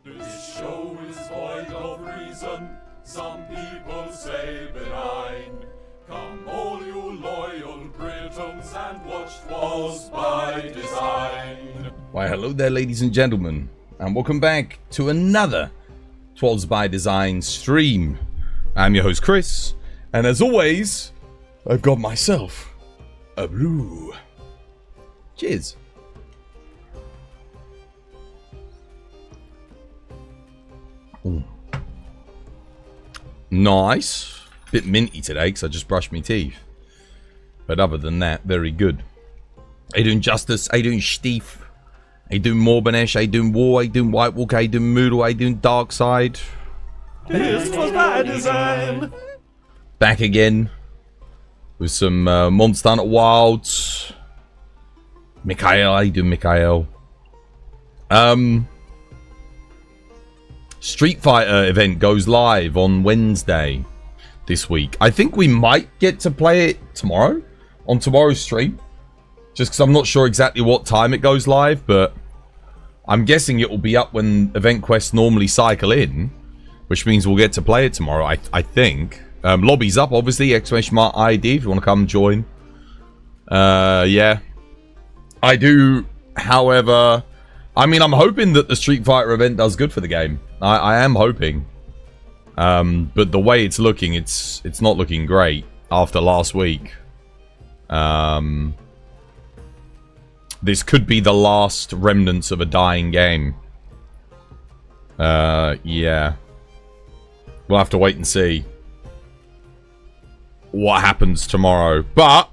This show is void of reason, some people say benign. Come all you loyal Britons and watch 'Twas by Design. Why hello there ladies and gentlemen, and welcome back to another 'Twas by Design stream. I'm your host Chris, and as always, I've got myself a brew. Cheers. Ooh. Nice. Bit minty today because I just brushed my teeth. But other than that, very good. How you doing, Justice? How you doing, Steve? How you doing, Morbanesh? How you doing, War? How you doing, White Walk? How you doing, Moodle? How you doing, Dark Side? This was by design. Back again with some Monster Hunter Wilds. Mikhail, how you doing, Mikhail? Street Fighter event goes live on Wednesday this week. I think we might get to play it tomorrow on tomorrow's stream. Just because I'm not sure exactly what time it goes live, but I'm guessing it will be up when event quests normally cycle in, which means we'll get to play it tomorrow, I think. Lobby's up, obviously, !ID if you want to come join. Yeah. I do, however... I mean, I'm hoping that the Street Fighter event does good for the game. I am hoping. But the way it's looking, it's not looking great after last week. This could be the last remnants of a dying game. Yeah. We'll have to wait and see what happens tomorrow. But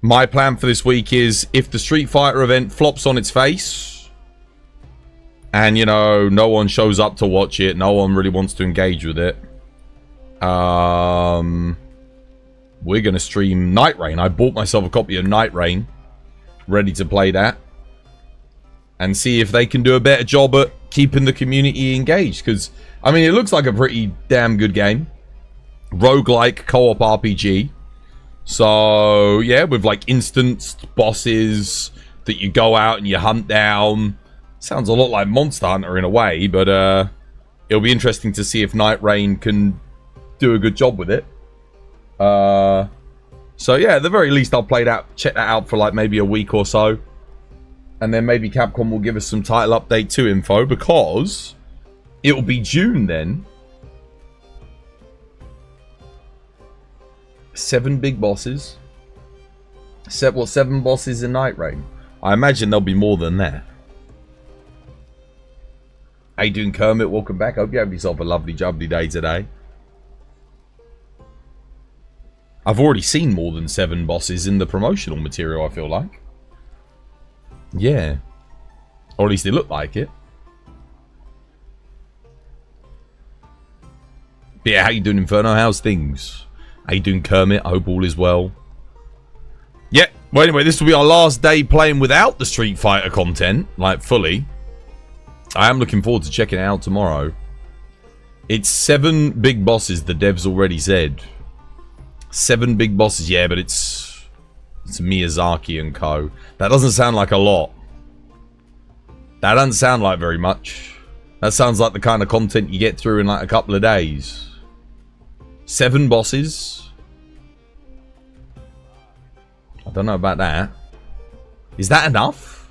my plan for this week is if the Street Fighter event flops on its face and, you know, no one shows up to watch it, no one really wants to engage with it, we're going to stream Night Rain. I bought myself a copy of Night Rain, ready to play that, and see if they can do a better job at keeping the community engaged. Because, I mean, it looks like a pretty damn good game. Roguelike co-op RPG. So, yeah, with like instanced bosses that you go out and you hunt down. Sounds a lot like Monster Hunter in a way, but it'll be interesting to see if Night Rain can do a good job with it. So yeah, at the very least I'll check that out for like maybe a week or so. And then maybe Capcom will give us some title update 2 info, because it will be June then. 7 big bosses. 7 bosses in Night Rain? I imagine there'll be more than that. How you doing, Kermit? Welcome back. Hope you have yourself a lovely jubbly day today. I've already seen more than 7 bosses in the promotional material, I feel like. Yeah. Or at least they look like it. But yeah, how you doing, Inferno? How's things? How you doing, Kermit? I hope all is well. Yeah, well anyway, this will be our last day playing without the Street Fighter content, like fully. I am looking forward to checking it out tomorrow. It's 7 big bosses, the devs already said. 7 big bosses, yeah, but it's Miyazaki and co. That doesn't sound like a lot. That doesn't sound like very much. That sounds like the kind of content you get through in like a couple of days. 7 bosses. I don't know about that. Is that enough?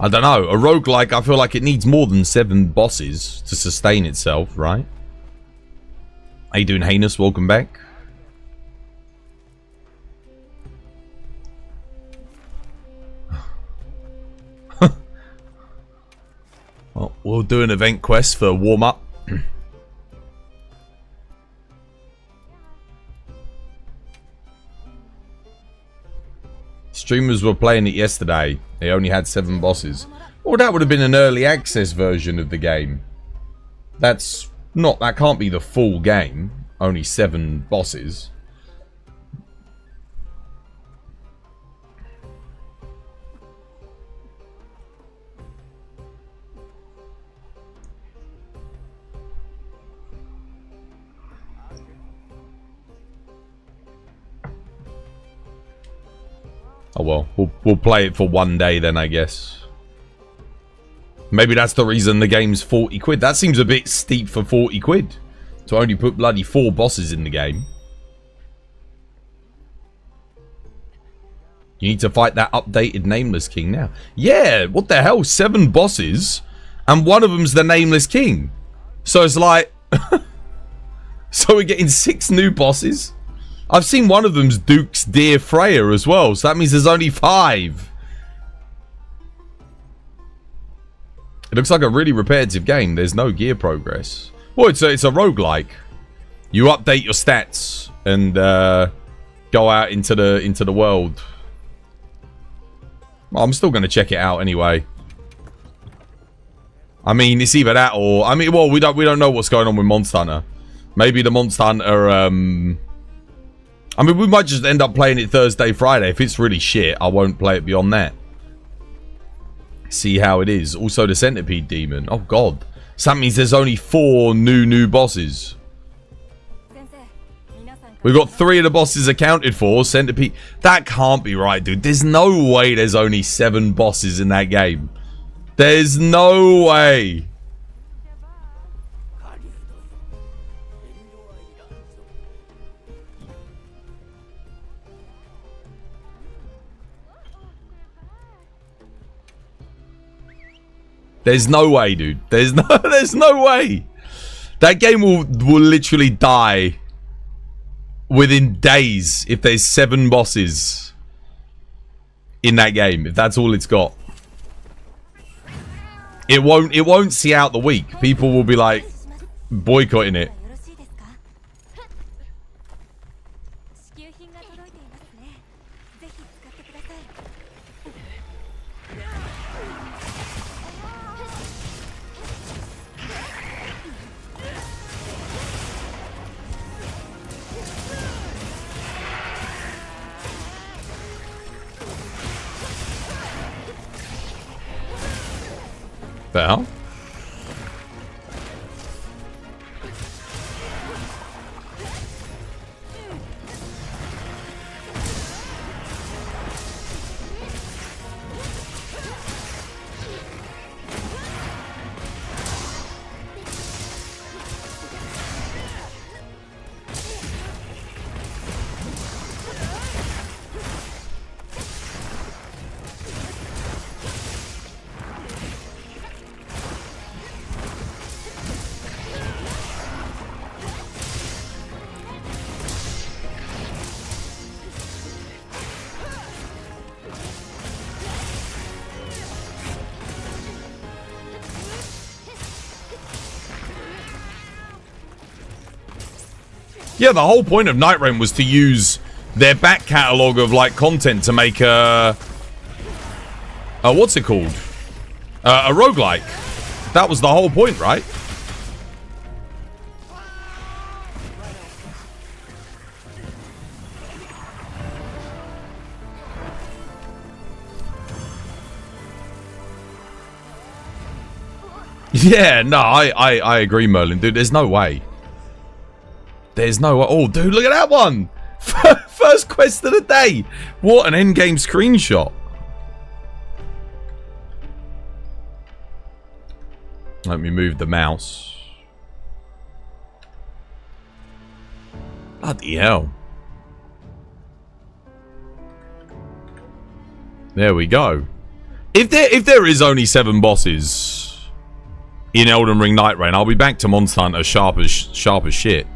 I don't know. A roguelike, I feel like it needs more than 7 bosses to sustain itself, right? How you doing, Heinous? Welcome back. Well, we'll do an event quest for warm-up. Streamers were playing it yesterday. They only had 7 bosses. Well, that would have been an early access version of the game. That can't be the full game. Only 7 bosses. Oh well, we'll play it for one day then, I guess. Maybe that's the reason the game's 40 quid. That seems a bit steep for 40 quid. To only put bloody 4 bosses in the game. You need to fight that updated Nameless King now. Yeah, what the hell? 7 bosses, and one of them's the Nameless King. So it's like... so we're getting 6 new bosses? I've seen one of them's Duke's Dear Freya as well, so that means there's only 5. It looks like a really repetitive game. There's no gear progress. Well, it's a roguelike. You update your stats and go out into the world. I'm still going to check it out anyway. I mean, it's either that or... I mean, well, we don't know what's going on with Monster Hunter. Maybe the Monster Hunter... I mean, we might just end up playing it Thursday, Friday. If it's really shit, I won't play it beyond that. See how it is. Also, the Centipede Demon. Oh, God. So that means there's only 4 new bosses. We've got 3 of the bosses accounted for. Centipede. That can't be right, dude. There's no way there's only 7 bosses in that game. There's no way. There's no way, dude. There's no way. That game will literally die within days if there's 7 bosses in that game. If that's all it's got. It won't see out the week. People will be like boycotting it. The hell? Yeah, the whole point of Night Rain was to use their back catalogue of, like, content to make a what's it called? A roguelike. That was the whole point, right? Yeah, no, I agree, Merlin. Dude, there's no way. There's no way. Oh, dude, look at that one. First quest of the day. What an endgame screenshot. Let me move the mouse. Bloody hell. There we go. If there is only 7 bosses in Elden Ring Night Rain, I'll be back to Monster Hunter sharp as shit.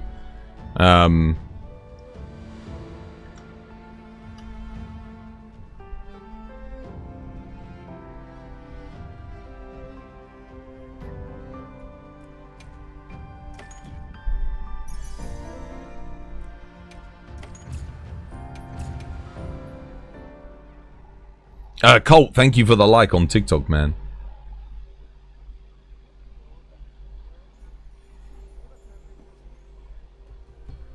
Colt, thank you for the like on TikTok, man.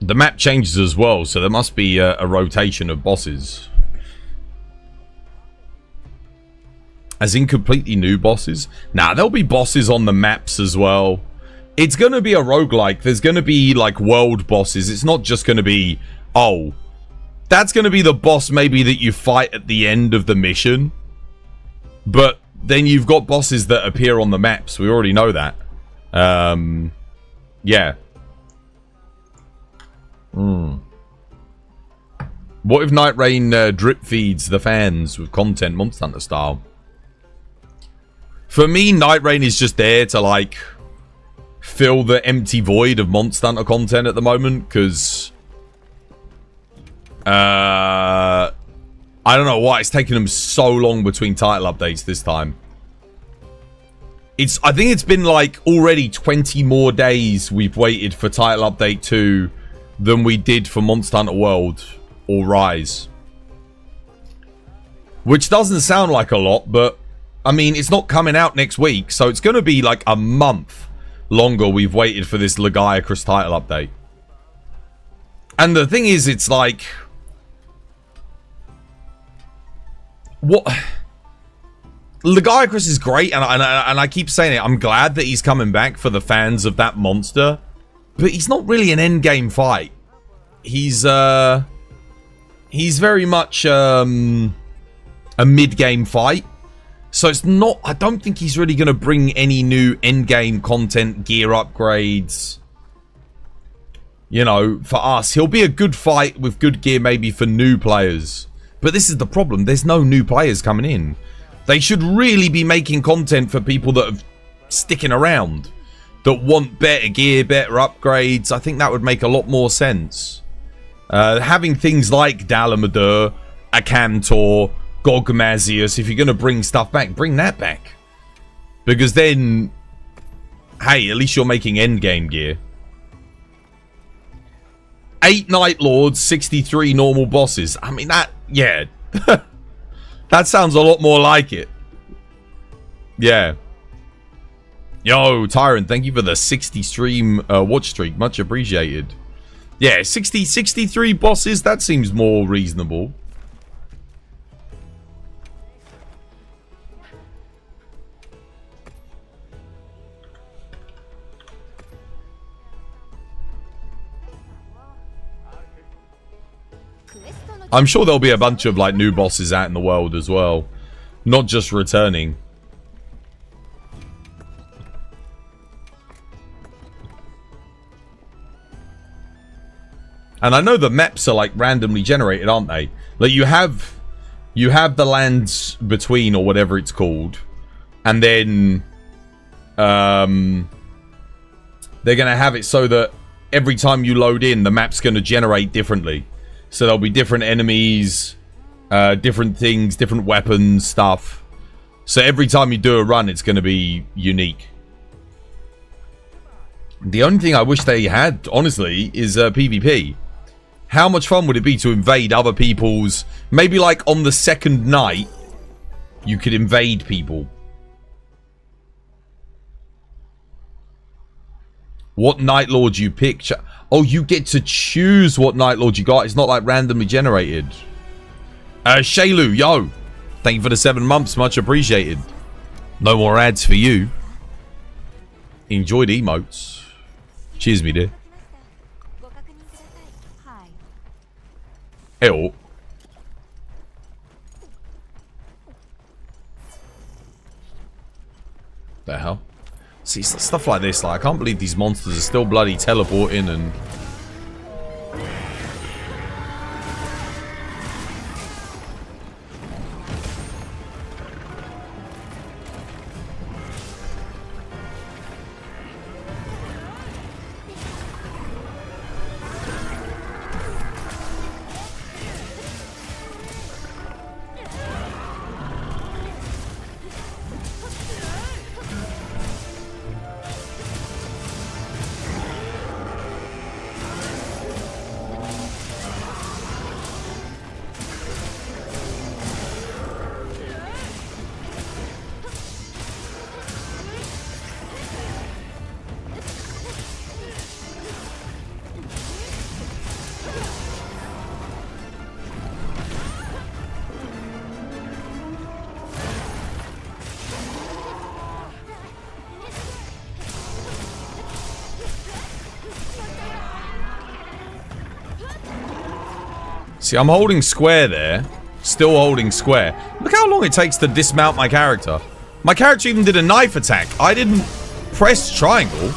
The map changes as well, so there must be a rotation of bosses. As in completely new bosses? Nah, there'll be bosses on the maps as well. It's going to be a roguelike. There's going to be, like, world bosses. It's not just going to be, oh, that's going to be the boss maybe that you fight at the end of the mission. But then you've got bosses that appear on the maps. We already know that. Yeah. What if Night Rain drip feeds the fans with content Monster Hunter style? For me, Night Rain is just there to, like, fill the empty void of Monster Hunter content at the moment, because I don't know why it's taken them so long between title updates this time. I think it's been like already 20 more days we've waited for title update 2 than we did for Monster Hunter World or Rise. which doesn't sound like a lot, but I mean, it's not coming out next week, so it's going to be like a month longer we've waited for this Legiacrus title update. And the thing is, it's like, what? Legiacrus is great, and I keep saying it. I'm glad that he's coming back for the fans of that monster, but he's not really an endgame fight. He's very much a mid-game fight. So it's not, I don't think he's really going to bring any new endgame content, gear upgrades. You know, for us, he'll be a good fight with good gear maybe for new players. But this is the problem, there's no new players coming in. They should really be making content for people that are sticking around, that want better gear, better upgrades. I think that would make a lot more sense. Having things like Dalamadur, Akantor, Gogmazius, if you're going to bring stuff back, bring that back. Because then, hey, at least you're making endgame gear. 8 Night Lords, 63 normal bosses. I mean, that, yeah. That sounds a lot more like it. Yeah. Yo, Tyrant, thank you for the 60 stream watch streak. Much appreciated. Yeah, 63 bosses, that seems more reasonable. I'm sure there'll be a bunch of like new bosses out in the world as well, not just returning. And I know the maps are like randomly generated, aren't they? Like you have the lands between or whatever it's called, and then they're gonna have it so that every time you load in, the map's gonna generate differently. So there'll be different enemies, different things, different weapons, stuff. So every time you do a run, it's going to be unique. The only thing I wish they had, honestly, is PvP. How much fun would it be to invade other people's... Maybe like on the second night, you could invade people. What Night Lord you pick... Oh, you get to choose what Night Lord you got. It's not like randomly generated. Shaylu, yo. Thank you for the 7 months. Much appreciated. No more ads for you. Enjoy the emotes. Cheers, me dear. Ew. The hell? See, stuff like this, like, I can't believe these monsters are still bloody teleporting and... See, I'm holding square there. Still holding square. Look how long it takes to dismount my character. My character even did a knife attack. I didn't press triangle.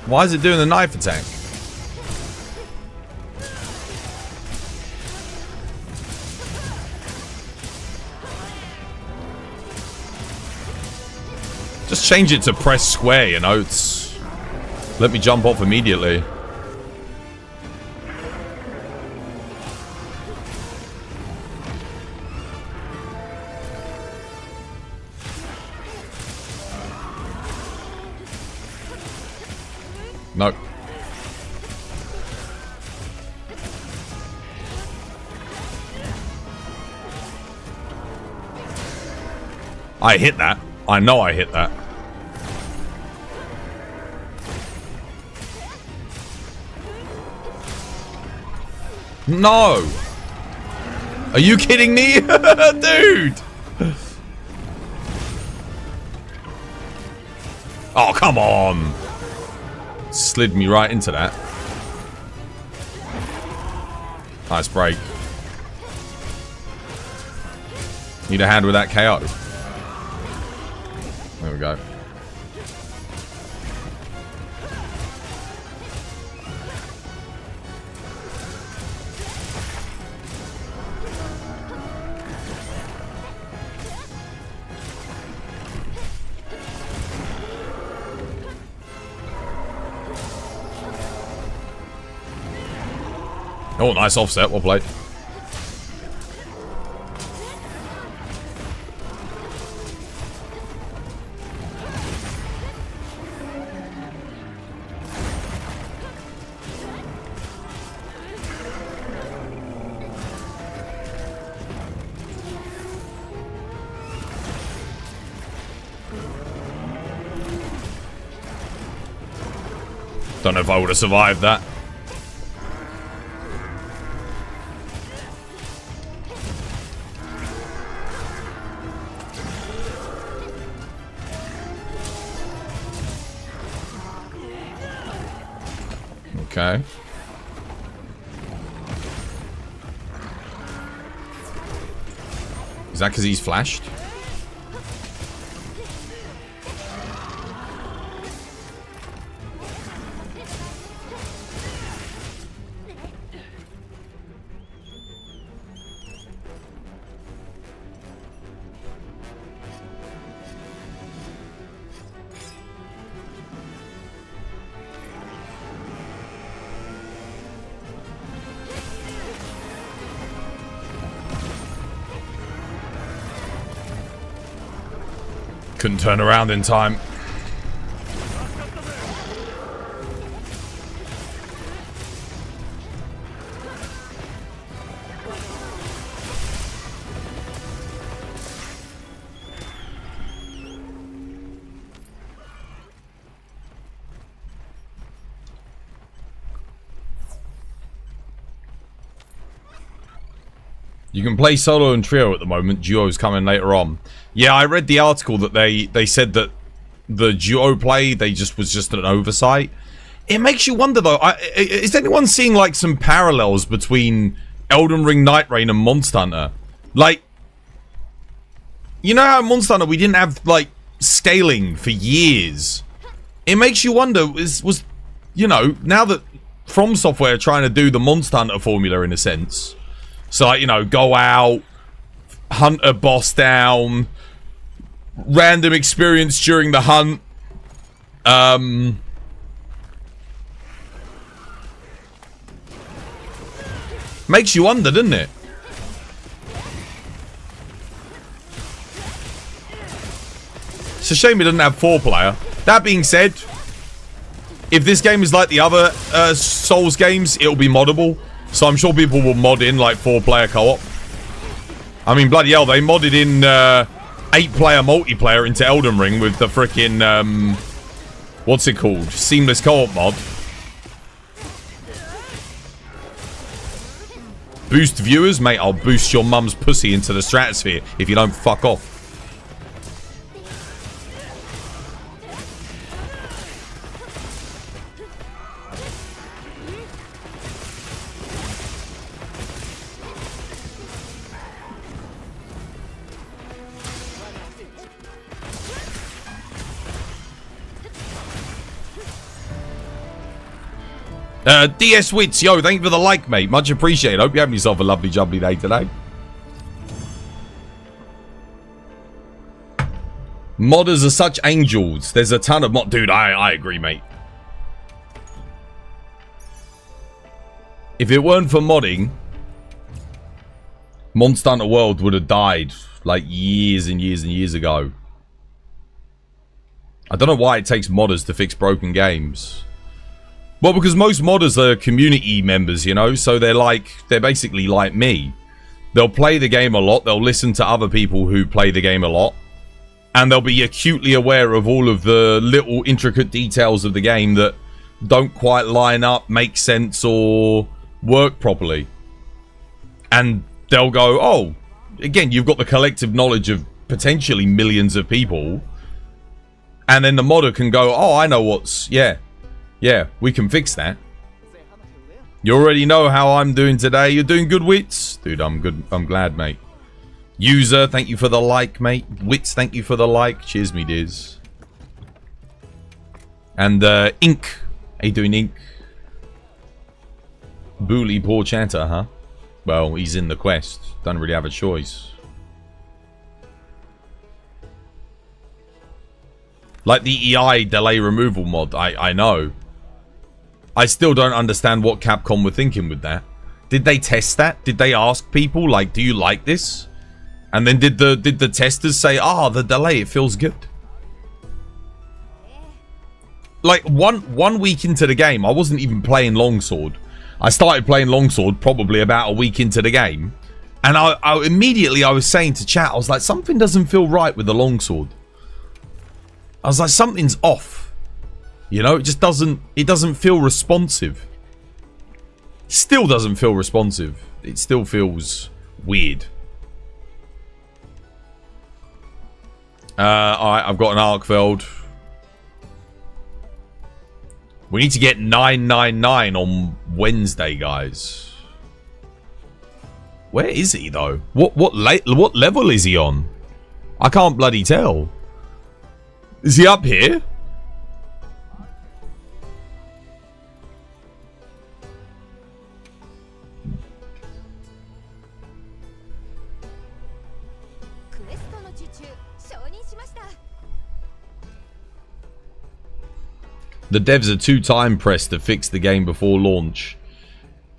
Why is it doing the knife attack? Just change it to press square, you know. It's... Let me jump off immediately. Nope. I hit that. I know I hit that. No! Are you kidding me? Dude! Oh, come on! Slid me right into that. Nice break. Need a hand with that KO. There we go. Oh, nice offset. Well played. Don't know if I would have survived that. Okay. Is that because he's flashed? Couldn't turn around in time. You can play solo and trio at the moment. Duo's coming later on. Yeah, I read the article that they said that the duo play was just an oversight. It makes you wonder though. Is anyone seeing like some parallels between Elden Ring, Night Rain, and Monster Hunter? Like, you know how in Monster Hunter we didn't have like scaling for years. It makes you wonder. Was you know, now that From Software are trying to do the Monster Hunter formula in a sense. So, like, you know, go out, hunt a boss down, random experience during the hunt. Makes you wonder, doesn't it? It's a shame it doesn't have 4-player. That being said, if this game is like the other Souls games, it'll be moddable. So I'm sure people will mod in like 4-player co-op. I mean, bloody hell, they modded in 8-player multiplayer into Elden Ring with the frickin' what's it called? Seamless co-op mod. Boost viewers? Mate, I'll boost your mum's pussy into the stratosphere if you don't fuck off. DS Wits, yo, thank you for the like, mate. Much appreciated. Hope you're having yourself a lovely, jubbly day today. Modders are such angels. There's a ton of Dude, I agree, mate. If it weren't for modding, Monster Hunter World would have died like years and years and years ago. I don't know why it takes modders to fix broken games. Well, because most modders are community members, you know, so they're basically like me. They'll play the game a lot, they'll listen to other people who play the game a lot, and they'll be acutely aware of all of the little intricate details of the game that don't quite line up, make sense, or work properly. And they'll go, oh, again, you've got the collective knowledge of potentially millions of people, and then the modder can go, oh, I know what's, yeah, we can fix that. You already know how I'm doing today. You're doing good, Wits. Dude, I'm good. I'm glad, mate. User, thank you for the like, mate. Wits, thank you for the like. Cheers, me dears. And Ink. How you doing, Ink? Bully poor chatter, huh? Well, he's in the quest. Don't really have a choice. Like the EI delay removal mod, I know. I still don't understand what Capcom were thinking with that. Did they test that? Did they ask people, like, do you like this? And then did the testers say, the delay, it feels good? Like, one week into the game, I wasn't even playing Longsword. I started playing Longsword probably about a week into the game. And I immediately, I was saying to chat, I was like, something doesn't feel right with the Longsword. I was like, something's off. You know, it just doesn't feel responsive. Still doesn't feel responsive. It still feels weird. Alright, I've got an Arkfeld. We need to get 999 on Wednesday, guys. Where is he, though? What level is he on? I can't bloody tell. Is he up here? The devs are too time pressed to fix the game before launch.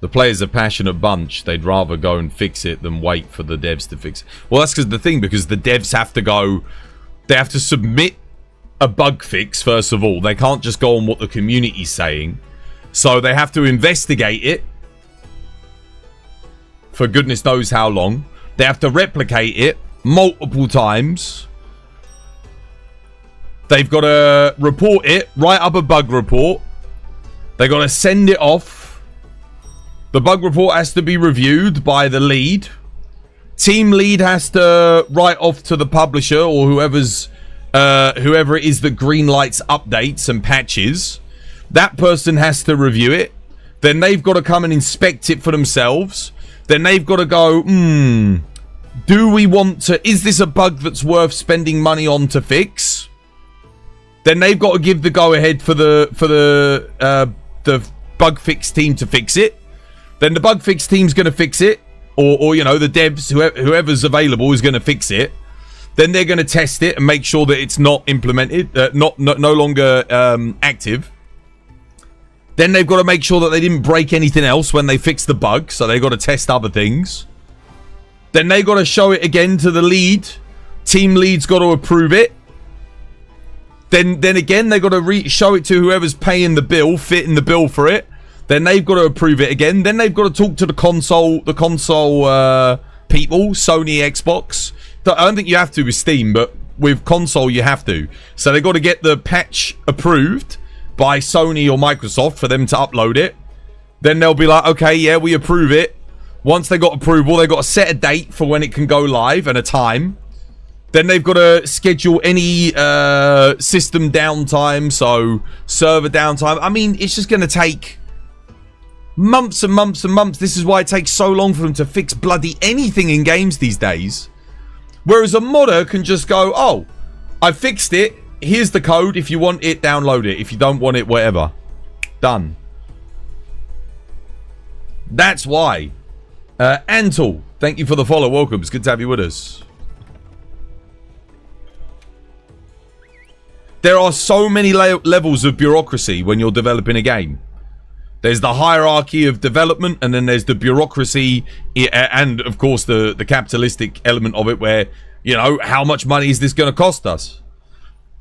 The players are a passionate bunch. They'd rather go and fix it than wait for the devs to fix it. Well, that's because the devs have to go... They have to submit a bug fix, first of all. They can't just go on what the community's saying. So they have to investigate it. For goodness knows how long. They have to replicate it multiple times. They've got to report it, write up a bug report. They've got to send it off. The bug report has to be reviewed by the lead. Team lead has to write off to the publisher or whoever it is that greenlights updates and patches. That person has to review it. Then they've got to come and inspect it for themselves. Then they've got to go, do we want to... Is this a bug that's worth spending money on to fix? Then they've got to give the go-ahead for the bug fix team to fix it. Then the bug fix team's going to fix it. Or you know, the devs, whoever's available is going to fix it. Then they're going to test it and make sure that it's not implemented, no longer active. Then they've got to make sure that they didn't break anything else when they fix the bug. So they've got to test other things. Then they've got to show it again to the lead. Team lead's got to approve it. Then again, they've got to show it to whoever's paying the bill, fitting the bill for it. Then they've got to approve it again. Then they've got to talk to the console people, Sony, Xbox. I don't think you have to with Steam, but with console you have to. So they've got to get the patch approved by Sony or Microsoft for them to upload it. Then they'll be like, okay, yeah, we approve it. Once they got approval, they've got to set a date for when it can go live and a time. Then they've got to schedule any system downtime, so server downtime. I mean, it's just going to take months and months and months. This is why it takes so long for them to fix bloody anything in games these days. Whereas a modder can just go, oh, I fixed it. Here's the code. If you want it, download it. If you don't want it, whatever. Done. That's why. Antal, thank you for the follow. Welcome. It's good to have you with us. There are so many levels of bureaucracy when you're developing a game. There's the hierarchy of development, and then there's the bureaucracy, and of course the capitalistic element of it where, you know, how much money is this going to cost us?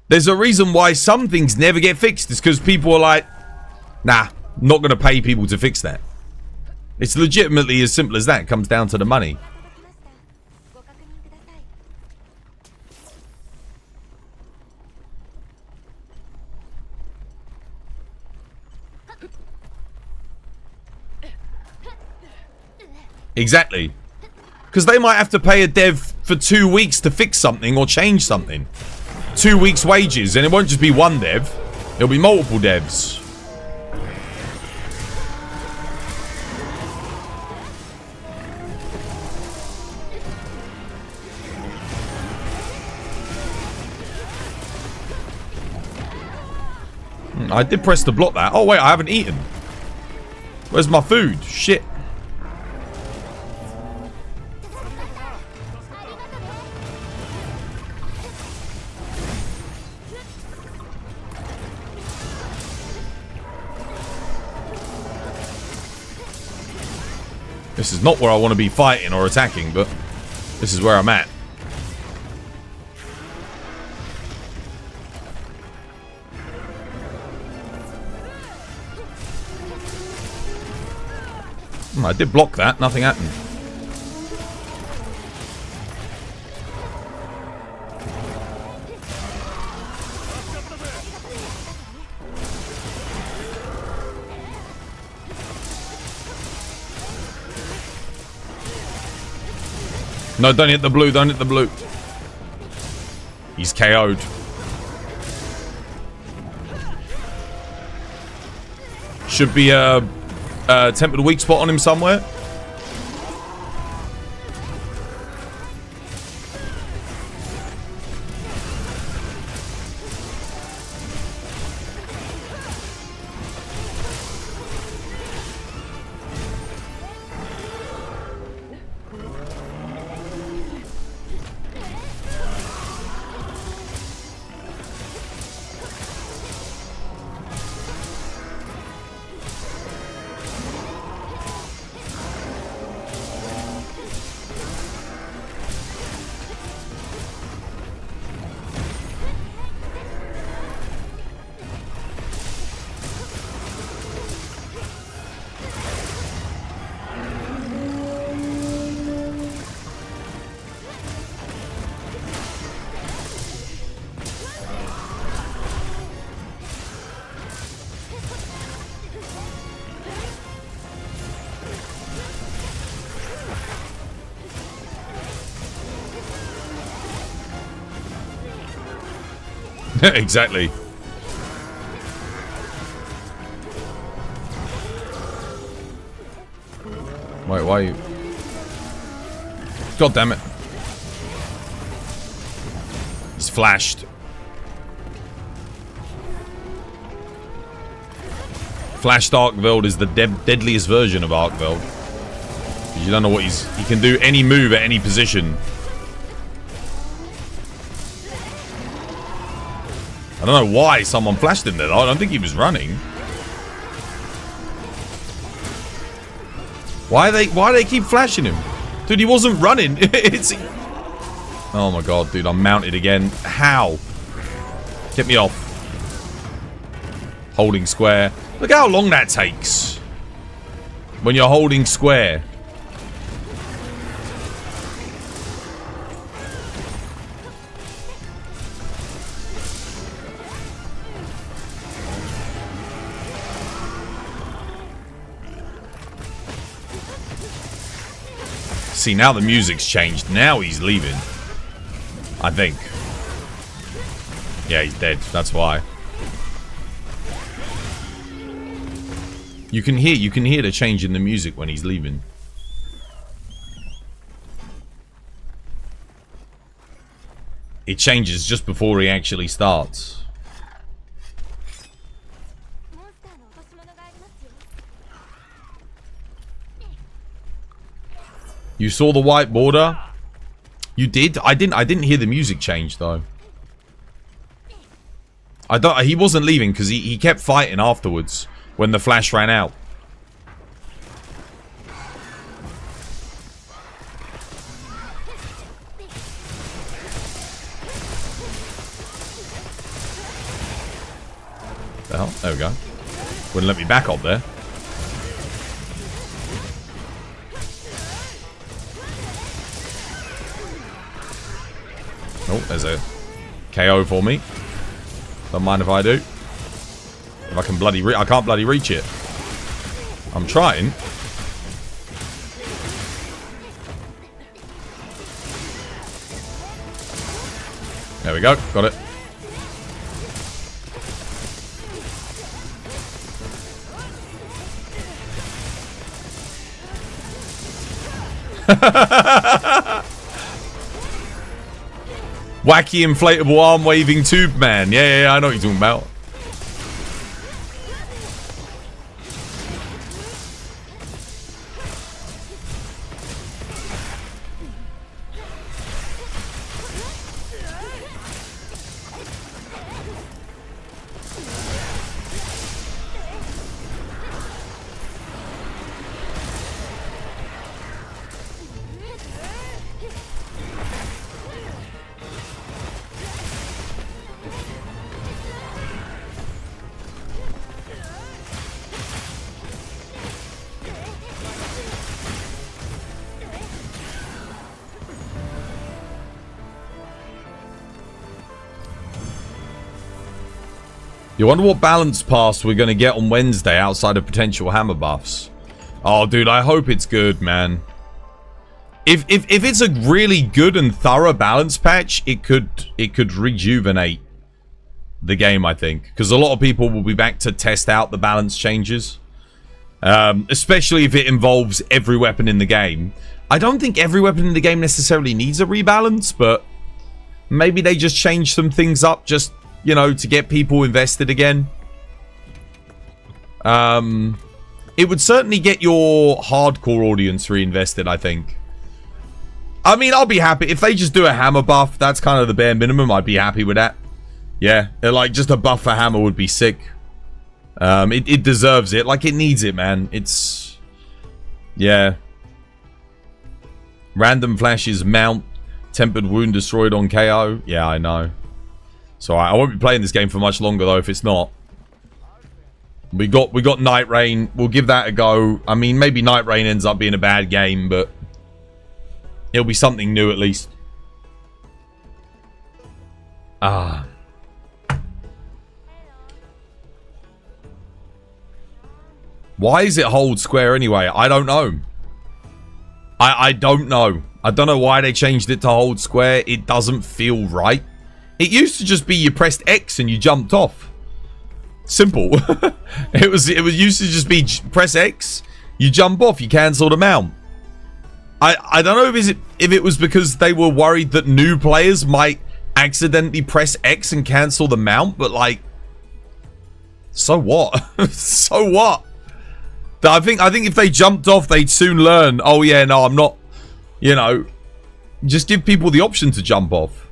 There's a reason why some things never get fixed. It's because people are like, nah, not going to pay people to fix that. It's legitimately as simple as that. It comes down to the money. Exactly. Because they might have to pay a dev for 2 weeks to fix something or change something. 2 weeks' wages, and it won't just be one dev. It'll be multiple devs. I did press to block that. Oh, wait, I haven't eaten. Where's my food? Shit. This is not where I want to be fighting or attacking, but this is where I'm at. I did block that. Nothing happened. No, don't hit the blue. Don't hit the blue. He's KO'd. Should be a temper the weak spot on him somewhere. Exactly. Wait, why are you... God damn it. He's flashed. Flashed Arkveld is the deadliest version of Arkveld. Because you don't know what he can do any move at any position. I don't know why someone flashed him there though. I don't think he was running. Why they keep flashing him? Dude, he wasn't running. Oh my god, dude, I'm mounted again. How? Get me off. Holding square. Look how long that takes. When you're holding square. See, now the music's changed. Now he's leaving. I think. Yeah, he's dead. That's why. You can hear the change in the music when he's leaving. It changes just before he actually starts. You saw the white border? You did? I didn't hear the music change though. He wasn't leaving because he kept fighting afterwards when the flash ran out. The hell? There we go. Wouldn't let me back up there. Oh, there's a KO for me. Don't mind if I do. If I can bloody I can't bloody reach it. I'm trying. There we go. Got it. Wacky inflatable arm waving tube man. Yeah, I know what you're talking about. You wonder what balance pass we're going to get on Wednesday outside of potential hammer buffs. Oh, dude, I hope it's good, man. If it's a really good and thorough balance patch, it could rejuvenate the game, I think. Because a lot of people will be back to test out the balance changes. Especially if it involves every weapon in the game. I don't think every weapon in the game necessarily needs a rebalance, but maybe they just change some things up just, you know, to get people invested again. It would certainly get your hardcore audience reinvested, I think. I mean, I'll be happy. If they just do a hammer buff, that's kind of the bare minimum. I'd be happy with that. Yeah, like, just a buff for hammer would be sick. It deserves it. Like, it needs it, man. It's... yeah. Random flashes mount. Tempered wound destroyed on KO. Yeah, I know. So I won't be playing this game for much longer, though, if it's not. We got Night Rain. We'll give that a go. I mean, maybe Night Rain ends up being a bad game, but it'll be something new at least. Ah. Why is it hold square anyway? I don't know. I don't know. I don't know why they changed it to hold square. It doesn't feel right. It used to just be you pressed X and you jumped off. Simple. it was used to just be press X, you jump off, you cancel the mount. I don't know if it was because they were worried that new players might accidentally press X and cancel the mount, but like, so what? So what? I think if they jumped off, they'd soon learn, oh yeah, no, I'm not, you know, just give people the option to jump off.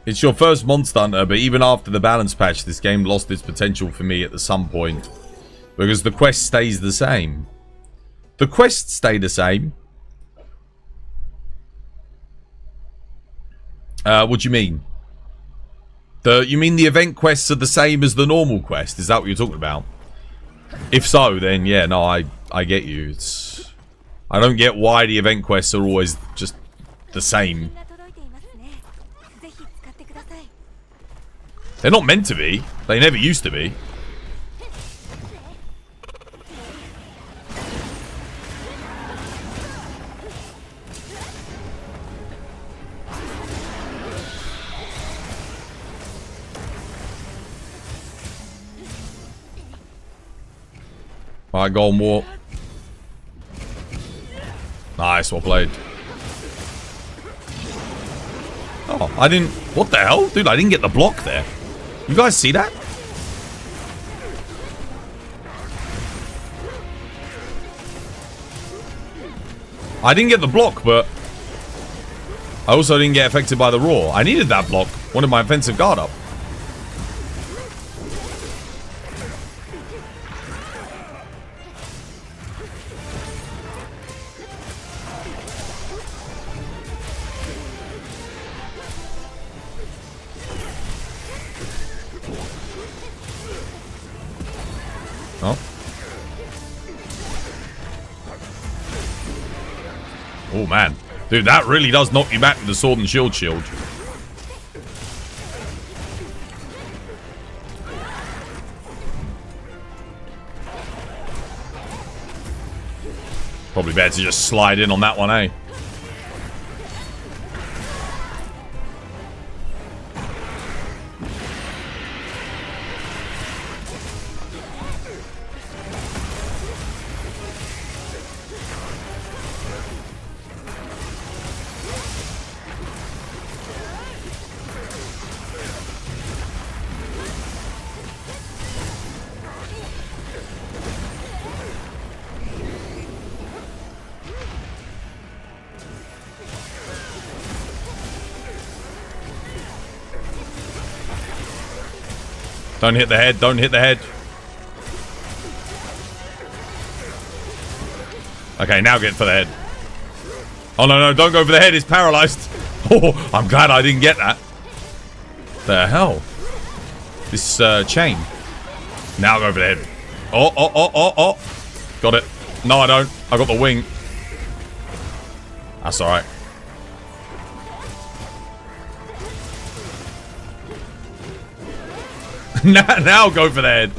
It's your first Monster Hunter, but even after the balance patch, this game lost its potential for me at some point. Because the quest stays the same. The quests stay the same. What do you mean? You mean the event quests are the same as the normal quest? Is that what you're talking about? If so, then yeah, no, I get you. I don't get why the event quests are always just the same. They're not meant to be. They never used to be. Alright, go on, war. Nice, well played. Oh, I didn't... what the hell? Dude, I didn't get the block there. You guys see that? I didn't get the block, but I also didn't get affected by the roar. I needed that block. Wanted my offensive guard up. Oh, man. Dude, that really does knock you back with the sword and shield. Probably better to just slide in on that one, eh? Don't hit the head. Don't hit the head. Okay, now get for the head. Oh, no, no. Don't go for the head. It's paralyzed. Oh, I'm glad I didn't get that. The hell? This chain. Now go for the head. Oh, oh, oh, oh, oh. Got it. No, I don't. I got the wing. That's alright. Now go for the head.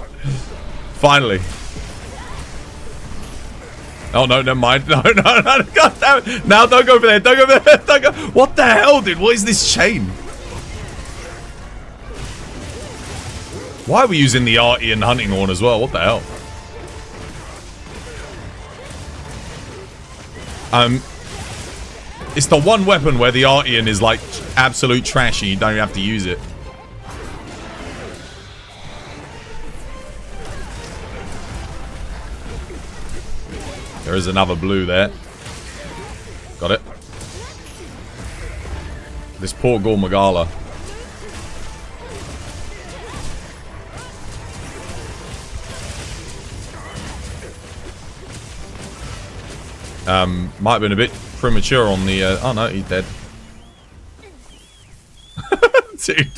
Finally. Oh, no, never mind. No, no, no. God damn it. Now don't go for the head. Don't go for the head. Don't go. What the hell, dude? What is this chain? Why are we using the arty and hunting horn as well? What the hell? It's the one weapon where the Artian is like absolute trash and you don't even have to use it. There is another blue there. Got it. This poor Gormagala. Might have been a bit premature on the... oh no, he's dead. Dude.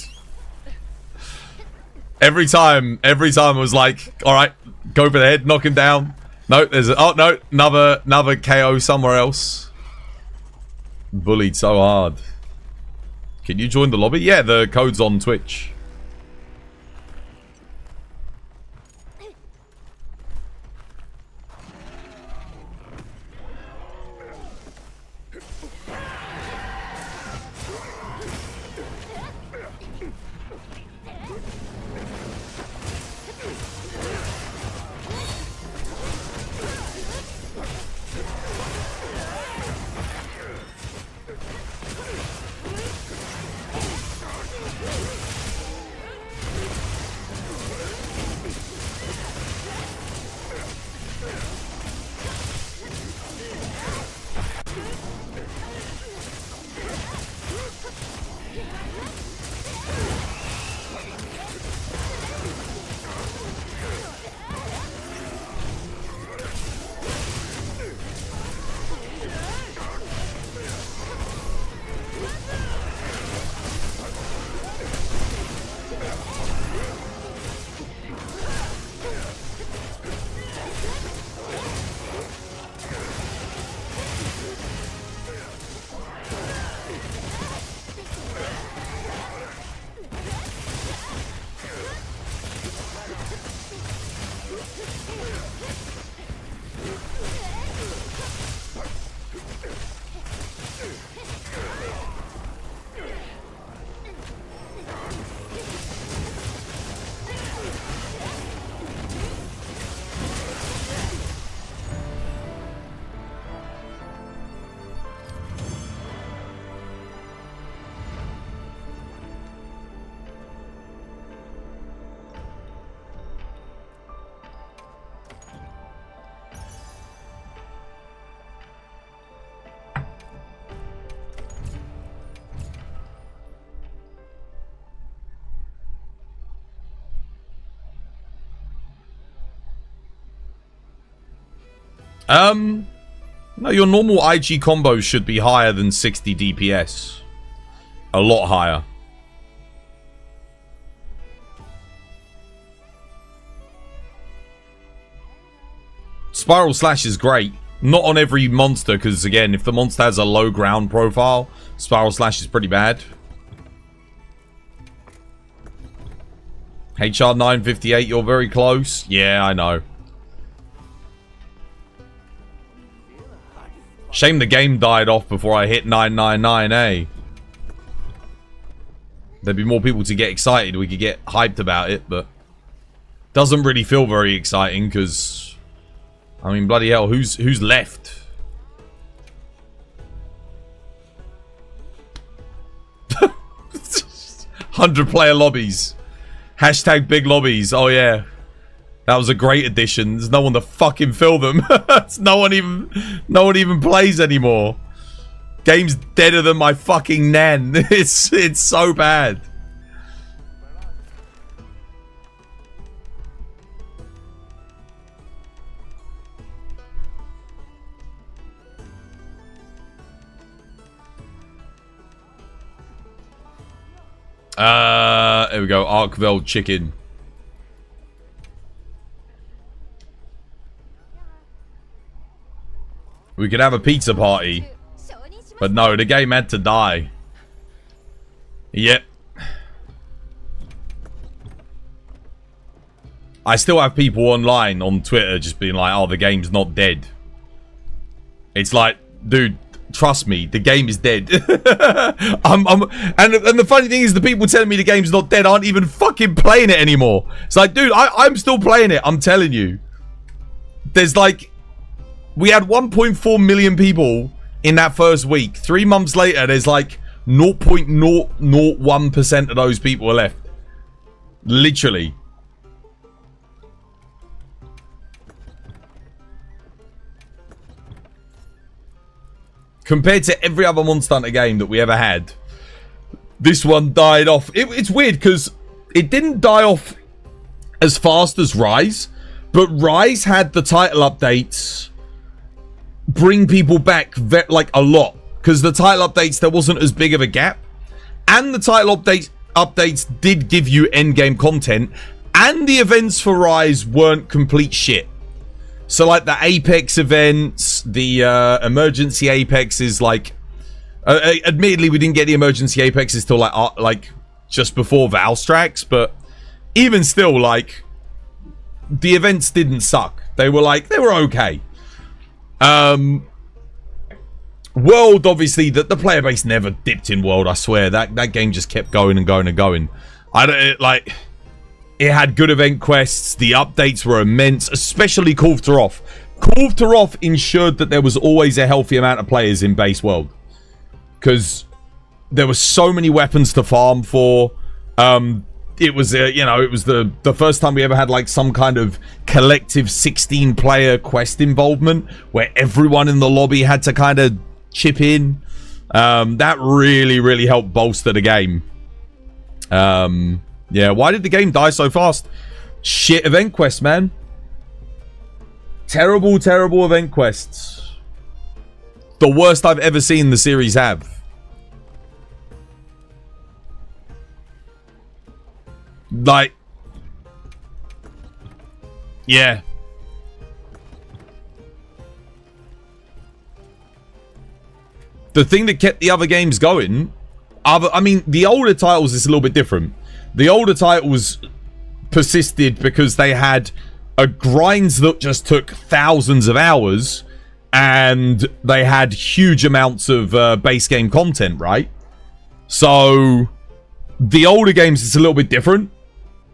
Every time I was like, alright, go for the head, knock him down. No, there's a... oh no, another KO somewhere else. Bullied so hard. Can you join the lobby? Yeah, the code's on Twitch. No, your normal IG combos should be higher than 60 DPS. A lot higher. Spiral Slash is great, Not on every monster, because again, if the monster has a low ground profile, Spiral Slash is pretty bad. HR 958, you're very close. Yeah, I know. Shame the game died off before I hit 999, eh? There'd be more people to get excited. We could get hyped about it, but doesn't really feel very exciting because, I mean, bloody hell, who's left? $100-player lobbies. Hashtag big lobbies. Oh yeah, that was a great addition. There's no one to fucking fill them. no one even plays anymore. Game's deader than my fucking nan. It's so bad. There we go. Arkveld chicken. We could have a pizza party. But no, the game had to die. Yep. I still have people online on Twitter just being like, oh, the game's not dead. It's like, dude, trust me, the game is dead. And the funny thing is, the people telling me the game's not dead aren't even fucking playing it anymore. It's like, dude, I'm still playing it. I'm telling you. There's like, we had 1.4 million people in that first week. 3 months later, there's like 0.001% of those people are left. Literally. Compared to every other Monster Hunter game that we ever had, this one died off. It's weird because it didn't die off as fast as Rise, but Rise had the title updates bring people back like a lot, because the title updates, there wasn't as big of a gap, and the title updates did give you endgame content, and the events for Rise weren't complete shit. So like the Apex events, the emergency Apexes, like admittedly we didn't get the emergency Apexes till like just before Valstrax, but even still, like, the events didn't suck. They were okay. World, obviously, the player base never dipped in World. I swear that game just kept going and going and going. It had good event quests. The updates were immense, especially Kulve Taroth. Kulve Taroth ensured that there was always a healthy amount of players in base World, because there were so many weapons to farm for. It was it was the first time we ever had like some kind of collective 16-player quest involvement where everyone in the lobby had to kind of chip in. That really helped bolster the game. Yeah, why did the game die so fast? Shit event quests, man. Terrible event quests. The worst I've ever seen the series have. Like, yeah. The thing that kept the other games going, I mean, the older titles is a little bit different. The older titles persisted because they had grinds that just took thousands of hours, and they had huge amounts of base game content, right? So the older games is a little bit different,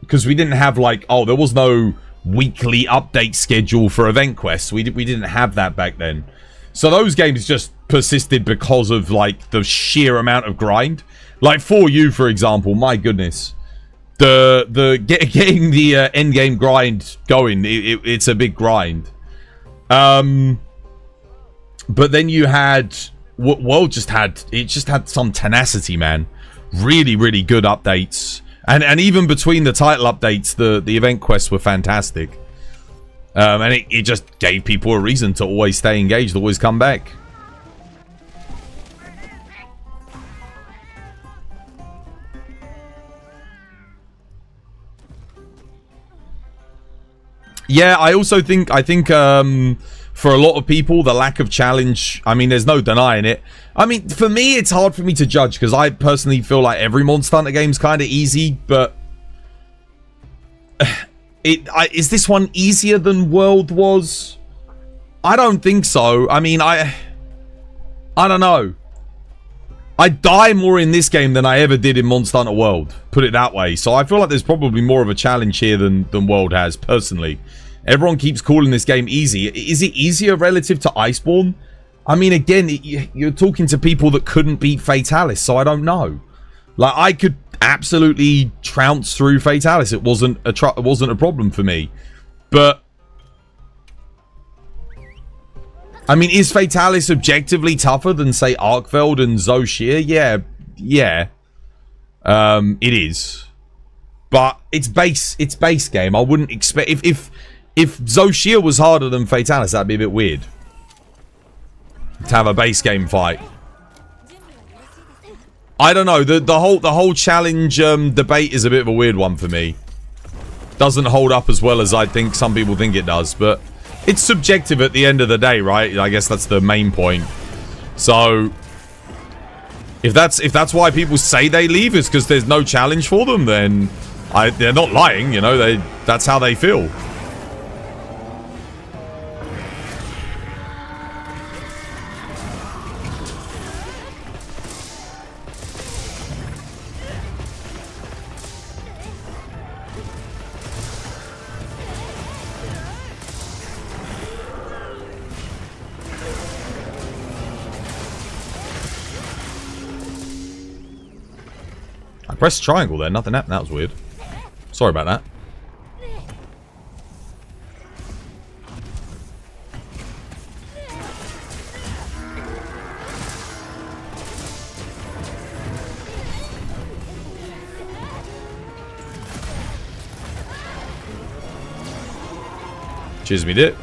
because we didn't have like, there was no weekly update schedule for event quests. We didn't have that back then. So those games just persisted because of like the sheer amount of grind. Like For You, for example, my goodness. Getting the end game grind going, it's a big grind. But then you had World just had some tenacity, man. Really good updates. And even between the title updates, the event quests were fantastic. And it just gave people a reason to always stay engaged, always come back. Yeah, I think for a lot of people, the lack of challenge, I mean, there's no denying it. I mean, for me, it's hard for me to judge because I personally feel like every Monster Hunter game's kind of easy, but is this one easier than World was? I don't think so. I mean, I don't know. I die more in this game than I ever did in Monster Hunter World. Put it that way. So I feel like there's probably more of a challenge here than World has, personally. Everyone keeps calling this game easy. Is it easier relative to Iceborne? I mean, again, you're talking to people that couldn't beat Fatalis, so I don't know. Like, I could absolutely trounce through Fatalis. It wasn't a problem for me. But I mean, is Fatalis objectively tougher than, say, Arkveld and Zoshir? Yeah. It is. But it's base game. I wouldn't expect... If Zoshir was harder than Fatalis, that'd be a bit weird. To have a base game fight. I don't know. The whole challenge debate is a bit of a weird one for me. Doesn't hold up as well as I think some people think it does, but... It's subjective at the end of the day, right? I guess that's the main point. So, if that's why people say they leave, is because there's no challenge for them, then they're not lying, you know. That's how they feel. Press triangle there, nothing happened. That was weird. Sorry about that. Cheers me dit.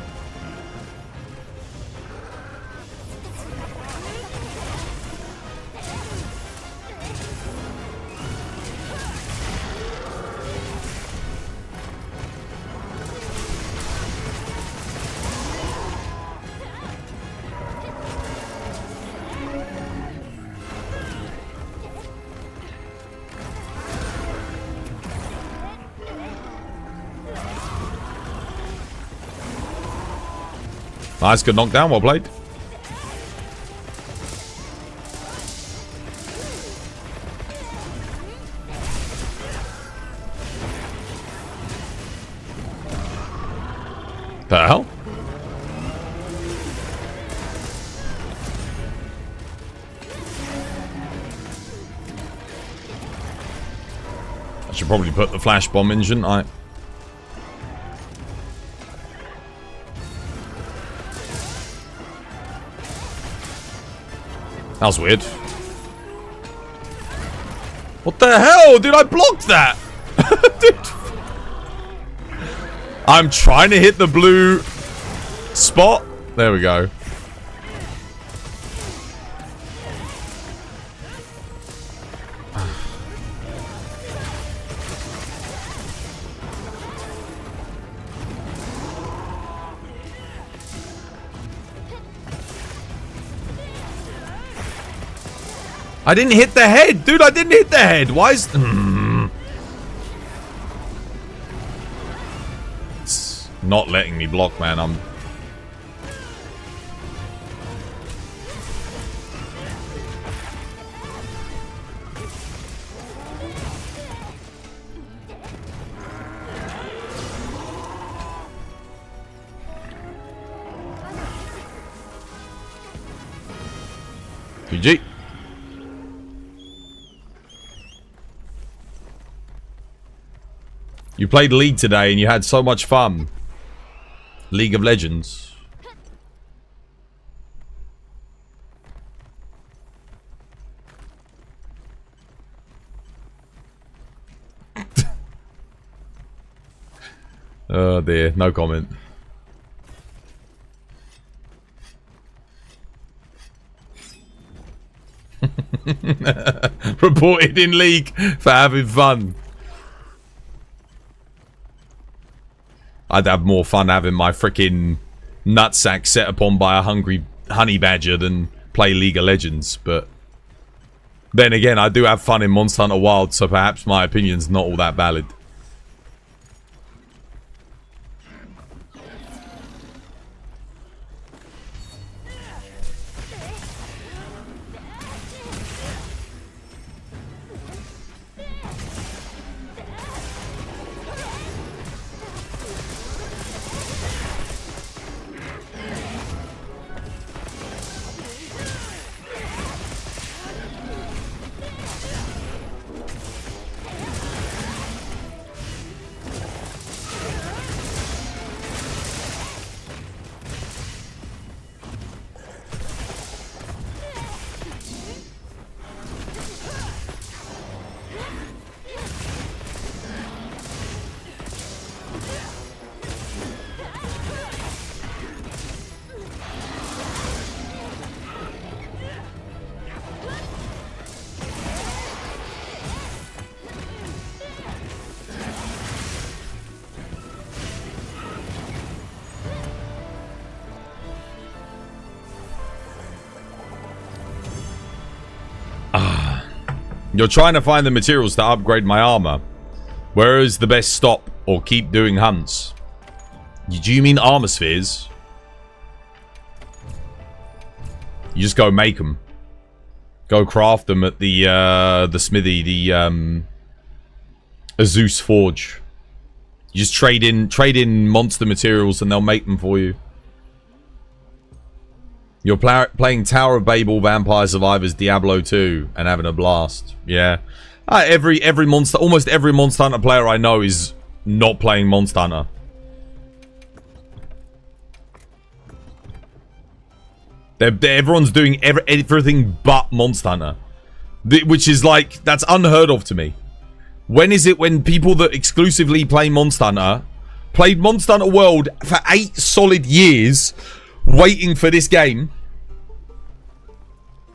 Nice, good knockdown, well played. The hell? I should probably put the flash bomb in, shouldn't I? That was weird. What the hell? Dude, I blocked that! Dude. I'm trying to hit the blue spot. There we go. I didn't hit the head! Dude, I didn't hit the head! Why is... It's not letting me block, man. I'm... GG. You played League today and you had so much fun. League of Legends. Oh dear, no comment. Reported in League for having fun. I'd have more fun having my freaking nutsack set upon by a hungry honey badger than play League of Legends. But then again, I do have fun in Monster Hunter Wilds, so perhaps my opinion's not all that valid. You're trying to find the materials to upgrade my armor. Where is the best stop or keep doing hunts? Do you mean armor spheres? You just go make them. Go craft them at the smithy, the Azus Forge. You just trade in monster materials and they'll make them for you. You're playing Tower of Babel, Vampire Survivors, Diablo 2, and having a blast. Yeah, every monster, almost every Monster Hunter player I know is not playing Monster Hunter. Everyone's doing everything but Monster Hunter, which is like, that's unheard of to me. When is it when people that exclusively play Monster Hunter played Monster Hunter World for 8 solid years, waiting for this game,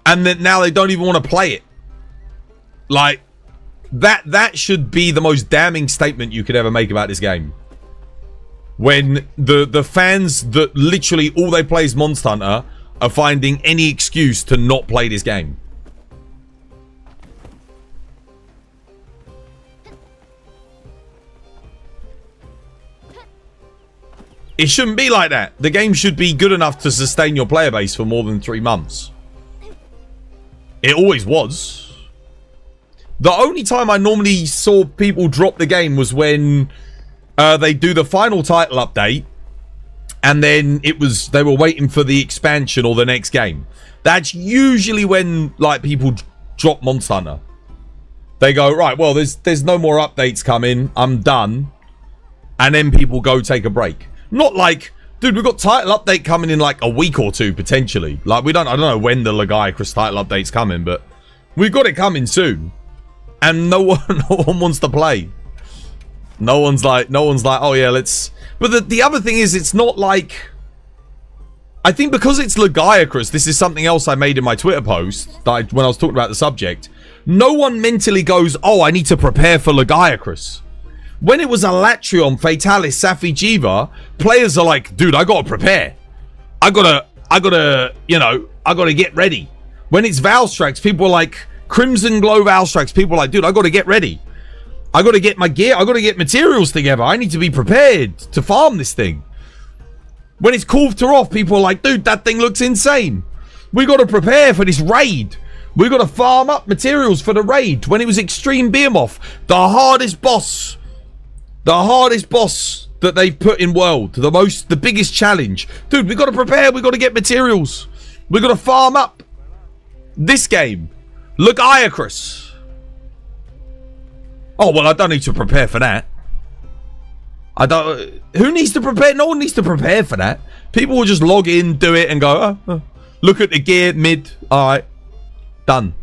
and then now they don't even want to play it? Like, that should be the most damning statement you could ever make about this game. When the fans that literally all they play is Monster Hunter are finding any excuse to not play this game. It shouldn't be like that. The game should be good enough to sustain your player base for more than 3 months. It always was. The only time I normally saw people drop the game was when they do the final title update, and then they were waiting for the expansion or the next game. That's usually when, like, people drop Monster Hunter. They go, right, well, there's no more updates coming, I'm done, and then people go take a break. Not like, dude, we've got title update coming in like a week or 2 potentially. Like, I don't know when the Legiacrus title update's coming, but we've got it coming soon, and no one wants to play. No one's like, oh yeah, let's. But the other thing is, it's not like, I think because it's Legiacrus, this is something else I made in my Twitter post when I was talking about the subject. No one mentally goes, oh, I need to prepare for Legiacrus. When it was Alatrion, Fatalis, Safi Jiva, players are like, dude, I gotta prepare. I gotta, you know, I gotta get ready. When it's Valstrax, people are like, Crimson Glow Valstrax, people are like, dude, I gotta get ready. I gotta get my gear, I gotta get materials together. I need to be prepared to farm this thing. When it's Kulfter off, people are like, dude, that thing looks insane. We gotta prepare for this raid. We gotta farm up materials for the raid. When it was Extreme Behemoth, the hardest boss that they've put in World, the biggest challenge. Dude, we gotta prepare, we gotta get materials. We gotta farm up. This game, Legiacrus. Oh, well, I don't need to prepare for that. Who needs to prepare? No one needs to prepare for that. People will just log in, do it, and go, look at the gear, mid, alright, done.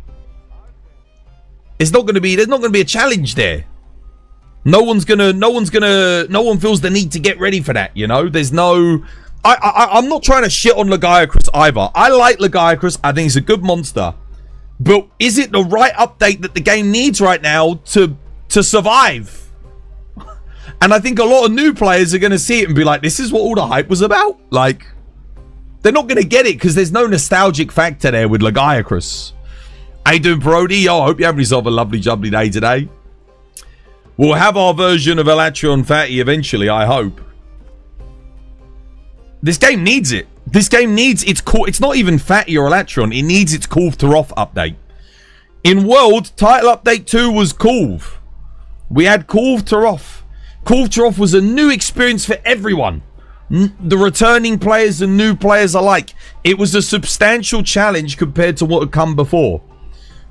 There's not gonna be a challenge there. No one feels the need to get ready for that, you know? There's no... I'm not trying to shit on Legiacrus either. I like Legiacrus, I think he's a good monster. But is it the right update that the game needs right now to survive? And I think a lot of new players are going to see it and be like, this is what all the hype was about? Like, They're not going to get it because there's no nostalgic factor there with Lagiacrus. How you doing, Brody? Yo, I hope you're having yourself a lovely, jubbly day today. We'll have our version of Elatron Fatty eventually, I hope. This game needs it. This game needs its cool. It's not even Fatty or Elatron. It needs its Kulv update. In World, title update 2 was Kulv. We had Kulv Kulv was a new experience for everyone. The returning players and new players alike. It was a substantial challenge compared to what had come before.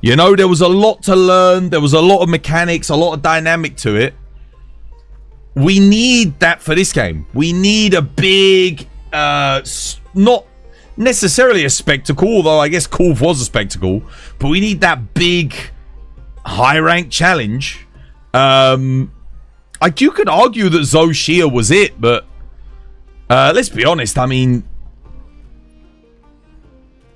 You know, there was a lot to learn. There was a lot of mechanics, a lot of dynamic to it. We need that for this game. We need a big, not necessarily a spectacle, although I guess Kulv was a spectacle. But we need that big, high-ranked challenge. You could argue that Zoshia was it, but let's be honest. I mean,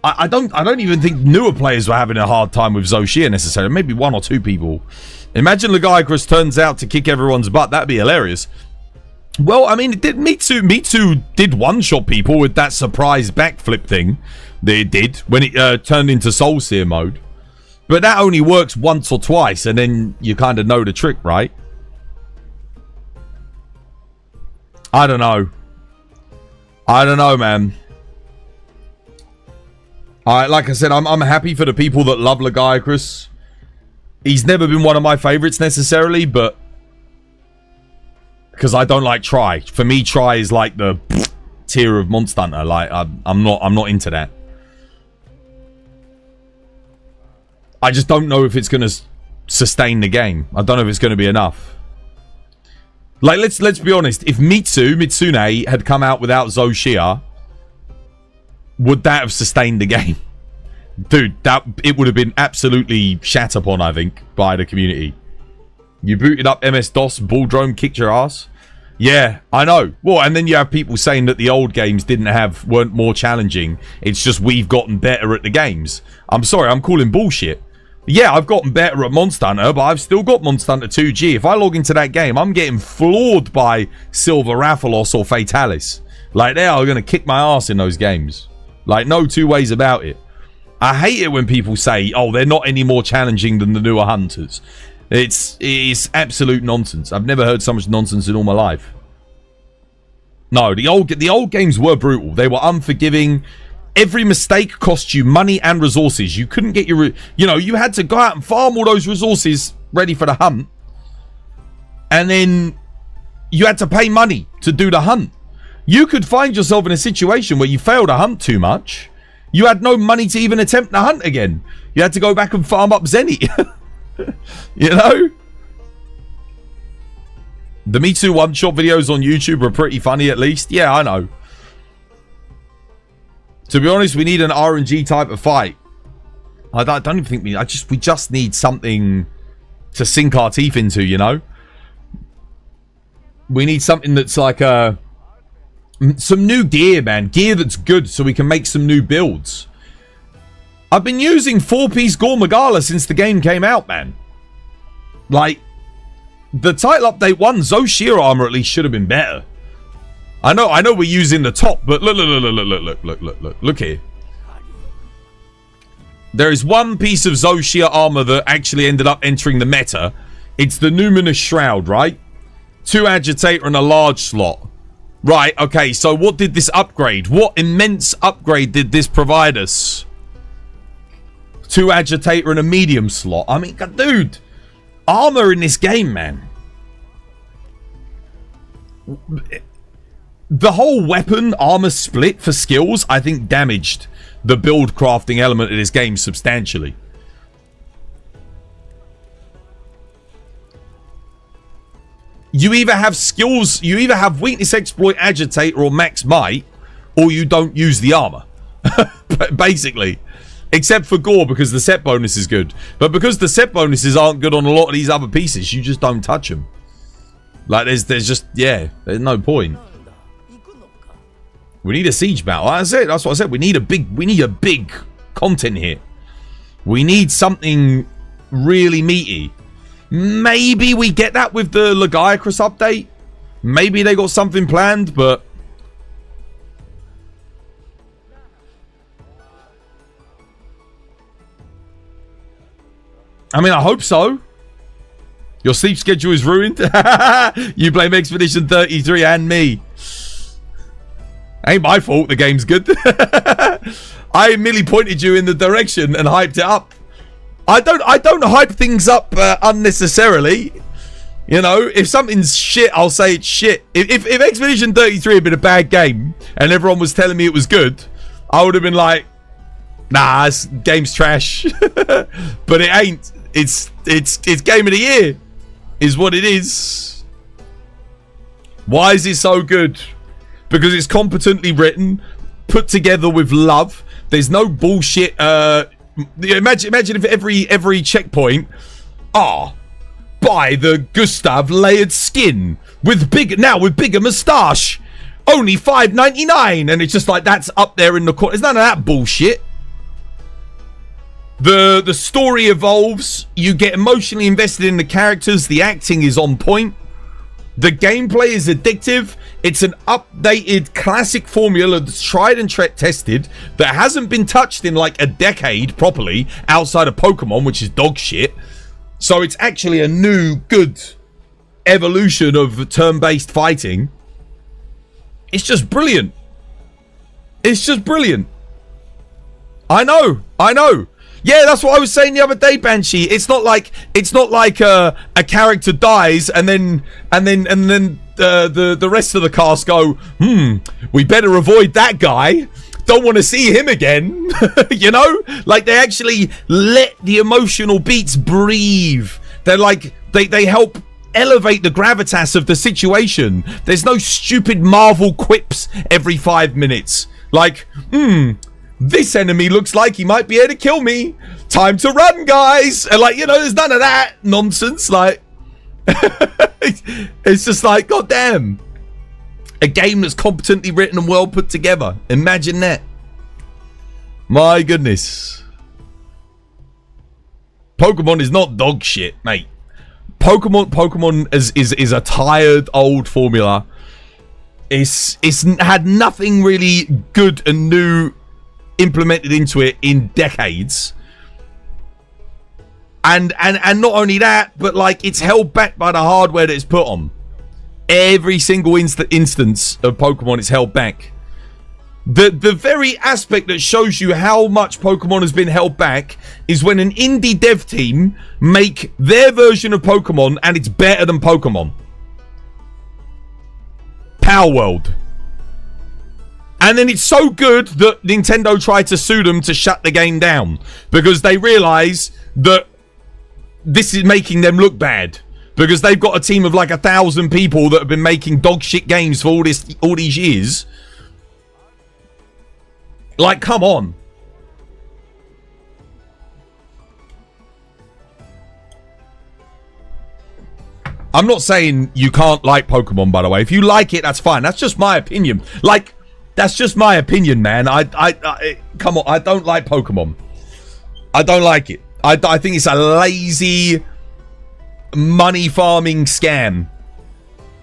I don't even think newer players were having a hard time with Zoshia necessarily. Maybe one or two people. Imagine Lagiacrus turns out to kick everyone's butt. That'd be hilarious. Well, I mean, Mitsu did one-shot people with that surprise backflip thing that it did when it turned into Soulseer mode. But that only works once or twice, and then you kind of know the trick, right? I don't know. I don't know, man. Like I said, I'm happy for the people that love Lagiacrus. He's never been one of my favorites necessarily, but because I don't like Try. For me, Try is like the tier of Monster Hunter. Like I'm not into that. I just don't know if it's gonna sustain the game. I don't know if it's gonna be enough. Like let's be honest. If Mitsune had come out without Zoshia, would that have sustained the game? Dude, it would have been absolutely shat upon, I think, by the community. You booted up MS-DOS, Bulldrome kicked your ass. Yeah, I know. Well, and then you have people saying that the old games weren't more challenging. It's just we've gotten better at the games. I'm sorry, I'm calling bullshit. Yeah, I've gotten better at Monster Hunter, but I've still got Monster Hunter 2G. If I log into that game, I'm getting floored by Silver Rathalos or Fatalis. Like, they are going to kick my ass in those games. Like, no two ways about it. I hate it when people say, oh, they're not any more challenging than the newer Hunters. It's absolute nonsense. I've never heard so much nonsense in all my life. No, the old games were brutal. They were unforgiving. Every mistake cost you money and resources. You couldn't get your... You know, you had to go out and farm all those resources ready for the hunt. And then you had to pay money to do the hunt. You could find yourself in a situation where you failed a hunt too much. You had no money to even attempt the hunt again. You had to go back and farm up Zenny. You know? The Mitsu one-shot videos on YouTube are pretty funny at least. Yeah, I know. To be honest, we need an RNG type of fight. I don't even think we just need something to sink our teeth into, you know? We need something that's like some new gear, man. Gear that's good so we can make some new builds. I've been using 4-piece Gore Magala since the game came out, man. Like, the title update 1, Zoshia armor at least should have been better. I know we're using the top, but look here. There is one piece of Zoshia armor that actually ended up entering the meta. It's the Numinous Shroud, right? 2 Agitator and a large slot. Right, okay, so what did this upgrade? What immense upgrade did this provide us? 2 Agitator and a medium slot. I mean, dude, armor in this game, man. The whole weapon armor split for skills, I think, damaged the build crafting element of this game substantially. You either have skills, you either have weakness exploit, agitator, or max might, or you don't use the armor. Basically. Except for Gore, because the set bonus is good. But because the set bonuses aren't good on a lot of these other pieces, you just don't touch them. Like, there's just, yeah, there's no point. We need a siege battle. That's it. That's what I said. We need a big content hit. We need something really meaty. Maybe we get that with the Lagiacrus update. Maybe they got something planned, but I mean, I hope so. Your sleep schedule is ruined. You blame Expedition 33 and me. Ain't my fault the game's good. I merely pointed you in the direction and hyped it up. I don't hype things up unnecessarily. You know, if something's shit, I'll say it's shit. If Expedition 33 had been a bad game and everyone was telling me it was good, I would have been like, nah, this game's trash. But it ain't. It's game of the year, is what it is. Why is it so good? Because it's competently written, put together with love. There's no bullshit. Imagine if every checkpoint, buy the Gustav layered skin with bigger moustache, only $5.99, and it's just like that's up there in the corner. There's none of that bullshit. The story evolves. You get emotionally invested in the characters. The acting is on point. The gameplay is addictive. It's an updated classic formula that's tried and tested, that hasn't been touched in like a decade properly outside of Pokemon, which is dog shit. So it's actually a new, good evolution of turn-based fighting. It's just brilliant. It's just brilliant. I know. Yeah, that's what I was saying the other day, Banshee. It's not like a character dies and then the rest of the cast go, we better avoid that guy. Don't want to see him again. You know? Like, they actually let the emotional beats breathe. They're like, they help elevate the gravitas of the situation. There's no stupid Marvel quips every 5 minutes. Like, this enemy looks like he might be able to kill me. Time to run, guys. And like, you know, there's none of that nonsense. Like, it's just like, goddamn. A game that's competently written and well put together. Imagine that. My goodness. Pokemon is not dog shit, mate. Pokemon is a tired old formula. It's had nothing really good and new implemented into it in decades, and not only that, but like, it's held back by the hardware that it's put on. Every single instance of Pokemon is held back. The very aspect that shows you how much Pokemon has been held back is when an indie dev team make their version of Pokemon and it's better than Pokemon. Power World. And then it's so good that Nintendo tried to sue them to shut the game down, because they realize that this is making them look bad, because they've got a team of like 1,000 people that have been making dog shit games for all these years. Like, come on. I'm not saying you can't like Pokemon, by the way. If you like it, that's fine. That's just my opinion. Like, that's just my opinion, man. I come on. I don't like Pokemon. I don't like it. I think it's a lazy money farming scam,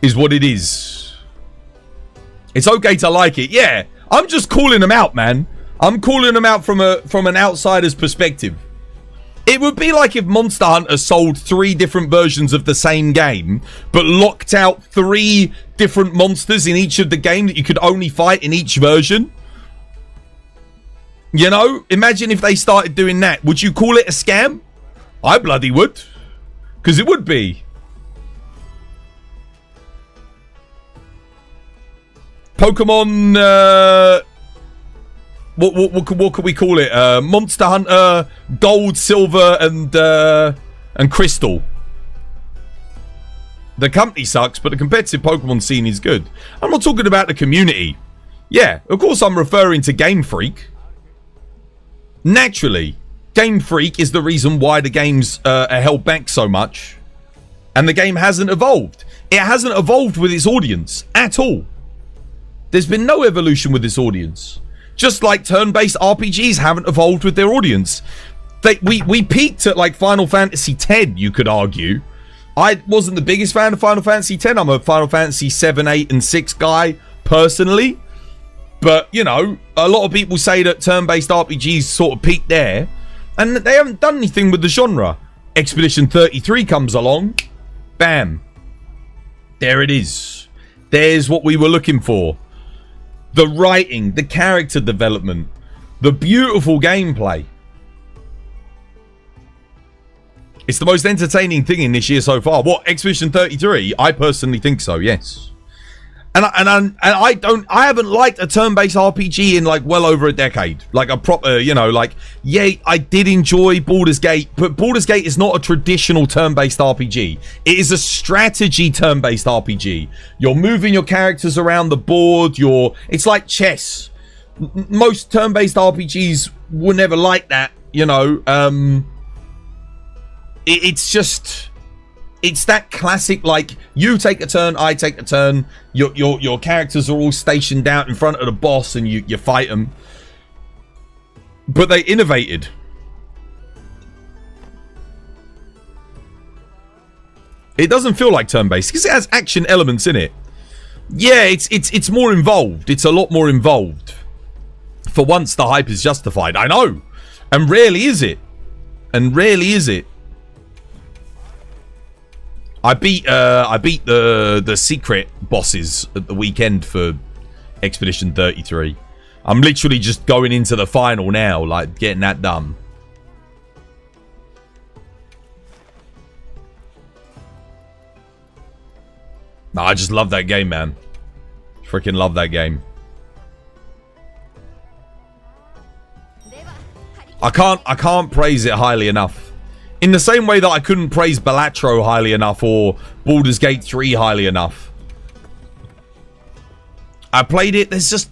is what it is. It's okay to like it. Yeah, I'm just calling them out, man. I'm calling them out from an outsider's perspective. It would be like if Monster Hunter sold 3 different versions of the same game, but locked out 3 different monsters in each of the game that you could only fight in each version. You know, imagine if they started doing that. Would you call it a scam? I bloody would. Because it would be. Pokemon, what could we call it? Monster Hunter Gold, Silver, and Crystal. The company sucks, but the competitive Pokemon scene is good. I'm not talking about the community. Yeah, of course I'm referring to Game Freak. Naturally, Game Freak is the reason why the games are held back so much. And the game hasn't evolved. It hasn't evolved with its audience at all. There's been no evolution with this audience. Just like turn-based RPGs haven't evolved with their audience. We peaked at like Final Fantasy X, you could argue. I wasn't the biggest fan of Final Fantasy X. I'm a Final Fantasy 7, 8, and 6 guy, personally. But, you know, a lot of people say that turn-based RPGs sort of peaked there. And they haven't done anything with the genre. Expedition 33 comes along. Bam. There it is. There's what we were looking for. The writing, the character development, the beautiful gameplay. It's the most entertaining thing in this year so far. What, Expedition 33? I personally think so, yes. And I haven't liked a turn-based RPG in like well over a decade. Like a proper, you know, like, yeah, I did enjoy Baldur's Gate, but Baldur's Gate is not a traditional turn-based RPG. It is a strategy turn-based RPG. You're moving your characters around the board. It's like chess. Most turn-based RPGs were never like that, you know. It's that classic, like, you take a turn, I take a turn, your characters are all stationed out in front of the boss and you fight them. But they innovated. It doesn't feel like turn-based because it has action elements in it. Yeah, it's more involved. It's a lot more involved. For once, the hype is justified. I know. And rarely is it. I beat the secret bosses at the weekend for Expedition 33. I'm literally just going into the final now, like getting that done. No, I just love that game, man. Freaking love that game. I can't praise it highly enough. In the same way that I couldn't praise Balatro highly enough or Baldur's Gate 3 highly enough. I played it, there's just...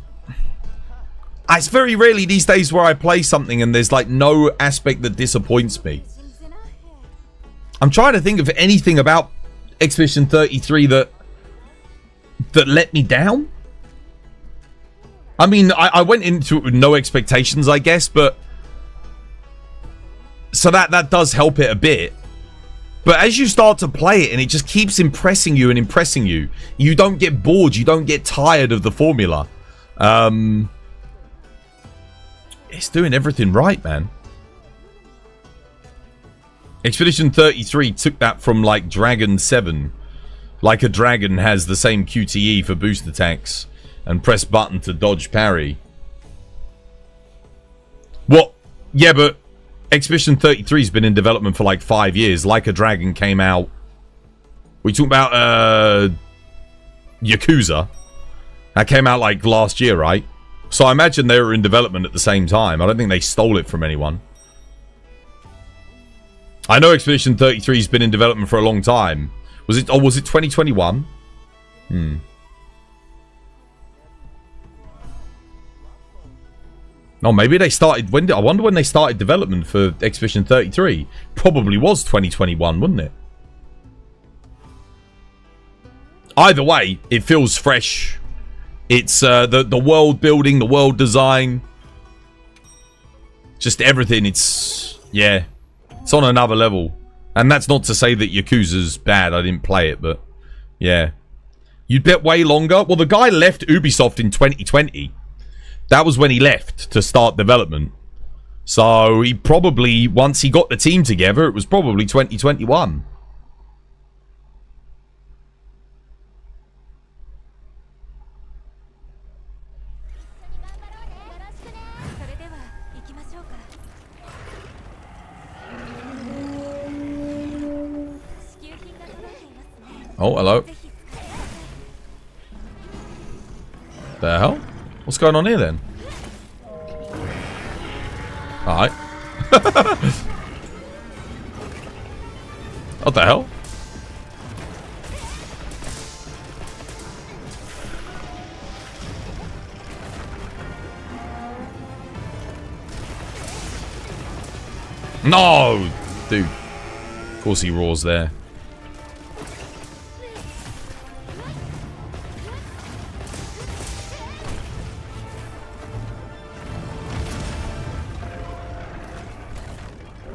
It's very rarely these days where I play something and there's like no aspect that disappoints me. I'm trying to think of anything about Expedition 33 that let me down. I mean, I went into it with no expectations, I guess, but... So that does help it a bit. But as you start to play it and it just keeps impressing you and impressing you, you don't get bored, you don't get tired of the formula. It's doing everything right, man. Expedition 33 took that from like Dragon 7. Like a dragon has the same QTE for boost attacks and press button to dodge parry. What? Yeah, but Expedition 33 has been in development for like 5 years. Like a Dragon came out. We talking about Yakuza. That came out like last year, right? So I imagine they were in development at the same time. I don't think they stole it from anyone. I know Expedition 33 has been in development for a long time. Was it 2021? Oh, maybe they started... I wonder when they started development for Expedition 33. Probably was 2021, wouldn't it? Either way, it feels fresh. It's the world building, the world design. Just everything. It's... Yeah. It's on another level. And that's not to say that Yakuza's bad. I didn't play it, but... Yeah. You'd bet way longer. Well, the guy left Ubisoft in 2020. That was when he left to start development. So he probably, once he got the team together, it was probably 2021. Oh, hello. The hell? What's going on here then? Alright. What the hell? No! Dude. Of course he roars there.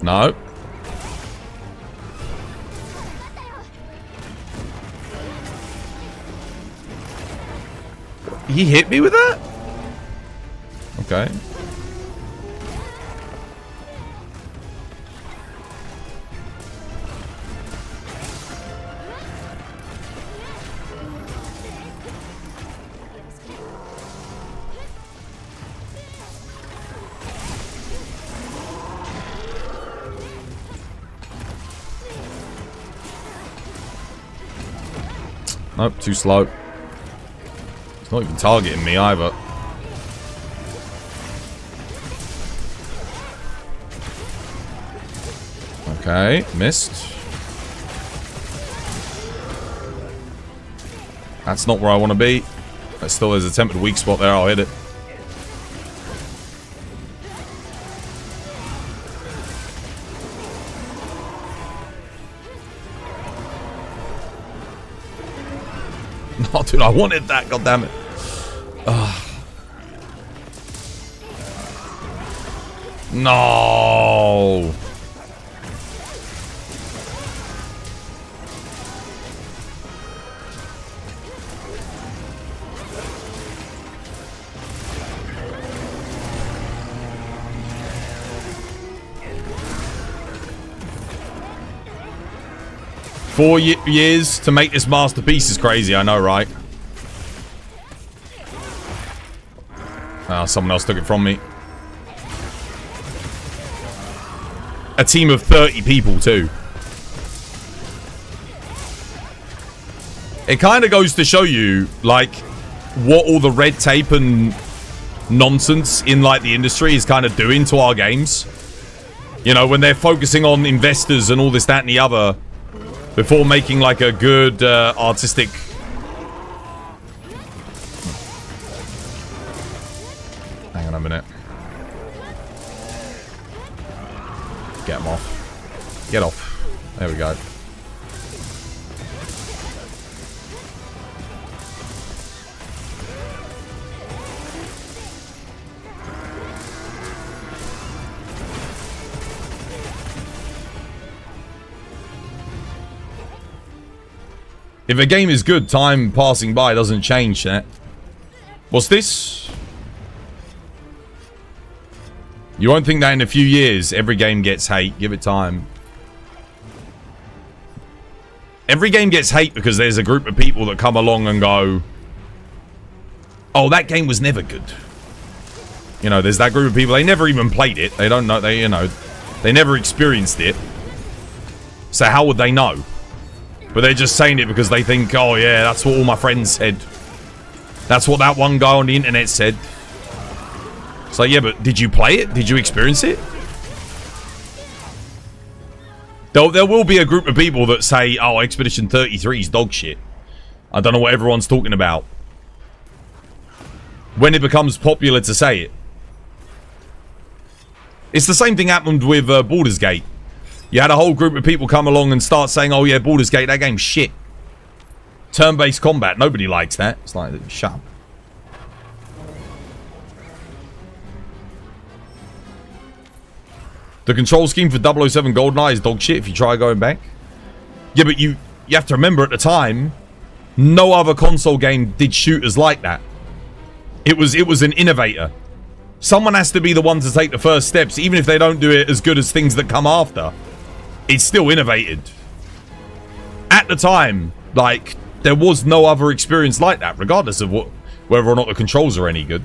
No. He hit me with that? Okay. Nope, too slow. It's not even targeting me either. Okay, missed. That's not where I want to be. There still is a attempted weak spot there. I'll hit it. Oh, dude, I wanted that. God damn it. No. Four years to make this masterpiece is crazy, I know, right? Oh, someone else took it from me. A team of 30 people, too. It kind of goes to show you, like, what all the red tape and nonsense in, like, the industry is kind of doing to our games. You know, when they're focusing on investors and all this, that, and the other, before making, like, a good, artistic... Hang on a minute. Get him off. Get off. There we go. If a game is good, time passing by doesn't change that. What's this? You won't think that in a few years every game gets hate. Give it time. Every game gets hate because there's a group of people that come along and go, oh, that game was never good. You know, there's that group of people, they never even played it. They don't know, they never experienced it. So how would they know? But they're just saying it because they think, oh yeah, that's what all my friends said. That's what that one guy on the internet said. It's like, yeah, but did you play it? Did you experience it? There will be a group of people that say, oh, Expedition 33 is dog shit. I don't know what everyone's talking about. When it becomes popular to say it. It's the same thing happened with Baldur's Gate. You had a whole group of people come along and start saying, oh yeah, Baldur's Gate, that game's shit. Turn-based combat, nobody likes that. It's like, shut up. The control scheme for 007 GoldenEye is dog shit if you try going back. Yeah, but you have to remember at the time, no other console game did shooters like that. It was an innovator. Someone has to be the one to take the first steps, even if they don't do it as good as things that come after. It's still innovated. At the time, like, there was no other experience like that, regardless of whether or not the controls are any good.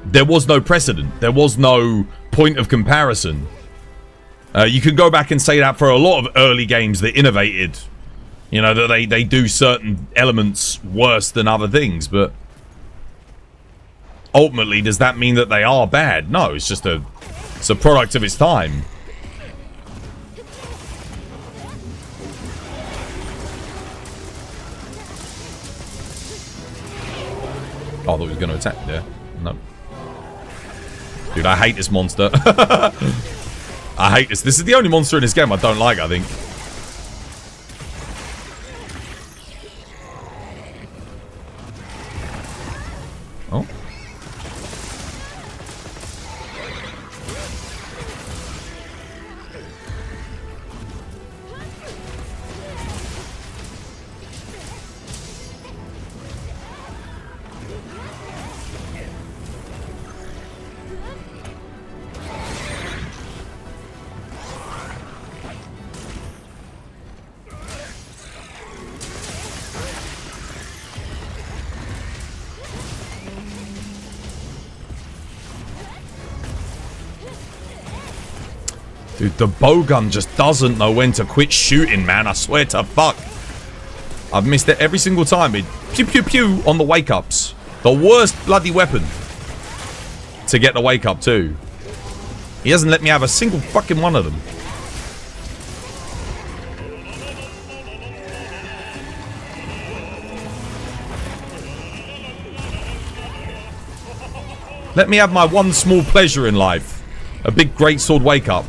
There was no precedent. There was no point of comparison. You could go back and say that for a lot of early games that innovated. You know, that they do certain elements worse than other things, but ultimately, does that mean that they are bad? No, it's just it's a product of its time. Oh, I thought he was going to attack there. No. Dude, I hate this monster. I hate this. This is the only monster in this game I don't like, I think. Oh. Dude, the bowgun just doesn't know when to quit shooting, man. I swear to fuck. I've missed it every single time. It pew pew pew on the wake ups. The worst bloody weapon to get the wake up too. He hasn't let me have a single fucking one of them. Let me have my one small pleasure in life. A big greatsword wake up.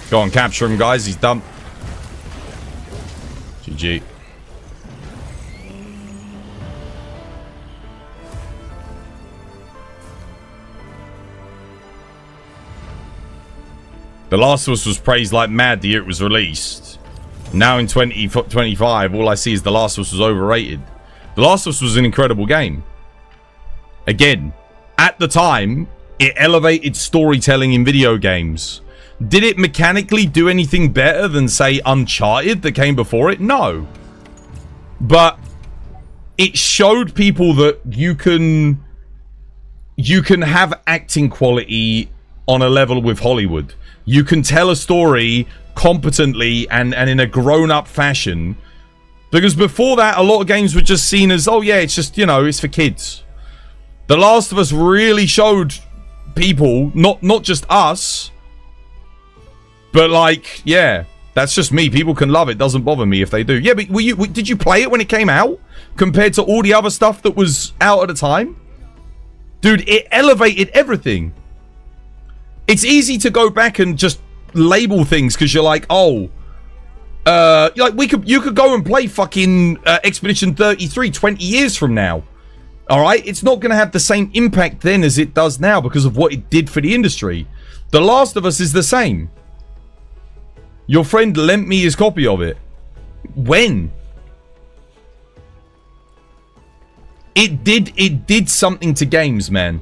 Go on, capture him, guys. He's done. GG. The Last of Us was praised like mad the year it was released. Now in 2025, all I see is The Last of Us was overrated. The Last of Us was an incredible game. Again, at the time, it elevated storytelling in video games. Did it mechanically do anything better than, say, Uncharted that came before it? No. But it showed people that you can have acting quality on a level with Hollywood. You can tell a story competently and in a grown-up fashion. Because before that, a lot of games were just seen as, oh yeah, it's just, you know, it's for kids. The Last of Us really showed people, not just us, but like, yeah, that's just me. People can love it. Doesn't bother me if they do. Yeah, but did you play it when it came out compared to all the other stuff that was out at the time? Dude, it elevated everything. It's easy to go back and just label things because you're like, oh, like you could go and play fucking Expedition 33 20 years from now. All right, it's not going to have the same impact then as it does now because of what it did for the industry. The Last of Us is the same. Your friend lent me his copy of it. When? It did something to games, man.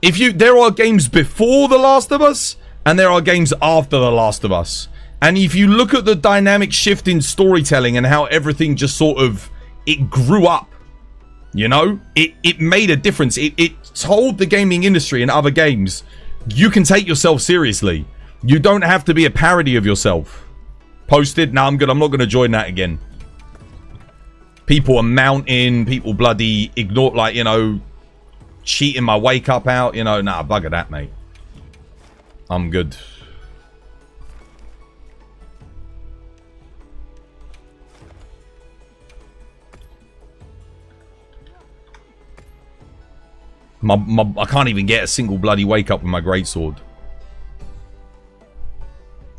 There are games before The Last of Us, and there are games after The Last of Us. And if you look at the dynamic shift in storytelling and how everything just sort of, it grew up. You know? It made a difference. It told the gaming industry and other games, you can take yourself seriously. You don't have to be a parody of yourself. Posted? Nah, I'm good. I'm not going to join that again. People are mounting. People bloody ignore, like, you know, cheating my wake up out. You know, nah, bugger that, mate. I'm good. I can't even get a single bloody wake up with my greatsword.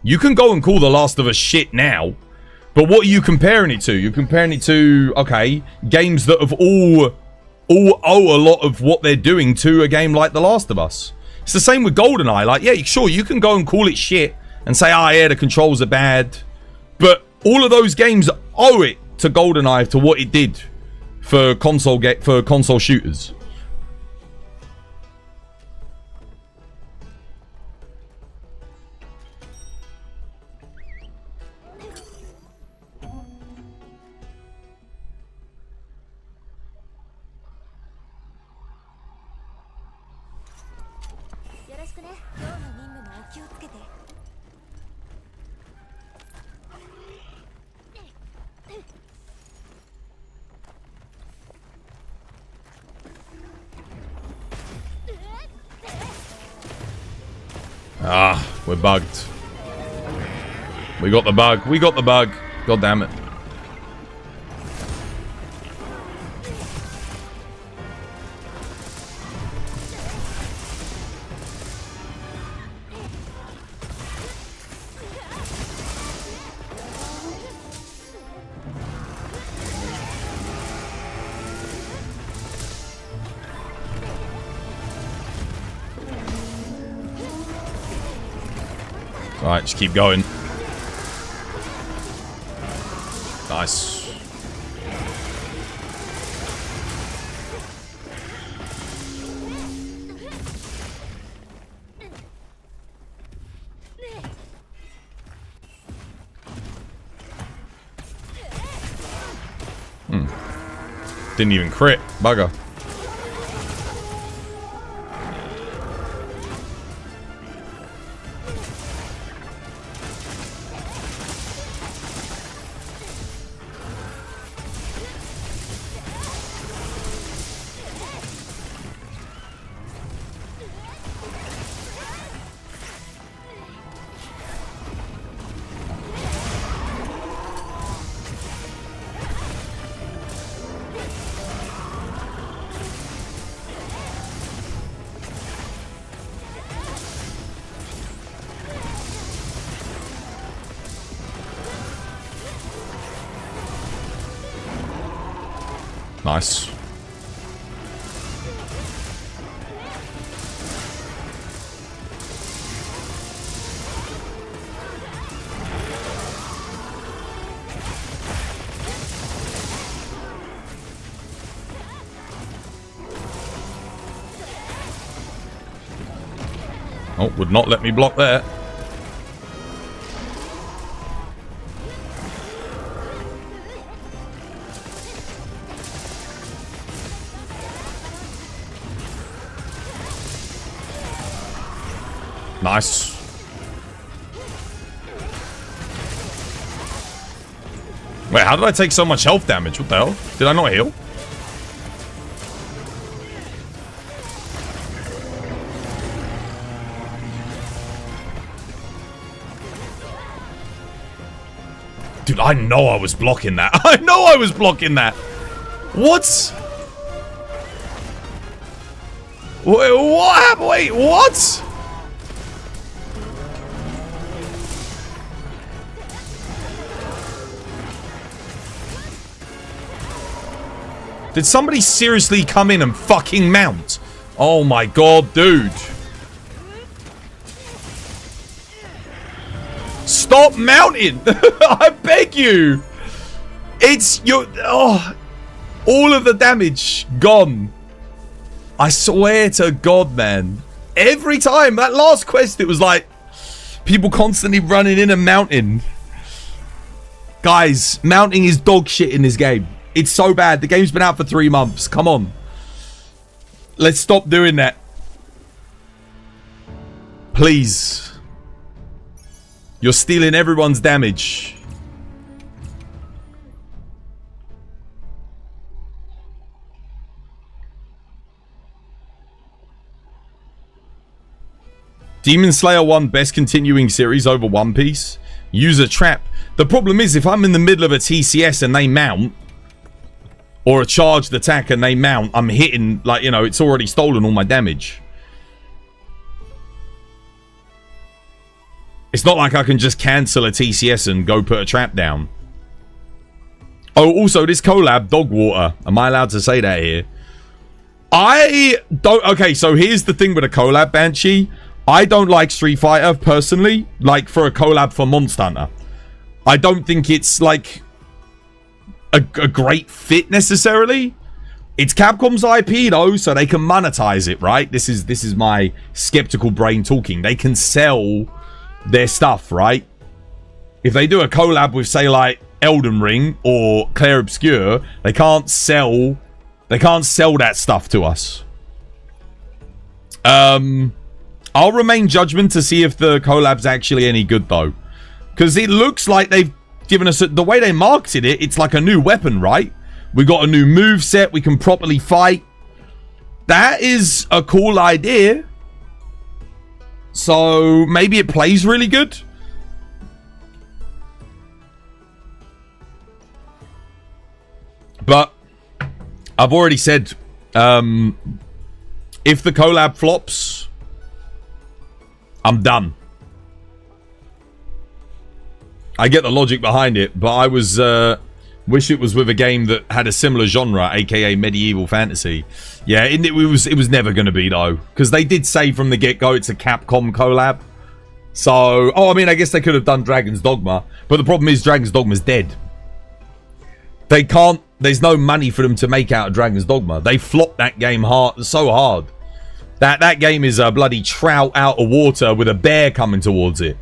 You can go and call The Last of Us shit now, but what are you comparing it to? You're comparing it to, okay, games that have all owe a lot of what they're doing to a game like The Last of Us. It's the same with GoldenEye. Like, yeah, sure, you can go and call it shit and say, ah, yeah, the controls are bad, but all of those games owe it to GoldenEye, to what it did for console shooters. Ah, we're bugged. We got the bug. We got the bug. God damn it. Alright, just keep going. Nice. Didn't even crit. Bugger. Nice. Oh, would not let me block there. Nice. Wait, how did I take so much health damage? What the hell? Did I not heal? Dude, I know I was blocking that. I know I was blocking that. What? Wait, what happened? Wait, what? Did somebody seriously come in and fucking mount? Oh my god, dude. Stop mounting! I beg you! It's your... Oh, all of the damage gone. I swear to God, man. Every time, that last quest, it was like... people constantly running in and mounting. Guys, mounting is dog shit in this game. It's so bad. The game's been out for 3 months. Come on. Let's stop doing that. Please. You're stealing everyone's damage. Demon Slayer 1 best continuing series over One Piece. Use a trap. The problem is if I'm in the middle of a TCS and they mount, or a charged attack and they mount, I'm hitting, like, you know, it's already stolen all my damage. It's not like I can just cancel a TCS and go put a trap down. Oh, also, this collab, Dog Water. Am I allowed to say that here? I don't... Okay, so here's the thing with a collab, Banshee. I don't like Street Fighter, personally. Like, for a collab for Monster Hunter. I don't think it's, like... a great fit necessarily. It's Capcom's IP though, so they can monetize it, right? This is my skeptical brain talking. They can sell their stuff, right? If they do a collab with, say, like Elden Ring or Clair Obscur, they can't sell that stuff to us. I'll remain judgment to see if the collab's actually any good though, because it looks like they've given us the way they marketed it. It's like a new weapon, right? We got a new move set. We can properly fight. That is a cool idea. So maybe it plays really good. But I've already said, if the collab flops, I'm done. I get the logic behind it, but I was wish it was with a game that had a similar genre, aka medieval fantasy. Yeah, it was never going to be though, because they did say from the get-go it's a Capcom collab. So, I mean, I guess they could have done Dragon's Dogma, but the problem is Dragon's Dogma's dead. They can't. There's no money for them to make out of Dragon's Dogma. They flopped that game so hard. That game is a bloody trout out of water with a bear coming towards it.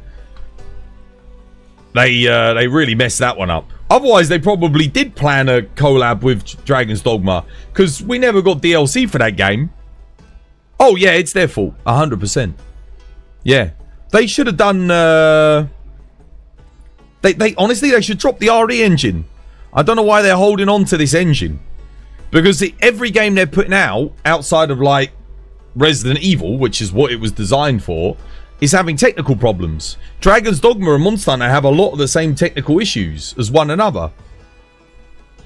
They really messed that one up. Otherwise, they probably did plan a collab with Dragon's Dogma, because we never got DLC for that game. Oh yeah, it's their fault, 100%. Yeah, they should have done. They honestly, they should drop the RE engine. I don't know why they're holding on to this engine, because every game they're putting out outside of like Resident Evil, which is what it was designed for, is having technical problems. Dragon's Dogma and Monster Hunter have a lot of the same technical issues as one another,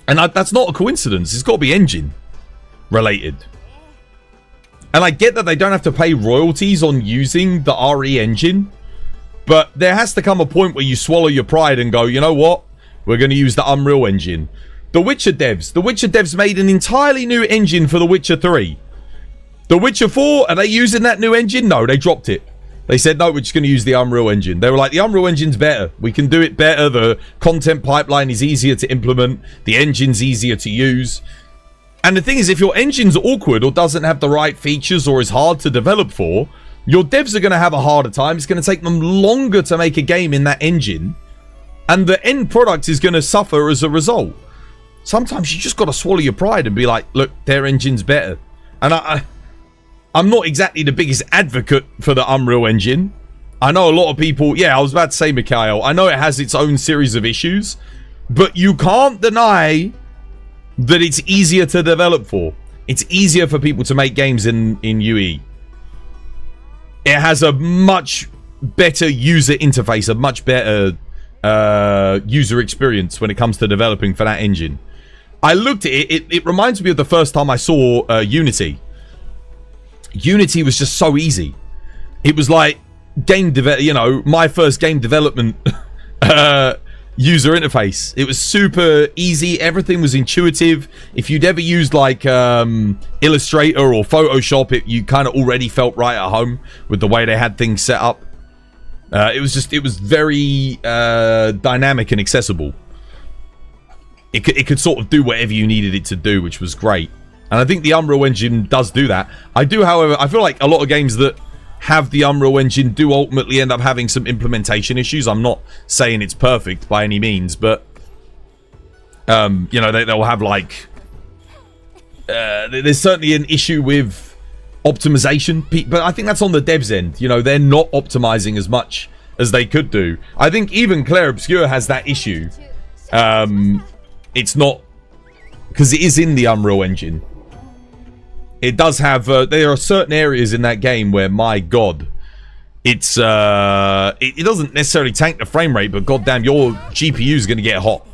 and that's not a coincidence. It's got to be engine related. And I get that they don't have to pay royalties on using the RE engine, but there has to come a point where you swallow your pride and go, you know what? We're going to use the Unreal Engine. The Witcher devs made an entirely new engine for The Witcher 3. The Witcher 4, are they using that new engine? No, they dropped it. They said, no, we're just going to use the Unreal Engine. They were like, the Unreal Engine's better. We can do it better. The content pipeline is easier to implement. The engine's easier to use. And the thing is, if your engine's awkward or doesn't have the right features or is hard to develop for, your devs are going to have a harder time. It's going to take them longer to make a game in that engine. And the end product is going to suffer as a result. Sometimes you just got to swallow your pride and be like, look, their engine's better. And I'm not exactly the biggest advocate for the Unreal Engine. I know a lot of people... Yeah, I was about to say, Mikhail, I know it has its own series of issues, but you can't deny that it's easier to develop for. It's easier for people to make games in UE. It has a much better user interface, a much better user experience when it comes to developing for that engine. I looked at it. It reminds me of the first time I saw Unity. Unity was just so easy. It was like my first game development user interface. It was super easy. Everything was intuitive. If you'd ever used like Illustrator or Photoshop, you kind of already felt right at home with the way they had things set up. It was very dynamic and accessible. It could sort of do whatever you needed it to do, which was great. And I think the Unreal Engine does do that. However, I feel like a lot of games that have the Unreal Engine do ultimately end up having some implementation issues. I'm not saying it's perfect by any means, but they'll have like there's certainly an issue with optimization, but I think that's on the devs end. They're not optimizing as much as they could do. I think even Claire Obscure has that issue. It's not, because it is in the Unreal Engine. It does have there are certain areas in that game where, my god, it's it doesn't necessarily tank the frame rate, but goddamn, your GPU is going to get hot.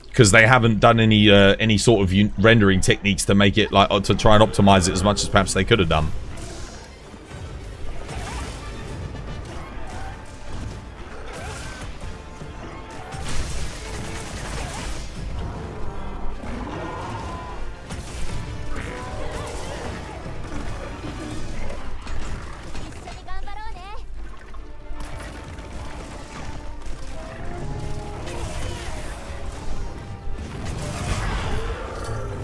Because they haven't done any sort of rendering techniques to make it like to try and optimize it as much as perhaps they could have done.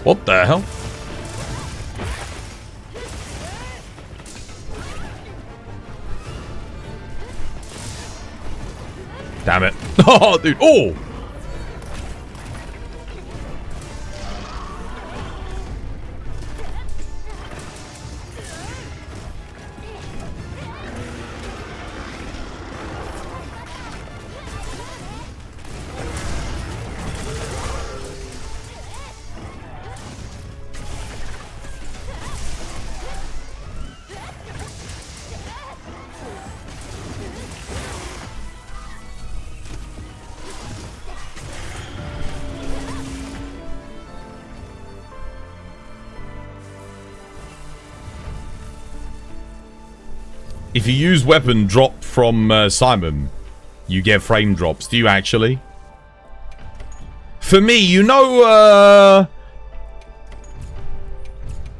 What the hell? Damn it. Oh, dude. Oh! If you use weapon drop from Simon, you get frame drops. Do you actually? For me, you know,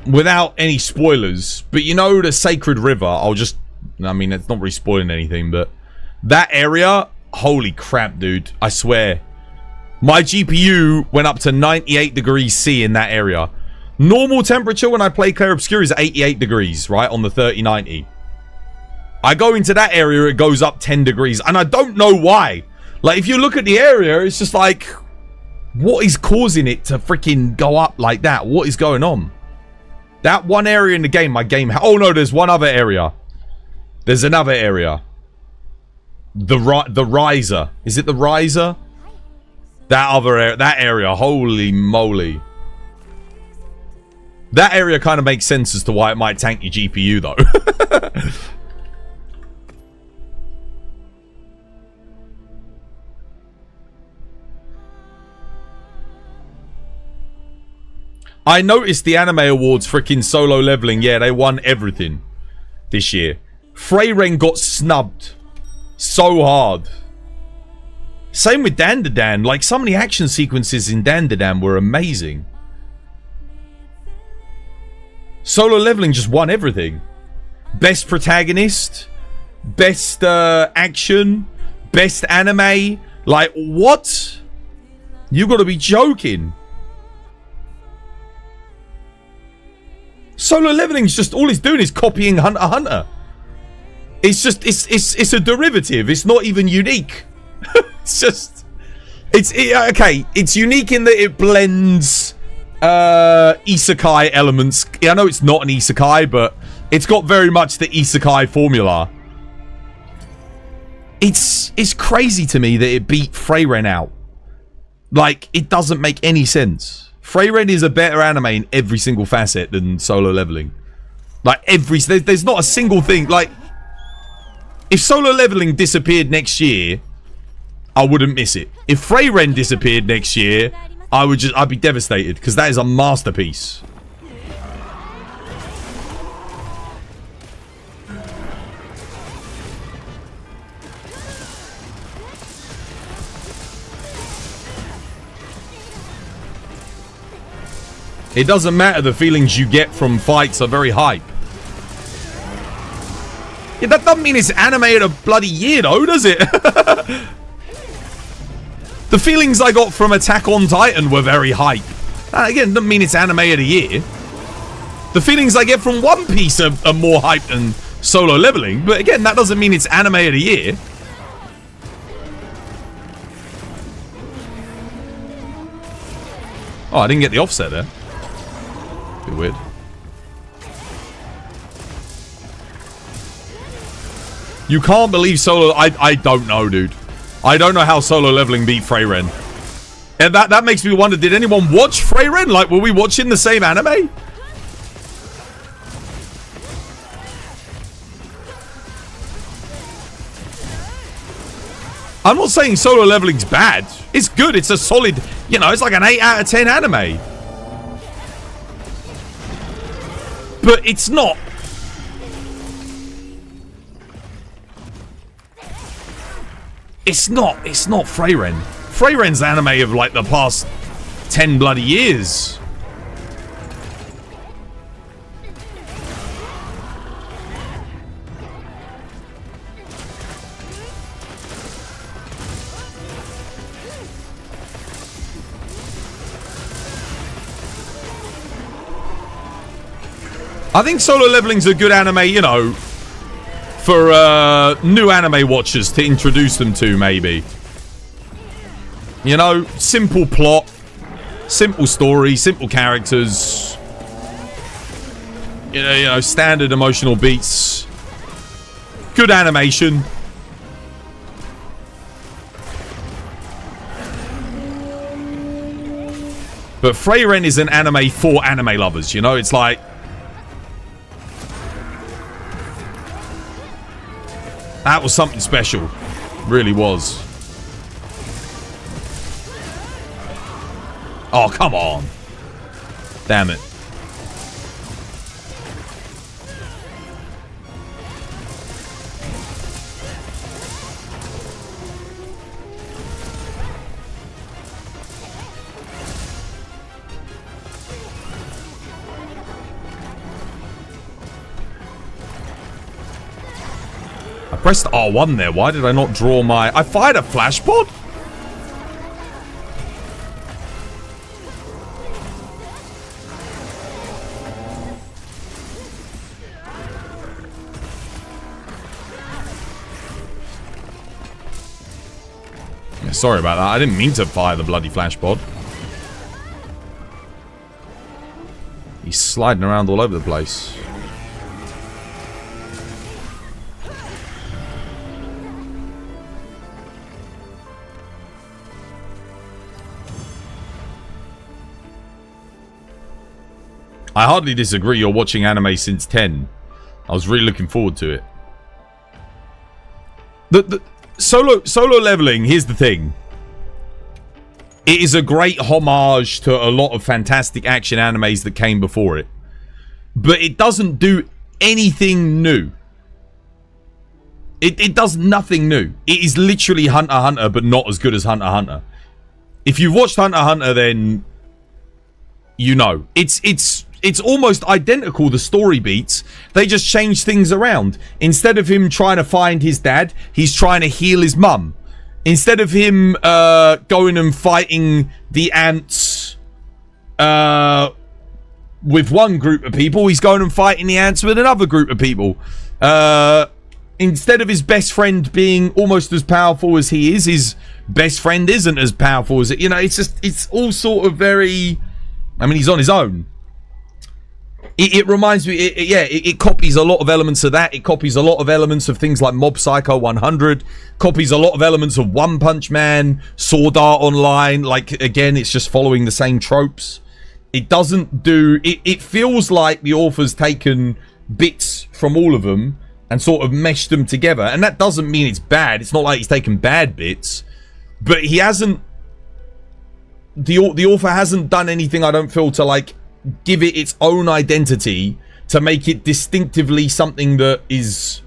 without any spoilers, but you know the Sacred River, I mean, it's not really spoiling anything, but that area, holy crap, dude. I swear. My GPU went up to 98 degrees C in that area. Normal temperature when I play Clair Obscur is 88 degrees, right, on the 3090. I go into that area, it goes up 10 degrees, and I don't know why. Like, if you look at the area, it's just like, what is causing it to freaking go up like that? What is going on? That one area in the game, oh no, there's one other area. There's another area. The riser. Is it the riser? That other area, holy moly. That area kind of makes sense as to why it might tank your GPU though. I noticed the Anime Awards freaking Solo Leveling. Yeah, they won everything this year. Freyren got snubbed so hard. Same with Dandadan. Like, some of the action sequences in Dandadan were amazing. Solo Leveling just won everything. Best protagonist, best action, best anime. Like, what? You gotta be joking. Solo Leveling's just, all it's doing is copying Hunter x Hunter. It's just, it's a derivative. It's not even unique. It's just, okay, it's unique in that it blends isekai elements. I know it's not an isekai, but it's got very much the isekai formula. It's crazy to me that it beat Freyren out. Like, it doesn't make any sense. Freyren is a better anime in every single facet than Solo Leveling. Like, there's not a single thing. Like, if Solo Leveling disappeared next year, I wouldn't miss it. If Freyren disappeared next year, I'd be devastated, because that is a masterpiece. It doesn't matter, the feelings you get from fights are very hype. Yeah, that doesn't mean it's animated a bloody year though, does it? The feelings I got from Attack on Titan were very hype. Again, doesn't mean it's animated a year. The feelings I get from One Piece are more hype than Solo Leveling, but again, that doesn't mean it's animated a year. Oh, I didn't get the offset there. Bit weird. You can't believe Solo... I don't know, dude. I don't know how Solo Leveling beat Freyren. And that makes me wonder, did anyone watch Freyren? Like, were we watching the same anime? I'm not saying Solo Leveling's bad. It's good. It's a solid... You know, it's like an 8 out of 10 anime. But it's not... It's not Freyren. Freyren's anime of like the past 10 bloody years. I think Solo Leveling's a good anime, you know, for new anime watchers to introduce them to, maybe. You know, simple plot, simple story, simple characters. You know, standard emotional beats. Good animation. But Freyren is an anime for anime lovers, you know? It's like... That was something special. Really was. Oh, come on. Damn it. pressed R1 there. Why did I not draw my... I fired a flash pod? Yeah, sorry about that. I didn't mean to fire the bloody flash pod. He's sliding around all over the place. I hardly disagree. You're watching anime since 10. I was really looking forward to it. The solo leveling, here's the thing. It is a great homage to a lot of fantastic action animes that came before it. But it doesn't do anything new. It does nothing new. It is literally Hunter x Hunter, but not as good as Hunter x Hunter. If you've watched Hunter x Hunter, then you know. It's almost identical, the story beats. They just change things around. Instead of him trying to find his dad, he's trying to heal his mum. Instead of him going and fighting the ants with one group of people, he's going and fighting the ants with another group of people. Instead of his best friend being almost as powerful as he is, his best friend isn't as powerful as it. You know, it's all sort of very... I mean, he's on his own. It reminds me, it copies a lot of elements of that. It copies a lot of elements of things like Mob Psycho 100. Copies a lot of elements of One Punch Man, Sword Art Online. Like, again, it's just following the same tropes. It doesn't do... It feels like the author's taken bits from all of them and sort of meshed them together. And that doesn't mean it's bad. It's not like he's taken bad bits. But he hasn't... The author hasn't done anything, I don't feel, to, like, give it its own identity, to make it distinctively something that is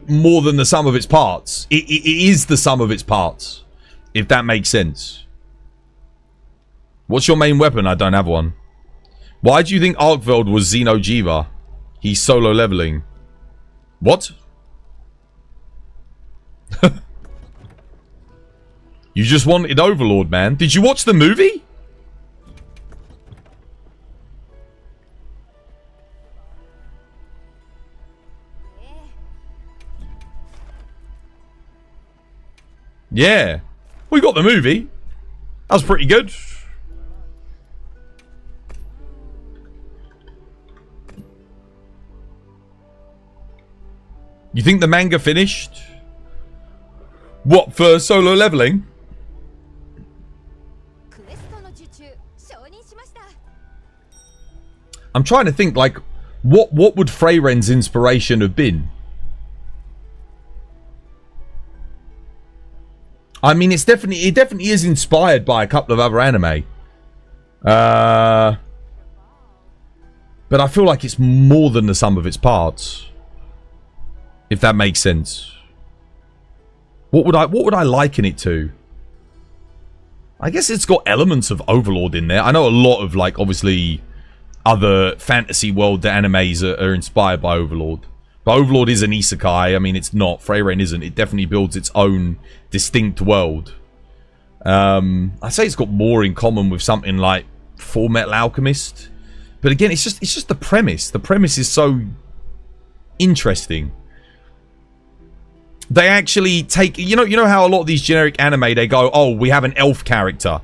more than the sum of its parts. It is the sum of its parts, if that makes sense. What's your main weapon? I don't have one. Why do you think Arkveld was Xeno'jiva? He's solo leveling. What? You just wanted Overlord, man. Did you watch the movie? Yeah. We got the movie. That was pretty good. You think the manga finished? What, for solo leveling? I'm trying to think, like, what would Freyren's inspiration have been? I mean, it definitely is inspired by a couple of other anime. But I feel like it's more than the sum of its parts. If that makes sense. What would I liken it to? I guess it's got elements of Overlord in there. I know a lot of, like, obviously other fantasy world animes are inspired by Overlord. But Overlord is an isekai. I mean, it's not. Freyren isn't. It definitely builds its own distinct world. I'd say it's got more in common with something like Full Metal Alchemist. But again, it's just the premise. The premise is so interesting. They actually take... You know how a lot of these generic anime, they go, oh, we have an elf character.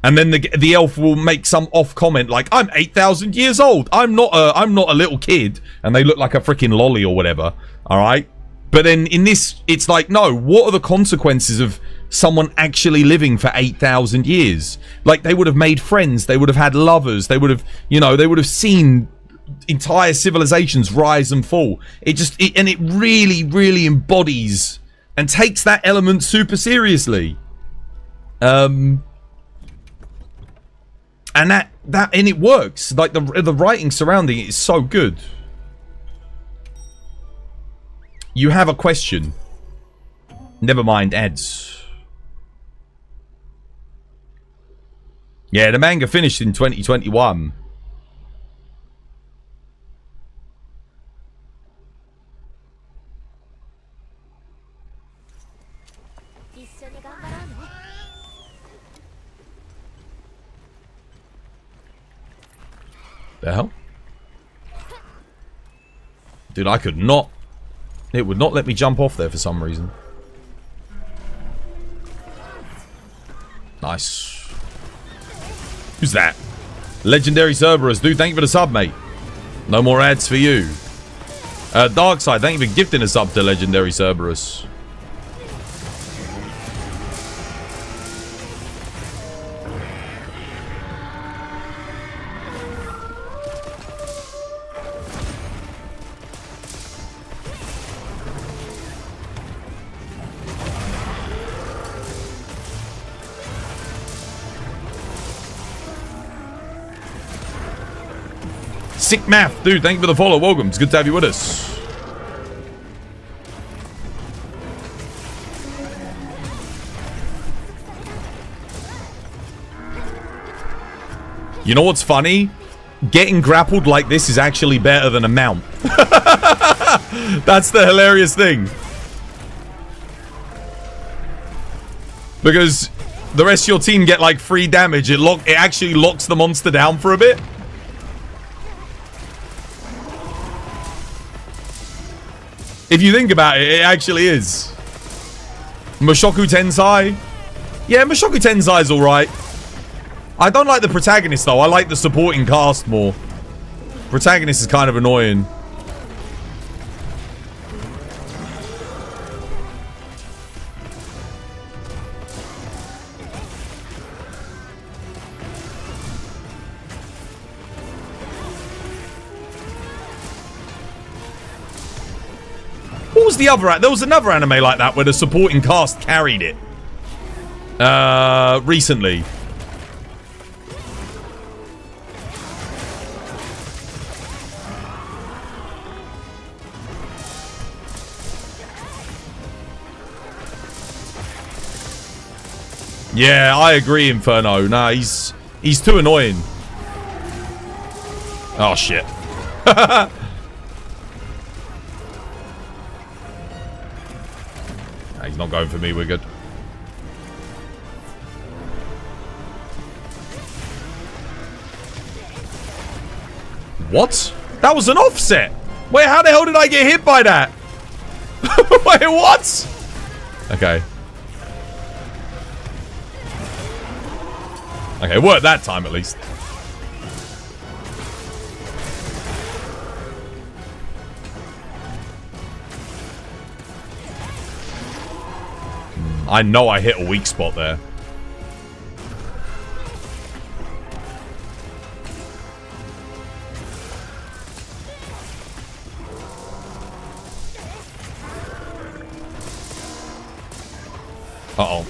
And then the elf will make some off comment like, I'm 8,000 years old. I'm not a little kid. And they look like a freaking lolly or whatever. Alright? But then in this, it's like, no, what are the consequences of someone actually living for 8,000 years? Like, they would have made friends. They would have had lovers. They would have, they would have seen entire civilizations rise and fall. And it really, really embodies and takes that element super seriously. And and it works. Like, the writing surrounding it is so good. You have a question. Never mind ads. Yeah, the manga finished in 2021. The hell? Dude, I could not... It would not let me jump off there for some reason. Nice. Who's that? Legendary Cerberus. Dude, thank you for the sub, mate. No more ads for you. Darkside, thank you for gifting a sub to Legendary Cerberus. Sick Math, dude, thank you for the follow. Welcome. It's good to have you with us. You know what's funny? Getting grappled like this is actually better than a mount. That's the hilarious thing. Because the rest of your team get like free damage. It actually locks the monster down for a bit. If you think about it, it actually is. Mushoku Tensei. Yeah, Mushoku Tensei is alright. I don't like the protagonist though. I like the supporting cast more. Protagonist is kind of annoying. What was the other? There was another anime like that where the supporting cast carried it. Recently. Yeah, I agree, Inferno. Nah, he's too annoying. Oh shit. He's not going for me, we're good. What? That was an offset! Wait, how the hell did I get hit by that? Wait, what? Okay. Okay, it worked that time at least. I know I hit a weak spot there. Uh-oh.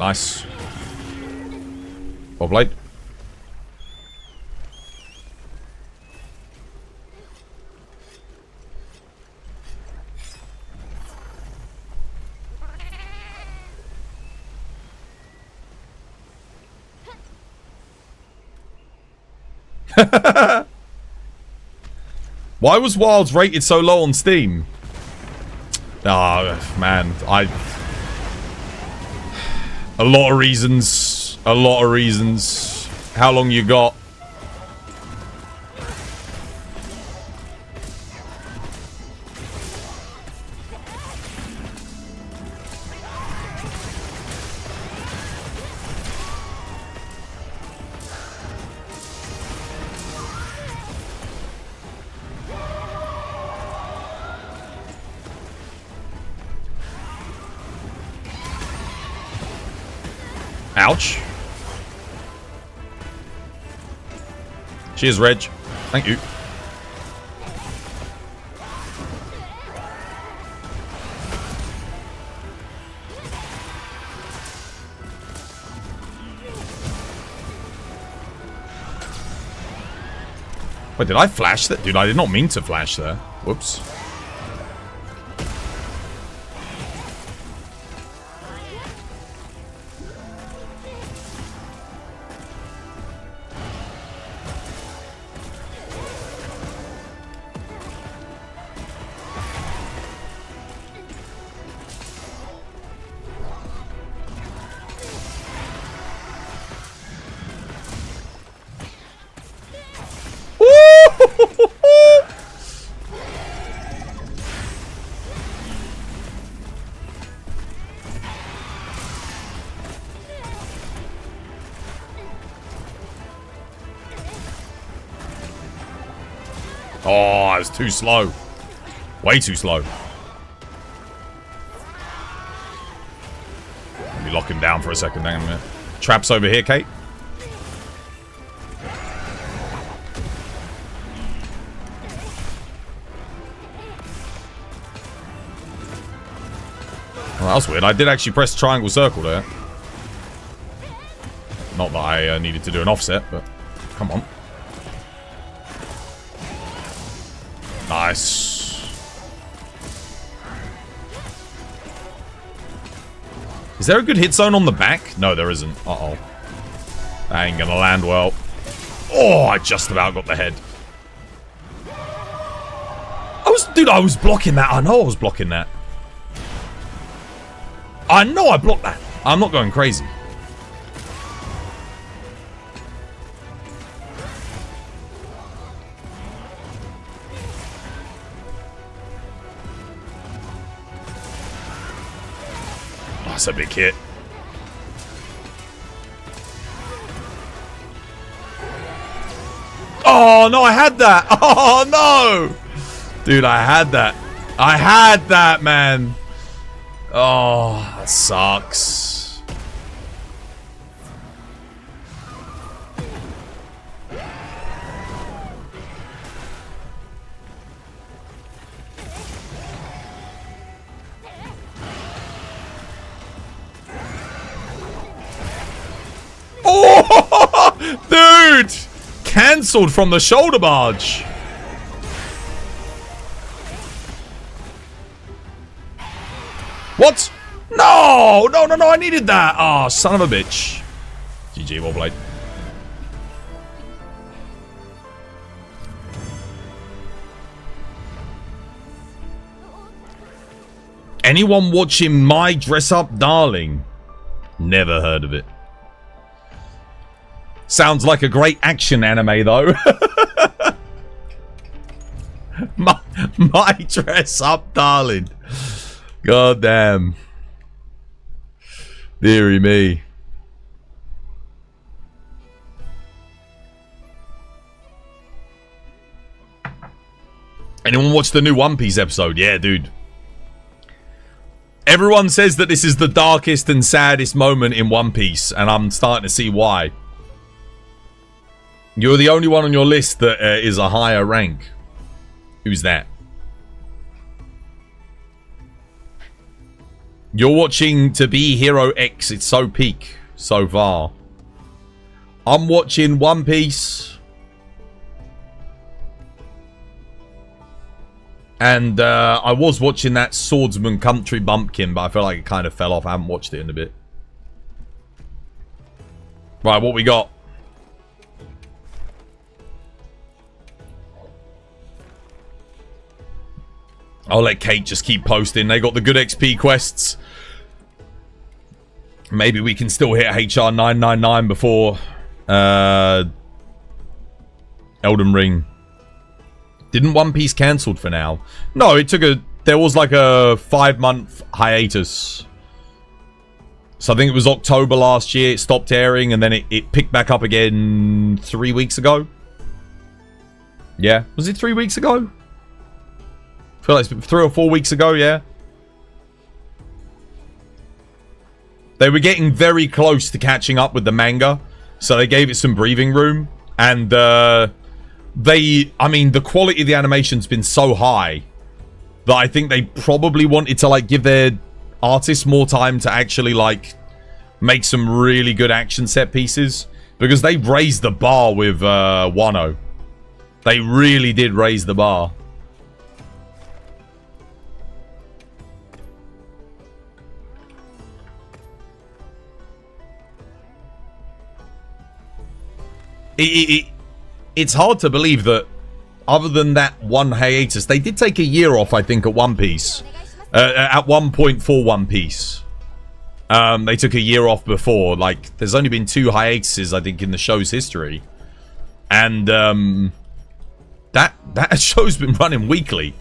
Nice. Well played. Why was Wilds rated so low on Steam? Ah, man, a lot of reasons. A lot of reasons. How long you got? Ouch. Cheers, Reg. Thank you. Wait, did I flash that? Dude, I did not mean to flash there. Whoops. Oh, it was too slow. Way too slow. Let me lock him down for a second. Hang on a minute. Traps over here, Kate. Well, that was weird. I did actually press triangle circle there. Not that I needed to do an offset, but come on. Nice. Is there a good hit zone on the back? No, there isn't. Uh-oh. That ain't gonna land well. Oh, I just about got the head. Dude, I was blocking that. I know I was blocking that. I know I blocked that. I'm not going crazy. Oh, that's a big hit. Oh, no, I had that. Oh, no. Dude, I had that. I had that, man. Oh, that sucks. Oh, dude! Cancelled from the shoulder barge. What? No! No, no, no, I needed that! Oh, son of a bitch. GG, Warblade. Anyone watching My Dress Up Darling? Never heard of it. Sounds like a great action anime, though. My Dress Up Darling. God damn. Deary me. Anyone watch the new One Piece episode? Yeah, dude. Everyone says that this is the darkest and saddest moment in One Piece, and I'm starting to see why. You're the only one on your list that is a higher rank. Who's that? You're watching To Be Hero X. It's so peak so far. I'm watching One Piece. And I was watching that Swordsman Country Bumpkin, but I feel like it kind of fell off. I haven't watched it in a bit. Right, what we got? I'll let Kate just keep posting. They got the good XP quests. Maybe we can still hit HR 999 before Elden Ring. Didn't One Piece cancelled for now? No, it took a... There was like a 5-month hiatus. So I think it was October last year. It stopped airing and then it picked back up again 3 weeks ago. Yeah. Was it 3 weeks ago? I feel like it's 3 or 4 weeks ago, yeah. They were getting very close to catching up with the manga, so they gave it some breathing room. And I mean, the quality of the animation's been so high that I think they probably wanted to like give their artists more time to actually like make some really good action set pieces, because they raised the bar with Wano. They really did raise the bar. It's hard to believe that other than that one hiatus, they did take a year off, I think, at One Piece. At one point for One Piece. They took a year off before. Like, there's only been 2 hiatuses, I think, in the show's history. And that show's been running weekly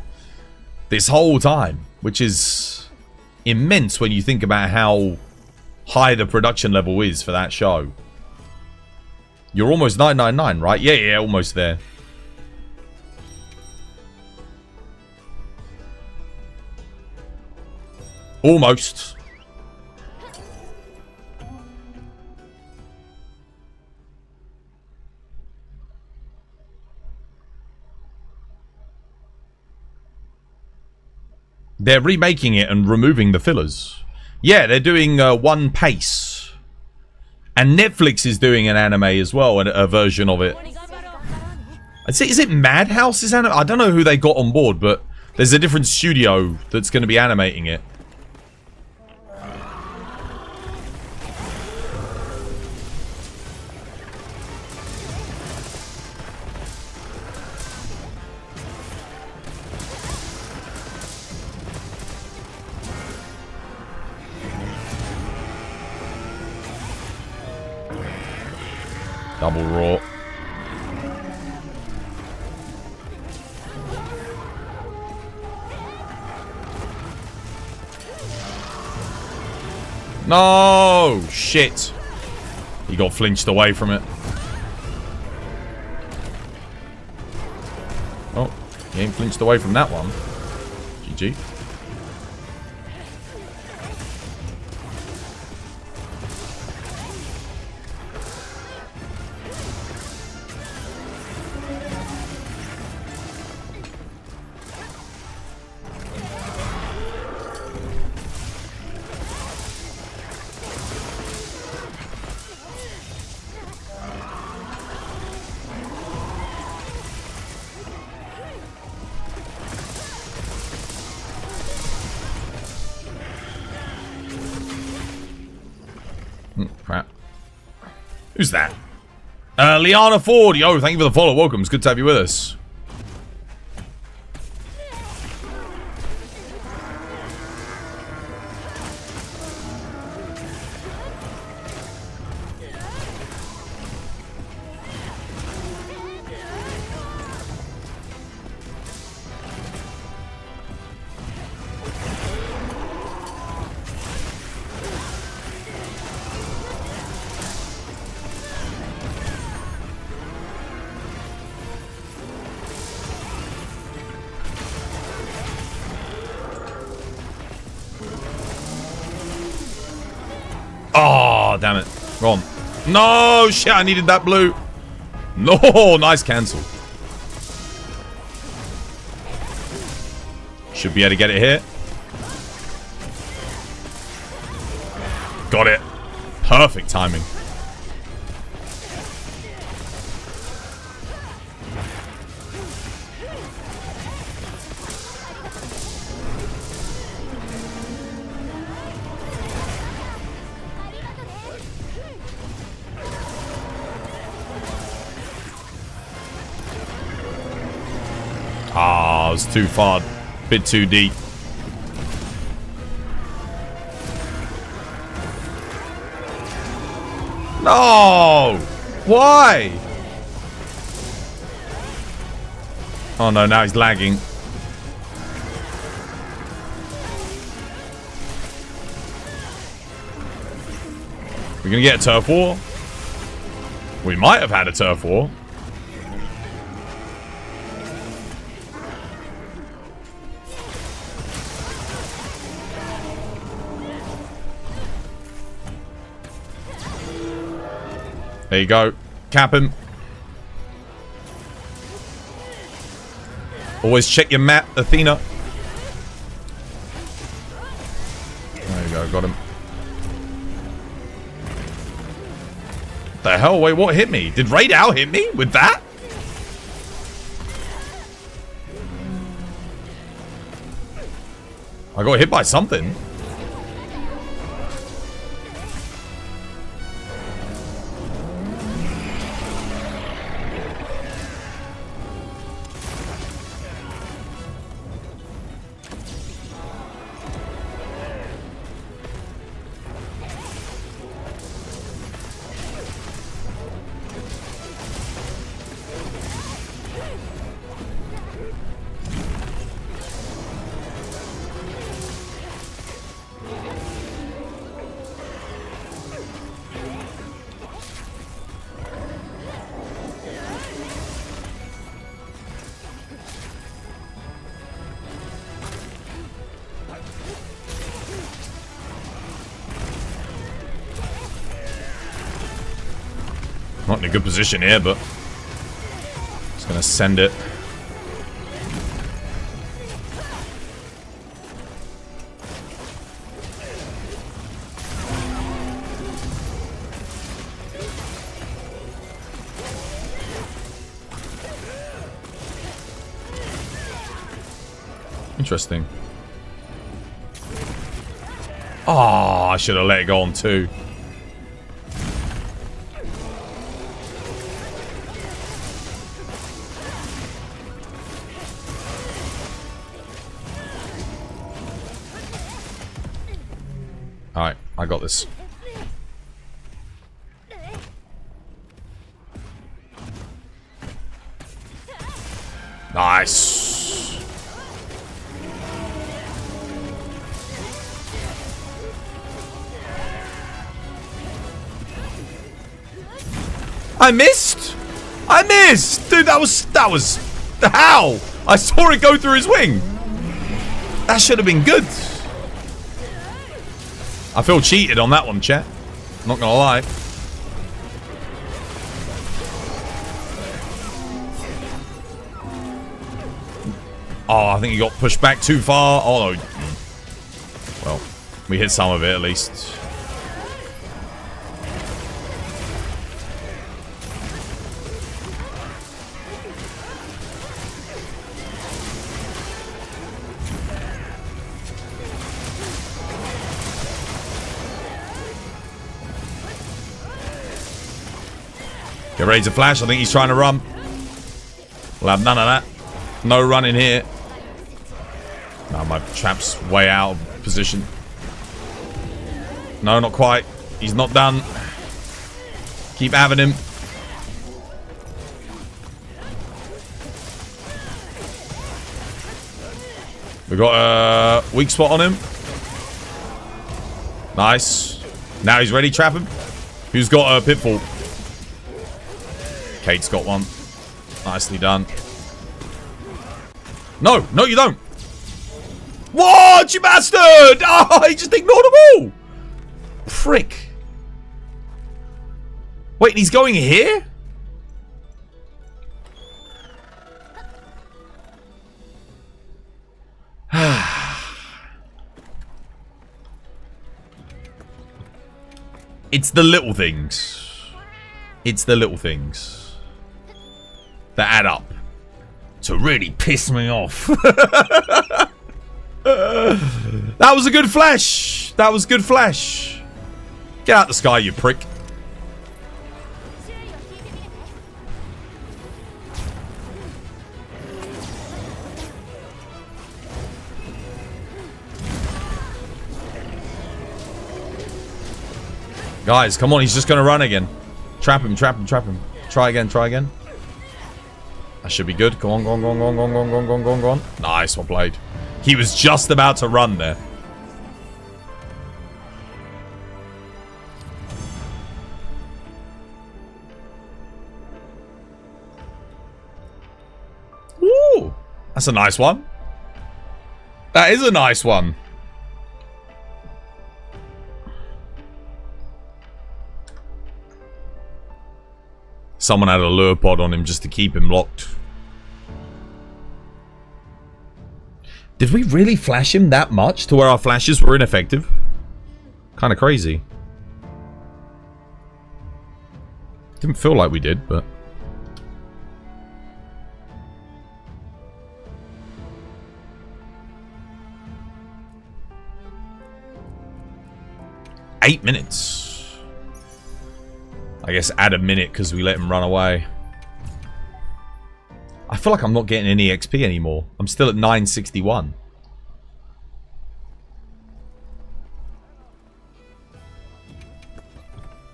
this whole time, which is immense when you think about how high the production level is for that show. You're almost 999, right? Yeah, almost there. Almost. They're remaking it and removing the fillers. Yeah, they're doing one pace. And Netflix is doing an anime as well, a version of it. Is it Madhouse's anime? I don't know who they got on board, but there's a different studio that's going to be animating it. Double raw. No! Shit. He got flinched away from it. Oh, he ain't flinched away from that one. GG. Crap. Who's that? Liana Ford. Yo, thank you for the follow. Welcome. It's good to have you with us. Oh, damn it. Go on. No, shit, I needed that blue. No, nice cancel. Should be able to get it here. Got it. Perfect timing. Ah, it was too far. Bit too deep. No! Why? Oh no, now he's lagging. We're gonna get a turf war? We might have had a turf war. There you go. Cap him. Always check your map, Athena. There you go. Got him. What the hell? Wait, what hit me? Did Raid Out hit me with that? I got hit by something. Not in a good position here, but just gonna send it. Interesting. Oh, I should have let it go on too. Alright, I got this. Nice. I missed! I missed! Dude, that was... How? I saw it go through his wing. That should have been good. I feel cheated on that one, chat. Not gonna lie. Oh, I think he got pushed back too far. Oh, no. Well, we hit some of it at least. Get ready to flash. I think he's trying to run. We'll have none of that. No running here. No, my trap's way out of position. No, not quite. He's not done. Keep having him. We got a weak spot on him. Nice. Now he's ready. Trap him. Who's got a pitfall? Kate's got one. Nicely done. No, no, you don't. What, you bastard! Oh, he just ignored them all. Prick. Wait, he's going here? It's the little things. It's the little things that add up to really piss me off. That was a good flash. That was good flash. Get out the sky, you prick. Guys, come on. He's just going to run again. Trap him, trap him, trap him. Try again, try again. That should be good. Go on, go on, go on, go on, go on, go on, go on, go on, go on, go on. Nice, well played. He was just about to run there. Ooh, that's a nice one. That is a nice one. Someone had a lure pod on him just to keep him locked. Did we really flash him that much to where our flashes were ineffective? Kind of crazy. Didn't feel like we did, but... Eight minutes. I guess add a minute because we let him run away. I feel like I'm not getting any XP anymore. I'm still at 961.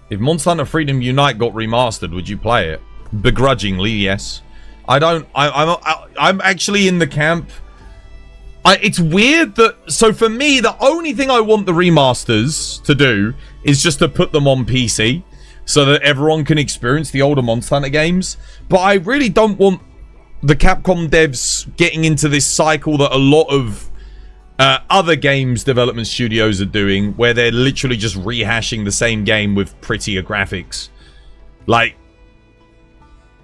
If Monster Hunter Freedom Unite got remastered, would you play it? Begrudgingly, yes. I don't... I'm actually in the camp... it's weird that... So for me, the only thing I want the remasters to do is just to put them on PC so that everyone can experience the older Monster Hunter games. But I really don't want the Capcom devs getting into this cycle that a lot of other games development studios are doing, where they're literally just rehashing the same game with prettier graphics. Like,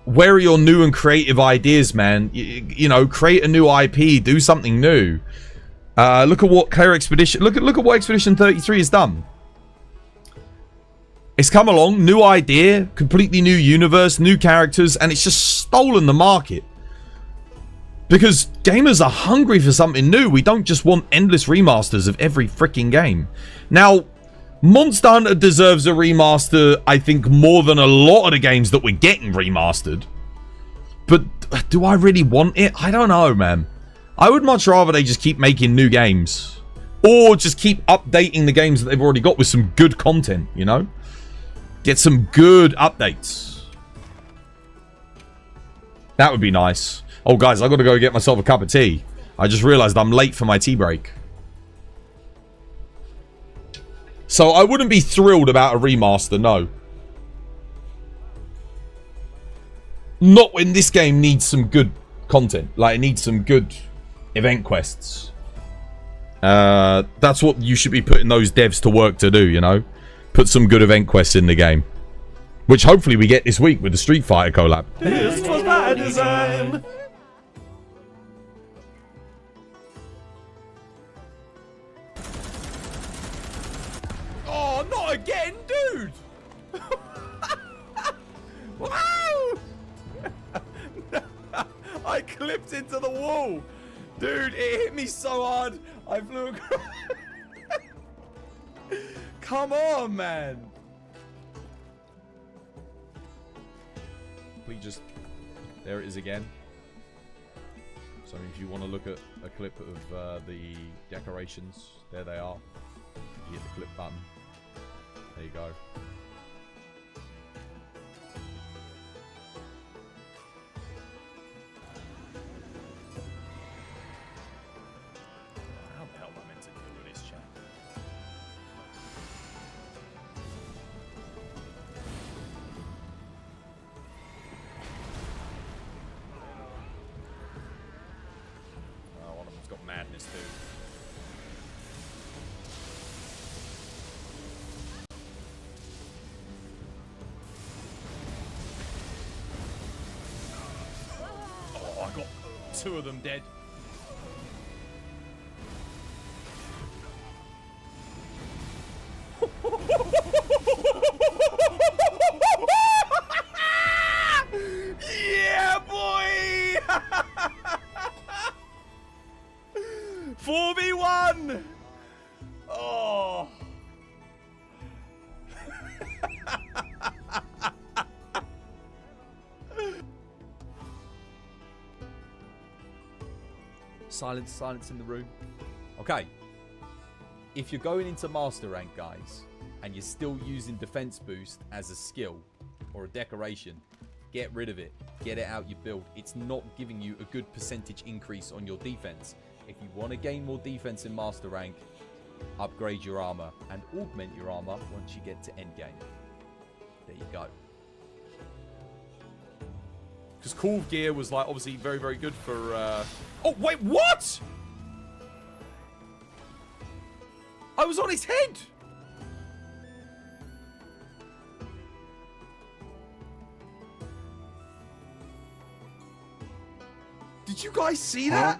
where are your new and creative ideas, man? You know, create a new IP, do something new. Look at what Claire Expedition, look at what Expedition 33 has done. It's come along, new idea, completely new universe, new characters, and it's just stolen the market. Because gamers are hungry for something new. We don't just want endless remasters of every freaking game. Now, Monster Hunter deserves a remaster, I think, more than a lot of the games that we're getting remastered. But do I really want it? I don't know, man. I would much rather they just keep making new games. Or just keep updating the games that they've already got with some good content, you know? Get some good updates. That would be nice. Oh, guys, I've got to go get myself a cup of tea. I just realized I'm late for my tea break. So I wouldn't be thrilled about a remaster, no. Not when this game needs some good content. Like, it needs some good event quests. That's what you should be putting those devs to work to do, you know? Put some good event quests in the game. Which hopefully we get this week with the Street Fighter collab. This was by design. Oh, not again, dude! Wow! I clipped into the wall. Dude, it hit me so hard. I flew across. Come on, man. Please just... There it is again. So if you want to look at a clip of the decorations, there they are. You hit the clip button. There you go. How the hell am I meant to deal with this, chat? Oh, one of them's got madness, dude. I got two of them dead. Yeah, boy! 4v1! Oh. Silence in the room. Okay. If you're going into Master Rank, guys, and you're still using Defense Boost as a skill or a decoration, get rid of it. Get it out your build. It's not giving you a good percentage increase on your defense. If you want to gain more defense in Master Rank, upgrade your armor and augment your armor once you get to endgame. There you go. Because Cool Gear was, like, obviously very, very good for, Oh, wait, what? I was on his head! Did you guys see that?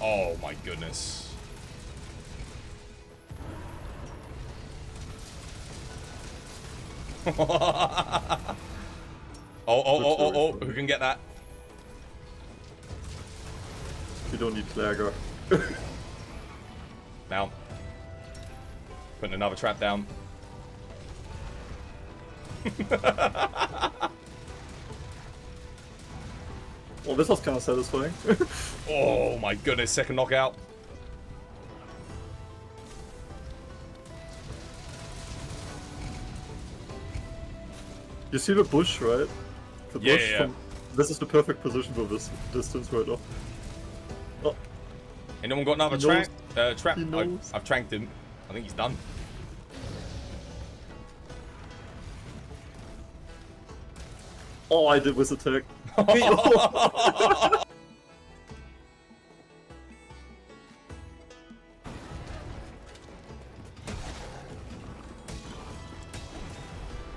Oh, my goodness. Oh, who can get that? You don't need Flagger. Down. Putting another trap down. Well, this was kind of satisfying. Oh my goodness, second knockout. You see the bush, right? The Yeah, bush yeah. From... This is the perfect position for this distance right now. Oh. Anyone got another He trap? knows. Trap? He knows. I've tranked him. I think he's done. Oh, I did with attack.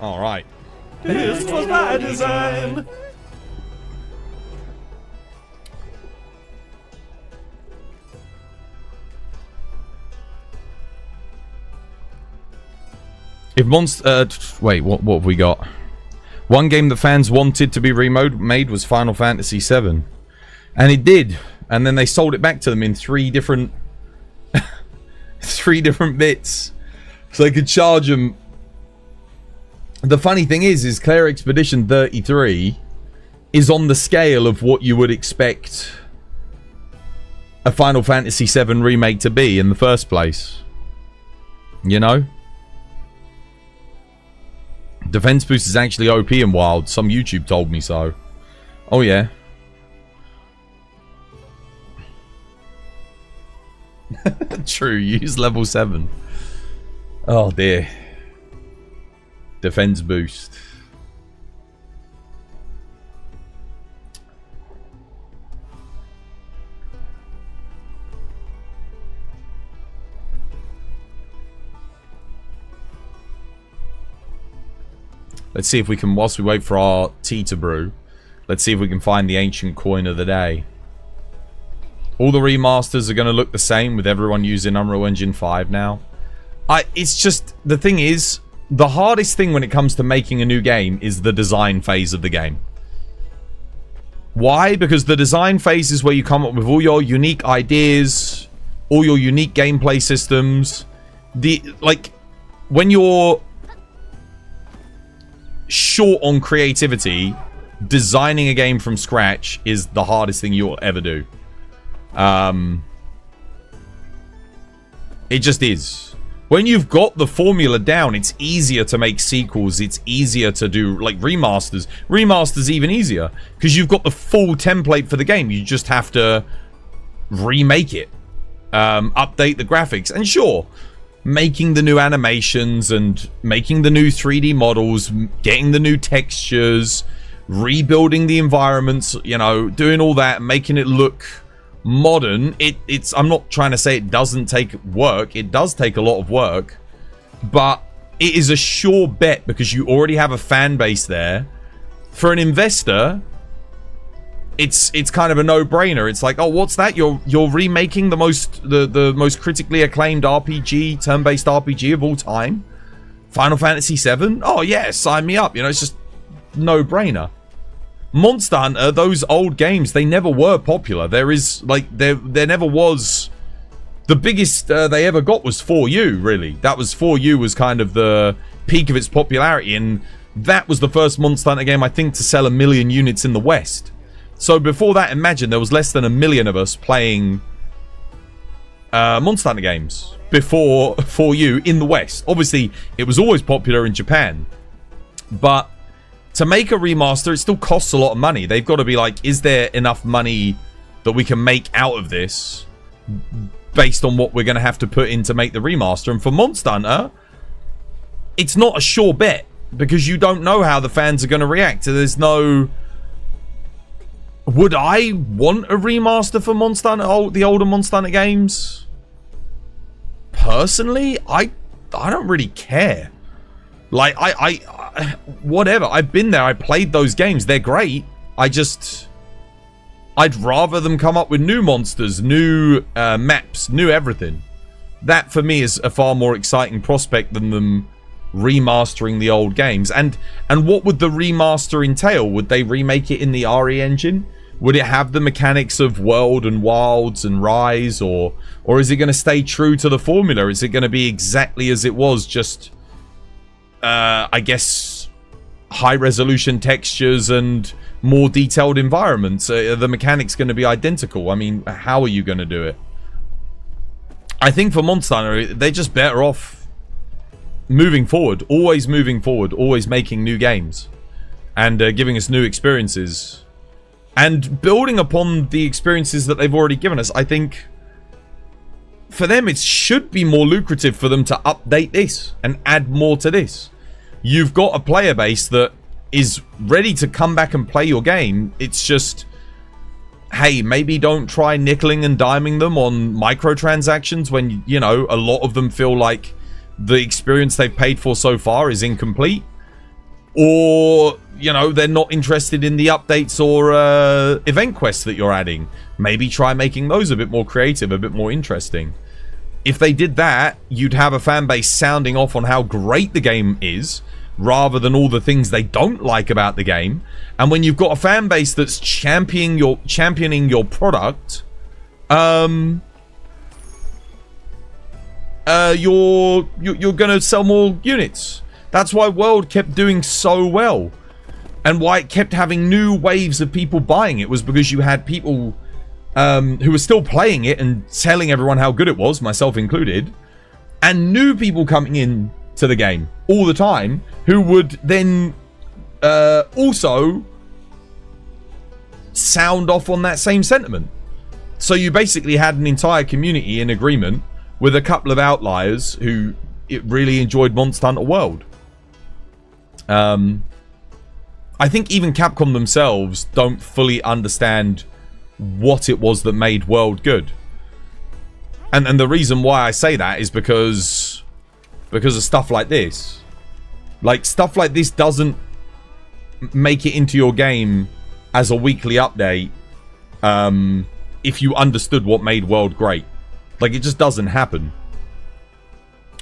Alright. This was by design. If Monster... wait, what have we got? One game that fans wanted to be remade was Final Fantasy VII. And it did. And then they sold it back to them in 3 different... 3 different bits. So they could charge them... The funny thing is Claire Expedition 33 is on the scale of what you would expect a Final Fantasy VII remake to be in the first place. You know? Defense boost is actually OP and wild. Some YouTube told me so. Oh yeah. True, use level 7. Oh dear. Defense boost. Let's see if we can, whilst we wait for our tea to brew, let's see if we can find the ancient coin of the day. All the remasters are going to look the same with everyone using Unreal Engine 5 now. It's just, the thing is, the hardest thing when it comes to making a new game is the design phase of the game. Why? Because the design phase is where you come up with all your unique ideas, all your unique gameplay systems. When you're short on creativity, designing a game from scratch is the hardest thing you'll ever do. It just is. When you've got the formula down, it's easier to make sequels. It's easier to do, like, remasters. Remasters even easier, because you've got the full template for the game. You just have to remake it. Update the graphics. And sure, making the new animations and making the new 3D models, getting the new textures, rebuilding the environments, you know, doing all that, making it look modern. It's I'm not trying to say it doesn't take work. It does take a lot of work, but it is a sure bet because you already have a fan base there. For an investor, it's kind of a no-brainer. It's like, oh, what's that? You're remaking the most critically acclaimed RPG, turn-based RPG of all time, Final Fantasy VII. Oh yeah, sign me up. You know, it's just no-brainer. Monster Hunter, those old games, they never were popular. There is, like, there never was... The biggest they ever got was 4U, really. That was 4U was kind of the peak of its popularity, and that was the first Monster Hunter game, I think, to sell 1 million units in the West. So before that, imagine there was less than 1 million of us playing Monster Hunter games before 4U in the West. Obviously, it was always popular in Japan, but to make a remaster, it still costs a lot of money. They've got to be like, is there enough money that we can make out of this based on what we're going to have to put in to make the remaster? And for Monster Hunter, it's not a sure bet because you don't know how the fans are going to react. So there's no... Would I want a remaster for Monster Hunter, the older Monster Hunter games? Personally, I don't really care. Like, whatever. I've been there. I played those games. They're great. I'd rather them come up with new monsters, new maps, new everything. That, for me, is a far more exciting prospect than them remastering the old games. And what would the remaster entail? Would they remake it in the RE engine? Would it have the mechanics of World and Wilds and Rise? Or is it going to stay true to the formula? Is it going to be exactly as it was, just... I guess high resolution textures and more detailed environments? Are the mechanics going to be identical? I mean, how are you going to do it? I think for Monster Hunter, they're just better off moving forward, always making new games and giving us new experiences and building upon the experiences that they've already given us. I think for them, it should be more lucrative for them to update this and add more to this. You've got a player base that is ready to come back and play your game. It's just, hey, maybe don't try nickeling and diming them on microtransactions when, you know, a lot of them feel like the experience they've paid for so far is incomplete. Or, you know, they're not interested in the updates or event quests that you're adding. Maybe try making those a bit more creative, a bit more interesting. If they did that, you'd have a fan base sounding off on how great the game is, rather than all the things they don't like about the game. And when you've got a fan base that's championing your product, you're gonna sell more units. That's why World kept doing so well, and why it kept having new waves of people buying it, was because you had people who were still playing it and telling everyone how good it was, myself included, and new people coming in to the game all the time who would then also sound off on that same sentiment. So you basically had an entire community in agreement, with a couple of outliers who really enjoyed Monster Hunter World. I think even Capcom themselves don't fully understand what it was that made World good. And the reason why I say that is because of stuff like this. Like, stuff like this doesn't make it into your game as a weekly update if you understood what made World great. Like, it just doesn't happen.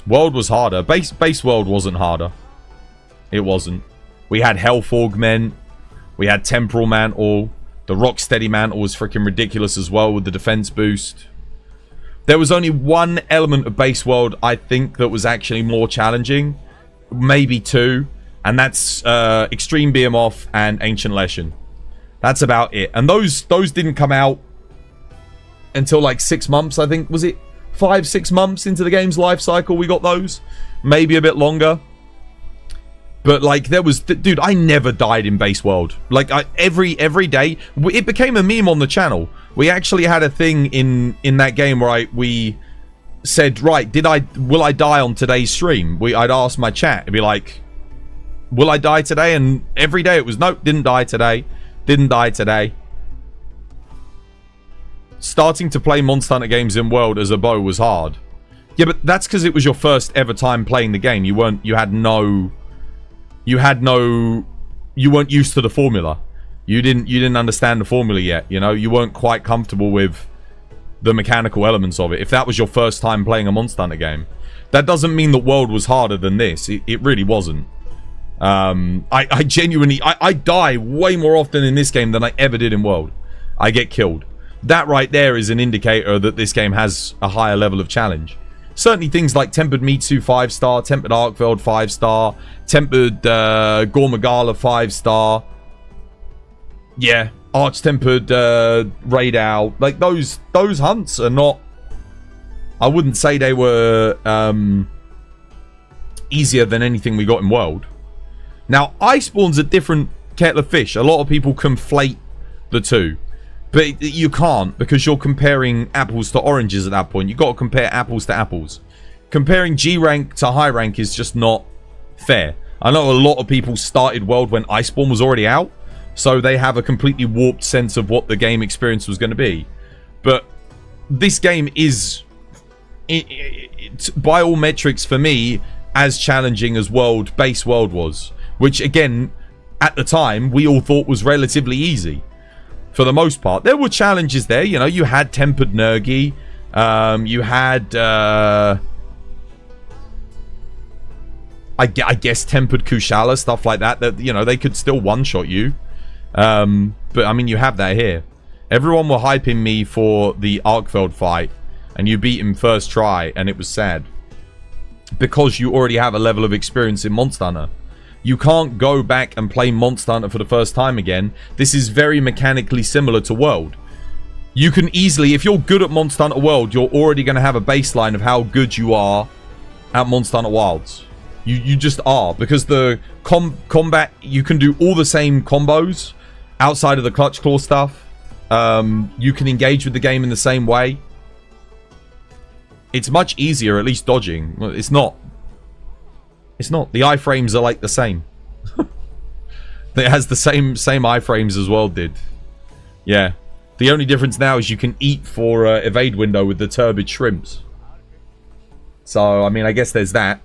World was harder. Base World wasn't harder. It wasn't. We had Health Augment. We had Temporal Mantle. The Rocksteady Mantle was freaking ridiculous as well with the defense boost. There was only one element of Base World, I think, that was actually more challenging. Maybe two. And that's Extreme Behemoth and Ancient Lesson. That's about it. And those didn't come out until like 6 months, I think. Was it 5-6 months into the game's life cycle we got those? Maybe a bit longer. But like, there was, dude, I never died in Base World. Like, every day it became a meme on the channel. We actually had a thing in that game where we said, right, will I die on today's stream? I'd ask my chat, it'd be like, will I die today? And every day it was, nope, didn't die today, didn't die today. Starting to play Monster Hunter games in World as a bow was hard. Yeah, but that's because it was your first ever time playing the game. You weren't used to the formula. You didn't understand the formula yet, you know? You weren't quite comfortable with the mechanical elements of it. If that was your first time playing a Monster Hunter game. That doesn't mean that World was harder than this. It really wasn't. I genuinely die way more often in this game than I ever did in World. I get killed. That right there is an indicator that this game has a higher level of challenge. Certainly things like Tempered Mitsu 5-star, Tempered Arkveld 5-star, Tempered Gormagala 5-star. Yeah, Arch-Tempered Raid Owl. Like, those hunts are not... I wouldn't say they were easier than anything we got in World. Now, Iceborne's a different kettle of fish. A lot of people conflate the two. But you can't, because you're comparing apples to oranges at that point. You've got to compare apples to apples. Comparing G rank to high rank is just not fair. I know a lot of people started World when Iceborne was already out, so they have a completely warped sense of what the game experience was going to be. But this game is, by all metrics for me, as challenging as Base World was. Which, again, at the time, we all thought was relatively easy. For the most part. There were challenges there, you know. You had Tempered Nergi. You had I guess Tempered Kushala, stuff like that. That, you know, they could still one-shot you. But I mean, you have that here. Everyone were hyping me for the Arkveld fight, and you beat him first try, and it was sad. Because you already have a level of experience in Monster Hunter. You can't go back and play Monster Hunter for the first time again. This is very mechanically similar to World. You can easily, if you're good at Monster Hunter World, you're already going to have a baseline of how good you are at Monster Hunter Wilds. You just are. Because the combat, you can do all the same combos outside of the Clutch Claw stuff. You can engage with the game in the same way. It's much easier, at least dodging. Well, it's not. It's not. The iframes are like the same. It has the same iframes as World did. Yeah. The only difference now is you can eat for evade window with the turbid shrimps. So, I mean, I guess there's that.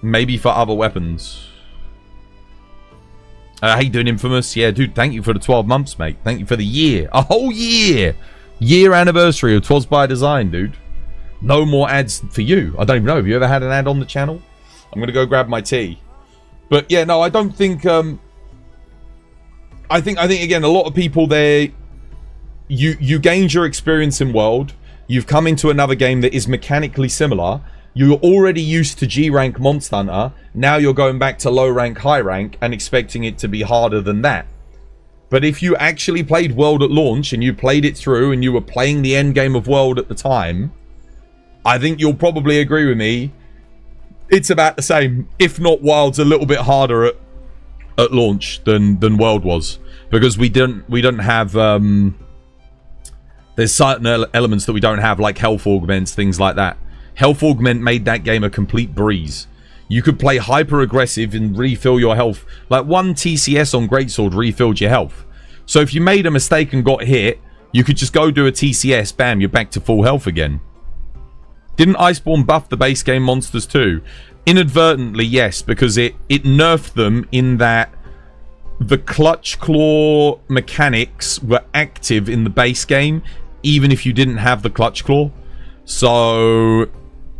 Maybe for other weapons. How you doing, Infamous? Yeah, dude, thank you for the 12 months, mate. Thank you for the year. A whole year! Year anniversary of Twas by Design, dude. No more ads for you. I don't even know. Have you ever had an ad on the channel? I'm going to go grab my tea. But yeah, no, I don't think... I think again, a lot of people there... You gained your experience in World. You've come into another game that is mechanically similar. You're already used to G rank Monster Hunter. Now you're going back to low rank, high rank and expecting it to be harder than that. But if you actually played World at launch and you played it through and you were playing the end game of World at the time, I think you'll probably agree with me. It's about the same, if not Wild's a little bit harder at launch than World was, because we don't have there's certain elements that we don't have, like health augments, things like that. Health augment made that game a complete breeze. You could play hyper aggressive and refill your health. Like one TCS on Greatsword refilled your health. So if you made a mistake and got hit, you could just go do a TCS, bam, you're back to full health again. Didn't Iceborne buff the base game monsters too? Inadvertently, yes, because it nerfed them in that the clutch claw mechanics were active in the base game, even if you didn't have the clutch claw. So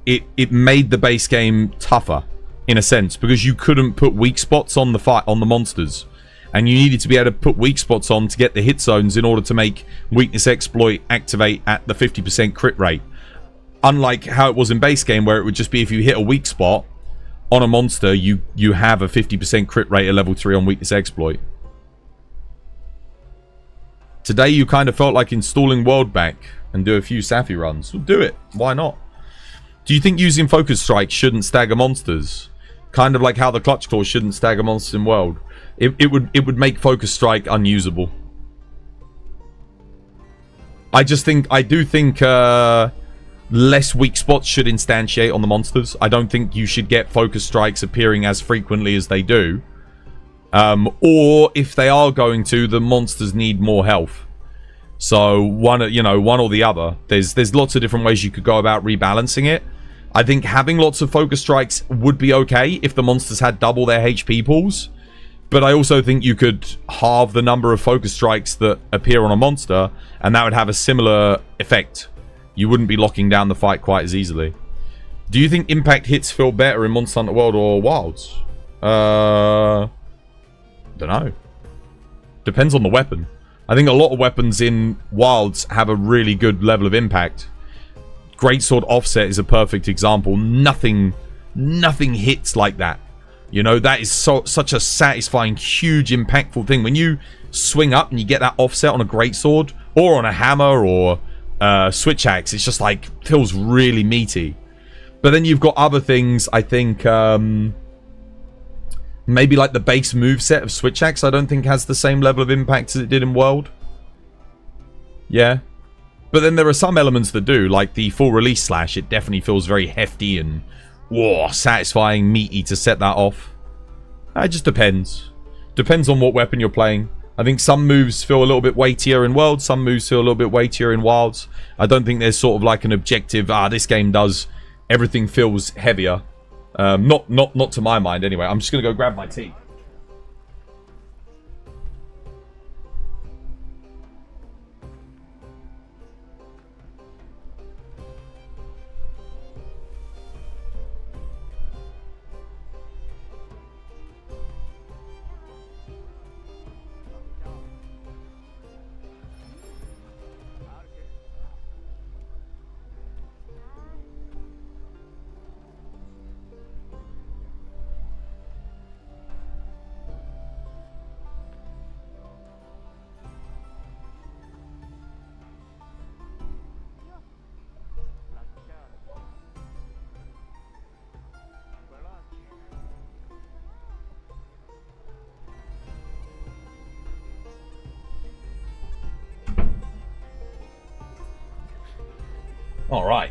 it made the base game tougher in a sense, because you couldn't put weak spots on the monsters, and you needed to be able to put weak spots on to get the hit zones in order to make weakness exploit activate at the 50% crit rate. Unlike how it was in base game, where it would just be if you hit a weak spot on a monster, you have a 50% crit rate at level 3 on weakness exploit. Today you kind of felt like installing World back and do a few Safi runs. Well, do it. Why not? Do you think using Focus Strike shouldn't stagger monsters? Kind of like how the Clutch Claw shouldn't stagger monsters in World. It would make Focus Strike unusable. I do think less weak spots should instantiate on the monsters. I don't think you should get Focus Strikes appearing as frequently as they do. Or if they are going to, the monsters need more health. So one or the other. There's lots of different ways you could go about rebalancing it. I think having lots of Focus Strikes would be okay if the monsters had double their HP pools. But I also think you could halve the number of Focus Strikes that appear on a monster, and that would have a similar effect. You wouldn't be locking down the fight quite as easily. Do you think impact hits feel better in Monster Hunter World or Wilds? Don't know. Depends on the weapon. I think a lot of weapons in Wilds have a really good level of impact. Greatsword Offset is a perfect example. Nothing hits like that. You know, that is such a satisfying, huge, impactful thing. When you swing up and you get that offset on a greatsword or on a hammer or switch axe, it's just like feels really meaty. But then you've got other things. I think maybe like the base moveset of switch axe, I don't think has the same level of impact as it did in World. Yeah. But then there are some elements that do, like the full release slash. It definitely feels very hefty and satisfying, meaty to set that off. It just depends. Depends on what weapon you're playing. I think some moves feel a little bit weightier in World, some moves feel a little bit weightier in Wilds. I don't think there's sort of like an objective, this game does, everything feels heavier. Not to my mind anyway. I'm just going to go grab my tea. All right.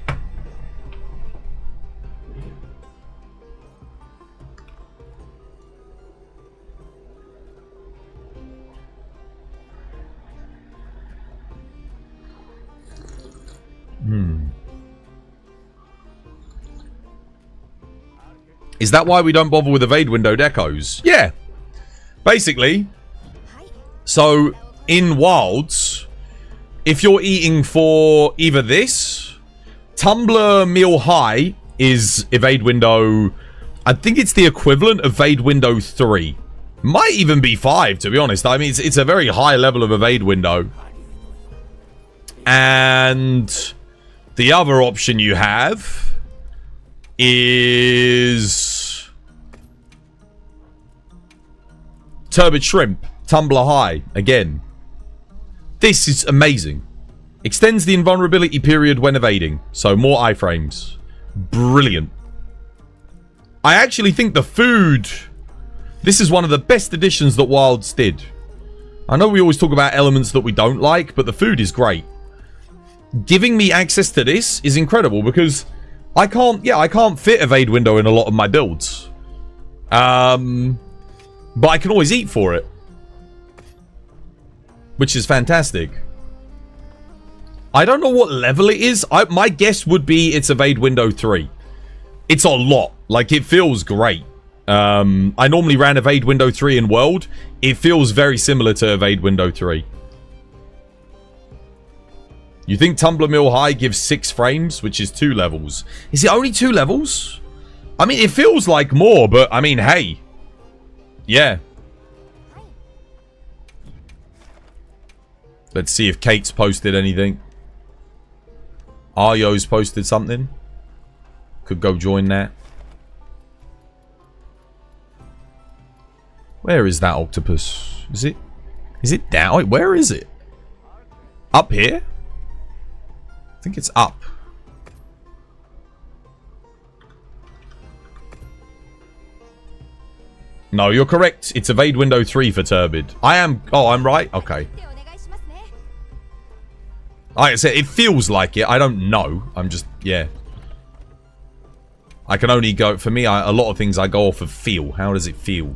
Is that why we don't bother with evade window decos? Yeah. Basically. So, in Wilds, if you're eating for either this, Tumbler Meal High is evade window... I think it's the equivalent of evade window 3. Might even be 5, to be honest. I mean, it's a very high level of evade window. And the other option you have is Turbid Shrimp, Tumbler High, again. This is amazing. Extends the invulnerability period when evading, so more iframes. Brilliant. I actually think the food... This is one of the best additions that Wilds did. I know we always talk about elements that we don't like, but the food is great. Giving me access to this is incredible because I can't fit evade window in a lot of my builds. But I can always eat for it. Which is fantastic. I don't know what level it is. My guess would be it's evade window 3. It's a lot. Like, it feels great. I normally ran evade window 3 in World. It feels very similar to evade window 3. You think Tumbler Mill High gives 6 frames, which is 2 levels. Is it only 2 levels? I mean, it feels like more, but I mean, hey. Yeah. Let's see if Kate's posted anything. Aryo's posted something. Could go join that. Where is that octopus? Is it down? Wait, where is it? Up here? I think it's up. No, you're correct. It's evade window 3 for Turbid. I am... Oh, I'm right? Okay. Like I said, it feels like it. I don't know. I'm just... Yeah. I can only go... For me, a lot of things I go off of feel. How does it feel?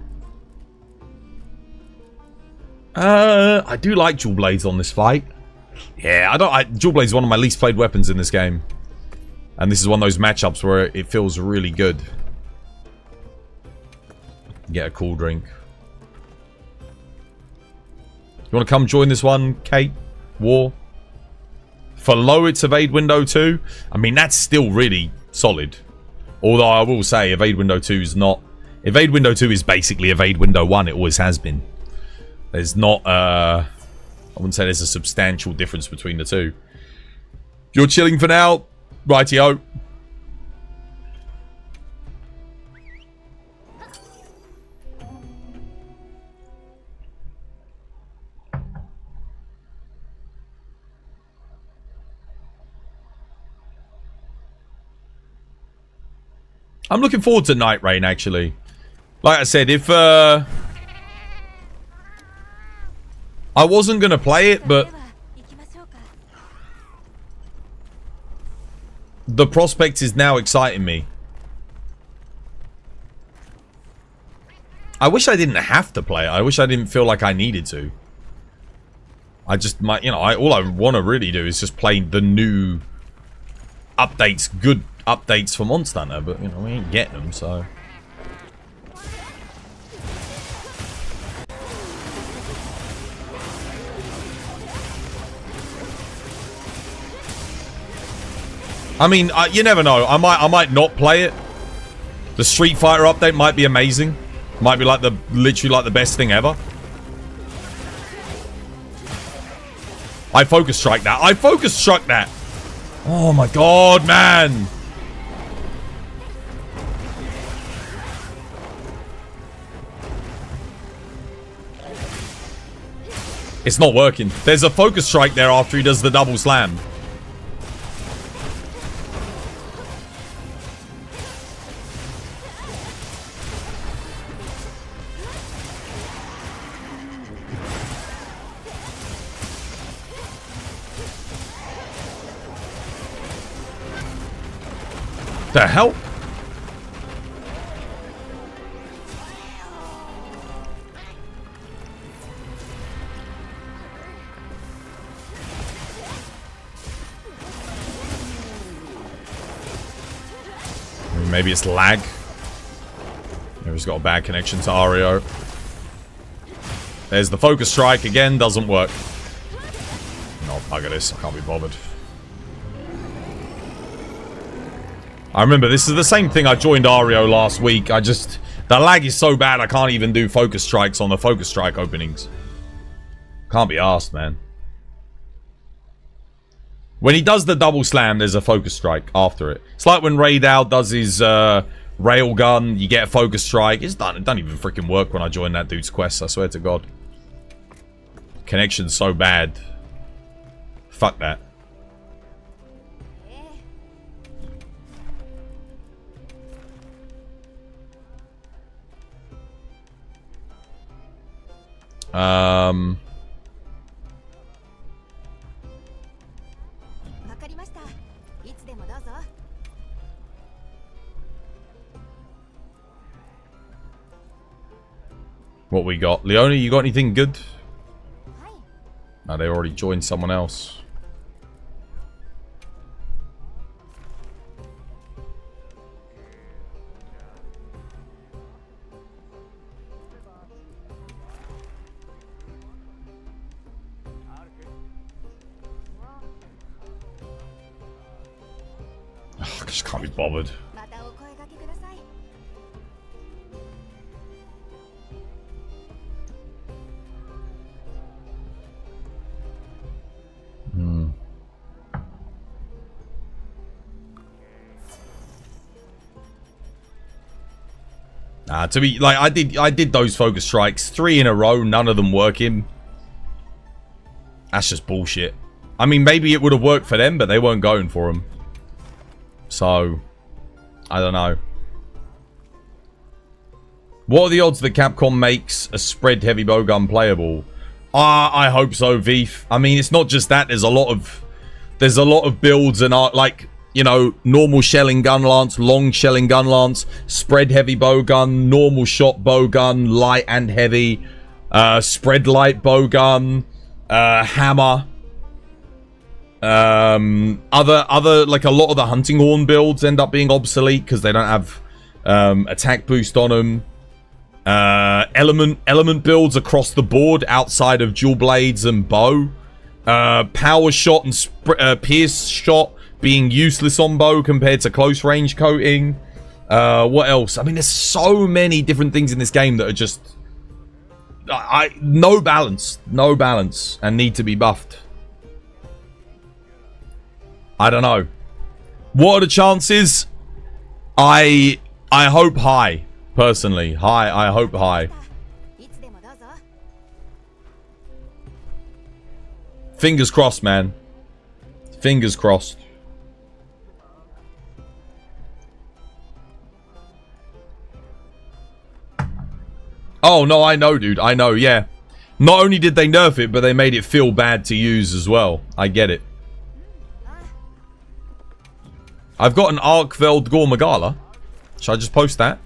I do like Dual Blades on this fight. Yeah, Dual Blades is one of my least played weapons in this game. And this is one of those matchups where it feels really good. Get a cool drink. You want to come join this one, Kate? War? For low, it's evade window 2. I mean, that's still really solid. Although I will say, evade window 2 is not... Evade window 2 is basically evade window 1. It always has been. There's not... I wouldn't say there's a substantial difference between the two. You're chilling for now? Rightio. I'm looking forward to Night Rain, actually. Like I said, if... I wasn't going to play it, but... the prospect is now exciting me. I wish I didn't have to play it. I wish I didn't feel like I needed to. I just might, you know, all I want to really do is just play the new updates, good updates for Monster Hunter, but, you know, we ain't getting them, so... I mean, you never know. I might not play it. The Street Fighter update might be amazing. Might be like literally like the best thing ever. I focus strike that. I focus struck that. Oh my god, man. It's not working. There's a focus strike there after he does the double slam. The hell? Maybe it's lag. He's got a bad connection to Ario. There's the focus strike again, doesn't work. No, bugger this, I can't be bothered. I remember this is the same thing I joined Ario last week. The lag is so bad I can't even do focus strikes on the focus strike openings. Can't be arsed, man. When he does the double slam, there's a focus strike after it. It's like when Raidal does his rail gun, you get a focus strike. It doesn't even freaking work when I join that dude's quest, I swear to God. Connection's so bad. Fuck that. What we got? Leonie, you got anything good? No, they already joined someone else. I just can't be bothered. To be like, I did those focus strikes 3 in a row, none of them working. That's just bullshit. I mean, maybe it would have worked for them, but they weren't going for them. So, I don't know. What are the odds that Capcom makes a spread heavy bowgun playable? I hope so, Veef. I mean, it's not just that. There's a lot of builds and like, you know, normal shelling gun lance, long shelling gun lance, spread heavy bowgun, normal shot bowgun, light and heavy, spread light bowgun, hammer. Other like a lot of the hunting horn builds end up being obsolete because they don't have attack boost on them. Element builds across the board outside of dual blades and bow. Power shot and pierce shot being useless on bow compared to close range coating. What else? I mean, there's so many different things in this game that are just no balance, and need to be buffed. I don't know. What are the chances? I hope high, personally. I hope high. Fingers crossed, man. Fingers crossed. Oh, no, I know, dude. I know, yeah. Not only did they nerf it, but they made it feel bad to use as well. I get it. I've got an Arkveld Gore Magala. Should I just post that?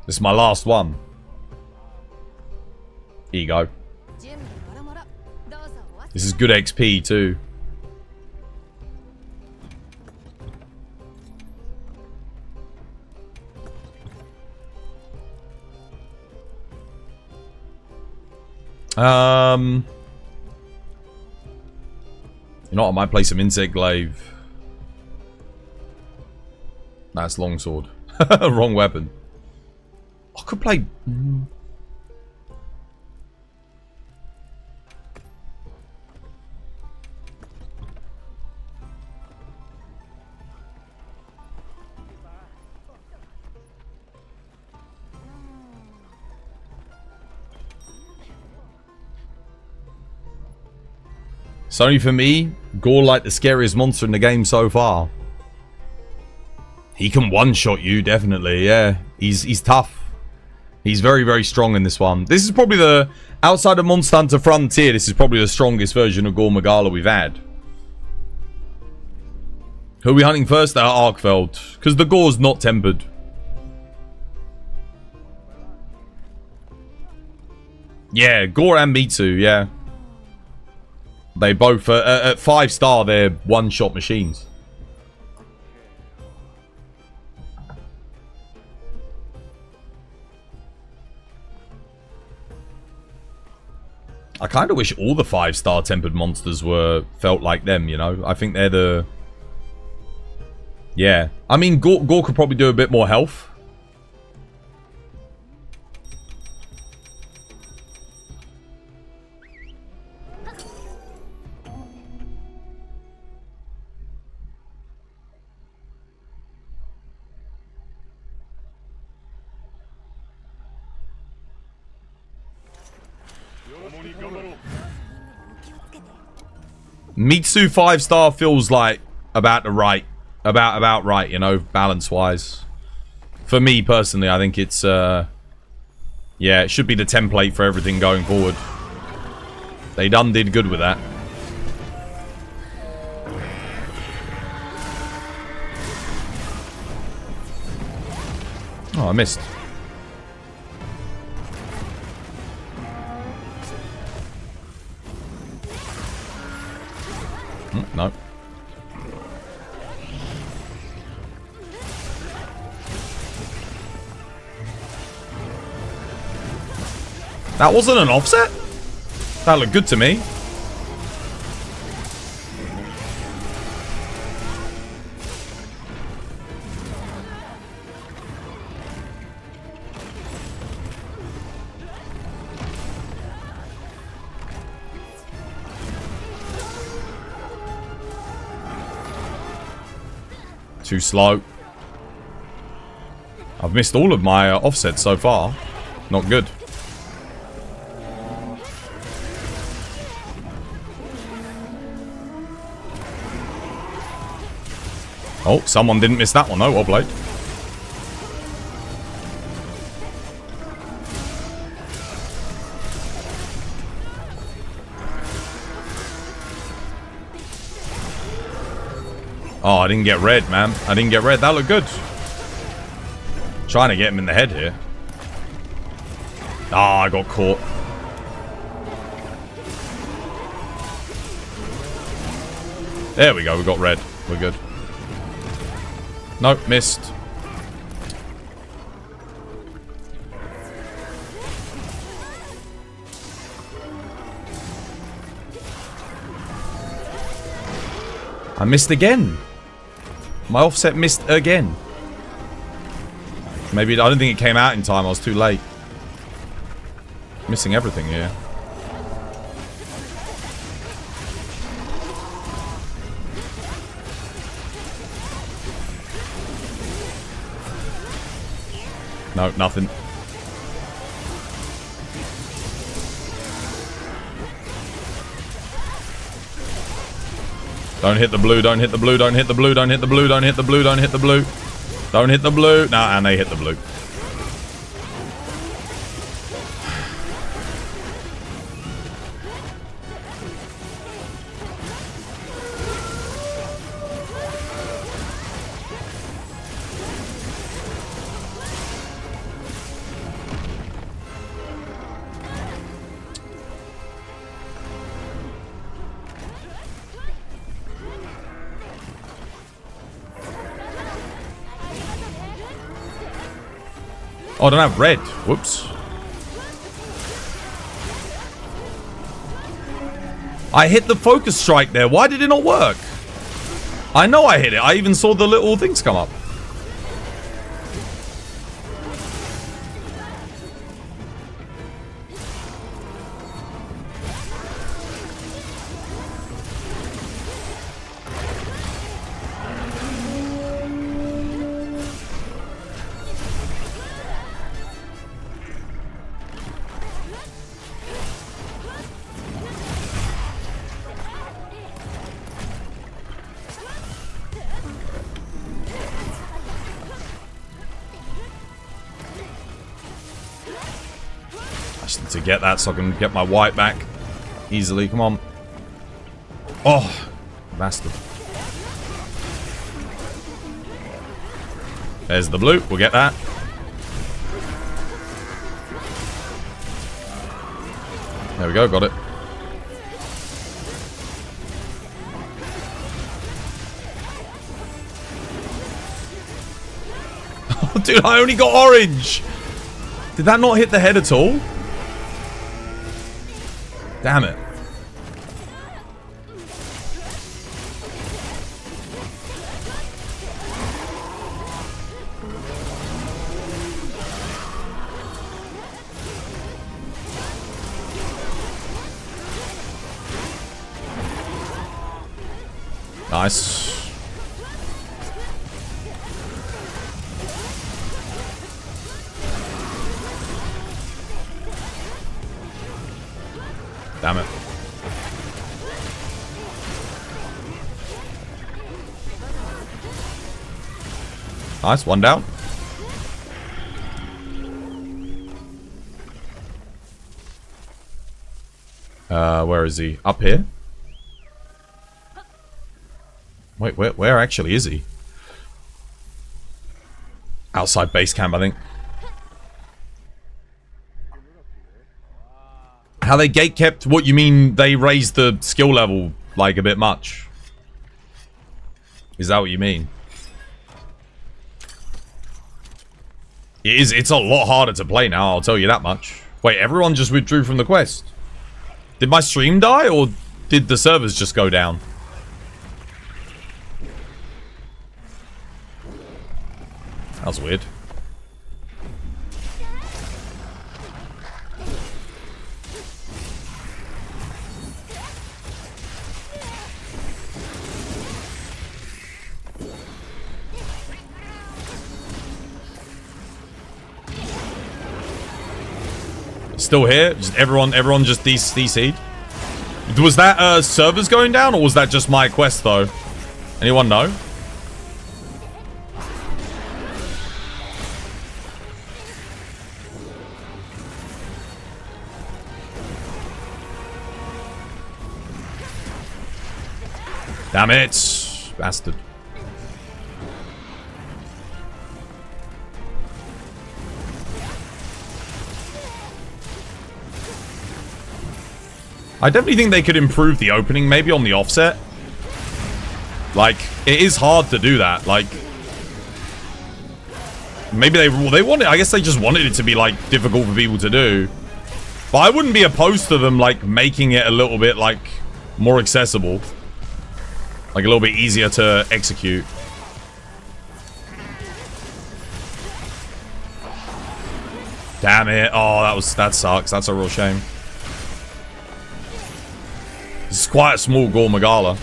This is my last one. Here you go. This is good XP too. You know what, I might play some Insect Glaive. That's longsword. Wrong weapon. I could play... Sorry for me, Gore like the scariest monster in the game so far. He can one-shot you, definitely, yeah. He's tough. He's very, very strong in this one. This is probably the... Outside of Monster Hunter Frontier, this is probably the strongest version of Gore Magala we've had. Who are we hunting first? Arkveld. Because the Gore's not tempered. Yeah, Gore and Mitsu, yeah. They both, at 5-star, they're one-shot machines. I kind of wish all the 5-star tempered monsters felt like them, you know? I think they're the... Yeah. I mean, Gore could probably do a bit more health. Mitsu 5-star feels like about right, you know, balance-wise. For me personally, I think it's yeah, it should be the template for everything going forward. They did good with that. Oh, I missed. No. That wasn't an offset? That looked good to me. Too slow. I've missed all of my offsets so far. Not good. Oh, someone didn't miss that one though, Oblate. Oh, I didn't get red, man. I didn't get red. That looked good. Trying to get him in the head here. Ah, I got caught. There we go. We got red. We're good. Nope, missed. I missed again. My offset missed again. Maybe, I don't think it came out in time. I was too late. Missing everything here. No, nothing. Don't hit the blue, don't hit the blue, don't hit the blue, don't hit the blue, don't hit the blue, don't hit the blue. Don't hit the blue. Nah, and they hit the blue. Oh, I don't have red. Whoops. I hit the focus strike there. Why did it not work? I know I hit it. I even saw the little things come up. To get that so I can get my white back easily. Come on. Oh, bastard. There's the blue. We'll get that. There we go. Got it. Oh, dude, I only got orange. Did that not hit the head at all? Damn it. Nice. Damn it. Nice, one down. Where is he? Up here? Wait, where actually is he? Outside base camp, I think. How they gate kept? What you mean they raised the skill level like a bit much? Is that what you mean? It's a lot harder to play now, I'll tell you that much. Wait, everyone just withdrew from the quest. Did my stream die or did the servers just go down? That was weird. Still here? Just everyone just DC'd? Was that servers going down or was that just my quest though? Anyone know? Damn it, bastard. I definitely think they could improve the opening, maybe on the offset. Like, it is hard to do that. Like, maybe they wanted. I guess they just wanted it to be like difficult for people to do. But I wouldn't be opposed to them like making it a little bit like more accessible. Like a little bit easier to execute. Damn it. Oh, that sucks. That's a real shame. This is quite a small Gore Magala.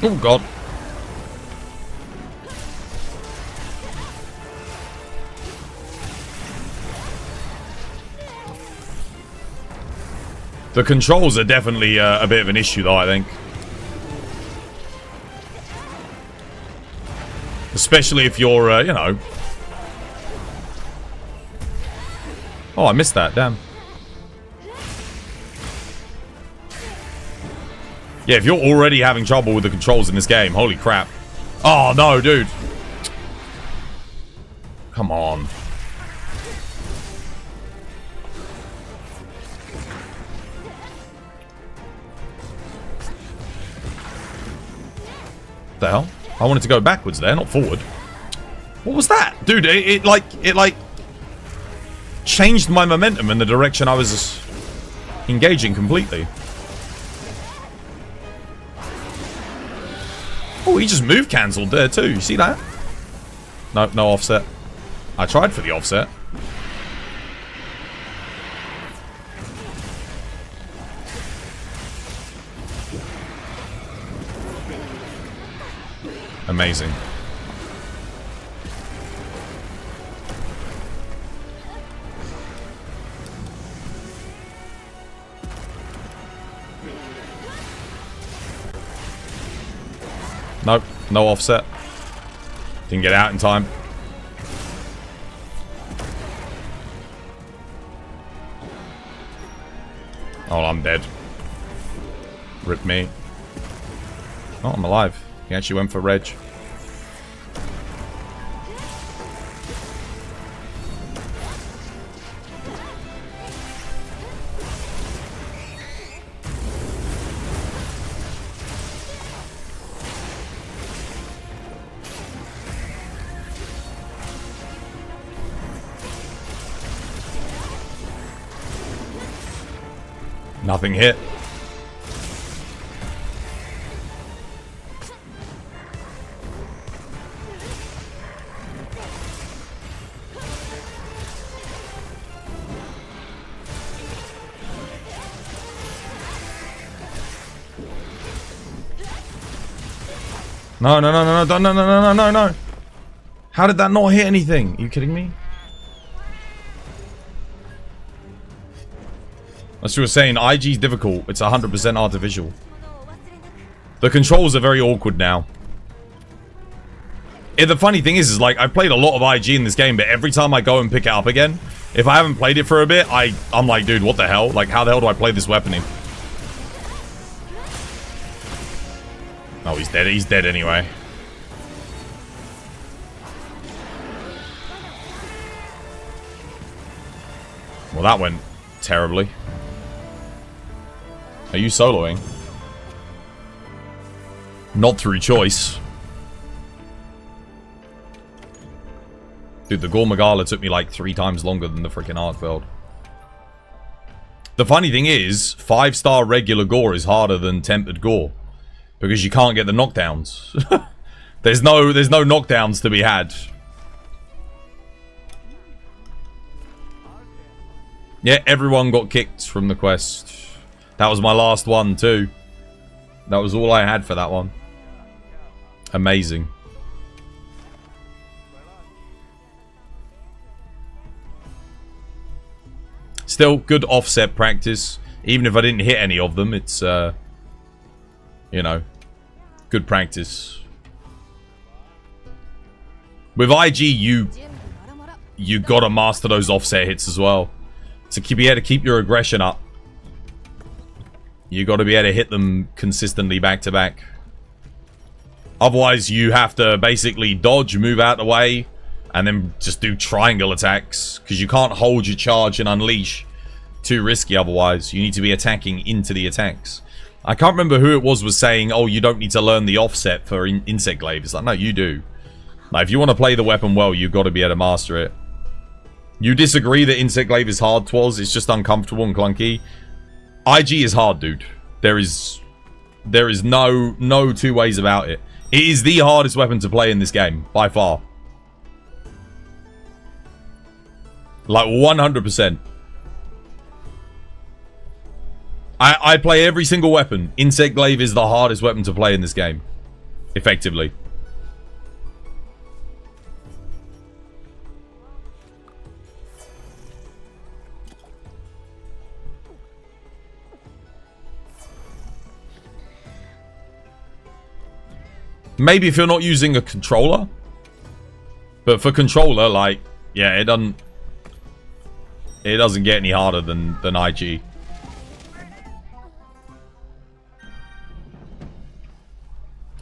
Oh god. The controls are definitely a bit of an issue though, I think. Especially if you're, you know... Oh, I missed that, damn. Yeah, if you're already having trouble with the controls in this game, holy crap. Oh, no, dude. Come on. What the hell? I wanted to go backwards there, not forward. What was that? Dude, it like changed my momentum in the direction I was engaging completely. Oh, he just move cancelled there too. You see that? No, no offset. I tried for the offset. Amazing. Nope, no offset. Didn't get out in time. Oh, I'm dead. Rip me. Oh, I'm alive. He actually went for Reg. Nothing hit. No, no, no, no, no, no, no, no, no, no, no. How did that not hit anything? Are you kidding me? As you were saying, IG's difficult. It's 100% artificial. The controls are very awkward now. The funny thing is like, I've played a lot of IG in this game, but every time I go and pick it up again, if I haven't played it for a bit, I'm like, dude, what the hell? Like, how the hell do I play this weapon in? Oh, he's dead. He's dead anyway. Well, that went terribly. Are you soloing? Not through choice. Dude, the Gore Magala took me like 3 times longer than the freaking arc build. The funny thing is, 5-star regular Gore is harder than tempered Gore. Because you can't get the knockdowns. There's no knockdowns to be had. Yeah, everyone got kicked from the quest. That was my last one too. That was all I had for that one. Amazing. Still, good offset practice. Even if I didn't hit any of them, it's, you know, good practice. With IG, you gotta master those offset hits as well. To be able to keep your aggression up, you got to be able to hit them consistently back to back. Otherwise, you have to basically dodge, move out the way, and then just do triangle attacks. Because you can't hold your charge and unleash. Too risky otherwise. You need to be attacking into the attacks. I can't remember who it was saying, oh, you don't need to learn the offset for Insect Glaive. It's like, no, you do. Like, if you want to play the weapon well, you've got to be able to master it. You disagree that Insect Glaive is hard, Twas? It's just uncomfortable and clunky. IG is hard, dude. There is no 2 ways about it. It is the hardest weapon to play in this game, by far. Like, 100%. I play every single weapon. Insect Glaive is the hardest weapon to play in this game. Effectively. Maybe if you're not using a controller. But for controller, like, yeah, it doesn't get any harder than IG.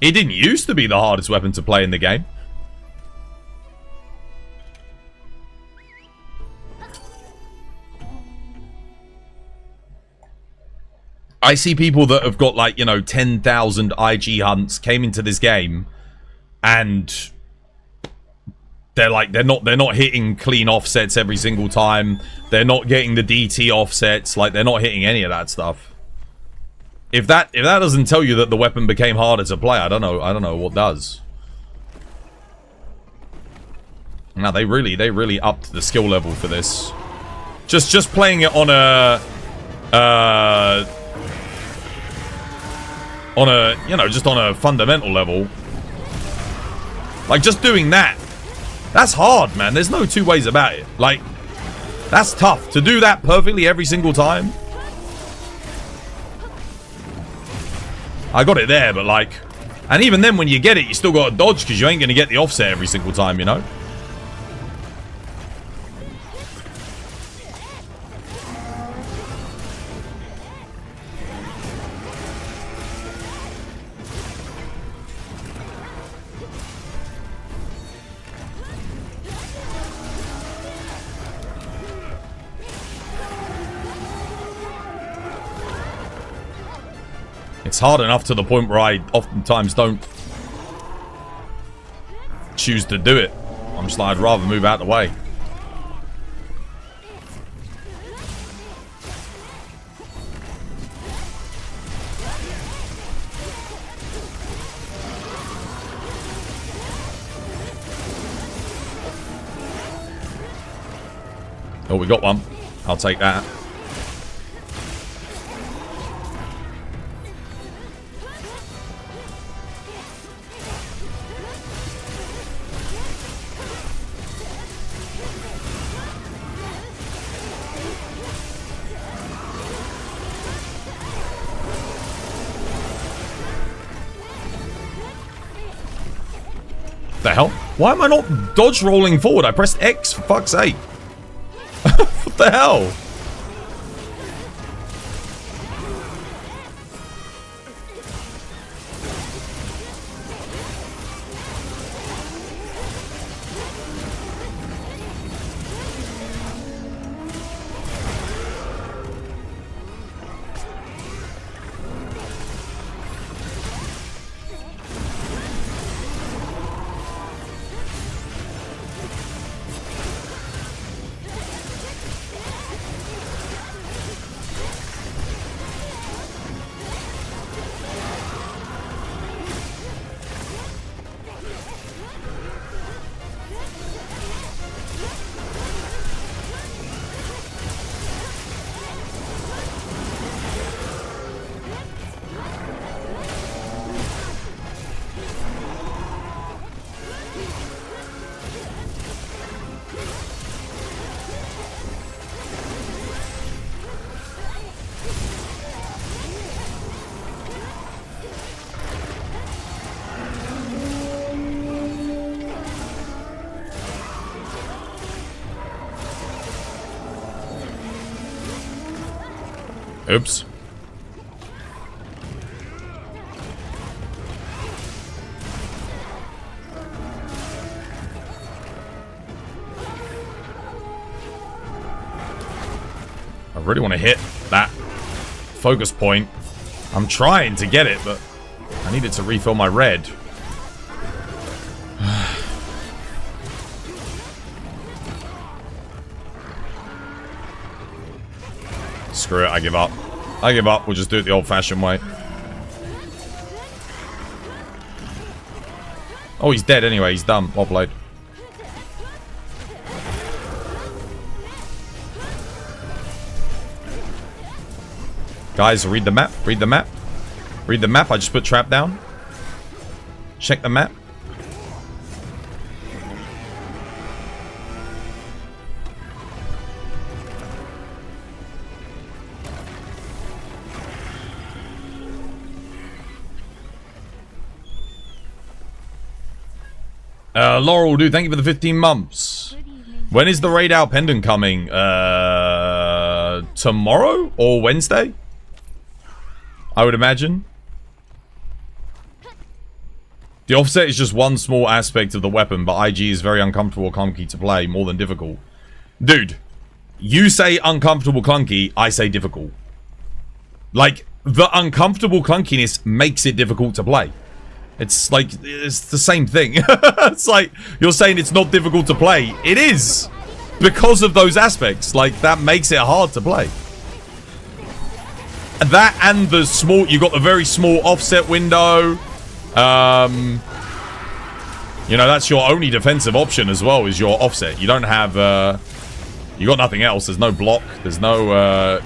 It didn't used to be the hardest weapon to play in the game. I see people that have got, like, you know, 10,000 IG hunts, came into this game, and they're like, they're not hitting clean offsets every single time. They're not getting the DT offsets. Like, they're not hitting any of that stuff. If that doesn't tell you that the weapon became harder to play, I don't know what does. Now they really upped the skill level for this. Just playing it on a you know, just on a fundamental level. Like, just doing that. That's hard, man. There's no 2 ways about it. Like, that's tough. To do that perfectly every single time. I got it there, but, like, And even then, when you get it, you still got to dodge because you ain't going to get the offset every single time, you know? It's hard enough to the point where I oftentimes don't choose to do it. I'm just like, I'd rather move out the way. Oh, we got one. I'll take that. The hell? Why am I not dodge rolling forward? I pressed X for fuck's sake. What the hell? Oops. I really want to hit that focus point. I'm trying to get it, but I needed to refill my red. Screw it, I give up. I give up, we'll just do it the old-fashioned way. Oh, he's dead anyway, he's done. Well played. Guys, read the map, read the map. Read the map, I just put trap down. Check the map. Laurel, dude, thank you for the 15 months. When is the raid out pendant coming? Tomorrow or Wednesday? I would imagine. The offset is just one small aspect of the weapon, but IG is very uncomfortable, clunky to play, more than difficult. Dude, you say uncomfortable, clunky, I say difficult. Like, the uncomfortable clunkiness makes it difficult to play. It's like, it's the same thing. It's like, you're saying it's not difficult to play. It is! Because of those aspects. Like, that makes it hard to play. That and the small, you got the very small offset window. You know, that's your only defensive option as well, is your offset. You don't have, you got nothing else. There's no block. There's no,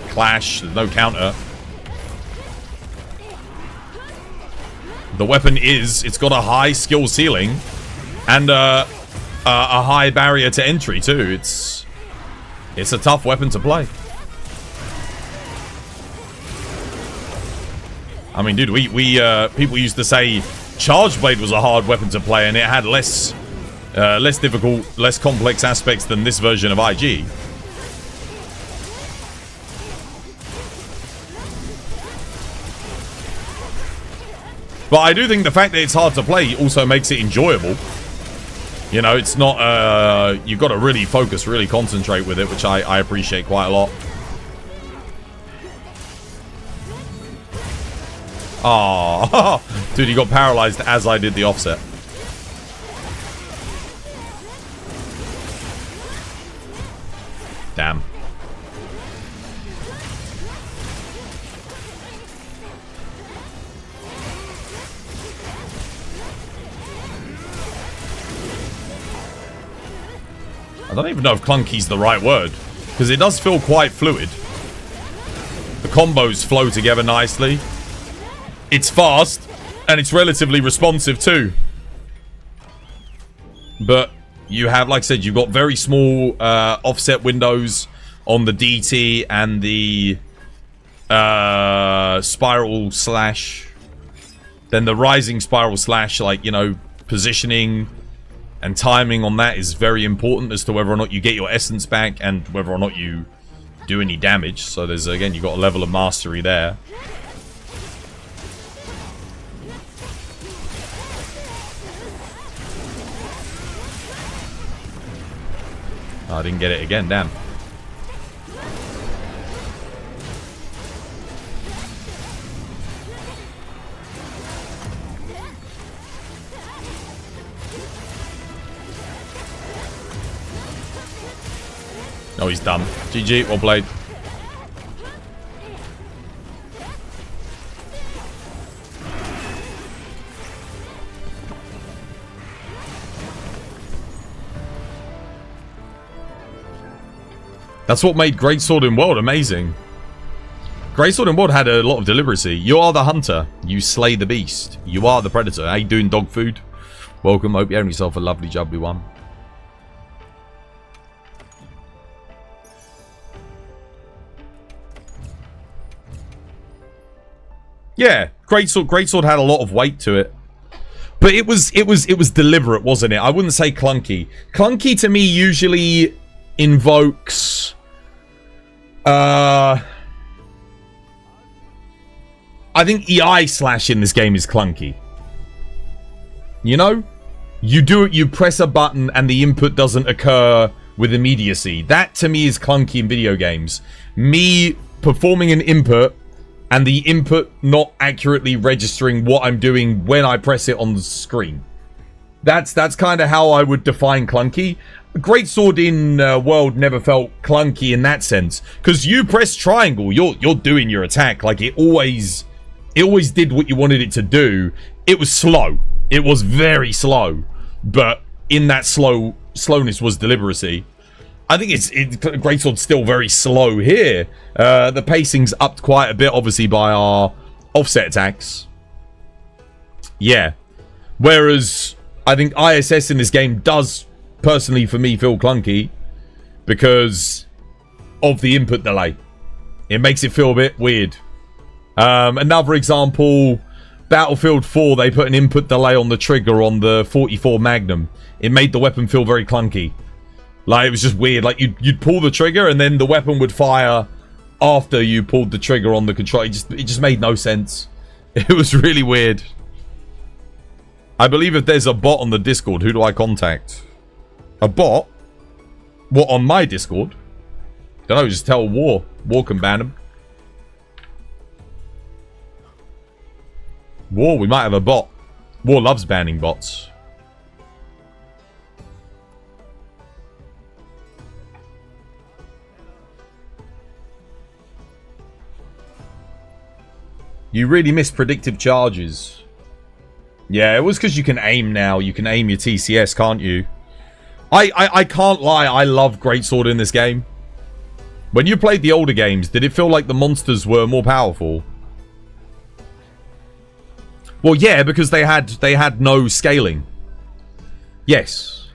clash. There's no counter. The weapon is, it's got a high skill ceiling and a high barrier to entry too. It's a tough weapon to play. I mean, dude, people used to say Charge Blade was a hard weapon to play, and it had less difficult, less complex aspects than this version of IG. But I do think the fact that it's hard to play also makes it enjoyable. You know, it's not, you've got to really focus, really concentrate with it, which I appreciate quite a lot. Oh, dude, he got paralyzed as I did the offset. Damn. I don't even know if clunky's the right word, because it does feel quite fluid. The combos flow together nicely. It's fast, and it's relatively responsive too. But you have, like I said, you've got very small offset windows on the DT and the spiral slash. Then the rising spiral slash, like, you know, positioning and timing on that is very important as to whether or not you get your essence back and whether or not you do any damage. So there's, again, you've got a level of mastery there. Oh, I didn't get it again, damn. Oh, he's done. GG, well played. That's what made Greatsword in World amazing. Greatsword in World had a lot of deliberacy. You are the hunter. You slay the beast. You are the predator. How you doing, dog food? Welcome. Hope you're having yourself a lovely, jubbly one. Yeah, Greatsword had a lot of weight to it. But it was deliberate, wasn't it? I wouldn't say clunky. Clunky to me usually invokes I think EI slash in this game is clunky. You know? You do it, you press a button and the input doesn't occur with immediacy. That to me is clunky in video games. Me performing an input and the input not accurately registering what I'm doing when I press it on the screen. That's kind of how I would define clunky. Greatsword in World never felt clunky in that sense, because you press triangle, you're doing your attack. Like it always did what you wanted it to do. It was slow. It was very slow, but in that slowness was deliberacy. I think Greatsword's still very slow here. The pacing's upped quite a bit, obviously, by our offset attacks. Yeah. Whereas I think ISS in this game does, personally for me, feel clunky because of the input delay. It makes it feel a bit weird. Another example, Battlefield 4, they put an input delay on the trigger on the 44 Magnum. It made the weapon feel very clunky. Like, it was just weird. Like, you'd pull the trigger and then the weapon would fire after you pulled the trigger on the control. It just made no sense. It was really weird. I believe if there's a bot on the Discord, who do I contact? A bot? What, on my Discord? Don't know, just tell War. War can ban him. War, we might have a bot. War loves banning bots. You really miss predictive charges. Yeah, it was because you can aim now. You can aim your TCS, can't you? I can't lie. I love Greatsword in this game. When you played the older games, did it feel like the monsters were more powerful? Well, yeah, because they had no scaling. Yes.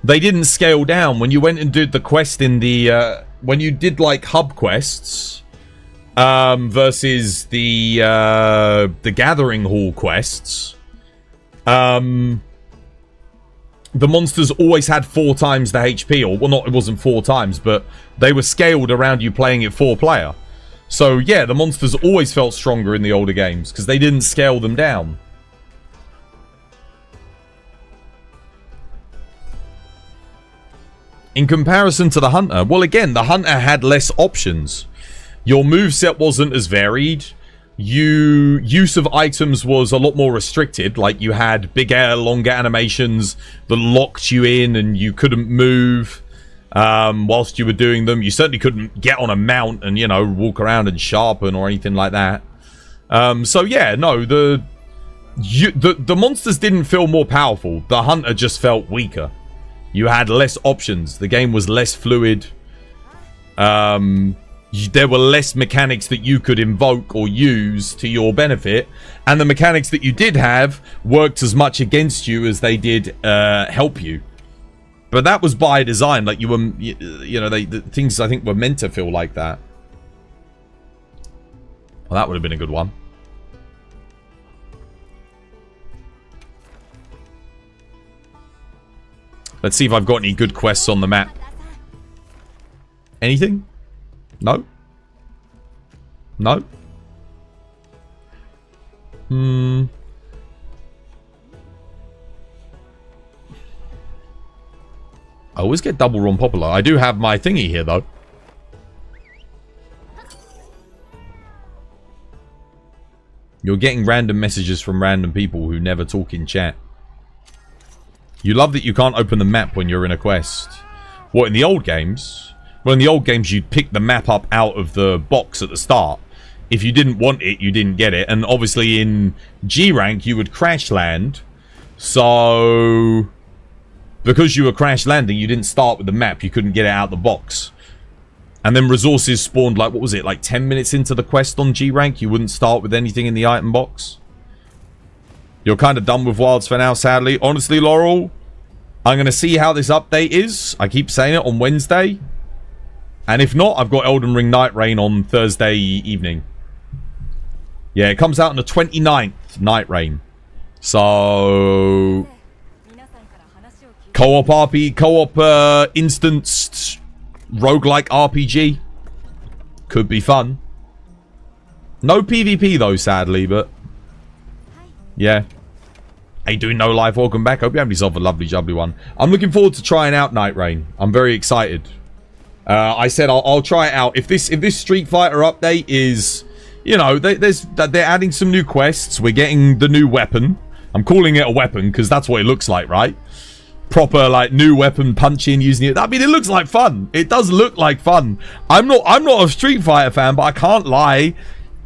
They didn't scale down. When you went and did the quest in the... when you did, like, hub quests... versus the Gathering Hall quests, the monsters always had 4 times the HP, or well, not, it wasn't 4 times, but they were scaled around you playing it 4-player. So yeah, the monsters always felt stronger in the older games because they didn't scale them down. In comparison to the Hunter, well, again, the Hunter had less options. Your moveset wasn't as varied. Use of items was a lot more restricted. Like, you had bigger, longer animations that locked you in and you couldn't move whilst you were doing them. You certainly couldn't get on a mount and, you know, walk around and sharpen or anything like that. So, yeah, no, the monsters didn't feel more powerful. The Hunter just felt weaker. You had less options. The game was less fluid. There were less mechanics that you could invoke or use to your benefit. And the mechanics that you did have worked as much against you as they did help you. But that was by design. Like, you were, you know, the things I think were meant to feel like that. Well, that would have been a good one. Let's see if I've got any good quests on the map. Anything? No? No? I always get double run popular. I do have my thingy here, though. You're getting random messages from random people who never talk in chat. You love that you can't open the map when you're in a quest. What, in the old games? Well, in the old games, you'd pick the map up out of the box at the start. If you didn't want it, you didn't get it. And obviously in G rank, you would crash land. So, because you were crash landing, you didn't start with the map. You couldn't get it out the box. And then resources spawned, like, what was it? Like 10 minutes into the quest on G rank, you wouldn't start with anything in the item box. You're kind of done with Wilds for now, sadly. Honestly, Laurel, I'm going to see how this update is. I keep saying it, on Wednesday. And if not, I've got Elden Ring Night Rain on Thursday evening. Yeah, it comes out on the 29th, Night Rain. So, co-op instanced roguelike RPG. Could be fun. No PvP though, sadly, but yeah. Hey, doing no life, welcome back. Hope you have yourself a lovely jubbly one. I'm looking forward to trying out Night Rain. I'm very excited. I said I'll try it out. If this Street Fighter update is, you know, they're adding some new quests. We're getting the new weapon. I'm calling it a weapon because that's what it looks like, right? Proper, like, new weapon, punching, using it. I mean, it looks like fun. It does look like fun. I'm not a Street Fighter fan, but I can't lie.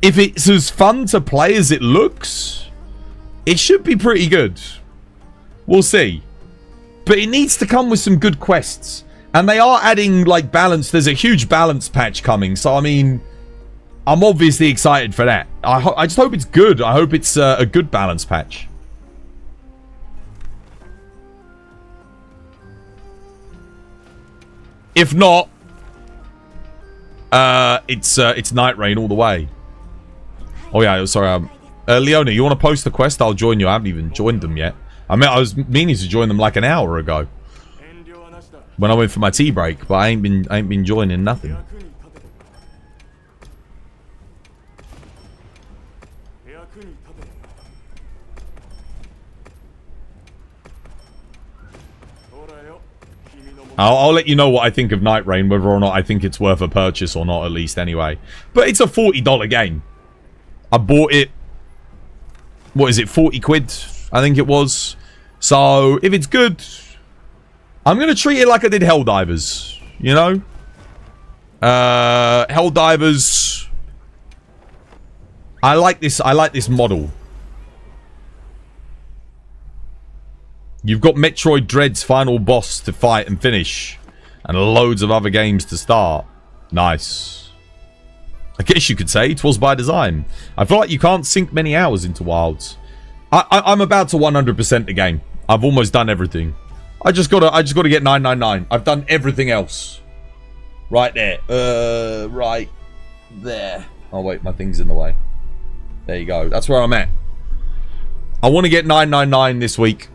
If it's as fun to play as it looks, it should be pretty good. We'll see. But it needs to come with some good quests. And they are adding, like, balance. There's a huge balance patch coming. So, I mean, I'm obviously excited for that. I just hope it's good. I hope it's a good balance patch. If not, it's Night Rain all the way. Oh yeah, sorry. Leona, you want to post the quest? I'll join you. I haven't even joined them yet. I was meaning to join them like an hour ago when I went for my tea break, but I ain't been joining nothing. I'll let you know what I think of Night Rain, whether or not I think it's worth a purchase or not, at least anyway. But it's a $40 game. I bought it, what is it, 40 quid, I think it was. So, if it's good, I'm going to treat it like I did Helldivers, you know? Helldivers, I like this model. You've got Metroid Dread's final boss to fight and finish. And loads of other games to start. Nice. I guess you could say it was by design. I feel like you can't sink many hours into Wilds. I'm about to 100% the game. I've almost done everything. I just gotta get 999. I've done everything else. Right there. Right there. Oh wait, my thing's in the way. There you go. That's where I'm at. I want to get 999 this week.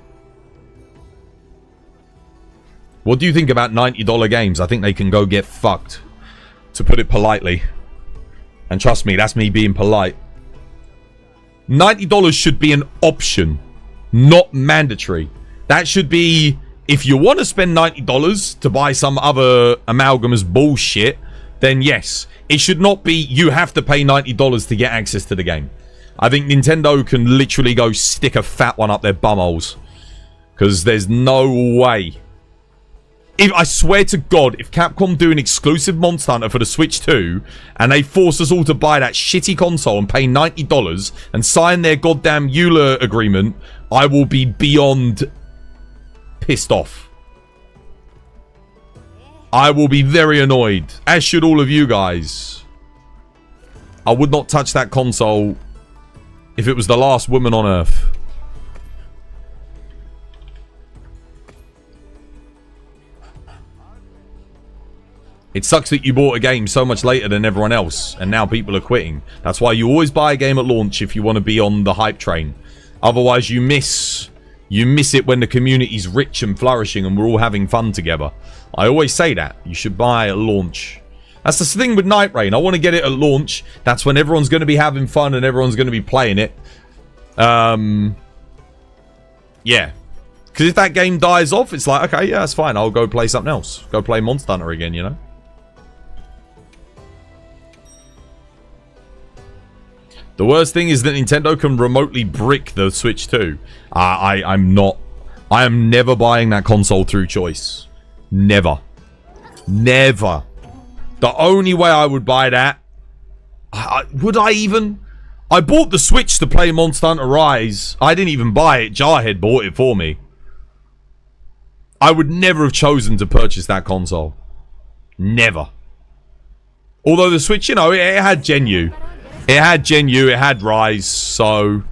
What do you think about $90 games? I think they can go get fucked, to put it politely. And trust me, that's me being polite. $90 should be an option, not mandatory. That should be, if you want to spend $90 to buy some other Amalgamous bullshit, then yes. It should not be, you have to pay $90 to get access to the game. I think Nintendo can literally go stick a fat one up their bumholes. Because there's no way. I swear to God, if Capcom do an exclusive Monster Hunter for the Switch 2, and they force us all to buy that shitty console and pay $90 and sign their goddamn EULA agreement, I will be beyond pissed off. I will be very annoyed, as should all of you guys. I would not touch that console if it was the last woman on Earth. It sucks that you bought a game so much later than everyone else, and now people are quitting. That's why you always buy a game at launch if you want to be on the hype train. Otherwise, you miss it when the community's rich and flourishing and we're all having fun together. I always say that. You should buy at launch. That's the thing with Night Rain. I want to get it at launch. That's when everyone's going to be having fun and everyone's going to be playing it. Yeah. Because if that game dies off, it's like, okay, yeah, that's fine. I'll go play something else. Go play Monster Hunter again, you know? The worst thing is that Nintendo can remotely brick the Switch 2. I am never buying that console through choice. Never. Never. The only way I would buy that... would I even... I bought the Switch to play Monster Hunter Rise. I didn't even buy it. Jarhead bought it for me. I would never have chosen to purchase that console. Never. Although the Switch, you know, it had Gen U. It had Gen U, it had Rise, so...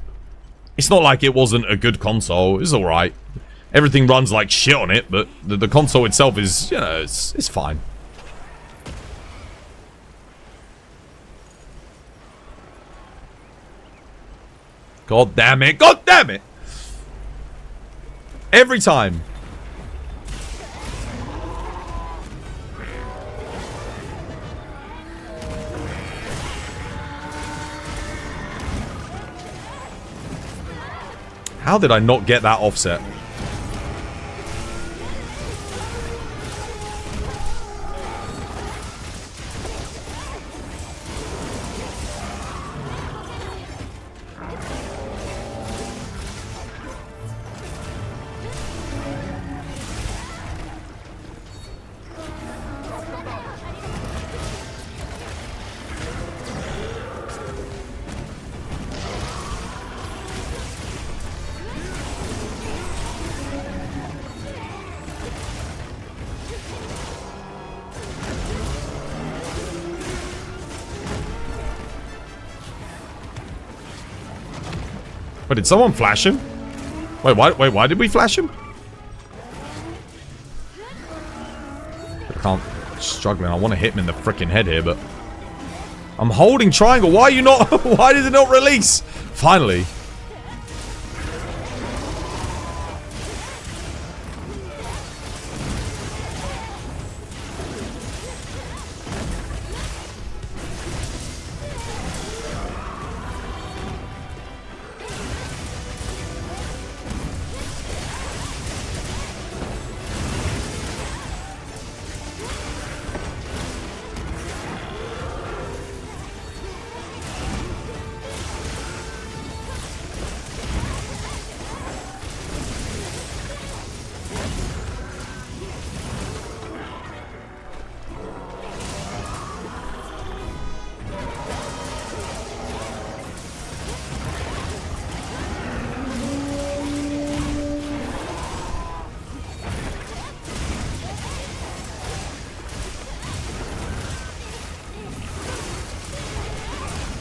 It's not like it wasn't a good console. It's alright. Everything runs like shit on it, but the console itself is, you know, it's fine. God damn it. God damn it. Every time. How did I not get that offset? Wait, did someone flash him? Wait, why did we flash him? I can't... Struggling. I want to hit him in the freaking head here, but... I'm holding triangle. Why are you not... Why did it not release? Finally.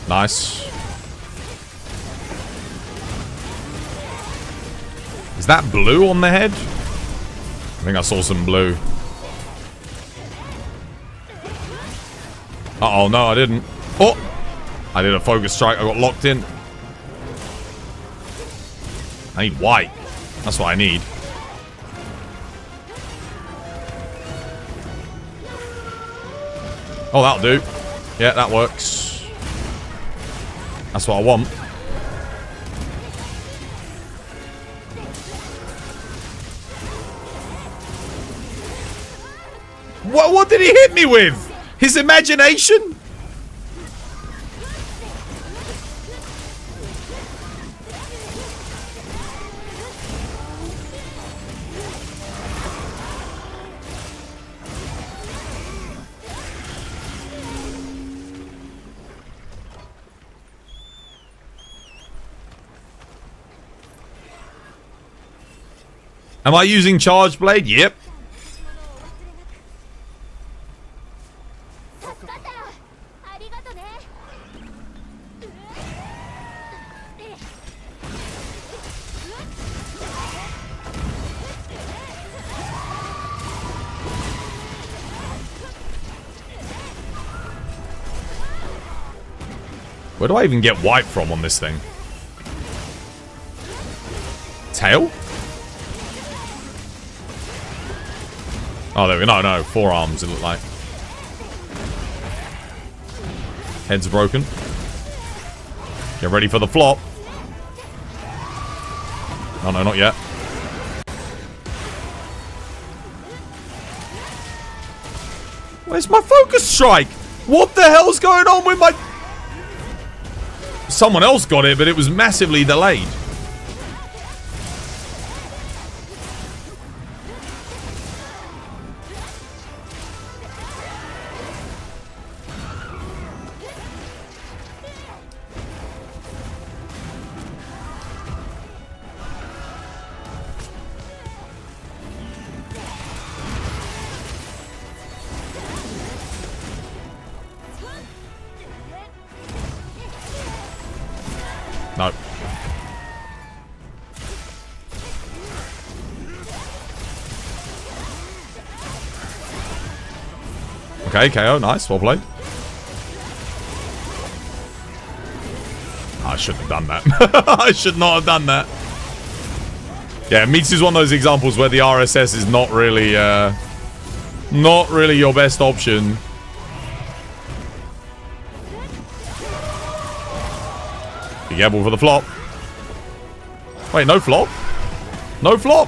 Nice. Is that blue on the head? I think I saw some blue. Uh-oh, no, I didn't. Oh! I did a focus strike. I got locked in. I need white. That's what I need. Oh, that'll do. Yeah, that works. That's what I want. What did he hit me with? His imagination? Am I using Charge Blade? Yep. Where do I even get white from on this thing? Tail? Oh, there we go. No, forearms it looked like. Head's broken. Get ready for the flop. Oh no, not yet. Where's my focus strike? What the hell's going on with my... Someone else got it, but it was massively delayed. No. Okay, KO, nice, well played. I shouldn't have done that. I should not have done that. Yeah, Meats is one of those examples where the RSS is not really your best option. Be careful for the flop. Wait, no flop? No flop?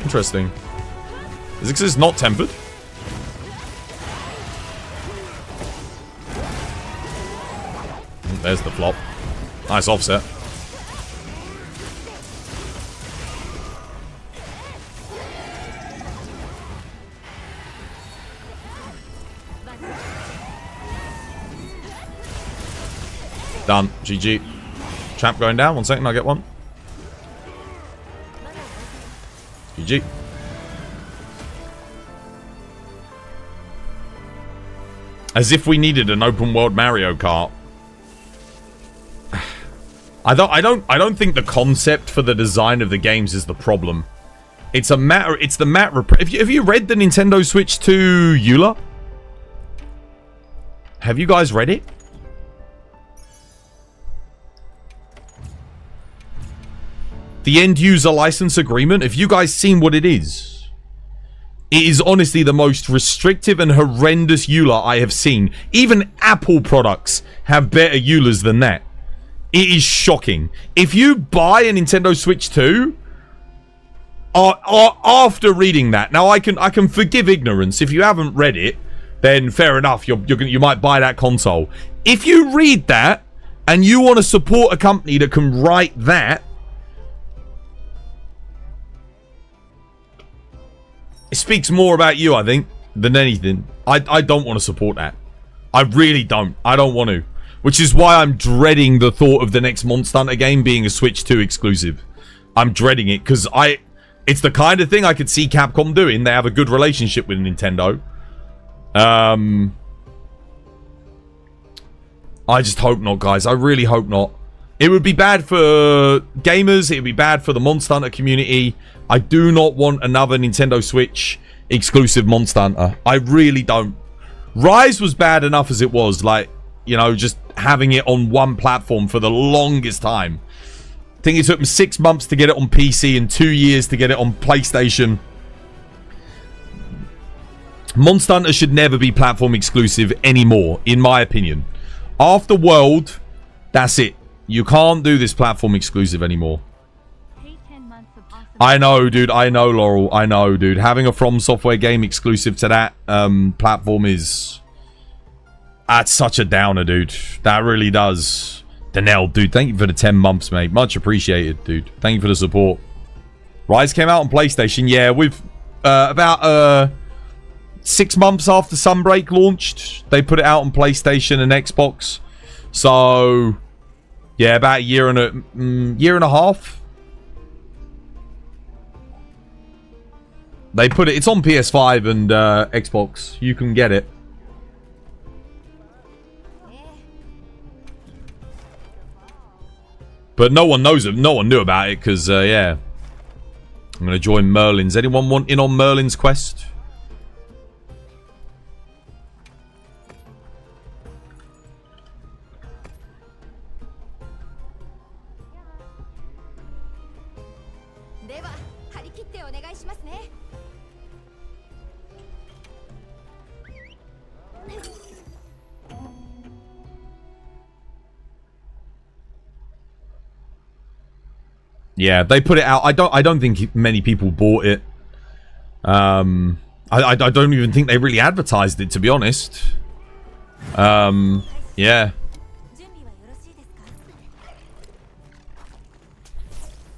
Interesting. Is it because it's not tempered? There's the flop. Nice offset. Done. GG. Champ going down. 1 second, I'll get one. GG. As if we needed an open world Mario Kart. I don't think the concept for the design of the games is the problem. It's the matter. Have you read the Nintendo Switch 2 EULA? Have you guys read it? The end user license agreement, have you guys seen what it is? It is honestly the most restrictive and horrendous EULA I have seen. Even Apple products have better EULAs than that. It is shocking. If you buy a Nintendo Switch 2, after reading that, now I can forgive ignorance. If you haven't read it, then fair enough. You might buy that console. If you read that and you want to support a company that can write that, it speaks more about you, I think, than anything. I don't want to support that. I really don't. I don't want to. Which is why I'm dreading the thought of the next Monster Hunter game being a Switch 2 exclusive. I'm dreading it because it's the kind of thing I could see Capcom doing. They have a good relationship with Nintendo. I just hope not, guys. I really hope not. It would be bad for gamers. It would be bad for the Monster Hunter community. I do not want another Nintendo Switch exclusive Monster Hunter. I really don't. Rise was bad enough as it was. Like, you know, just having it on one platform for the longest time. I think it took them 6 months to get it on PC and 2 years to get it on PlayStation. Monster Hunter should never be platform exclusive anymore, in my opinion. After World, that's it. You can't do this platform exclusive anymore. I know, dude. I know, Laurel. I know, dude. Having a From Software game exclusive to that platform is... That's such a downer, dude. That really does. Danelle, dude, thank you for the 10 months, mate. Much appreciated, dude. Thank you for the support. Rise came out on PlayStation. Yeah, with about 6 months after Sunbreak launched, they put it out on PlayStation and Xbox. So, yeah, about a year and a half. They put it. It's on PS5 and Xbox. You can get it. But no one knows it. No one knew about it because, yeah. I'm going to join Merlin's. Anyone want in on Merlin's quest? Yeah, they put it out. I don't think many people bought it. I don't even think they really advertised it, to be honest. Yeah.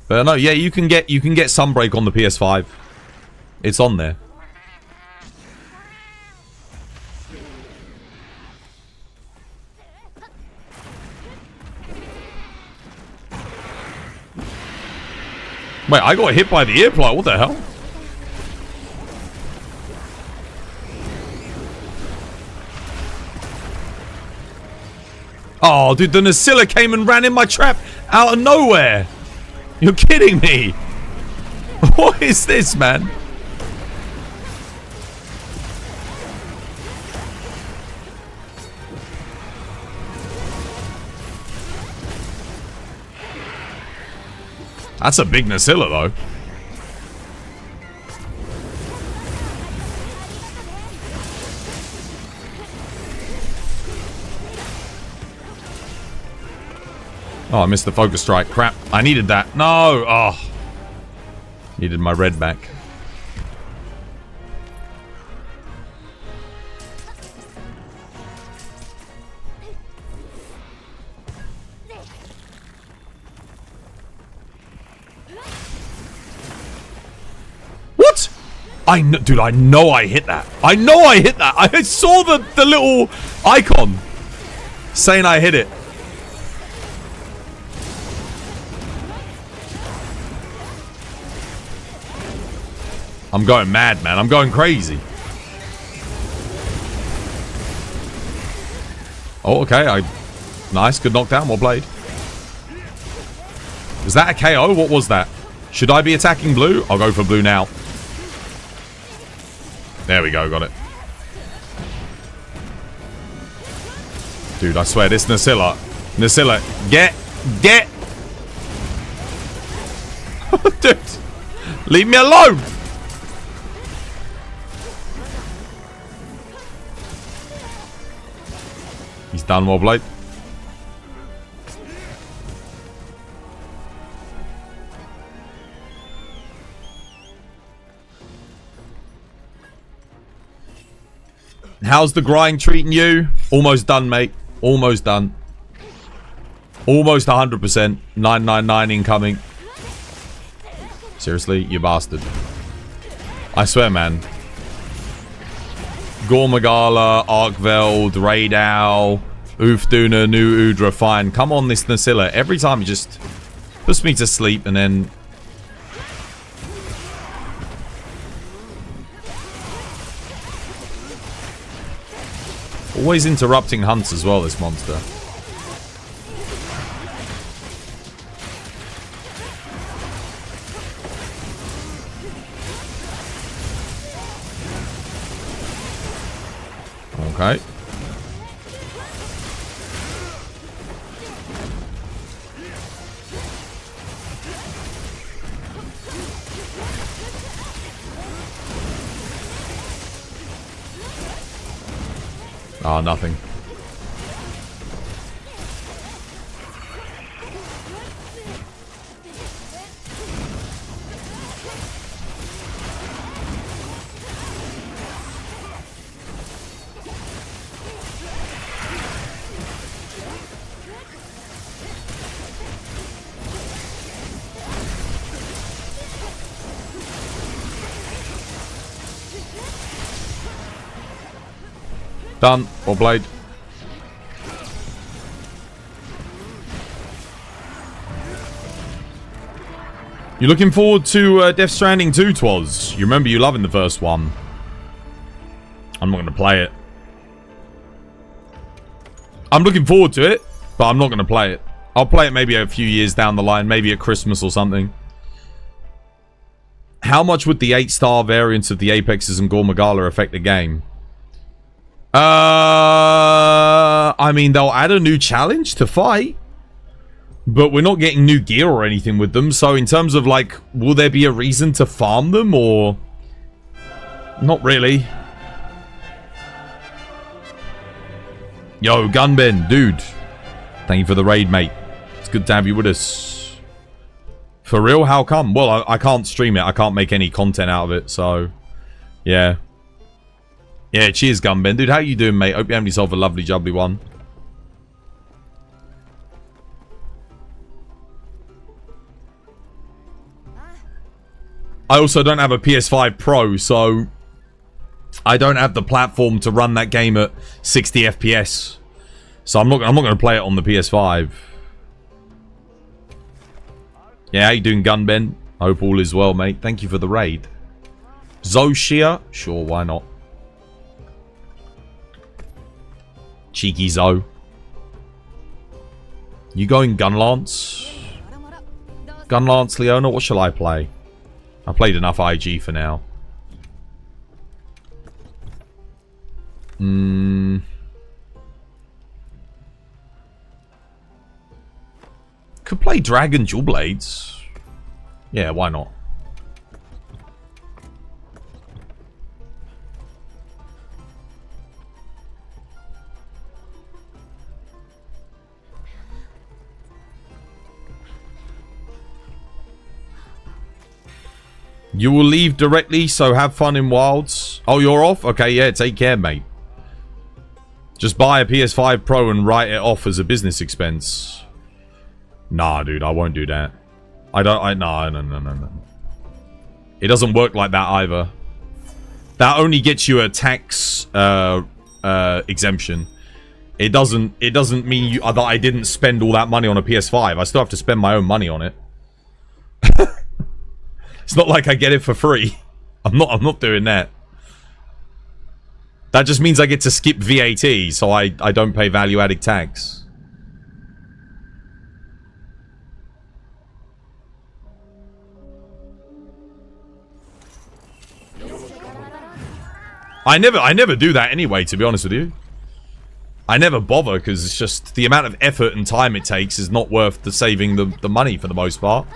But no, yeah, you can get Sunbreak on the PS5. It's on there. Wait, I got hit by the earplug. What the hell? Oh, dude, the Nasilla came and ran in my trap out of nowhere. You're kidding me. What is this, man? That's a big Nasilla, though. Oh, I missed the focus strike. Crap. I needed that. No. Oh. Needed my red back. What? Dude, I know I hit that. I know I hit that. I saw the little icon saying I hit it. I'm going mad, man. I'm going crazy. Oh, okay. Nice. Good knockdown. Well played. Was that a KO? What was that? Should I be attacking blue? I'll go for blue now. There we go. Got it. Dude, I swear, this Nasilla. Nasilla, get. Dude, leave me alone. He's done, well played. How's the grind treating you? Almost done, mate. Almost done. Almost 100%. 999 incoming. Seriously, you bastard. I swear, man. Gormagala, Arkveld, Raidal, Oofduna, New Udra, fine. Come on, this Nasilla. Every time he just puts me to sleep and then... Always interrupting hunts as well, this monster. Okay. Ah, nothing. Done. Or blade. You looking forward to Death Stranding 2, Twas? You remember you loving the first one. I'm not going to play it. I'm looking forward to it, but I'm not going to play it. I'll play it maybe a few years down the line, maybe at Christmas or something. How much would the 8-star variants of the Apexes and Gormagala affect the game? I mean, they'll add a new challenge to fight, but we're not getting new gear or anything with them. So in terms of, like, will there be a reason to farm them, or not really? Yo, Gunben, dude, thank you for the raid, mate. It's good to have you with us. For real? How come? Well, I can't stream it. I can't make any content out of it, so yeah. Yeah, cheers, Gunben. Dude, how you doing, mate? Hope you have yourself a lovely, jubbly one. I also don't have a PS5 Pro, so I don't have the platform to run that game at 60 FPS. So I'm not going to play it on the PS5. Yeah, how you doing, Gunben? I hope all is well, mate. Thank you for the raid. Zoshia? Sure, why not? Cheeky Zo. You going Gunlance? Gunlance, Leona? What shall I play? I played enough IG for now. Could play Dragon Dual Blades. Yeah, why not? You will leave directly, so have fun in Wilds. Oh, you're off? Okay, yeah, take care, mate. Just buy a PS5 Pro and write it off as a business expense. Nah, dude, I won't do that. No. It doesn't work like that either. That only gets you a tax exemption. It doesn't mean that I didn't spend all that money on a PS5. I still have to spend my own money on it. It's not like I get it for free. I'm not doing that. That just means I get to skip VAT, so I don't pay value-added tax. I never do that anyway, to be honest with you. I never bother, because it's just the amount of effort and time it takes is not worth the saving the money for the most part.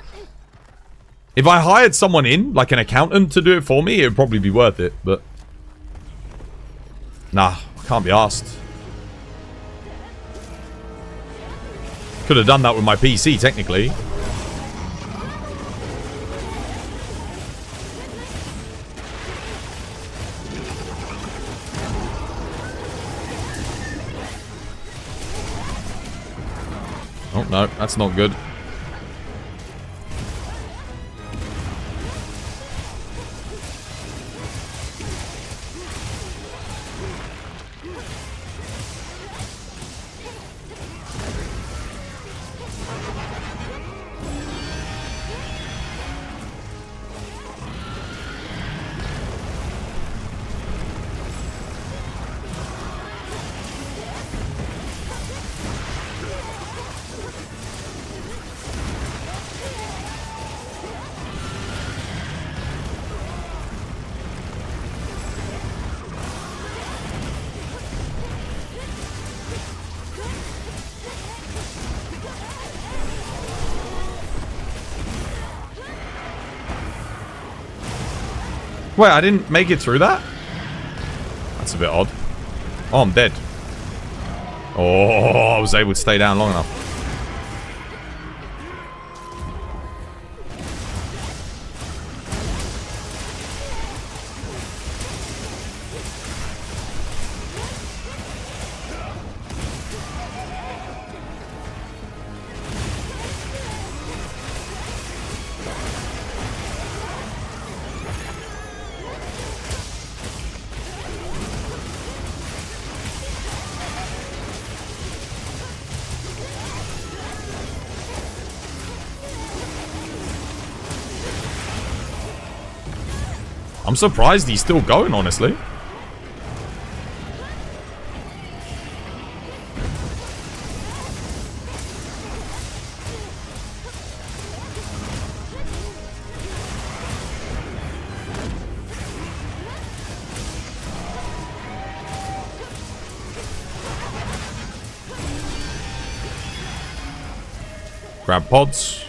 If I hired someone in, like an accountant, to do it for me, it would probably be worth it, but nah, I can't be asked. Could have done that with my PC, technically. Oh, no, that's not good. Wait, I didn't make it through that? That's a bit odd. Oh, I'm dead. Oh, I was able to stay down long enough. I'm surprised he's still going, honestly. Grab pods.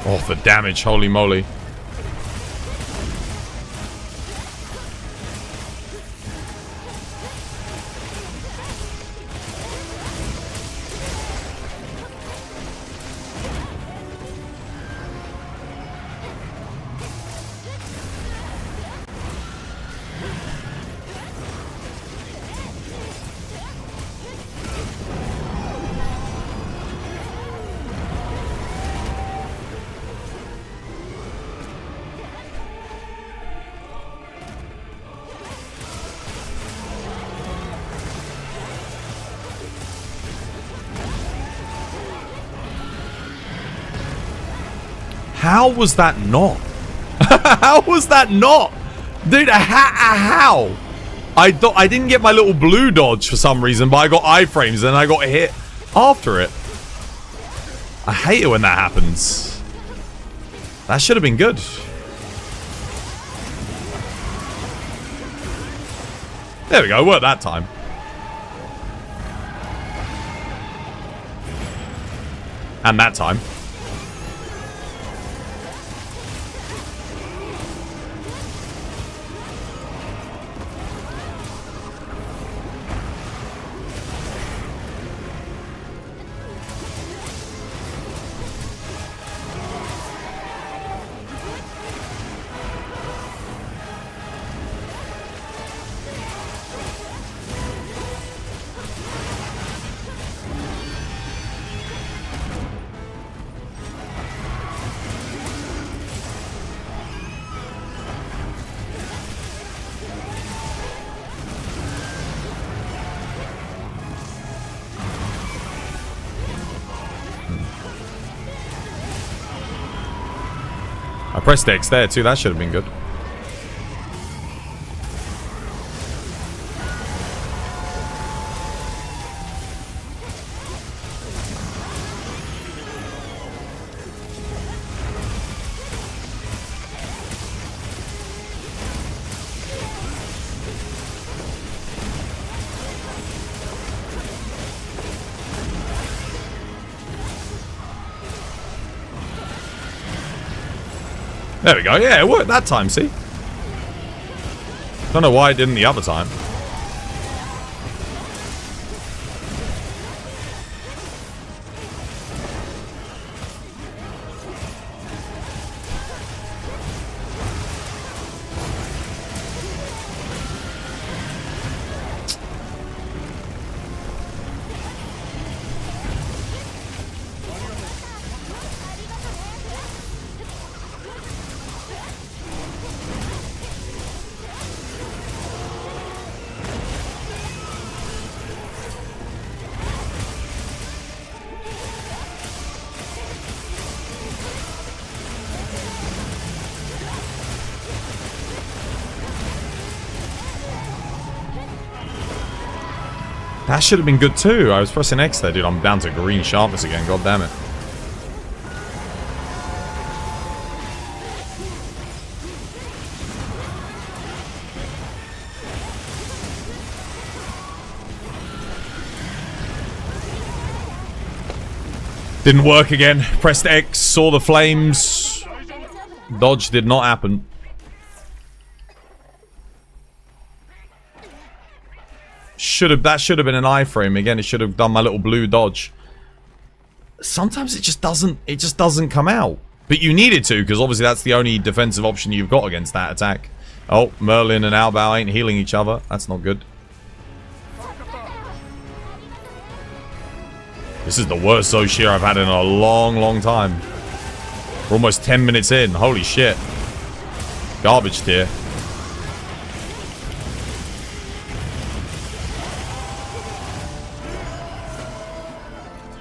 Oh, the damage, holy moly. How was that not? How was that not? Dude, how? I thought I didn't get my little blue dodge for some reason, but I got iframes and I got hit after it. I hate it when that happens. That should have been good. There we go, worked that time. And that time. I pressed X there too, that should have been good. There we go. Yeah, it worked that time, see? Don't know why I didn't the other time. That should have been good too. I was pressing X there, dude. I'm down to green sharpness again. God damn it. Didn't work again. Pressed X, saw the flames. Dodge did not happen. That should have been an iframe. Again, it should have done my little blue dodge. Sometimes it just doesn't come out. But you need it to, because obviously that's the only defensive option you've got against that attack. Oh, Merlin and Albao ain't healing each other. That's not good. This is the worst Zoshir I've had in a long, long time. We're almost 10 minutes in. Holy shit. Garbage tier.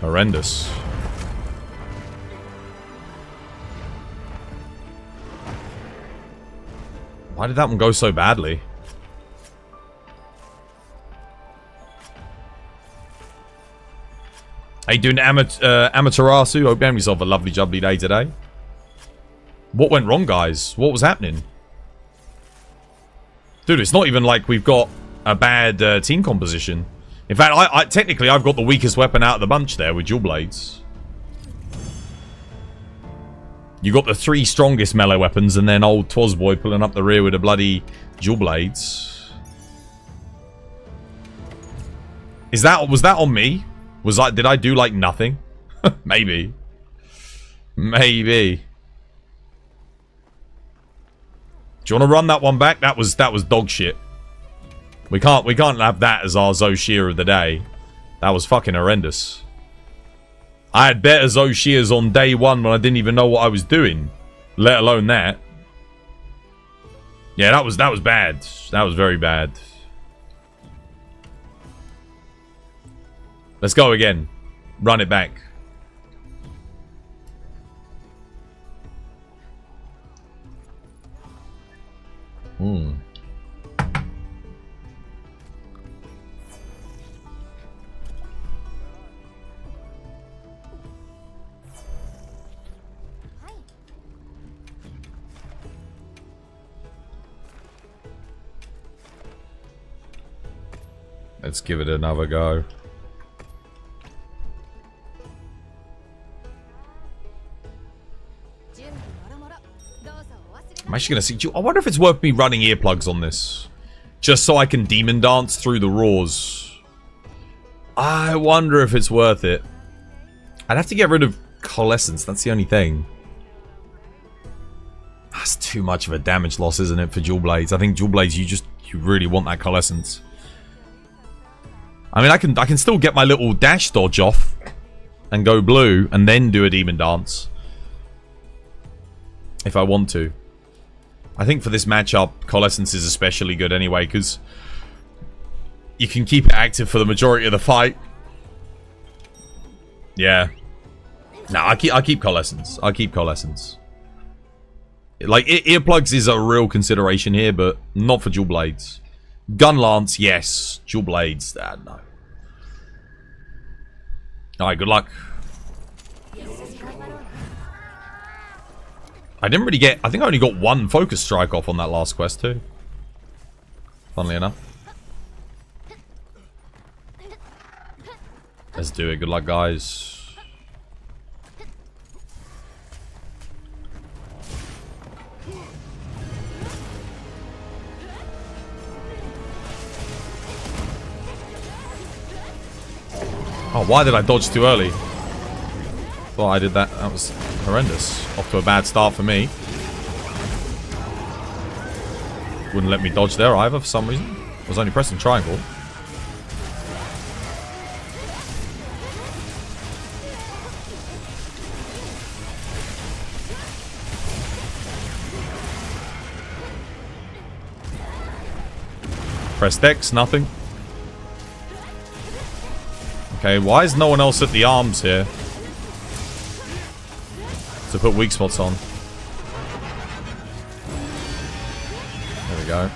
Horrendous. Why did that one go so badly? How you doing, Amaterasu? Hope you have yourself a lovely jubbly day today. What went wrong, guys? What was happening? Dude, it's not even like we've got a bad team composition. In fact, technically I've got the weakest weapon out of the bunch there with dual blades. You got the 3 strongest melee weapons, and then old Twozboy pulling up the rear with a bloody dual blades. Was that on me? Did I do like nothing? Maybe. Maybe. Do you want to run that one back? That was dog shit. We can't have that as our Zoshir of the day. That was fucking horrendous. I had better Zoshirs on day 1 when I didn't even know what I was doing. Let alone that. Yeah, that was bad. That was very bad. Let's go again. Run it back. Let's give it another go. I'm actually going to see... I wonder if it's worth me running earplugs on this. Just so I can demon dance through the roars. I wonder if it's worth it. I'd have to get rid of Coalescence. That's the only thing. That's too much of a damage loss, isn't it, for dual blades? I think dual blades, you really want that Coalescence. I mean, I can still get my little dash dodge off and go blue and then do a demon dance if I want to. I think for this matchup, Coalescence is especially good anyway, because you can keep it active for the majority of the fight. Yeah. No, I keep Coalescence. I keep Coalescence. Like, earplugs is a real consideration here, but not for dual blades. Gun Lance, yes. Dual blades, no. Alright, good luck. I didn't really get... I think I only got 1 focus strike off on that last quest too. Funnily enough. Let's do it. Good luck, guys. Oh, why did I dodge too early? Thought I did that. That was horrendous. Off to a bad start for me. Wouldn't let me dodge there either for some reason. I was only pressing triangle. Pressed X, nothing. Okay, why is no one else at the arms here? To put weak spots on. There we go.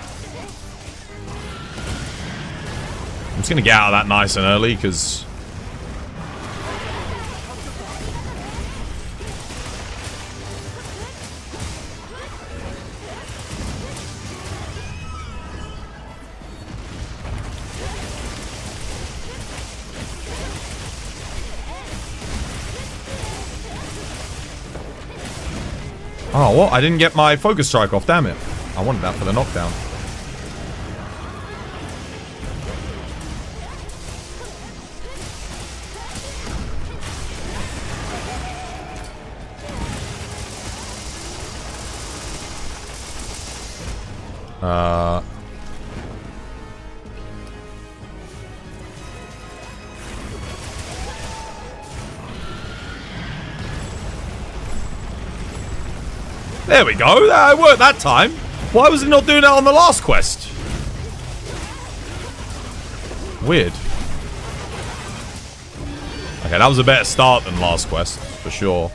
I'm just gonna get out of that nice and early, because... Oh, what? I didn't get my focus strike off, damn it. I wanted that for the knockdown. There we go. That worked that time. Why was he not doing that on the last quest? Weird. Okay, that was a better start than last quest, for sure.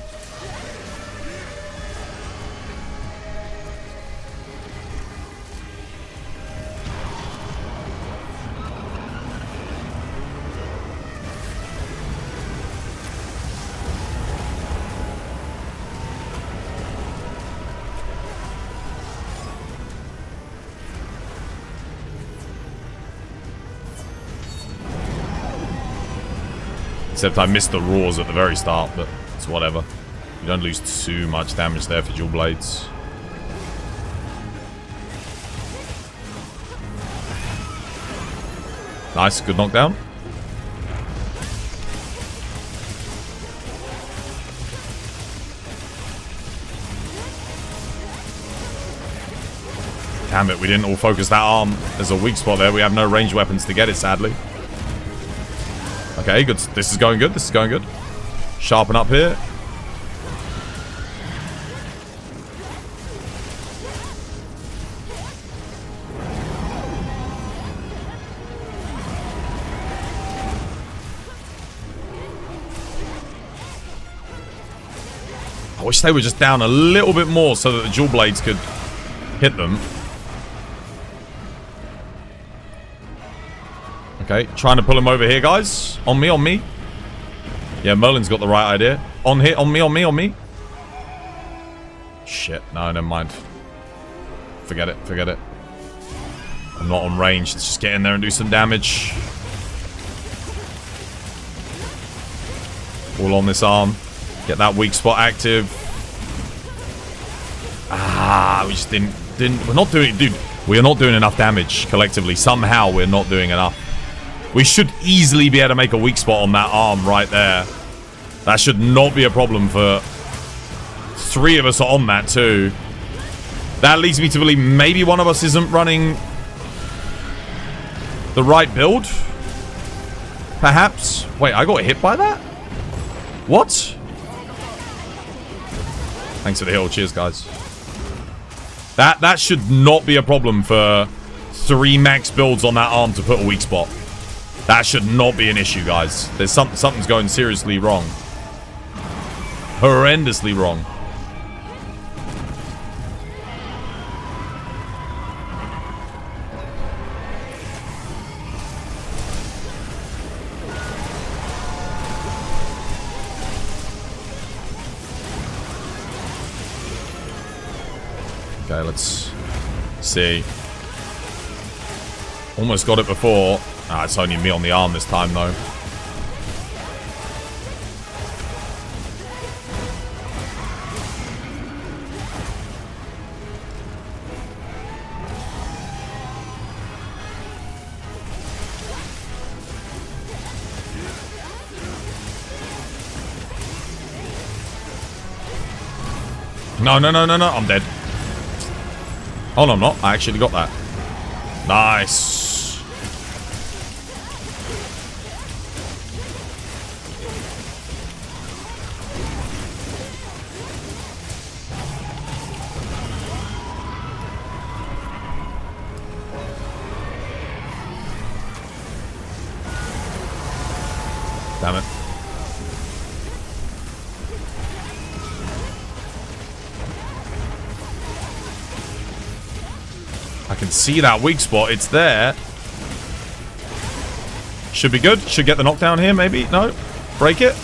Except I missed the roars at the very start, but it's whatever. You don't lose too much damage there for dual blades. Nice, good knockdown. Damn it, we didn't all focus that arm. There's a weak spot there. We have no ranged weapons to get it, sadly. Okay, good. This is going good. This is going good. Sharpen up here. I wish they were just down a little bit more so that the dual blades could hit them. Okay, trying to pull him over here, guys. On me, on me. Yeah, Merlin's got the right idea. On here, on me, on me, on me. Shit, no, never mind. Forget it, forget it. I'm not on range. Let's just get in there and do some damage. All on this arm. Get that weak spot active. Ah, we just didn't. We're not doing, dude. We are not doing enough damage collectively. Somehow we're not doing enough. We should easily be able to make a weak spot on that arm right there. That should not be a problem for 3 of us are on that too. That leads me to believe maybe one of us isn't running the right build. Perhaps. Wait, I got hit by that? What? Thanks for the heal. Cheers, guys. That should not be a problem for 3 max builds on that arm to put a weak spot. That should not be an issue, guys. There's something's going seriously wrong. Horrendously wrong. Okay, let's see. Almost got it before. Ah, it's only me on the arm this time, though. No, no, no, no, no. I'm dead. Oh, no, I'm not. I actually got that. Nice. Damn it. I can see that weak spot. It's there. Should be good. Should get the knockdown here, maybe. No. Break it.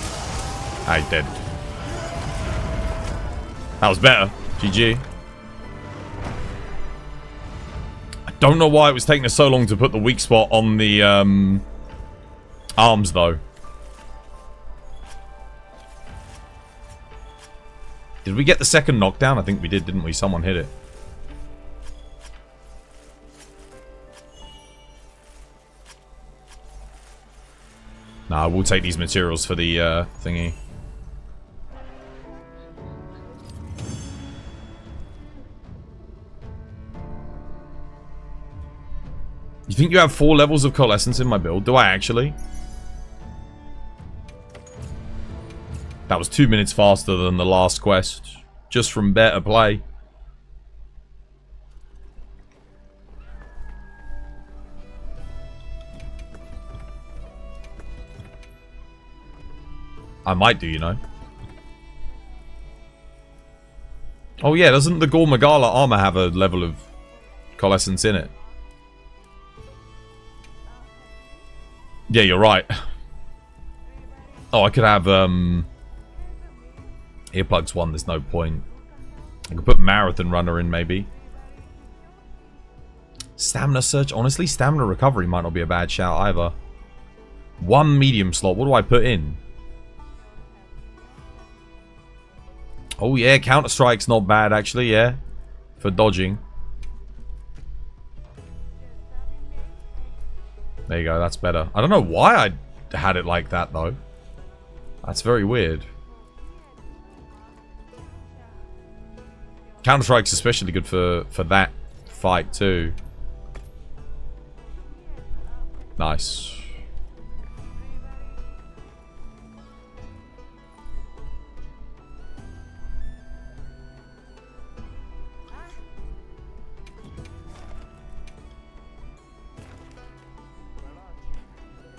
I did. That was better. GG. I don't know why it was taking us so long to put the weak spot on the arms, though. Did we get the second knockdown? I think we did, didn't we? Someone hit it. Nah, we'll take these materials for the thingy. You think you have 4 levels of coalescence in my build? Do I actually? That was 2 minutes faster than the last quest. Just from better play. I might do, you know. Oh yeah, doesn't the Gore Magala armor have a level of coalescence in it? Yeah, you're right. Oh, I could have earplugs 1, there's no point. I could put Marathon Runner in, maybe. Stamina Search. Honestly, Stamina Recovery might not be a bad shout either. 1 medium slot. What do I put in? Oh yeah, Counter-Strike's not bad actually, yeah. For dodging. There you go, that's better. I don't know why I had it like that though. That's very weird. Counter-Strike's especially good for that fight too. Nice.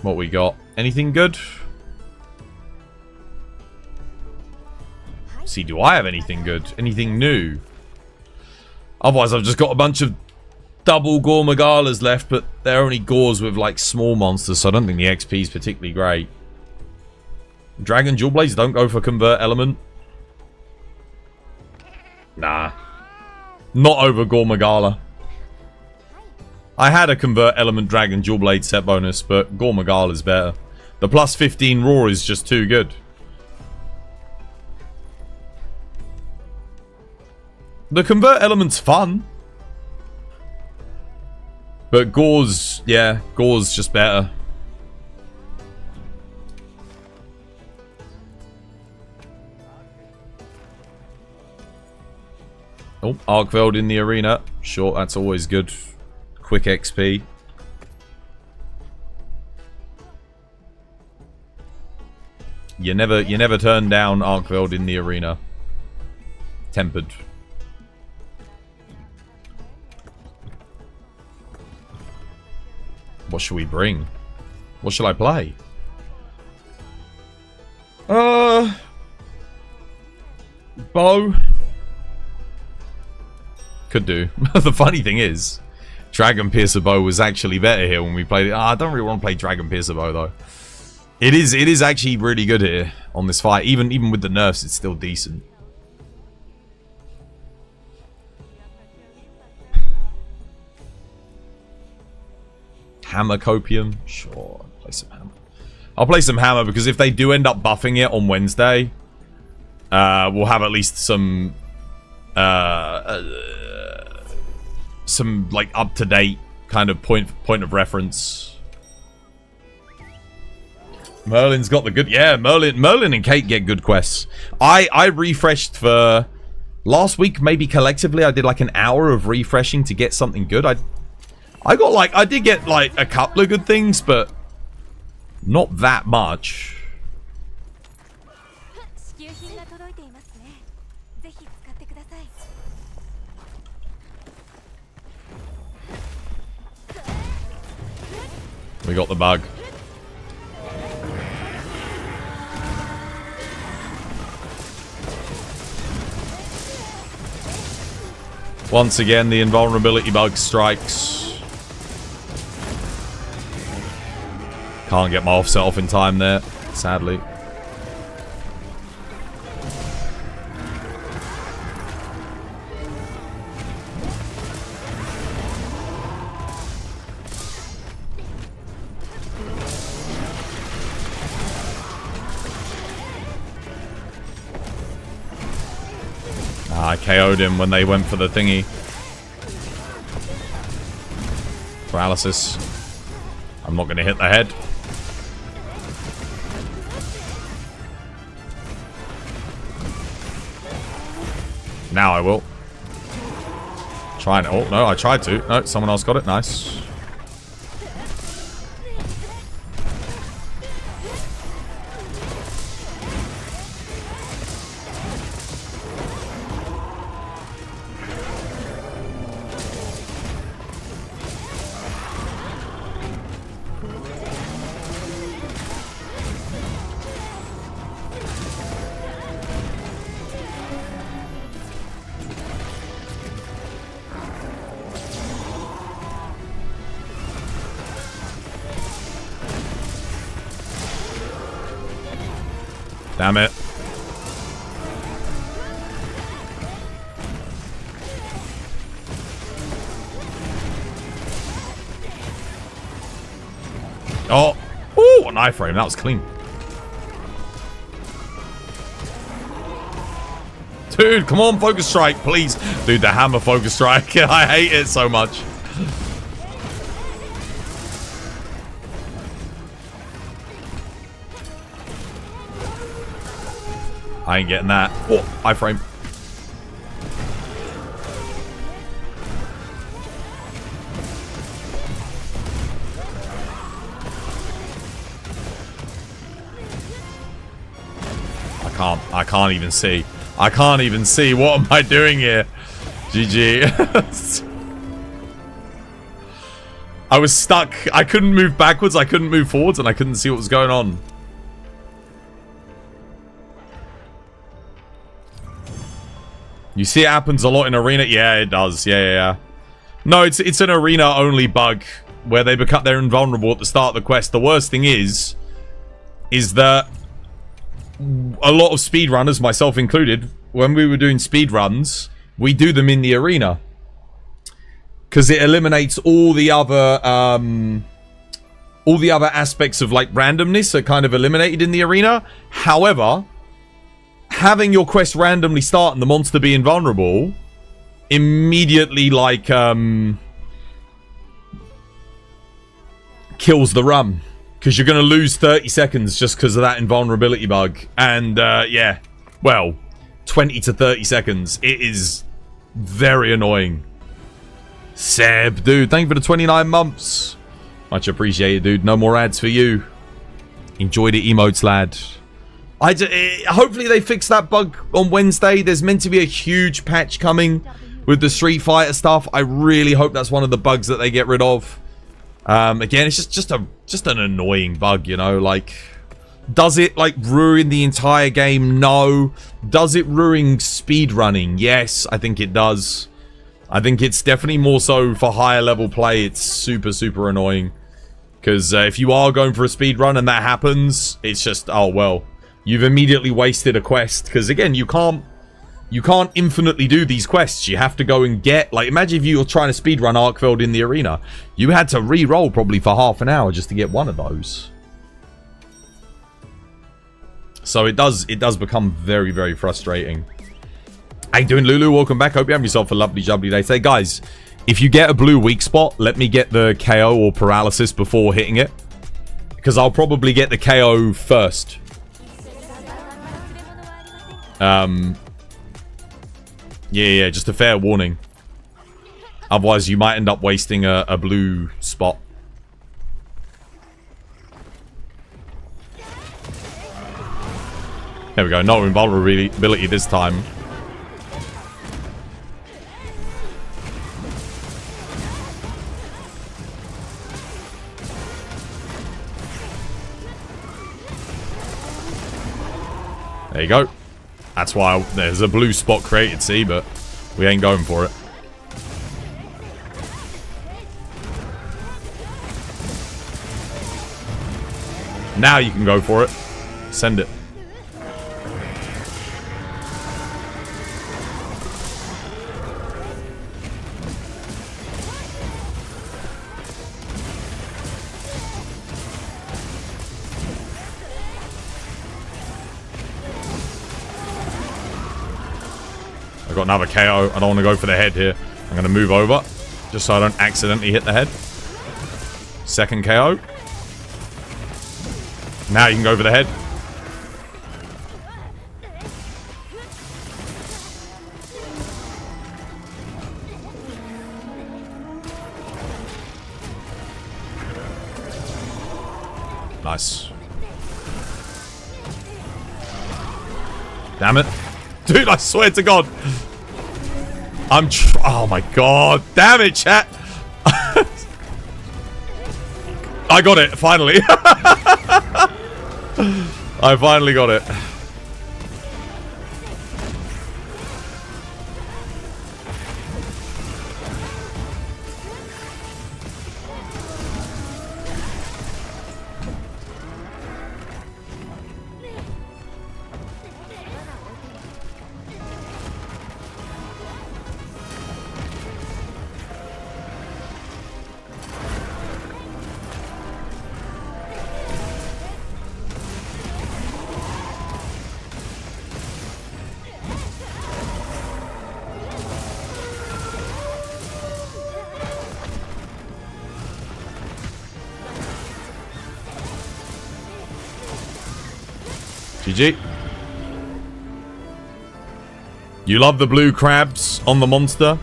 What we got? Anything good? See, do I have anything good? Anything new? Otherwise, I've just got a bunch of double Gore Magalas left, but they're only Gores with, like, small monsters, so I don't think the XP is particularly great. Dragon Jewel Blades don't go for Convert Element. Nah. Not over Gore Magala. I had a Convert Element Dragon Jewel Blade set bonus, but Gore Magala is better. The plus 15 Roar is just too good. The Convert Element's fun. But Gore's, yeah, Gore's just better. Oh, Arkveld in the arena. Sure, that's always good. Quick XP. You never turn down Arkveld in the arena. Tempered. What should we bring? What shall I play? Bow. Could do. The funny thing is, Dragon Piercer Bow was actually better here when we played it. I don't really want to play Dragon Piercer Bow though. It is actually really good here on this fight. Even with the nerfs, it's still decent. Hammer Copium? Sure, I'll play some Hammer. I'll play some Hammer because if they do end up buffing it on Wednesday, we'll have at least some like up-to-date kind of point of reference. Merlin's got the good... Yeah, Merlin and Kate get good quests. I refreshed for Last week, maybe collectively, I did like an hour of refreshing to get something good. I did get like a couple of good things, but not that much. We got the bug. Once again, the invulnerability bug strikes. Can't get my offset off in time there, sadly. I KO'd him when they went for the thingy. Paralysis. I'm not going to hit the head. Now I will. Trying. Oh, no, I tried to. No, someone else got it. Nice. Damn it. Oh. Ooh, an iframe. That was clean. Dude, come on, focus strike, please. Dude, the hammer focus strike. I hate it so much. I ain't getting that. Oh, iframe. I can't even see. I can't even see. What am I doing here? GG. I was stuck. I couldn't move backwards. I couldn't move forwards, and I couldn't see what was going on. You see it happens a lot in arena? Yeah, it does. Yeah. No, it's an arena-only bug where they're invulnerable at the start of the quest. The worst thing is that a lot of speedrunners, myself included, when we were doing speedruns, we do them in the arena. Because it eliminates all the other aspects of like randomness are kind of eliminated in the arena. However, having your quest randomly start and the monster be invulnerable immediately like kills the run. Because you're going to lose 30 seconds just because of that invulnerability bug. And, yeah. Well, 20 to 30 seconds. It is very annoying. Seb, dude, thank you for the 29 months. Much appreciated, dude. No more ads for you. Enjoy the emotes, lad. Hopefully they fix that bug on Wednesday. There's meant to be a huge patch coming with the Street Fighter stuff. I really hope that's one of the bugs that they get rid of. Again, it's just an annoying bug, you know, like, does it like ruin the entire game? No. Does it ruin speedrunning? Yes, I think it does. I think it's definitely more so for higher level play. It's super annoying because if you are going for a speedrun and that happens, it's just, oh well, you've immediately wasted a quest because again, you can't infinitely do these quests. You have to go and get, like, imagine if you were trying to speedrun Arkfeld in the arena. You had to re-roll probably for half an hour just to get one of those. So it does become very frustrating. How you doing, Lulu? Welcome back. Hope you have yourself a lovely jubbly day. Say, guys, if you get a blue weak spot, let me get the KO or paralysis before hitting it. Because I'll probably get the KO first. Yeah, just a fair warning. Otherwise, you might end up wasting a blue spot. There we go. No invulnerability this time. There you go. That's why there's a blue spot created, see, but we ain't going for it. Now you can go for it. Send it. I got another KO. I don't want to go for the head here. I'm going to move over just so I don't accidentally hit the head. Second KO. Now you can go for the head. Nice. Damn it. Dude, I swear to God. Oh my God. Damn it, chat. I got it, finally. I finally got it. GG. You love the blue crabs on the monster?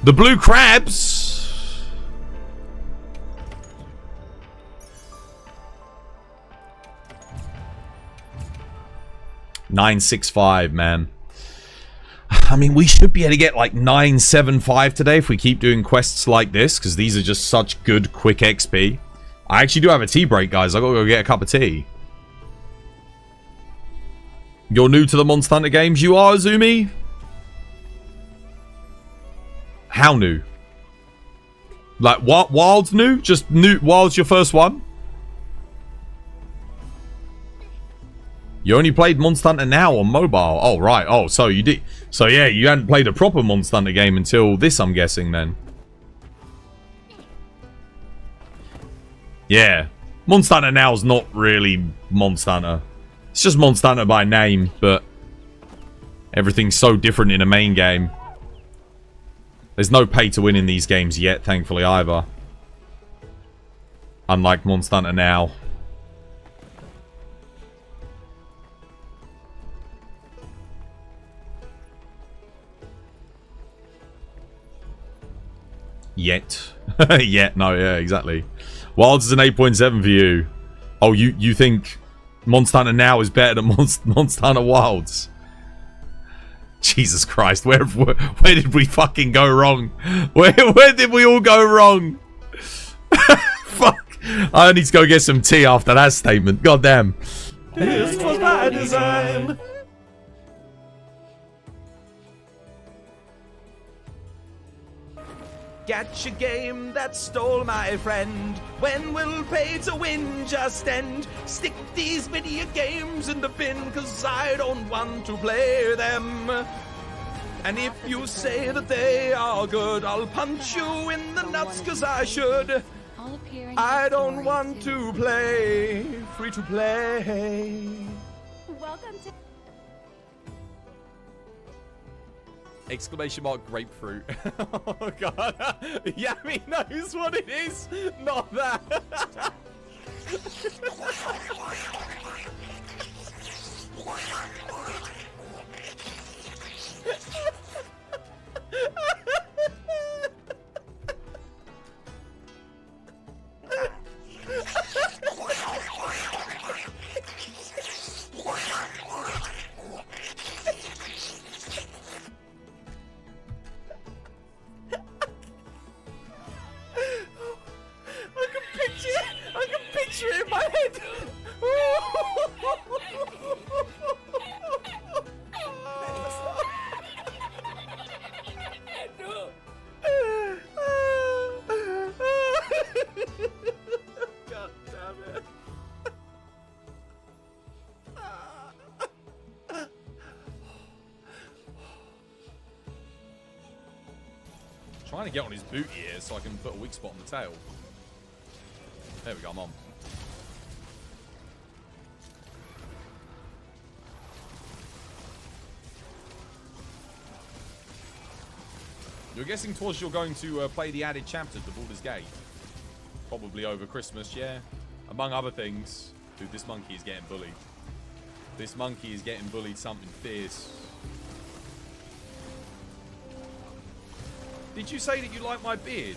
The blue crabs? $965, man. I mean, we should be able to get like 975 today if we keep doing quests like this, because these are just such good, quick XP. I actually do have a tea break, guys. I gotta go get a cup of tea. You're new to the Monster Hunter games? You are, Azumi? How new? Like, what? Wild's new? Just new? Wild's your first one? You only played Monster Hunter now on mobile. Oh, right. Oh, so you did. So, yeah, you hadn't played a proper Monster Hunter game until this, I'm guessing, then. Yeah. Monster Hunter now is not really Monster Hunter. It's just Monster Hunter by name, but everything's so different in a main game. There's no pay to win in these games yet, thankfully, either. Unlike Monster Hunter now. Yet. Yet, no, yeah, exactly. Wilds is an 8.7 for you. Oh, you think Monster Hunter now is better than Monster Hunter Wilds? Jesus Christ, where did we fucking go wrong? Where did we all go wrong? Fuck. I need to go get some tea after that statement. God damn. This was by design. Catch a game that stole my friend. When will pay to win just end? Stick these video games in the bin, cause I don't want to play them. And if you say that they are good, I'll punch you in the nuts, cause I should. I don't want to play free to play. Welcome to Exclamation mark grapefruit. Oh god. Yami knows what it is. Not that. Trying to get on his booty here so I can put a weak spot on the tail. There we go, I'm on. You're guessing, Twas, you're going to play the added chapter to Baldur's Gate? Probably over Christmas, yeah. Among other things. Dude, this monkey is getting bullied. This monkey is getting bullied something fierce. Did you say that you like my beard?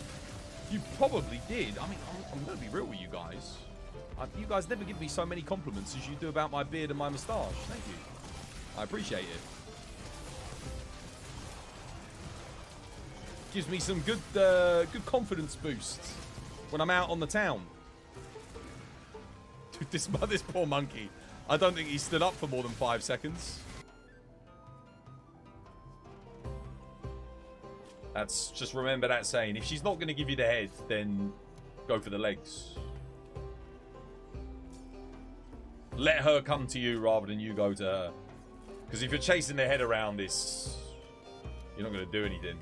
You probably did. I mean, I'm going to be real with you guys. You guys never give me so many compliments as you do about my beard and my moustache. Thank you. I appreciate it. Gives me some good confidence boosts when I'm out on the town. Dude, this poor monkey. I don't think he stood up for more than 5 seconds. That's just remember that saying. If she's not going to give you the head, then go for the legs. Let her come to you rather than you go to her. Because if you're chasing the head around this, you're not going to do anything.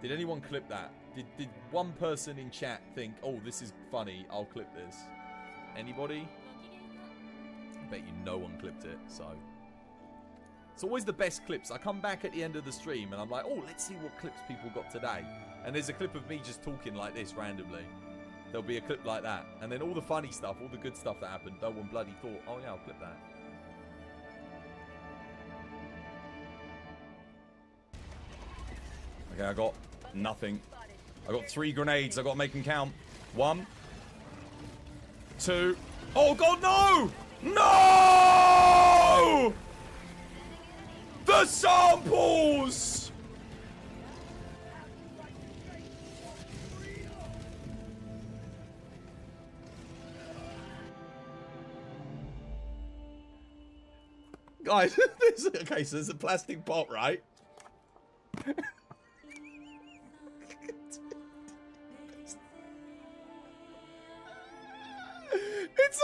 Did anyone clip that? Did one person in chat think, oh, this is funny, I'll clip this? Anybody? I bet you no one clipped it, so. It's always the best clips. I come back at the end of the stream and I'm like, oh, let's see what clips people got today. And there's a clip of me just talking like this randomly. There'll be a clip like that. And then all the funny stuff, all the good stuff that happened, no one bloody thought, oh yeah, I'll clip that. Okay, I got nothing. I got 3 grenades. I got to make them count. 1, 2. Oh god, no! No! The samples! Guys, okay, so there's a plastic pot, right? It's a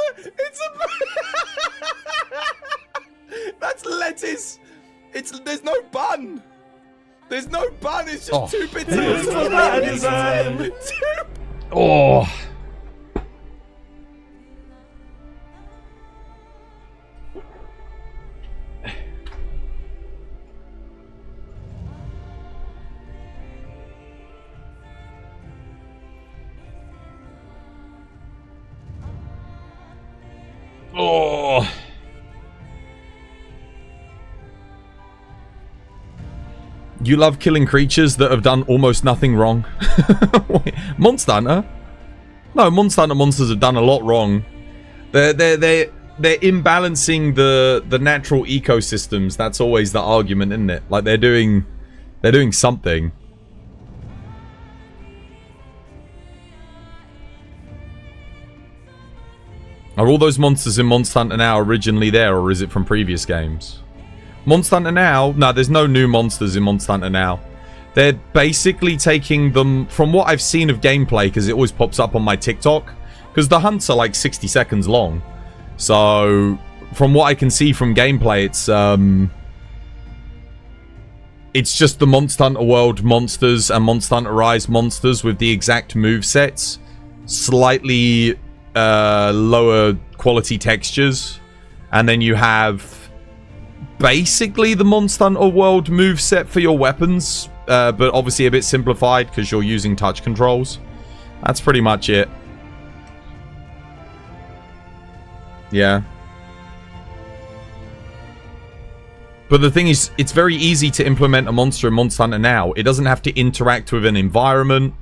that's lettuce. There's no bun. There's no bun. It's just 2 bits of Oh. Oh. You love killing creatures that have done almost nothing wrong. Wait, Monster Hunter? No, Monster Hunter monsters have done a lot wrong. They're imbalancing the natural ecosystems. That's always the argument, isn't it? Like they're doing something. Are all those monsters in Monster Hunter Now originally there, or is it from previous games? Monster Hunter Now? No, there's no new monsters in Monster Hunter Now. They're basically taking them, from what I've seen of gameplay, because it always pops up on my TikTok, because the hunts are like 60 seconds long. So, from what I can see from gameplay, it's just the Monster Hunter World monsters and Monster Hunter Rise monsters with the exact movesets. Slightly lower quality textures, and then you have basically the Monster Hunter World moveset for your weapons, but obviously a bit simplified because you're using touch controls. That's pretty much it. Yeah. But the thing is, it's very easy to implement a monster in Monster Hunter Now. It doesn't have to interact with an environment.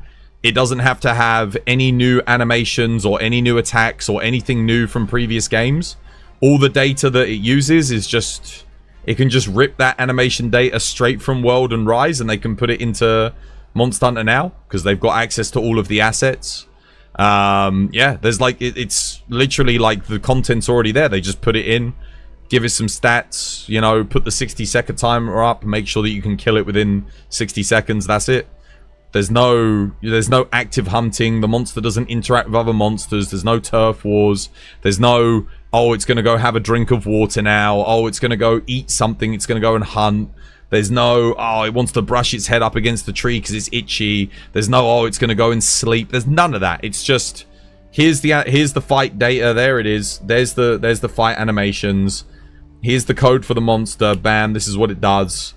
It doesn't have to have any new animations or any new attacks or anything new from previous games. all the data that it uses is just... It can just rip that animation data straight from World and Rise, and they can put it into Monster Hunter now, because they've got access to all of the assets. Yeah, there's like... It's literally like the content's already there. They just put it in, give it some stats, you know, put the 60-second timer up, make sure that you can kill it within 60 seconds. That's it. There's no active hunting. The monster doesn't interact with other monsters. There's no turf wars. There's no, oh, it's going to go have a drink of water now. Oh, it's going to go eat something. It's going to go and hunt. There's no, oh, it wants to brush its head up against the tree because it's itchy. There's no, oh, it's going to go and sleep. There's none of that. It's just, here's the fight data. There it is. There's the fight animations. Here's the code for the monster. Bam, this is what it does.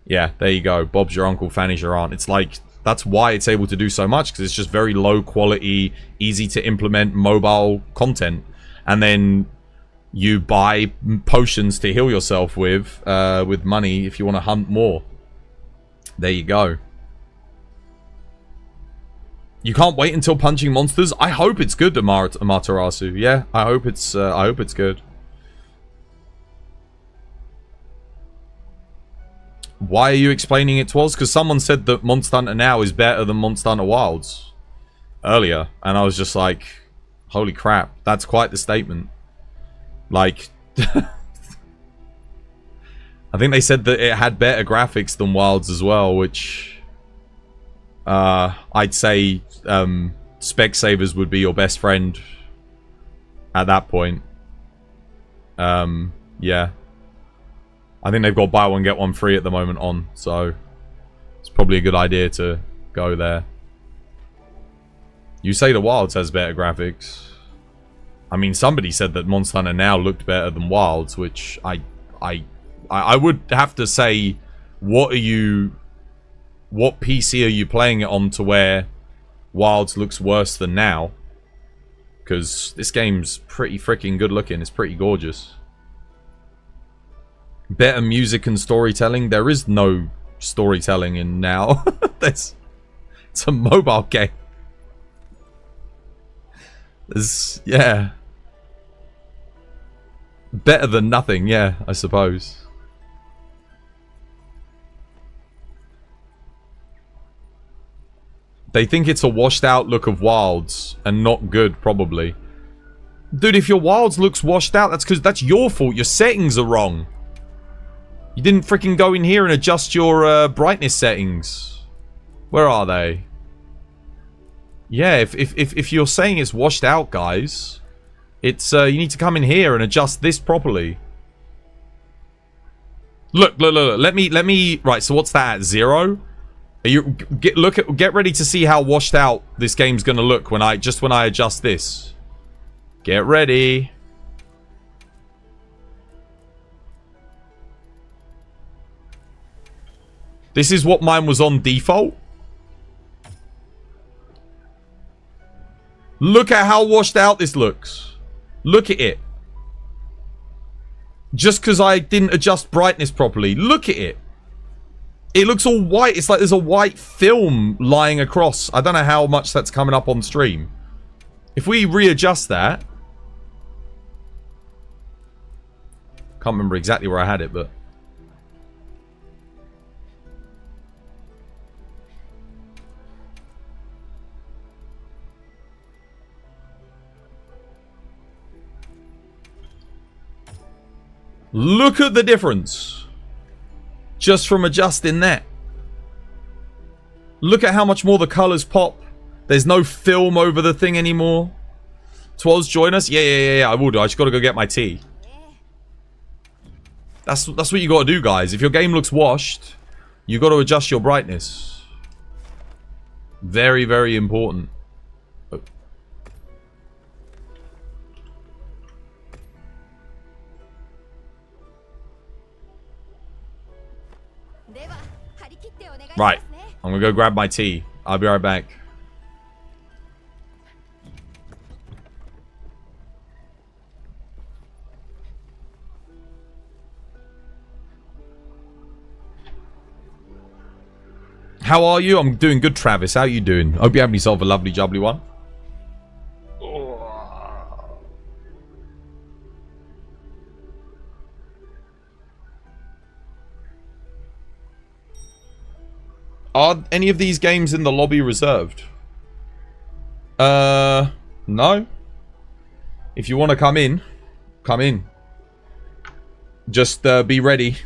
Yeah, there you go. Bob's your uncle, Fanny's your aunt. It's like... That's why it's able to do so much, because it's just very low quality, easy to implement mobile content. And then you buy potions to heal yourself with money if you want to hunt more. There you go. You can't wait until punching monsters. I hope it's good, Amaterasu. Yeah, I hope it's good. Why are you explaining it to us? Because someone said that Monster Hunter Now is better than Monster Hunter Wilds earlier. And I was just like, holy crap, that's quite the statement. Like, I think they said that it had better graphics than Wilds as well, which I'd say Specsavers would be your best friend at that point. Yeah. I think they've got buy one get one free at the moment on, so it's probably a good idea to go there. You say the Wilds has better graphics. I mean, somebody said that Monster Hunter Now looked better than Wilds, which I would have to say, what PC are you playing it on to where Wilds looks worse than Now? Because this game's pretty freaking good looking. It's pretty gorgeous. Better music and storytelling. There is no storytelling in Now. It's a mobile game. Yeah. Better than nothing, yeah, I suppose. They think it's a washed out look of Wilds and not good, probably. Dude, if your Wilds looks washed out, that's because that's your fault. Your settings are wrong. You didn't freaking go in here and adjust your brightness settings. Where are they? Yeah, if you're saying it's washed out, guys, it's you need to come in here and adjust this properly. Look. Let me. Right. So what's that? 0? Are you get ready to see how washed out this game's gonna look when I adjust this. Get ready. This is what mine was on default. Look at how washed out this looks. Look at it. Just because I didn't adjust brightness properly. Look at it. It looks all white. It's like there's a white film lying across. I don't know how much that's coming up on stream. If we readjust that. Can't remember exactly where I had it, but... Look at the difference. Just from adjusting that. Look at how much more the colours pop. There's no film over the thing anymore. Twoz, join us? Yeah, I will do. I just got to go get my tea. That's what you got to do, guys. If your game looks washed, you got to adjust your brightness. Very, very important. Right, I'm gonna go grab my tea. I'll be right back. How are you? I'm doing good, Travis. How are you doing? Hope you have yourself a lovely jubbly one. Are any of these games in the lobby reserved? No. If you want to come in, come in. Just be ready.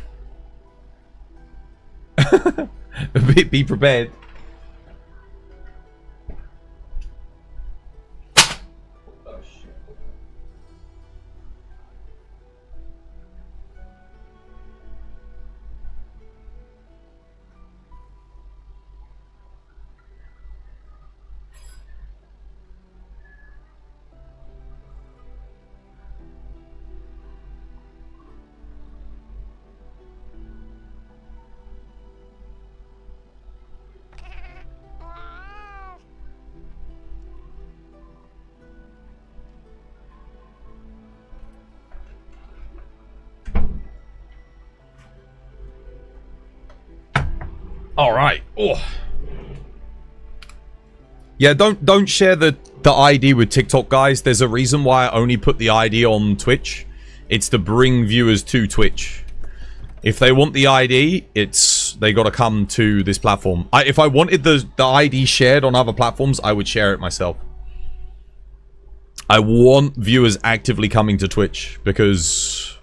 Be prepared. All right. Oh. Yeah, don't share the ID with TikTok, guys. There's a reason why I only put the ID on Twitch. It's to bring viewers to Twitch. If they want the ID, they got to come to this platform. If I wanted the ID shared on other platforms, I would share it myself. I want viewers actively coming to Twitch because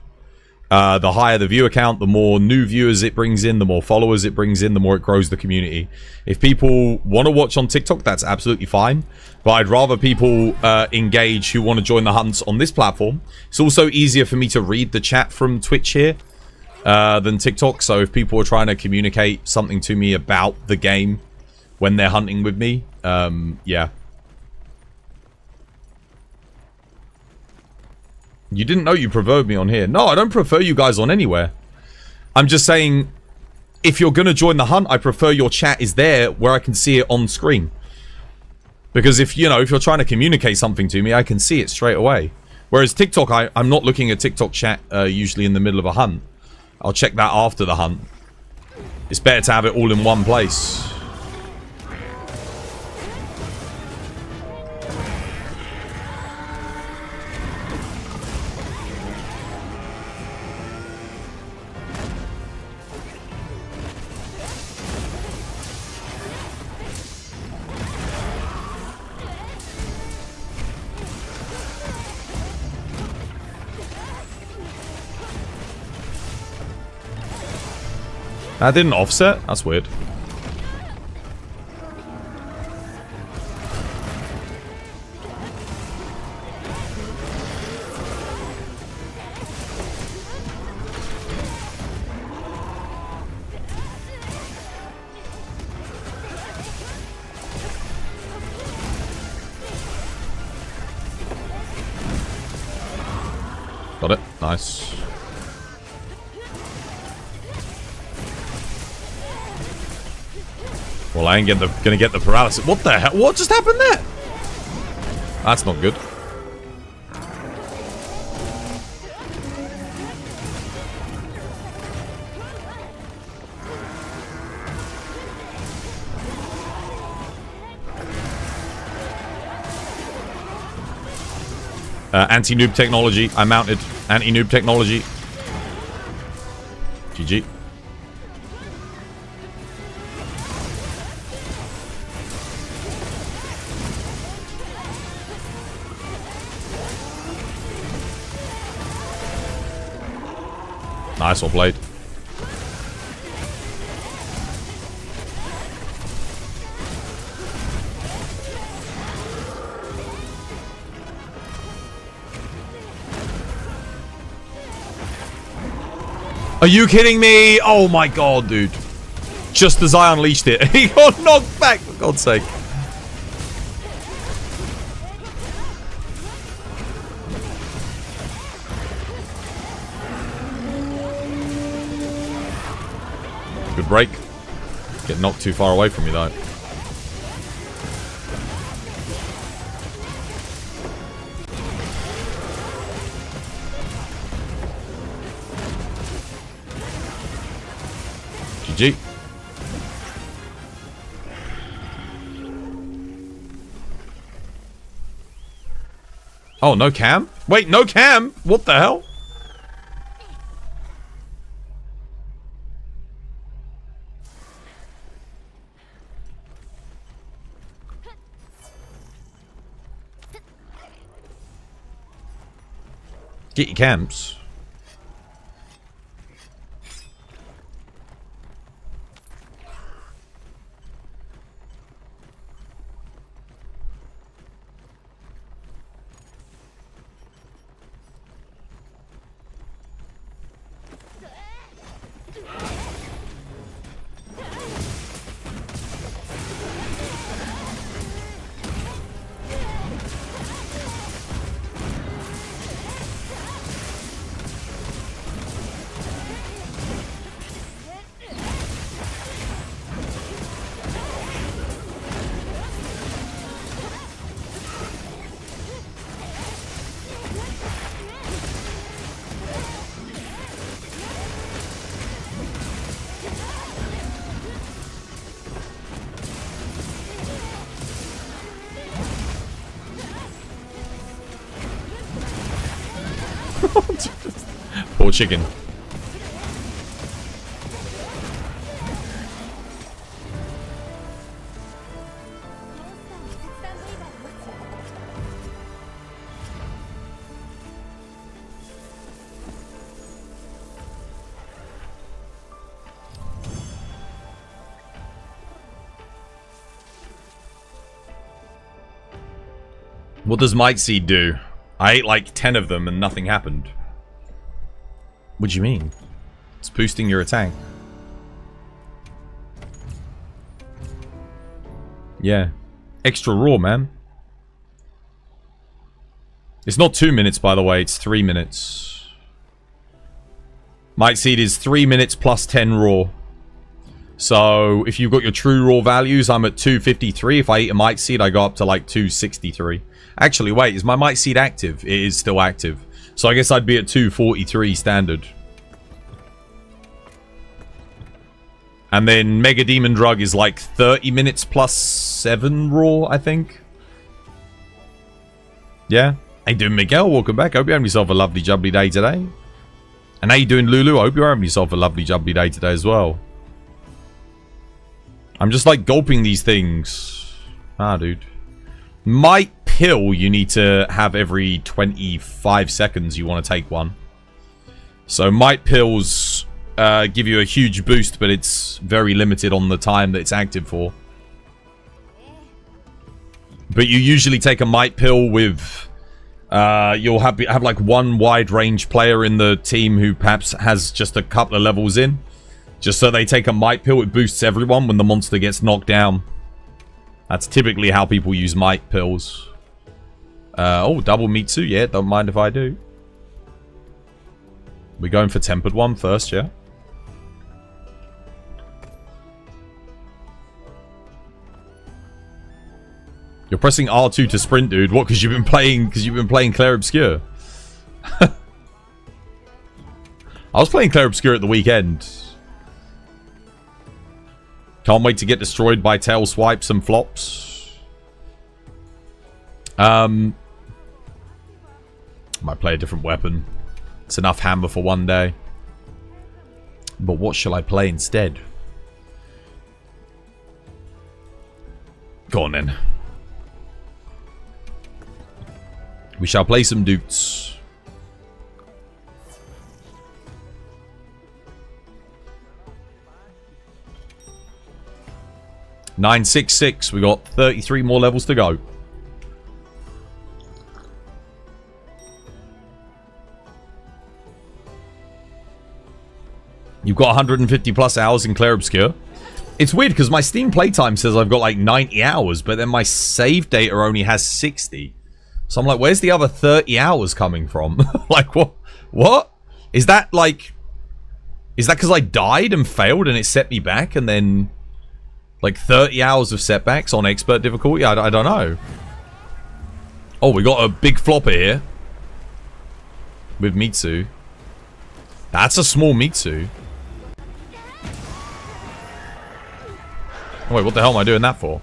the higher the viewer count, the more new viewers it brings in, the more followers it brings in, the more it grows the community. If people want to watch on TikTok, that's absolutely fine. But I'd rather people engage who want to join the hunts on this platform. It's also easier for me to read the chat from Twitch here than TikTok. So if people are trying to communicate something to me about the game when they're hunting with me, yeah. You didn't know you preferred me on here. No, I don't prefer you guys on anywhere. I'm just saying, if you're going to join the hunt, I prefer your chat is there where I can see it on screen. Because if you're trying to communicate something to me, I can see it straight away. Whereas TikTok, I'm not looking at TikTok chat usually in the middle of a hunt. I'll check that after the hunt. It's better to have it all in one place. That didn't offset? That's weird. Got it. Nice. Well, I ain't gonna get the paralysis. What the hell? What just happened there? That's not good. Anti-noob technology. I mounted anti-noob technology. GG. Nice, well played. Are you kidding me? Oh my god, dude. Just as I unleashed it, he got knocked back, for God's sake. Good break. Get knocked too far away from me though. GG. Oh, no cam? Wait, no cam? What the hell? Get your camps. Poor chicken. What does Might Seed do? I ate like 10 of them and nothing happened. What do you mean? It's boosting your attack. Yeah. Extra raw, man. It's not 2 minutes, by the way. It's 3 minutes. Might Seed is 3 minutes plus 10 raw. So, if you've got your true raw values, I'm at 253. If I eat a Might Seed, I go up to like 263. Actually, wait. Is my Might Seed active? It is still active. So I guess I'd be at 243 standard. And then Mega Demon Drug is like 30 minutes plus 7 raw, I think. Yeah. How you doing, Miguel? Welcome back. Hope you're having yourself a lovely jubbly day today. And how you doing, Lulu? I hope you're having yourself a lovely jubbly day today as well. I'm just like gulping these things. Ah, dude. Might pill you need to have every 25 seconds you want to take one. So might pills give you a huge boost, but it's very limited on the time that it's active for. But you usually take a might pill with you'll have like one wide range player in the team who perhaps has just a couple of levels in. Just so they take a might pill, it boosts everyone when the monster gets knocked down. That's typically how people use might pills. Oh, double Mitsu, yeah, don't mind if I do. We're going for tempered one first, yeah? You're pressing R2 to sprint, dude. What? Because you've been playing Clair Obscur. I was playing Clair Obscur at the weekend. Can't wait to get destroyed by tail swipes and flops. Might play a different weapon. It's enough hammer for one day. But what shall I play instead? Go on then. We shall play some Dutes. $966. We got 33 more levels to go. You've got 150 plus hours in Clair Obscur. It's weird because my Steam playtime says I've got like 90 hours, but then my save data only has 60. So I'm like, where's the other 30 hours coming from? Like, what? What? Is that like... Is that because I died and failed and it set me back and then... Like 30 hours of setbacks on expert difficulty? I don't know. Oh, we got a big flopper here. With Mitsu. That's a small Mitsu. Oh, wait, what the hell am I doing that for?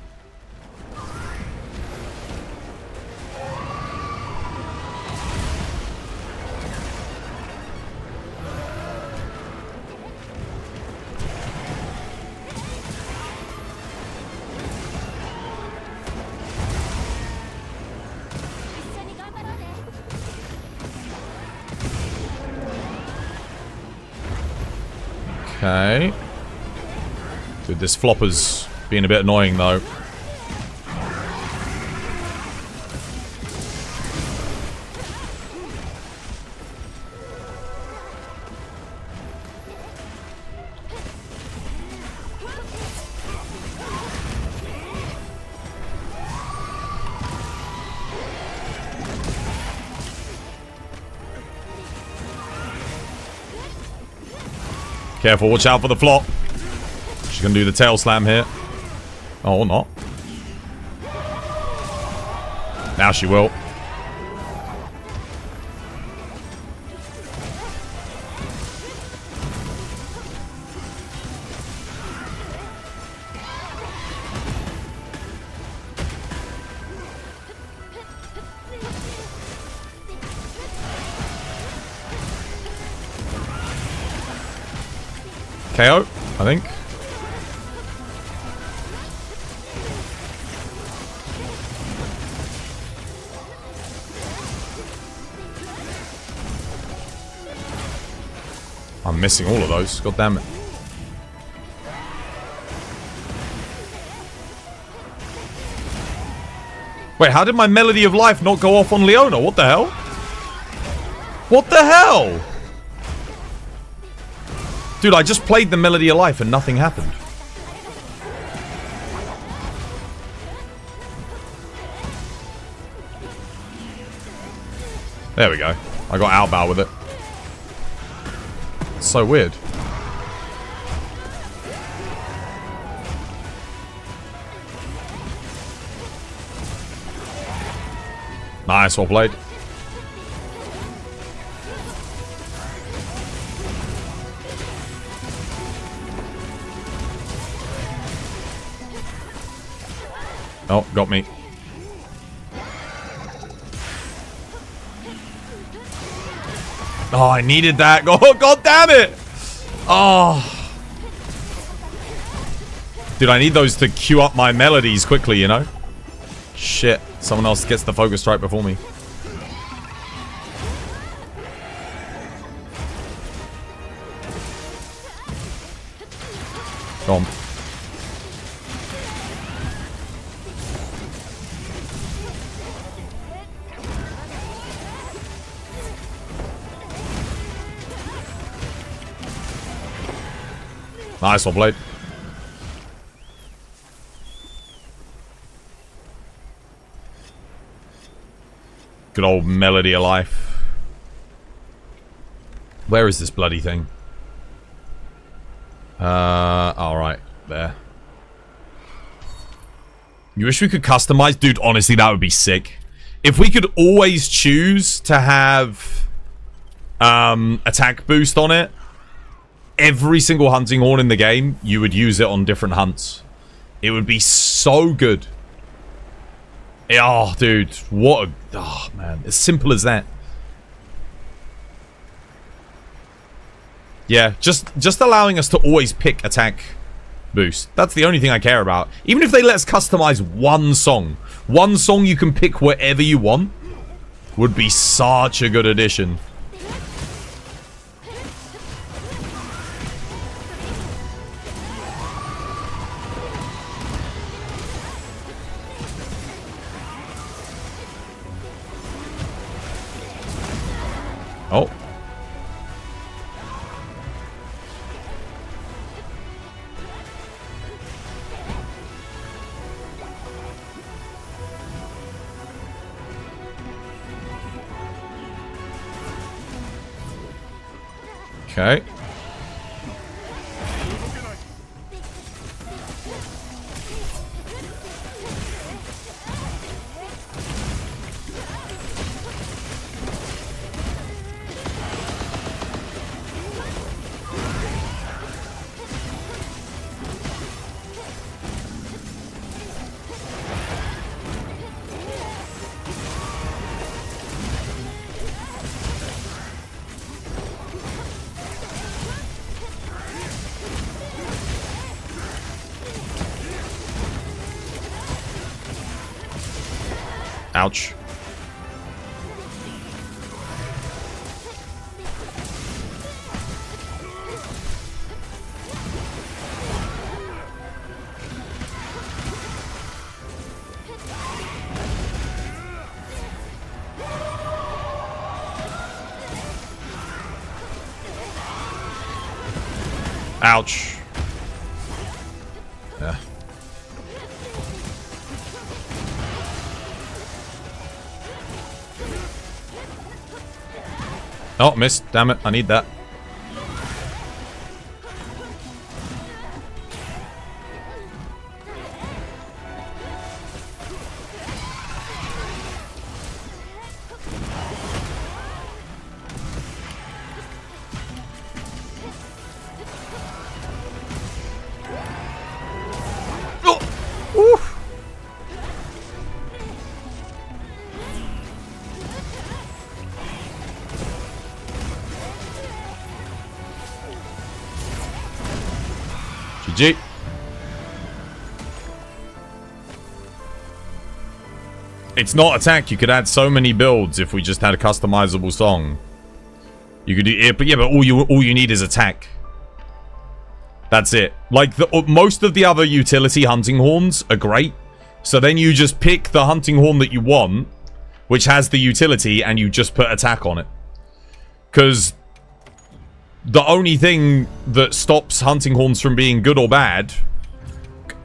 Okay. Dude, this flopper's being a bit annoying, though. Careful, watch out for the flop. She's gonna do the tail slam here. Oh, or not. Now she will. KO, I think. I'm missing all of those. God damn it. Wait, how did my Melody of Life not go off on Leona? What the hell? What the hell? Dude, I just played the Melody of Life and nothing happened. There we go. I got outbow with it. It's so weird. Nice, well played. Oh, got me. Oh, I needed that. Oh, God damn it. Oh. Dude, I need those to queue up my melodies quickly, you know? Shit. Someone else gets the focus strike before me. Go on. Nice, well played. Good old Melody of Life. Where is this bloody thing? Alright, there. You wish we could customize? Dude, honestly, that would be sick. If we could always choose to have attack boost on it, every single hunting horn in the game, you would use it on different hunts. It would be so good. Oh, dude, what a... Oh, man, as simple as that. Yeah, just allowing us to always pick attack boost. That's the only thing I care about. Even if they let us customize one song you can pick wherever you want, would be such a good addition. Oh. Okay. Ouch. Ouch. Yeah. Oh, missed. Damn it. I need that. GG. It's not attack. You could add so many builds if we just had a customizable song. You could do it, but yeah, but all you need is attack. That's it. Like most of the other utility hunting horns are great. So then you just pick the hunting horn that you want, which has the utility, and you just put attack on it. Because the only thing that stops hunting horns from being good or bad,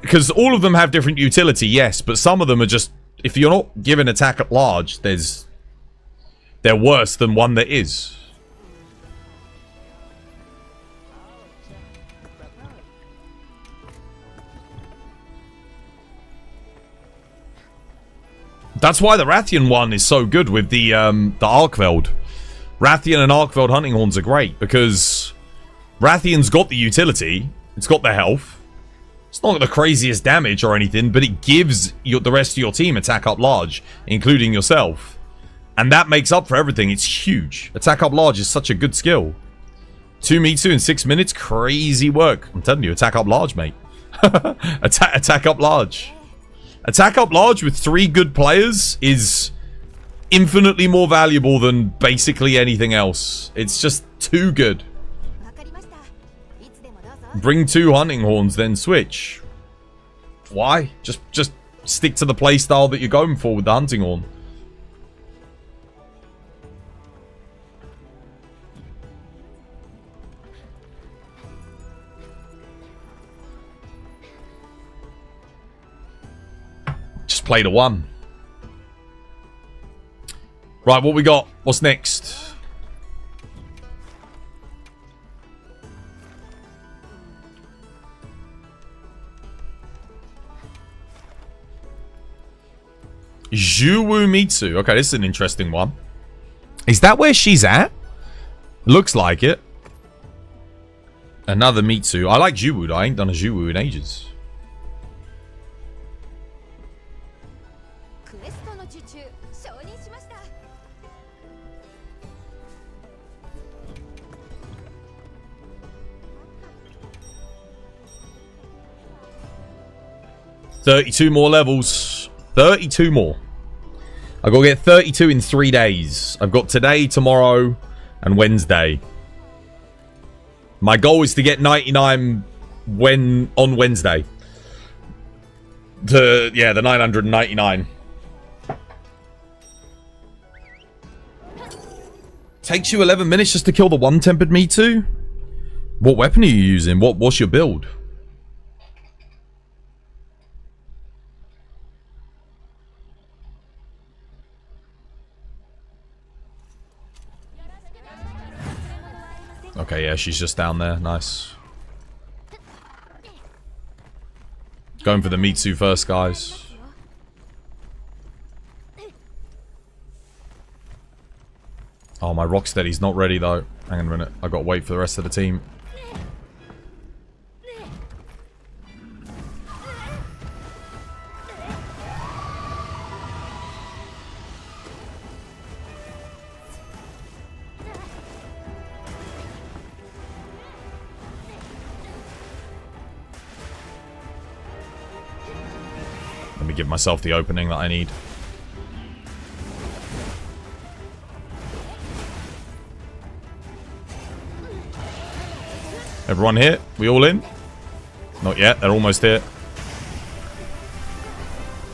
because all of them have different utility, yes, but some of them are just, if you're not given attack at large, they're worse than one that is. That's why the Rathian one is so good with the Arkveld. Rathian and Arkveld hunting horns are great because Rathian's got the utility, it's got the health. It's not the craziest damage or anything, but it gives the rest of your team attack up large, including yourself. And that makes up for everything. It's huge. Attack up large is such a good skill. 2 Mitsu in 6 minutes, crazy work. I'm telling you, attack up large, mate. Attack up large. Attack up large with 3 good players is infinitely more valuable than basically anything else. It's just too good. Bring 2 hunting horns, then switch. Why? Just stick to the playstyle that you're going for with the hunting horn. Just play to 1. Right, what we got? What's next? Juwu Mitsu. Okay, this is an interesting one. Is that where she's at? Looks like it. Another Mitsu. I like Juwu, though. I ain't done a Juwu in ages. $32 more levels. 32 more. I've got to get 32 in 3 days. I've got today, tomorrow, and Wednesday. My goal is to get 99 on Wednesday. The 999. Takes you 11 minutes just to kill the one tempered Mitsu? What weapon are you using? What's your build? Okay, yeah, she's just down there. Nice. Going for the Mitsu first, guys. Oh, my Rocksteady's not ready, though. Hang on a minute. I've got to wait for the rest of the team. Let me give myself the opening that I need. Everyone here? We all in? Not yet. They're almost here.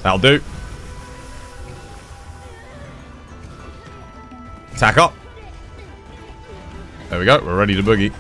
That'll do. Attack up. There we go. We're ready to boogie.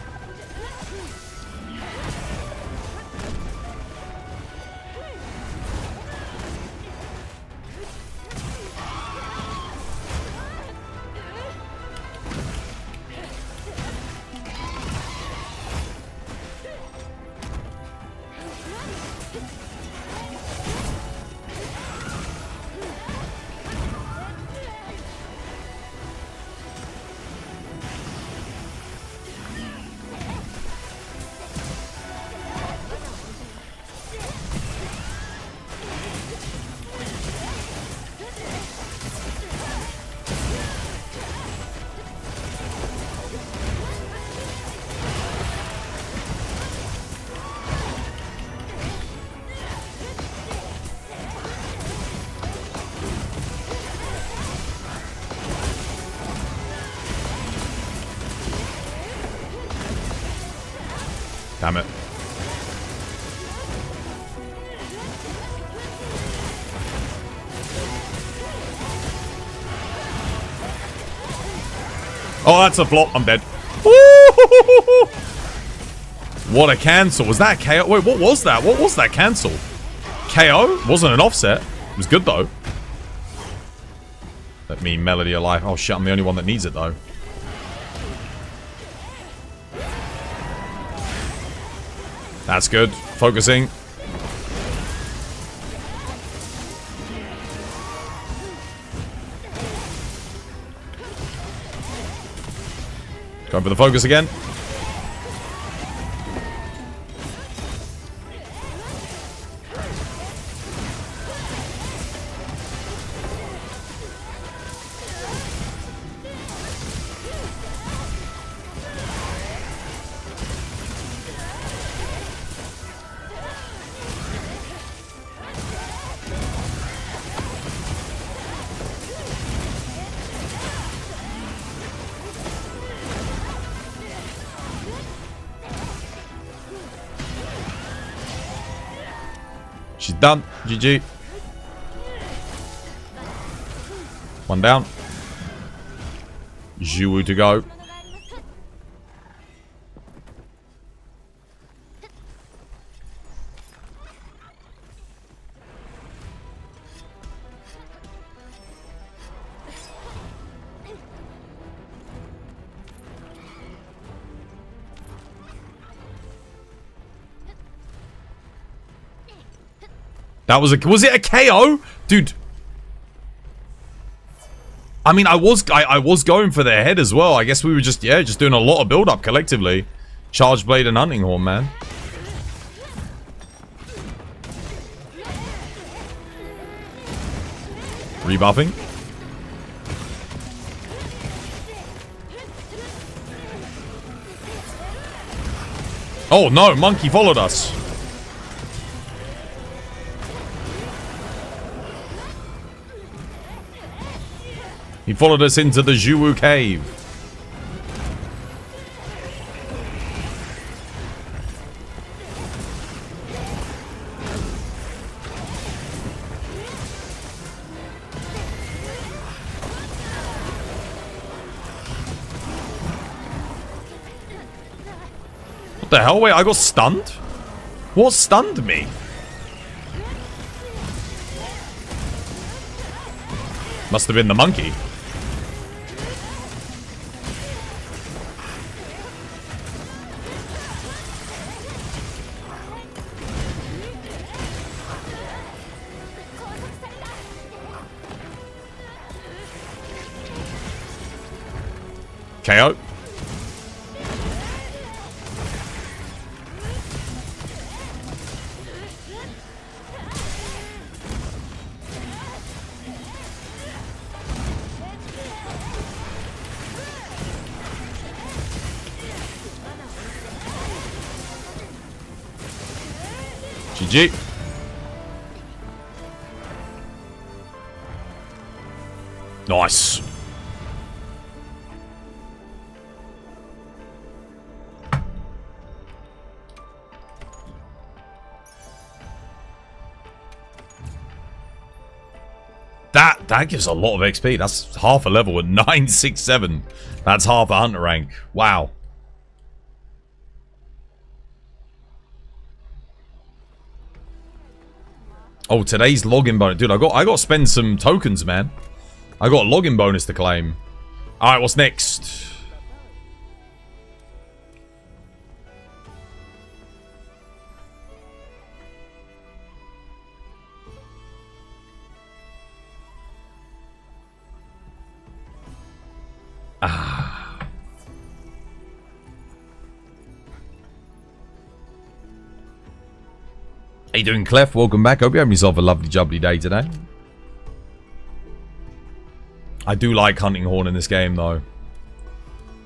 Damn it. Oh, that's a flop. I'm dead. Woo! What a cancel. Was that KO? Wait, what was that? What was that cancel? KO? Wasn't an offset. It was good, though. Let me Melody alive. Oh, shit. I'm the only one that needs it, though. That's good. Focusing. Going for the focus again. She's done. GG. One down. Zhuwu to go. That was it a KO? Dude. I mean, I was going for their head as well. I guess we were just doing a lot of build up collectively. Charge Blade and Hunting Horn, man. Rebuffing. Oh no, Monkey followed us. He followed us into the Zhuwu cave. What the hell? Wait, I got stunned? What stunned me? Must have been the monkey. KO. GG. Nice. That gives a lot of XP. That's half a level at 967. That's half a hunter rank. Wow. Oh, today's login bonus. Dude, I got to spend some tokens, man. I got a login bonus to claim. Alright, what's next? How you doing, Clef? Welcome back. Hope you're having yourself a lovely jubbly day today. I do like Hunting Horn in this game, though.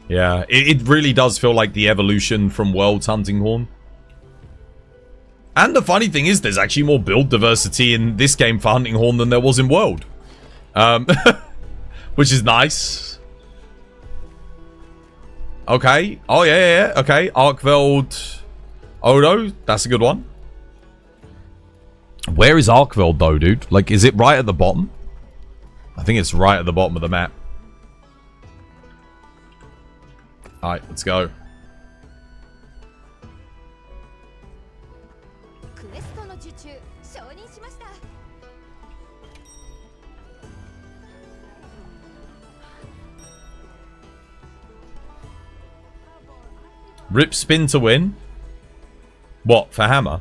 Yeah, it really does feel like the evolution from World's Hunting Horn. And the funny thing is, there's actually more build diversity in this game for Hunting Horn than there was in World. Which is nice. Okay. Oh, yeah. Okay. Arkveld. Odo, that's a good one. Where is Arkveld though, dude? Like, is it right at the bottom? I think it's right at the bottom of the map. Alright, let's go. Rip spin to win. What, for hammer?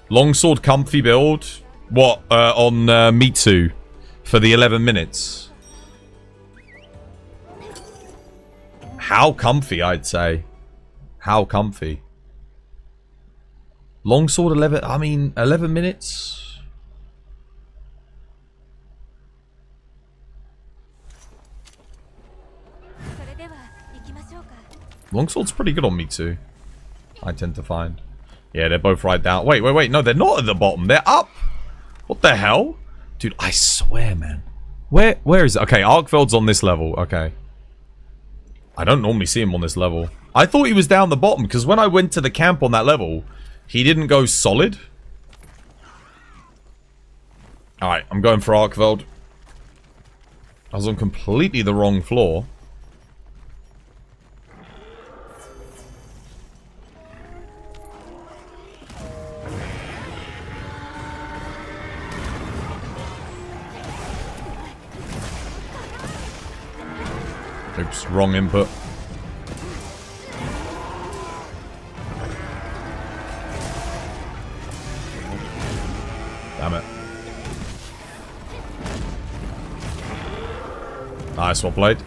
Longsword comfy build. What, on Mitsu for the 11 minutes? How comfy, I'd say. How comfy. Longsword 11, I mean, 11 minutes? Longsword's pretty good on me too. I tend to find. Yeah, they're both right down. Wait. No, they're not at the bottom. They're up. What the hell? Dude, I swear, man. Where is it? Okay, Arkveld's on this level. Okay. I don't normally see him on this level. I thought he was down the bottom because when I went to the camp on that level, he didn't go solid. Alright, I'm going for Arkveld. I was on completely the wrong floor. Oops, wrong input. Damn it. Nice, well played.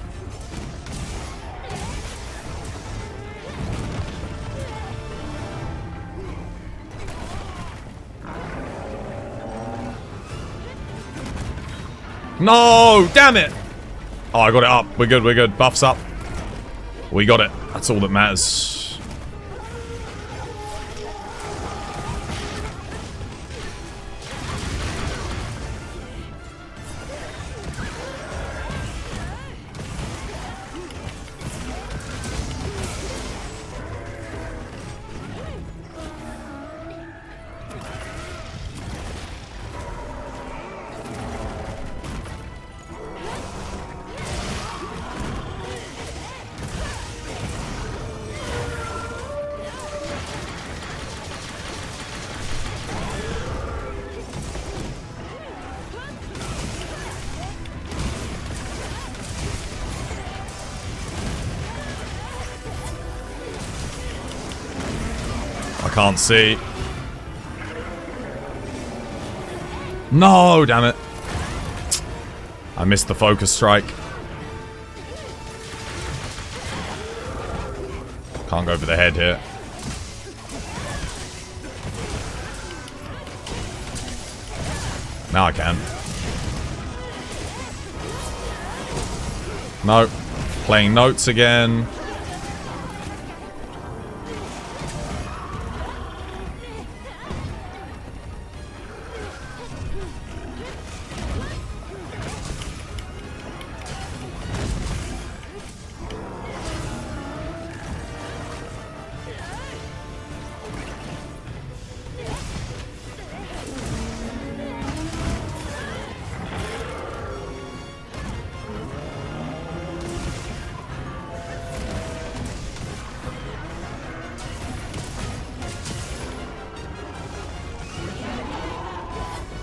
No! Damn it! Oh, I got it up. We're good, we're good. Buffs up. We got it. That's all that matters. I can't see. No, damn it. I missed the focus strike. Can't go for the head here. Now I can. No. Playing notes again.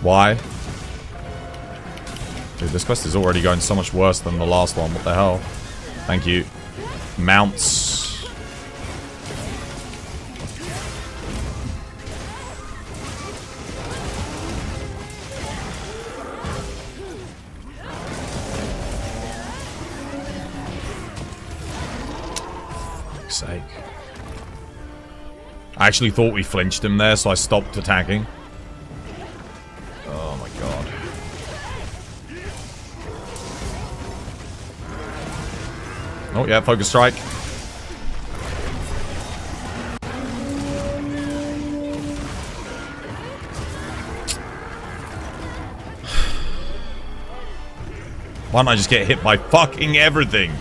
Why? Dude, this quest is already going so much worse than the last one. What the hell? Thank you. Mounts. For fuck's sake. I actually thought we flinched him there, so I stopped attacking. Oh yeah, focus strike. Why don't I just get hit by fucking everything?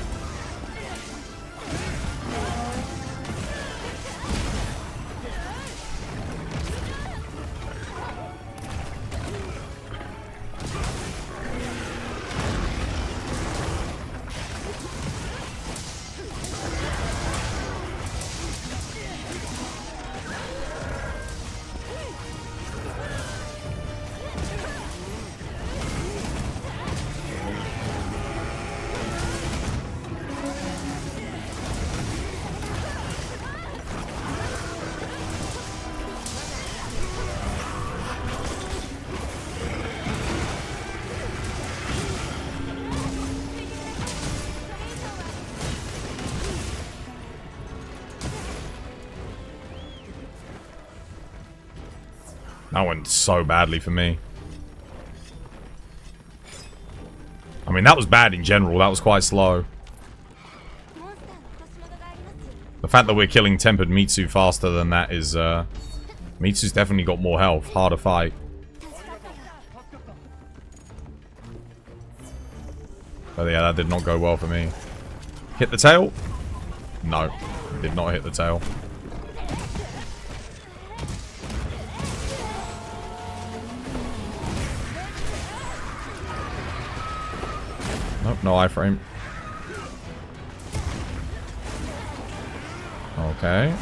That went so badly for me. I mean, that was bad in general. That was quite slow. The fact that we're killing Tempered Mitsu faster than that is, Mitsu's definitely got more health. Harder fight. But yeah, that did not go well for me. Hit the tail? No. Did not hit the tail. Nope, no iframe. Okay.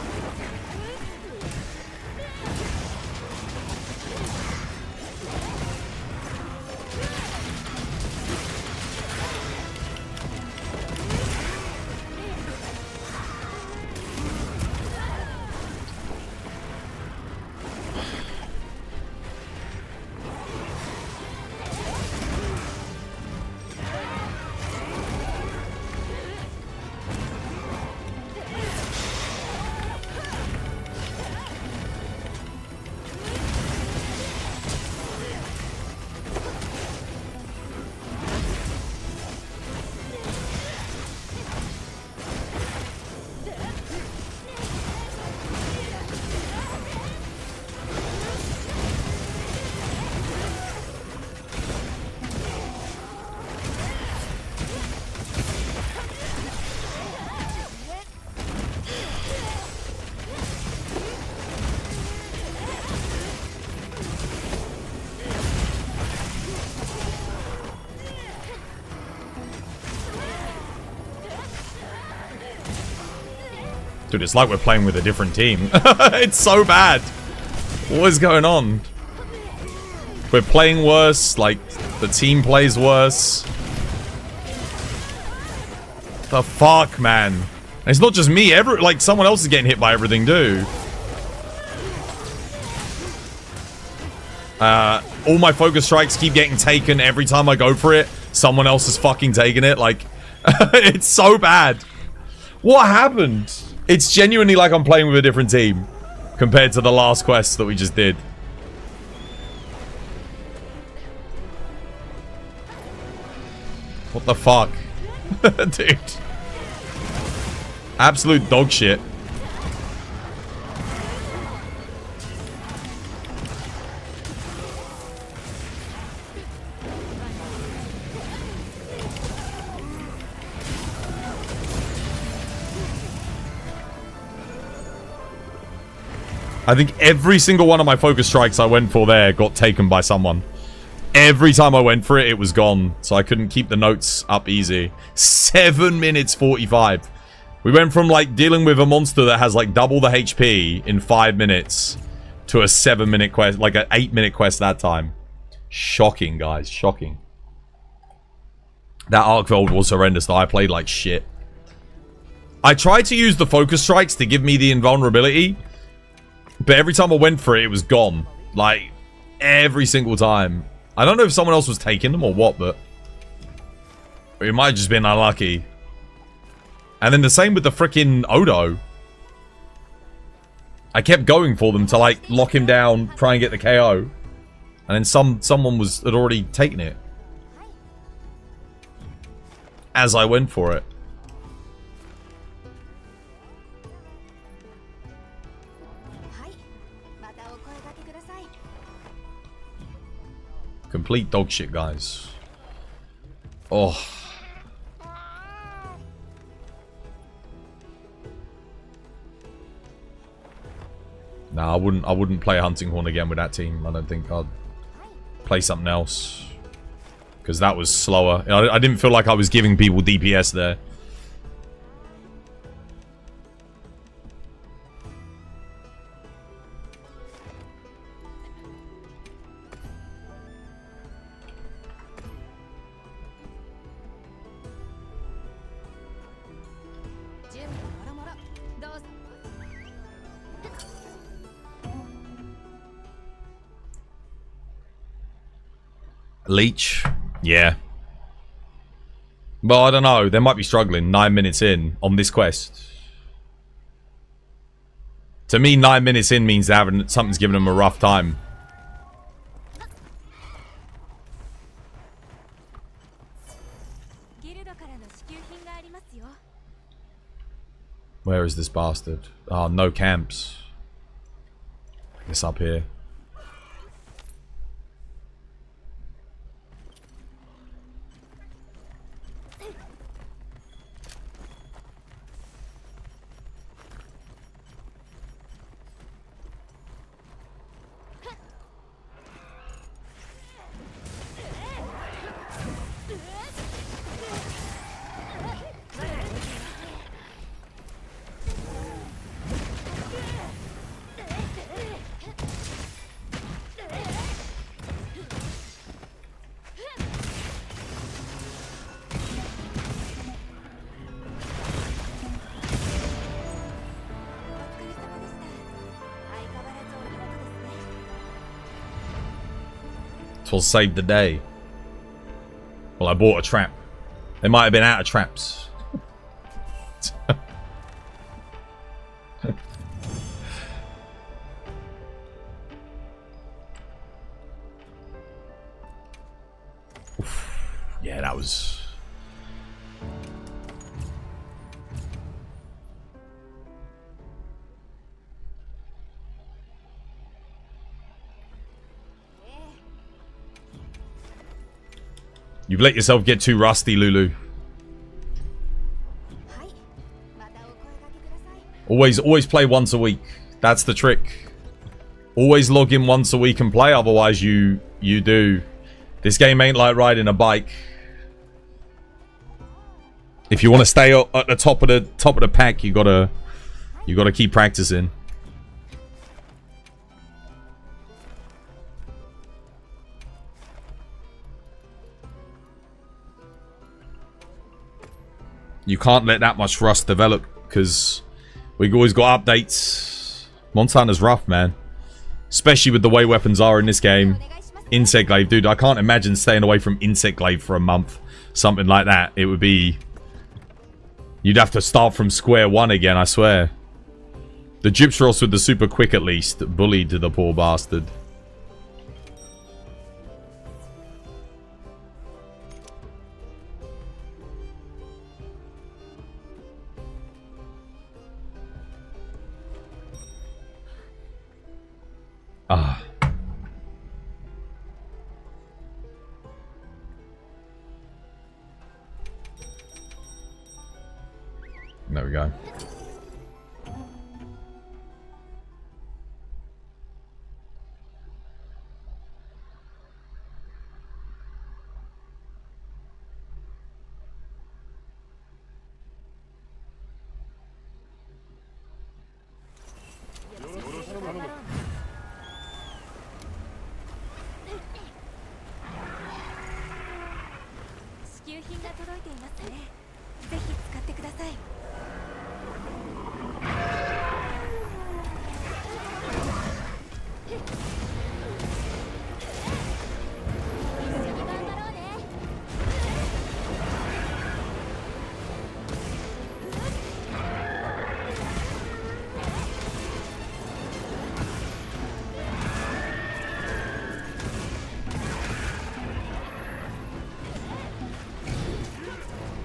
Dude, it's like we're playing with a different team. It's so bad. What is going on? We're playing worse. Like, the team plays worse. The fuck, man. And it's not just me. Like, someone else is getting hit by everything, too. All my focus strikes keep getting taken every time I go for it. Someone else is fucking taking it. Like, it's so bad. What happened? It's genuinely like I'm playing with a different team compared to the last quest that we just did. What the fuck? Dude. Absolute dog shit. I think every single one of my focus strikes I went for there got taken by someone. Every time I went for it, it was gone. So I couldn't keep the notes up easy. 7 minutes 45. We went from like dealing with a monster that has like double the HP in 5 minutes to a 7-minute quest, like an 8-minute quest that time. Shocking, guys. Shocking. That Arkveld was horrendous though. I played like shit. I tried to use the focus strikes to give me the invulnerability. But every time I went for it, it was gone. Like, every single time. I don't know if someone else was taking them or what, but it might have just been unlucky. And then the same with the freaking Odo. I kept going for them to, like, lock him down, try and get the KO. And then someone had already taken it. As I went for it. Complete dog shit, guys. Oh. Nah, I wouldn't play Hunting Horn again with that team. I don't think I'd play something else. Because that was slower. I didn't feel like I was giving people DPS there. Leech? Yeah. But I don't know. They might be struggling 9 minutes in on this quest. To me, 9 minutes in means they're having something's giving them a rough time. Where is this bastard? Oh, no camps. It's up here. Twill save the day. Well, I bought a trap. They might have been out of traps. Yeah, that was... You've let yourself get too rusty, Lulu. Always play once a week. That's the trick. Always log in once a week and play, otherwise you do. This game ain't like riding a bike. If you want to stay at the top of the pack, you gotta keep practicing. You can't let that much rust develop, because we've always got updates. Montana's rough, man. Especially with the way weapons are in this game. Insect Glaive, dude, I can't imagine staying away from Insect Glaive for a month. Something like that. It would be... You'd have to start from square one again, I swear. The Gypsros with the super quick, at least, bullied the poor bastard. Ah. There we go.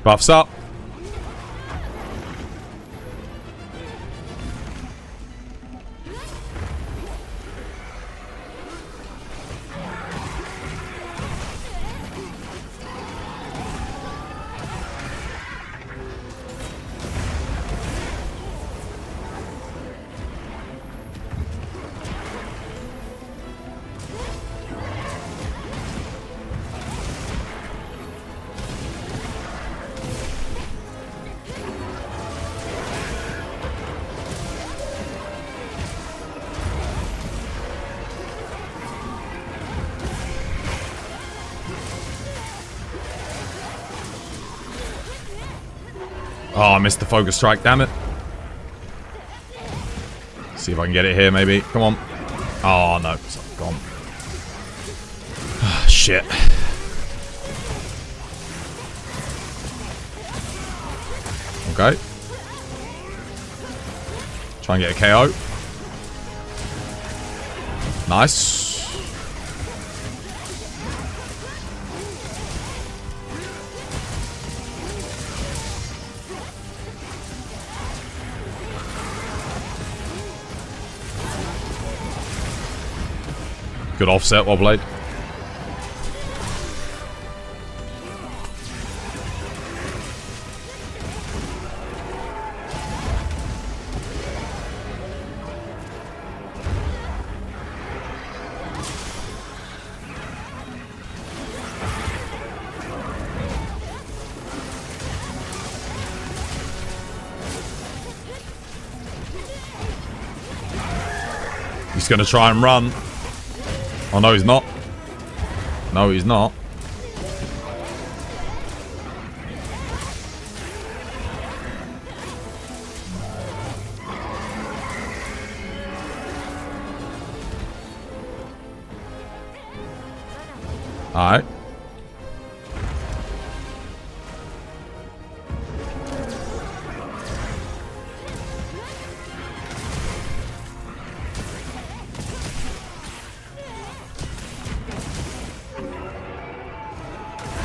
Buffs up. Oh, I missed the focus strike, damn it. See if I can get it here, maybe. Come on. Oh, no. It's gone. Oh, shit. Okay. Try and get a KO. Nice. Good offset, Wobblade. He's gonna try and run. Oh, no, he's not. No, he's not. Alright.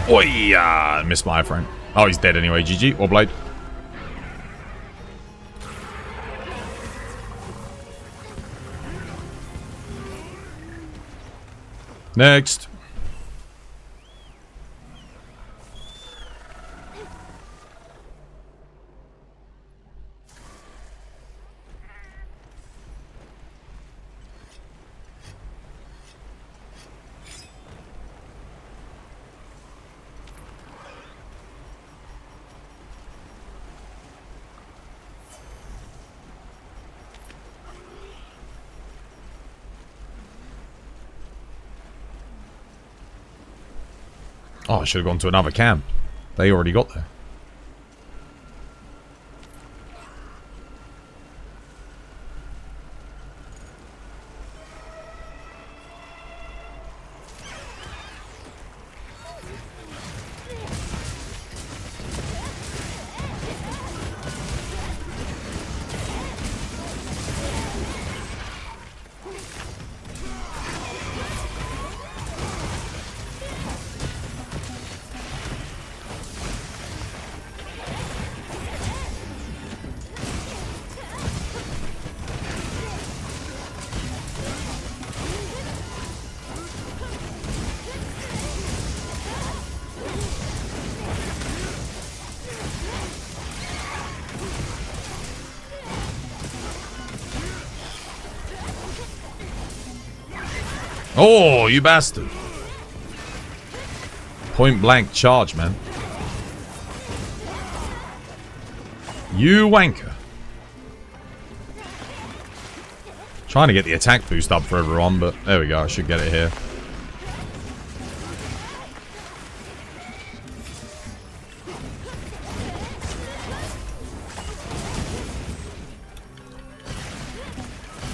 Oh yeah, missed my friend. Oh, he's dead anyway. GG. Wobblade. Next. Oh, I should have gone to another camp. They already got there. Oh, you bastard. Point blank charge, man. You wanker. Trying to get the attack boost up for everyone, but there we go. I should get it here.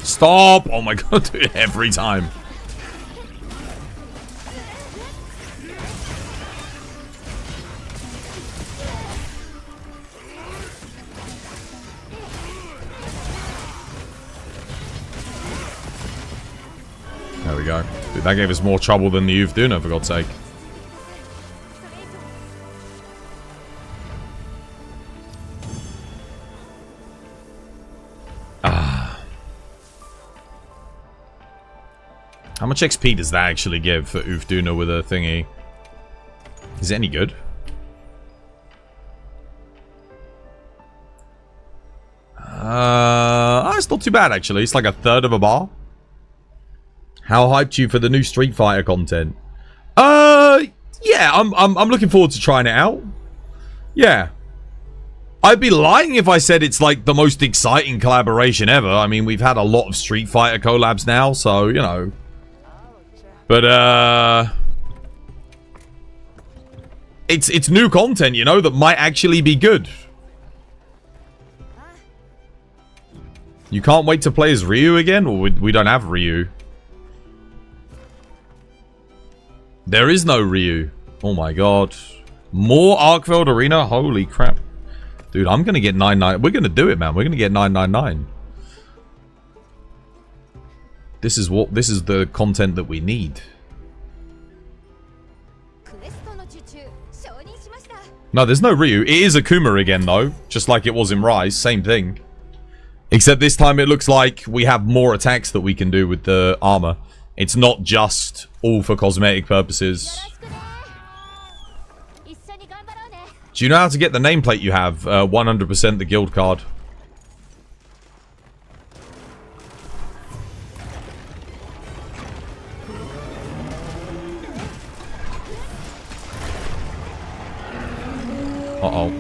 Stop! Oh my god, dude, every time. There we go. Dude, that gave us more trouble than the Youth Duna, for God's sake. How much XP does that actually give for Ufduna with a thingy? Is it any good? It's not too bad actually. It's like a third of a bar. How hyped you for the new Street Fighter content? Yeah, I'm looking forward to trying it out. Yeah. I'd be lying if I said it's like the most exciting collaboration ever. I mean, we've had a lot of Street Fighter collabs now, so, you know. But, it's new content, you know, that might actually be good. You can't wait to play as Ryu again? Or we don't have Ryu. There is no Ryu. Oh my god. More Arkveld Arena? Holy crap. Dude, I'm gonna get 999. We're gonna do it, man. We're gonna get 999. This is the content that we need. No, there's no Ryu. It is Akuma again, though. Just like it was in Rise. Same thing. Except this time it looks like we have more attacks that we can do with the armor It's not just all for cosmetic purposes. Do you know how to get the nameplate you have? 100% the guild card. Uh-oh.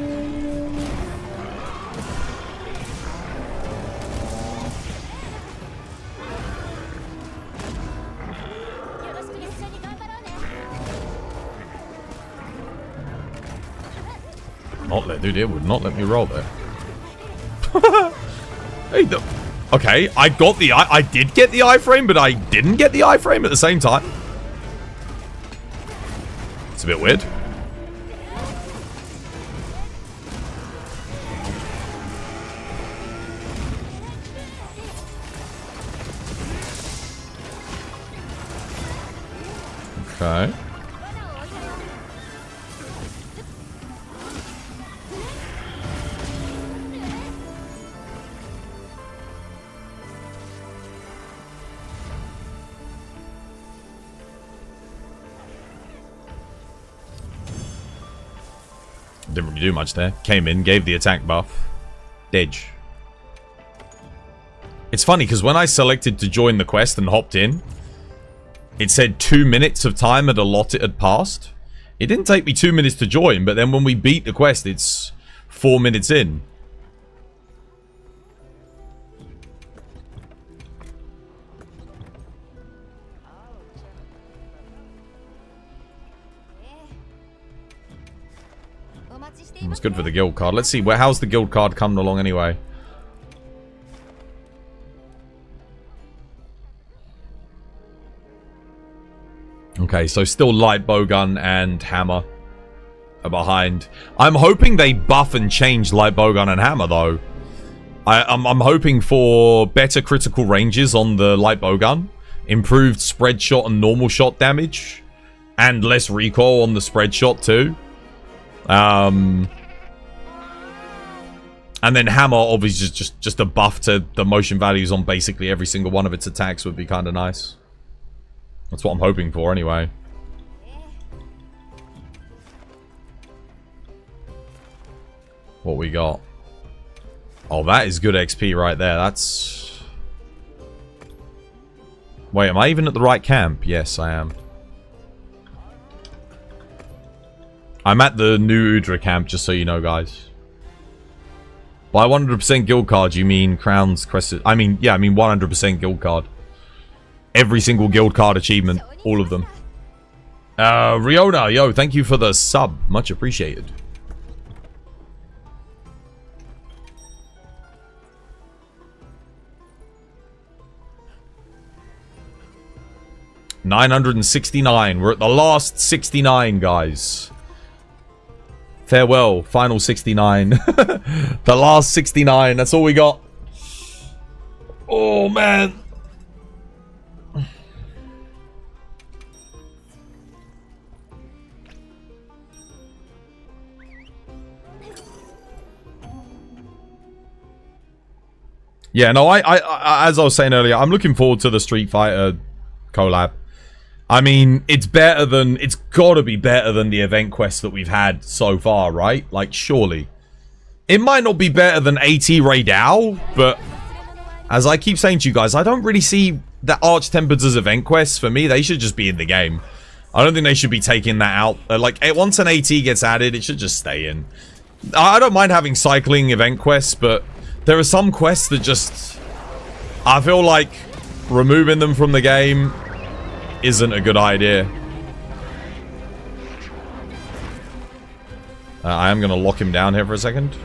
Dude, it would not let me roll there. Hey, okay, I got the I did get the iframe, but I didn't get the iframe at the same time. It's a bit weird. Okay. Didn't really do much there. Came in, gave the attack buff. Didge. It's funny, because when I selected to join the quest and hopped in, it said 2 minutes of time had allotted had passed. It didn't take me 2 minutes to join, but then when we beat the quest, it's 4 minutes in. It's good for the guild card. Let's see, how's the guild card coming along anyway? Okay, so still light bowgun and hammer are behind. I'm hoping they buff and change light bowgun and hammer though. I'm hoping for better critical ranges on the light bowgun, improved spread shot and normal shot damage, and less recoil on the spread shot too. And then hammer, obviously, just a buff to the motion values on basically every single one of its attacks would be kind of nice. That's what I'm hoping for, anyway. What we got? Oh, that is good XP right there. That's... Wait, am I even at the right camp? Yes, I am. I'm at the new Udra camp, just so you know, guys. By 100% guild card, you mean crowns, crested... I mean 100% guild card. Every single guild card achievement. All of them. Riona, yo, thank you for the sub. Much appreciated. $969. We're at the last 69, guys. Farewell, final 69. The last 69, that's all we got. Oh, man. Yeah, no, I as I was saying earlier, I'm looking forward to the Street Fighter collab. I mean, it's better than... It's gotta be better than the event quest that we've had so far, right? Like, surely. It might not be better than AT Raidao, but... As I keep saying to you guys, I don't really see the Arch-Tempered as event quests. For me, they should just be in the game. I don't think they should be taking that out. Like, once an AT gets added, it should just stay in. I don't mind having cycling event quests, but... There are some quests that just... I feel like removing them from the game isn't a good idea. I am going to lock him down here for a second.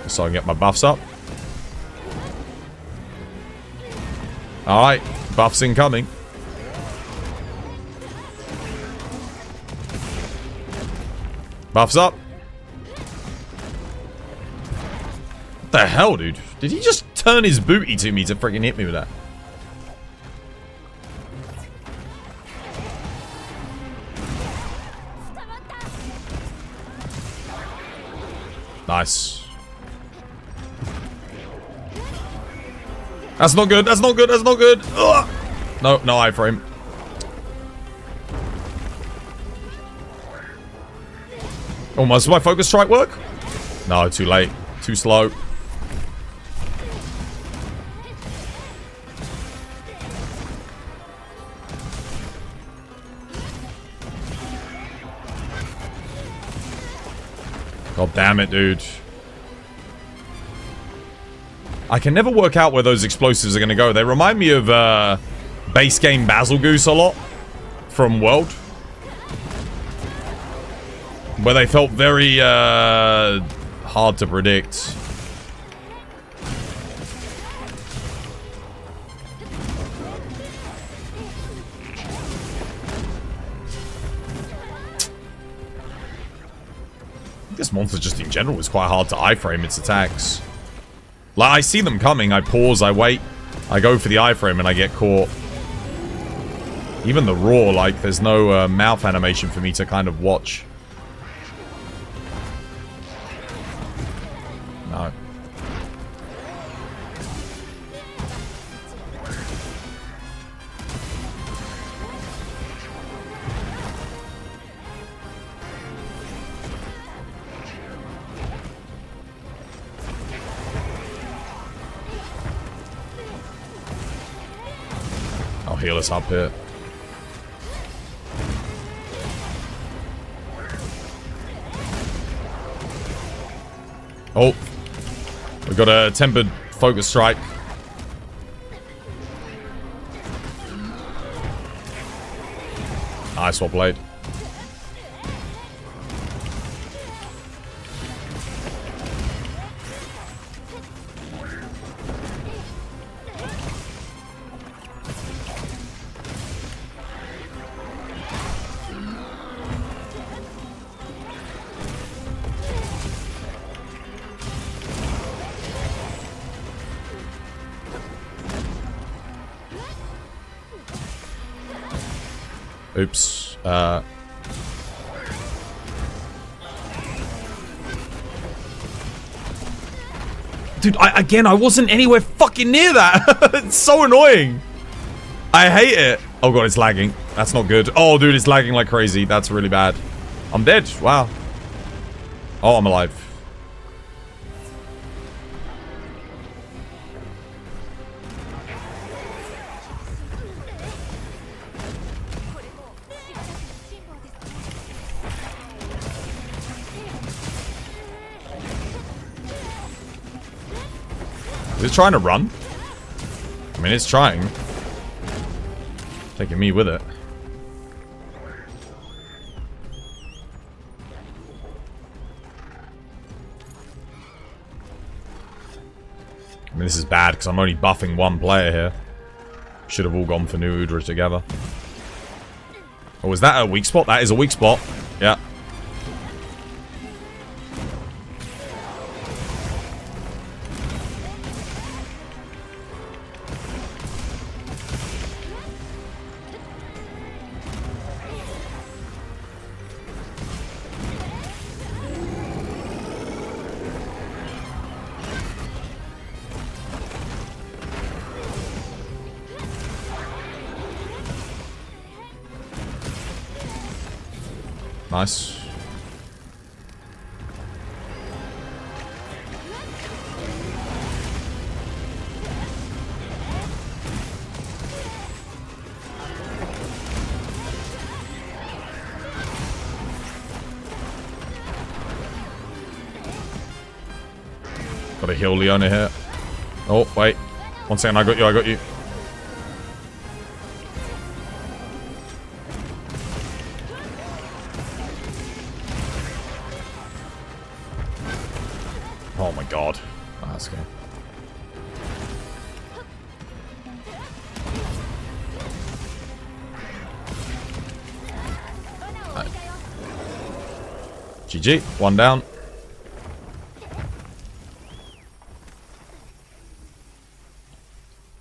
So I can get my buffs up. Alright, buffs incoming. Buffs up. What the hell, dude? Did he just turn his booty to me to freaking hit me with that? Nice. That's not good. That's not good. That's not good. Ugh. No, no iframe. Almost. Does my focus strike work? No, too late. Too slow. God damn it, dude. I can never work out where those explosives are going to go. They remind me of base game Basil Goose a lot from World. Where they felt very hard to predict. This monster just in general is quite hard to iframe its attacks. Like, I see them coming, I pause, I wait, I go for the iframe and I get caught. Even the roar, like, there's no mouth animation for me to kind of watch. No. I'll heal us up here. Oh. We got a tempered focus strike. Nice, well played. Oops. Dude, I wasn't anywhere fucking near that. It's so annoying. I hate it. Oh god, it's lagging. That's not good. Oh, dude, it's lagging like crazy. That's really bad. I'm dead. Wow. Oh, I'm alive. Is it trying to run? I mean, it's trying. Taking me with it. I mean, this is bad because I'm only buffing one player here. Should have all gone for New Udra together. Oh, is that a weak spot? That is a weak spot. Yeah. Nice. Got to heal Leona here. Oh, wait. 1 second, I got you, I got you. Oh my god. Oh, that's good. Right. GG. 1 down.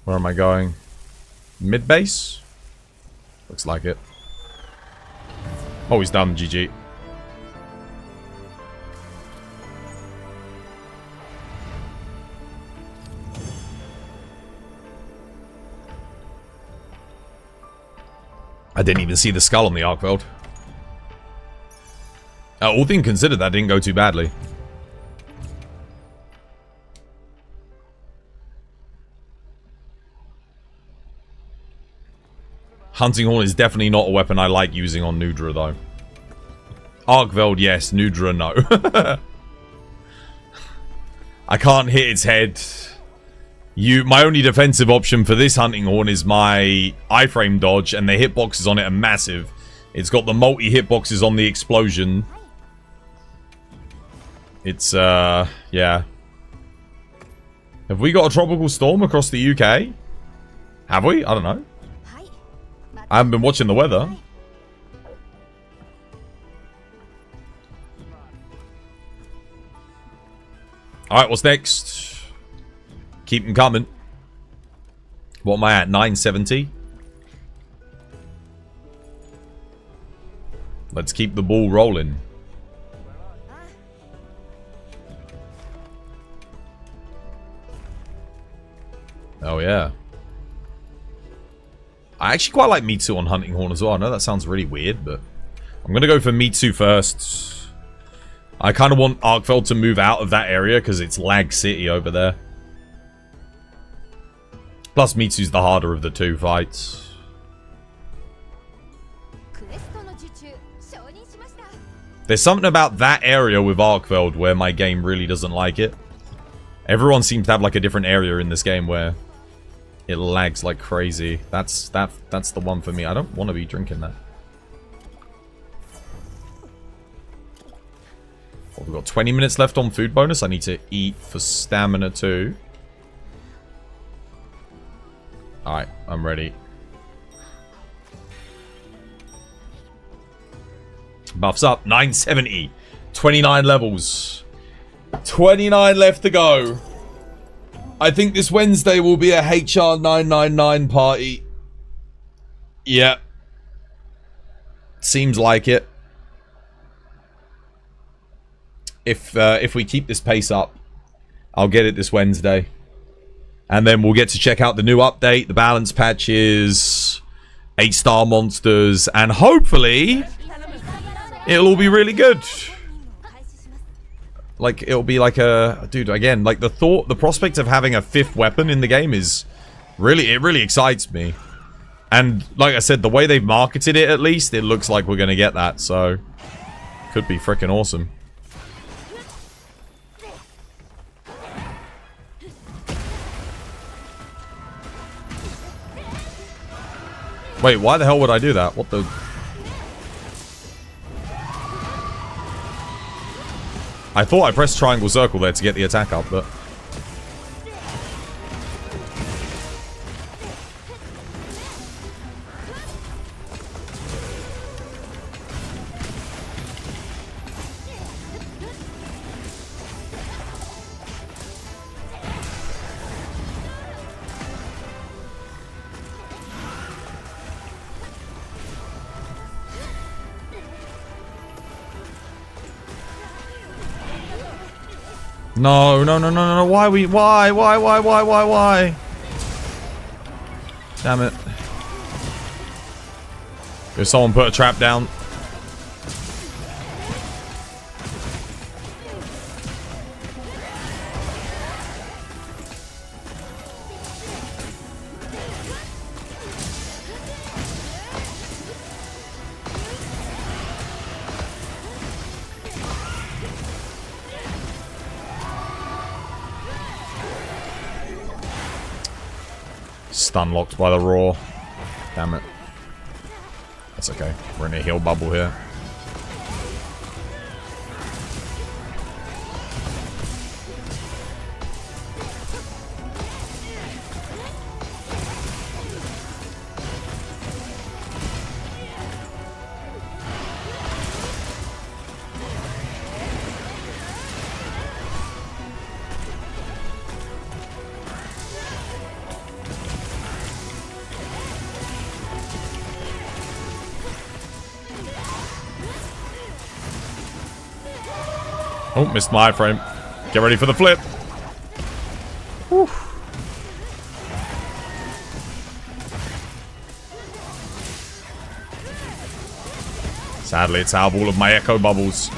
Where am I going? Mid base? Looks like it. Oh, he's done. GG. I didn't even see the skull on the Arkveld. All things considered, that didn't go too badly. Hunting Horn is definitely not a weapon I like using on Nudra, though. Arkveld, yes. Nudra, no. I can't hit its head. My only defensive option for this Hunting Horn is my iframe dodge, and the hitboxes on it are massive. It's got the multi-hitboxes on the explosion. It's, yeah. Have we got a tropical storm across the UK? Have we? I don't know. I haven't been watching the weather. Alright, what's next? Keep them coming. What am I at? 970? Let's keep the ball rolling. Oh, yeah. I actually quite like Mitsu on Hunting Horn as well. I know that sounds really weird, but I'm going to go for Mitsu first. I kind of want Arkveld to move out of that area because it's Lag City over there. Plus, Mitsu's the harder of the two fights. There's something about that area with Arkveld where my game really doesn't like it. Everyone seems to have like a different area in this game where it lags like crazy. That's the one for me. I don't want to be drinking that. Well, we've got 20 minutes left on food bonus. I need to eat for stamina too. Alright, I'm ready. Buffs up. 970. 29 levels. 29 left to go. I think this Wednesday will be a HR 999 party. Yep. Seems like it. If we keep this pace up, I'll get it this Wednesday. And then we'll get to check out the new update, the balance patches, 8-star monsters, and hopefully it'll all be really good. Like, it'll be like a... Dude, again, like, the prospect of having a 5th weapon in the game is... It really excites me. And, like I said, the way they've marketed it, at least, it looks like we're gonna get that, so... Could be freaking awesome. Wait, why the hell would I do that? What the... I thought I pressed triangle circle there to get the attack up, but... No, no, no, no, no, no, why? Damn it. If someone put a trap down. Stun locked by the roar. Damn it. That's okay. We're in a heal bubble here. Oh, missed my frame. Get ready for the flip. Whew. Sadly, it's out of all of my echo bubbles.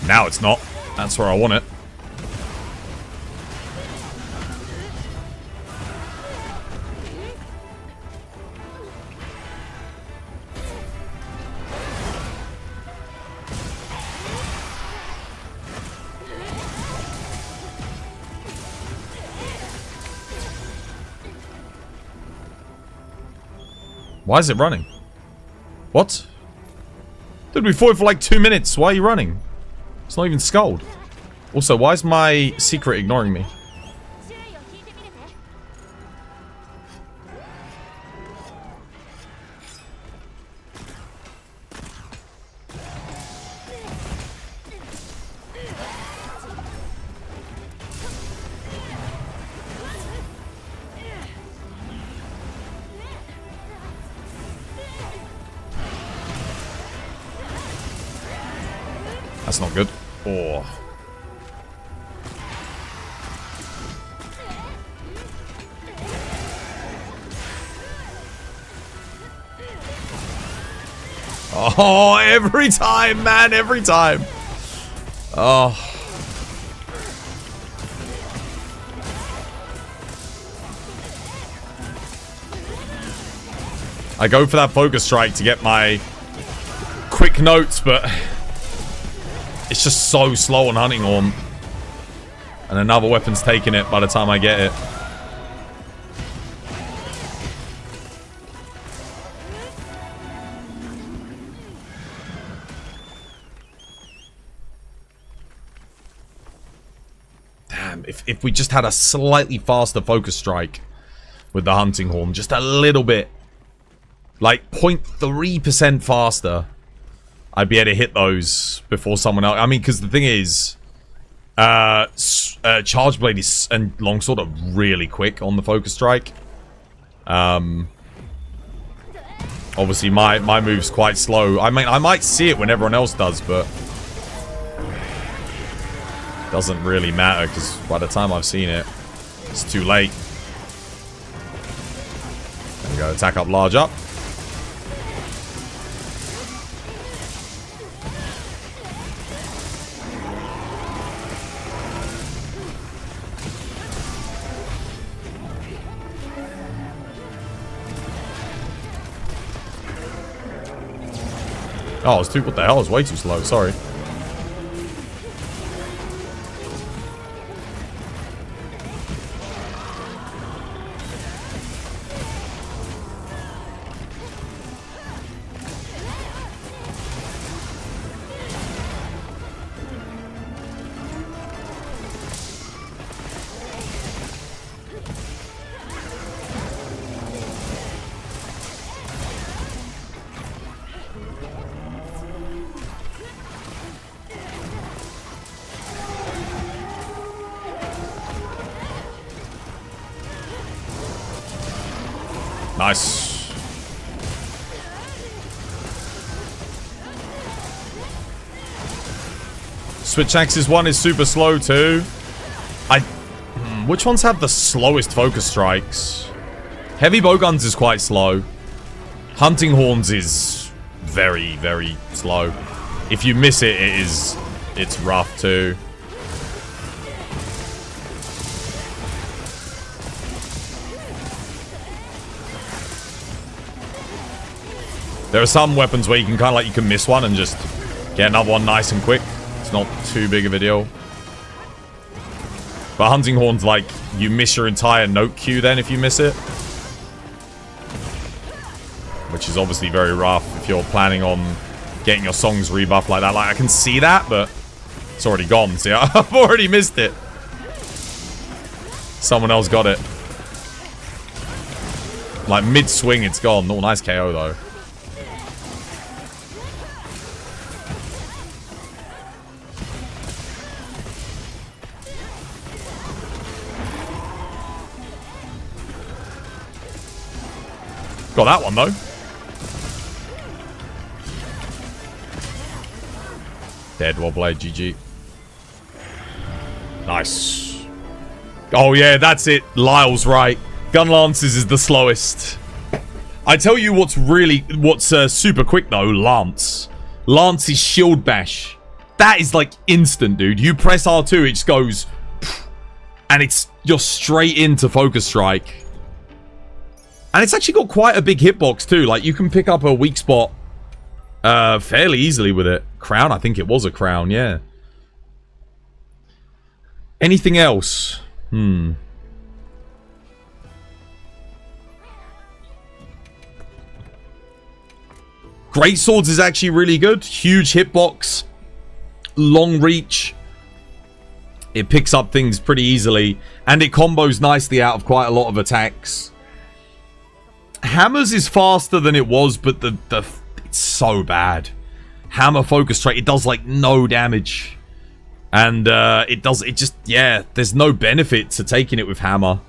Now it's not. That's where I want it. Why is it running? What? Dude, we fought for like 2 minutes. Why are you running? It's not even Scold. Also, why is my secret ignoring me? That's not good. Oh. Oh, every time, man, every time. Oh. I go for that focus strike to get my quick notes, but it's just so slow on Hunting Horn. And another weapon's taking it by the time I get it. Damn, if we just had a slightly faster focus strike with the Hunting Horn, just a little bit, like 0.3% faster, I'd be able to hit those before someone else. I mean, because the thing is, Charge Blade is, and Longsword are really quick on the focus strike. Obviously, my move's quite slow. I mean, I might see it when everyone else does, but doesn't really matter because by the time I've seen it, it's too late. There we go. Attack up, large up. Oh, it's too. What the hell? It's way too slow. Sorry. Nice. Switch Axis 1 is super slow too. Which ones have the slowest focus strikes? Heavy Bowguns is quite slow. Hunting Horns is very, very slow. If you miss it, it's rough too. There are some weapons where you can kind of like, you can miss one and just get another one nice and quick. It's not too big of a deal. But Hunting Horn's like, you miss your entire note queue then if you miss it. Which is obviously very rough if you're planning on getting your songs rebuffed like that. Like, I can see that, but it's already gone. See, I've already missed it. Someone else got it. Like, mid-swing, it's gone. Oh, nice KO, though. Got that one, though. Dead Wobblade, GG. Nice. Oh yeah, that's it. Lyle's right. Gun Lances is the slowest. I tell you what's super quick though, Lance. Lance's shield bash. That is like instant, dude. You press R2, it just goes, and you're straight into Focus Strike. And it's actually got quite a big hitbox too. Like you can pick up a weak spot fairly easily with it. Crown, I think it was a crown, yeah. Anything else? Great Swords is actually really good. Huge hitbox. Long reach. It picks up things pretty easily. And it combos nicely out of quite a lot of attacks. Hammers is faster than it was, but it's so bad. Hammer Focus Strike, it does like no damage. And there's no benefit to taking it with Hammer.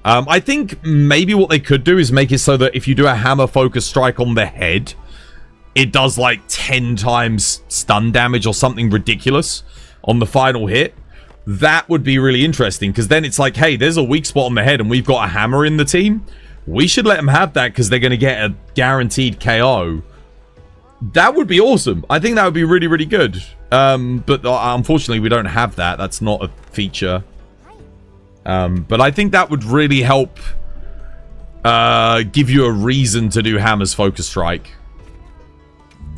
I think maybe what they could do is make it so that if you do a Hammer Focus Strike on the head, it does like 10 times stun damage or something ridiculous on the final hit. That would be really interesting, because then it's like, hey, there's a weak spot on the head and we've got a hammer in the team. We should let them have that because they're going to get a guaranteed KO. That would be awesome. I think that would be really, really good. But unfortunately, we don't have that. That's not a feature. But I think that would really help give you a reason to do Hammer's Focus Strike.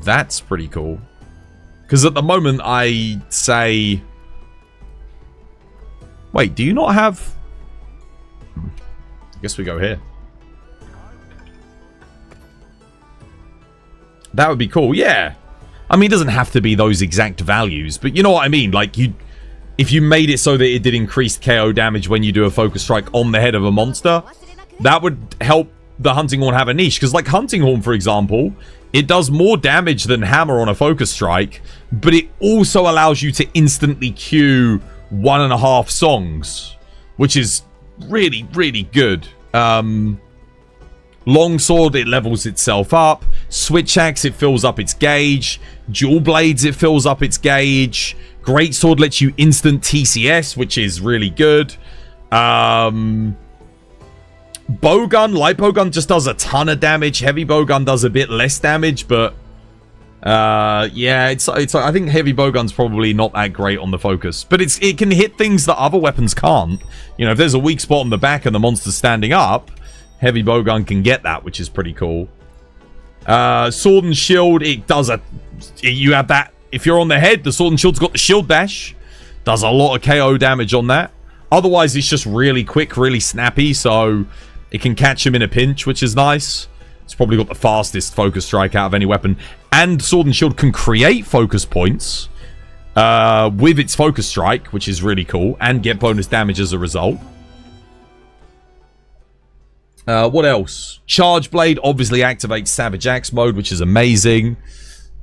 That's pretty cool. Because at the moment, I say... Wait, do you not have... I guess we go here. That would be cool, yeah. I mean, it doesn't have to be those exact values, but you know what I mean? Like, if you made it so that it did increased KO damage when you do a Focus Strike on the head of a monster, that would help the Hunting Horn have a niche. Because like Hunting Horn, for example, it does more damage than Hammer on a Focus Strike, but it also allows you to instantly queue 1.5 songs, which is really, really good. Longsword, it levels itself up. Switch Axe, it fills up its gauge. Dual Blades, it fills up its gauge. Greatsword lets you instant TCS, which is really good. Bowgun, Light Bowgun just does a ton of damage. Heavy Bowgun does a bit less damage, but yeah, it's I think Heavy Bowgun's probably not that great on the focus, but it can hit things that other weapons can't. You know, if there's a weak spot on the back and the monster's standing up, Heavy Bowgun can get that, which is pretty cool. Sword and Shield, you have that. If you're on the head, the Sword and Shield's got the shield dash. Does a lot of KO damage on that. Otherwise, it's just really quick, really snappy, so it can catch him in a pinch, which is nice. It's probably got the fastest Focus Strike out of any weapon. And Sword and Shield can create focus points with its Focus Strike, which is really cool, and get bonus damage as a result. What else? Charge Blade obviously activates Savage Axe mode, which is amazing.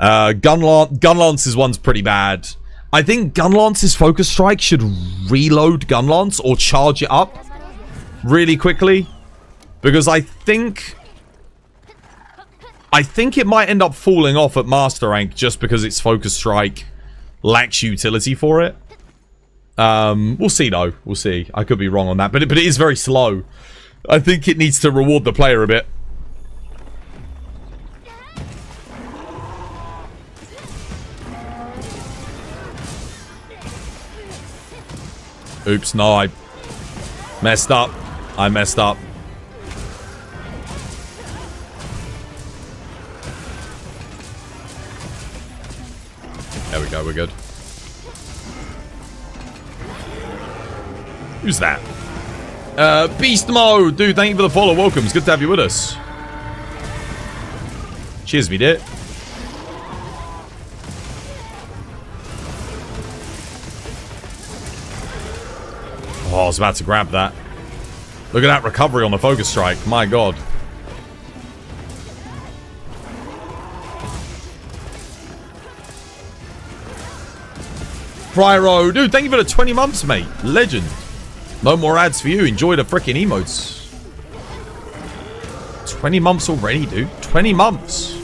Gunlance's one's pretty bad. I think Gunlance's Focus Strike should reload Gunlance or charge it up really quickly. Because I think it might end up falling off at Master Rank just because its Focus Strike lacks utility for it. We'll see though. We'll see. I could be wrong on that. But it is very slow. I think it needs to reward the player a bit. Oops, no, I messed up. I messed up. There we go, we're good. Who's that? Beast Mode! Dude, thank you for the follow. Welcome. It's good to have you with us. Cheers, me dear. Oh, I was about to grab that. Look at that recovery on the Focus Strike. My god. Pryro. Dude, thank you for the 20 months, mate. Legend. No more ads for you. Enjoy the freaking emotes. 20 months already, dude. 20 months.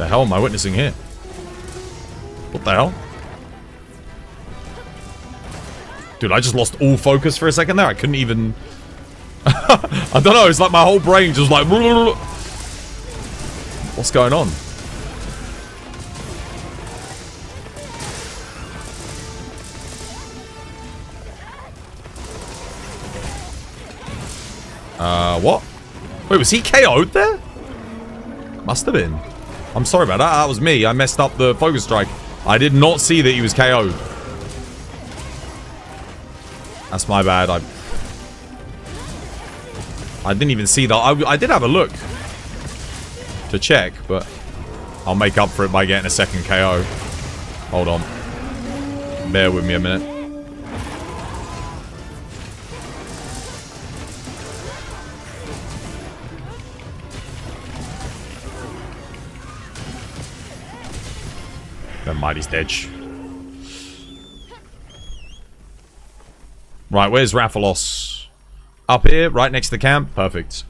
The hell am I witnessing here? What the hell? Dude, I just lost all focus for a second there. I couldn't even... I don't know, it's like my whole brain just like... What's going on? What? Wait, was he KO'd there? Must have been. I'm sorry about that. That was me. I messed up the focus strike. I did not see that he was KO'd. That's my bad. I didn't even see that. I did have a look to check, but I'll make up for it by getting a second KO. Hold on. Bear with me a minute. Never mind, he's dead. Right, where's Rathalos? Up here, right next to the camp? Perfect.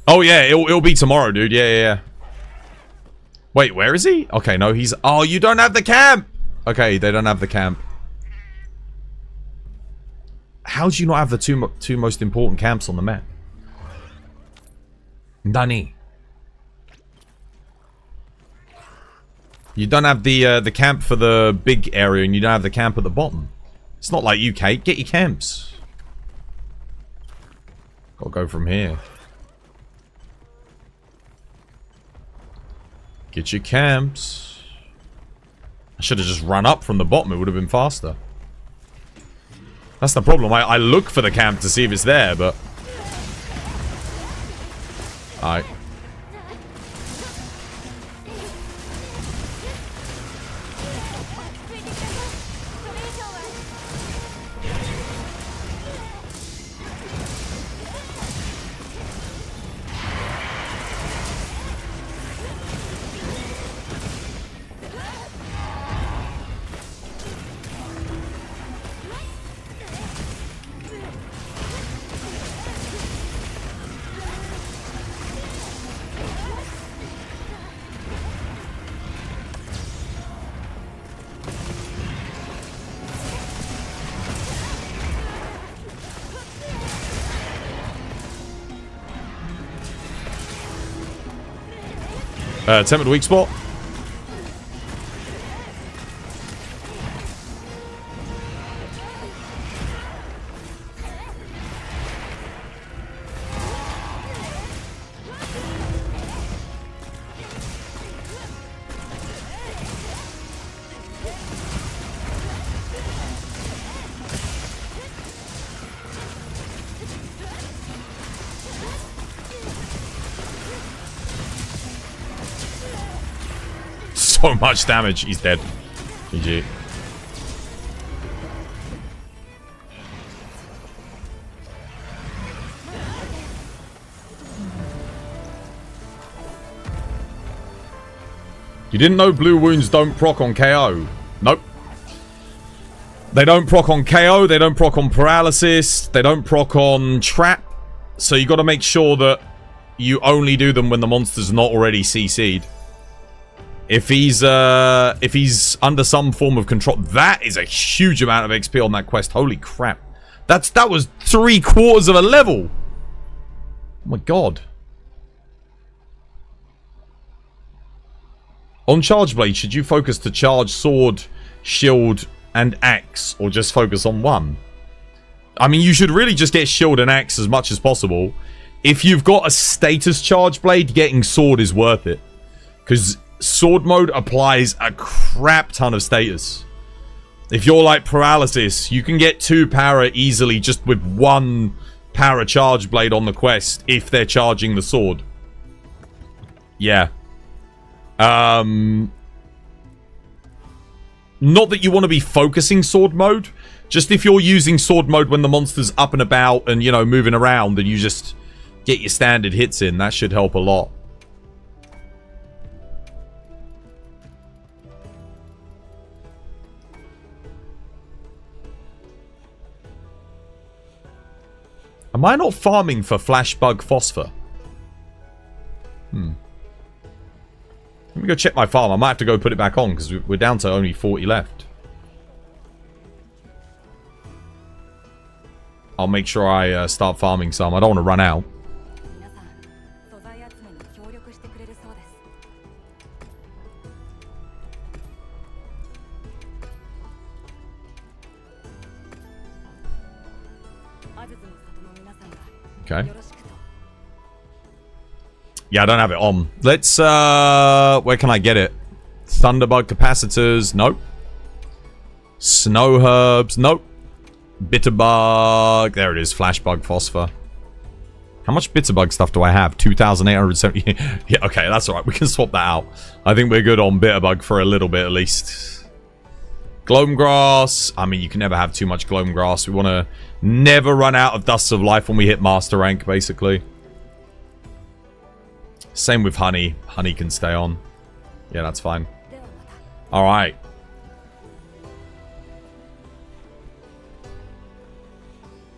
Oh yeah, it'll be tomorrow, dude. Yeah. Wait, where is he? Okay, no, he's... Oh, you don't have the camp! Okay, they don't have the camp. How do you not have the two most important camps on the map? Nani? You don't have the camp for the big area, and you don't have the camp at the bottom. It's not like you, Kate. Get your camps. Gotta go from here. Get your camps. I should have just run up from the bottom. It would have been faster. That's the problem. I look for the camp to see if it's there, but... Alright. Attempt at weak spot. So much damage. He's dead. GG. You didn't know blue wounds don't proc on KO? Nope. They don't proc on KO, they don't proc on paralysis, they don't proc on trap. So you got to make sure that you only do them when the monster's not already CC'd. If he's under some form of control, that is a huge amount of XP on that quest. Holy crap. That was 3/4 of a level. Oh my god. On Charge Blade, should you focus to charge sword, shield, and axe, or just focus on one? I mean, you should really just get shield and axe as much as possible. If you've got a status Charge Blade, getting sword is worth it. Because sword mode applies a crap ton of status. If you're like paralysis, you can get 2 para easily just with 1 para charge blade on the quest if they're charging the sword. Yeah. Not that you want to be focusing sword mode, just if you're using sword mode when the monster's up and about and, you know, moving around, and you just get your standard hits in, that should help a lot. Am I not farming for flash bug phosphor? Let me go check my farm. I might have to go put it back on because we're down to only 40 left. I'll make sure I start farming some. I don't want to run out. Okay. Yeah, I don't have it on. Let's, where can I get it? Thunderbug capacitors, nope. Snow herbs, nope. Bitterbug, there it is, flashbug phosphor. How much bitterbug stuff do I have? 2,870. Yeah, okay, that's alright, we can swap that out. I think we're good on bitterbug for a little bit at least. Gloam grass, I mean, you can never have too much gloam grass. We want to never run out of dusts of life when we hit master rank, basically. Same with honey. Honey can stay on. Yeah, that's fine. Alright.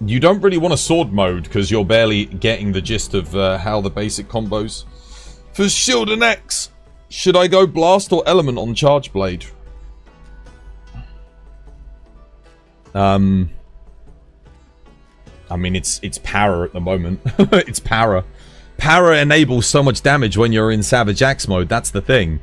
You don't really want a sword mode because you're barely getting the gist of how the basic combos. For shield and X, should I go blast or element on charge blade? I mean, it's power at the moment. It's power. Power enables so much damage when you're in Savage Axe mode. That's the thing.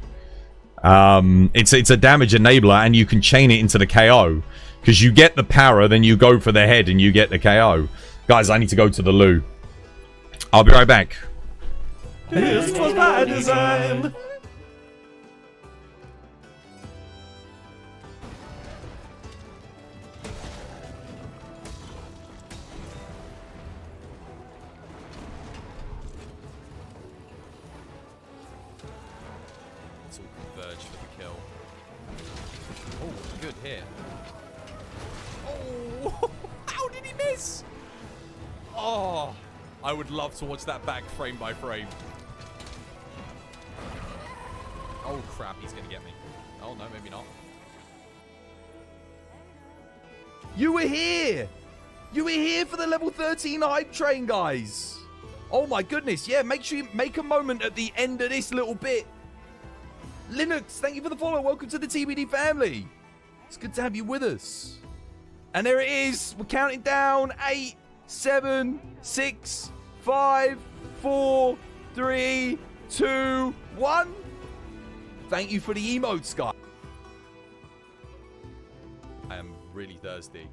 It's a damage enabler, and you can chain it into the KO. Because you get the power, then you go for the head, and you get the KO. Guys, I need to go to the loo. I'll be right back. This was by design. It's all converged for the kill. Oh, good here. Oh, how did he miss? Oh, I would love to watch that back frame by frame. Oh crap, he's gonna get me. Oh no, maybe not. You were here! You were here for the level 13 hype train, guys! Oh my goodness, yeah, make sure you make a moment at the end of this little bit. Linux, thank you for the follow. Welcome to the TBD family. It's good to have you with us. And there it is. We're counting down. 8, 7, 6, 5, 4, 3, 2, 1. Thank you for the emotes, guys. I am really thirsty.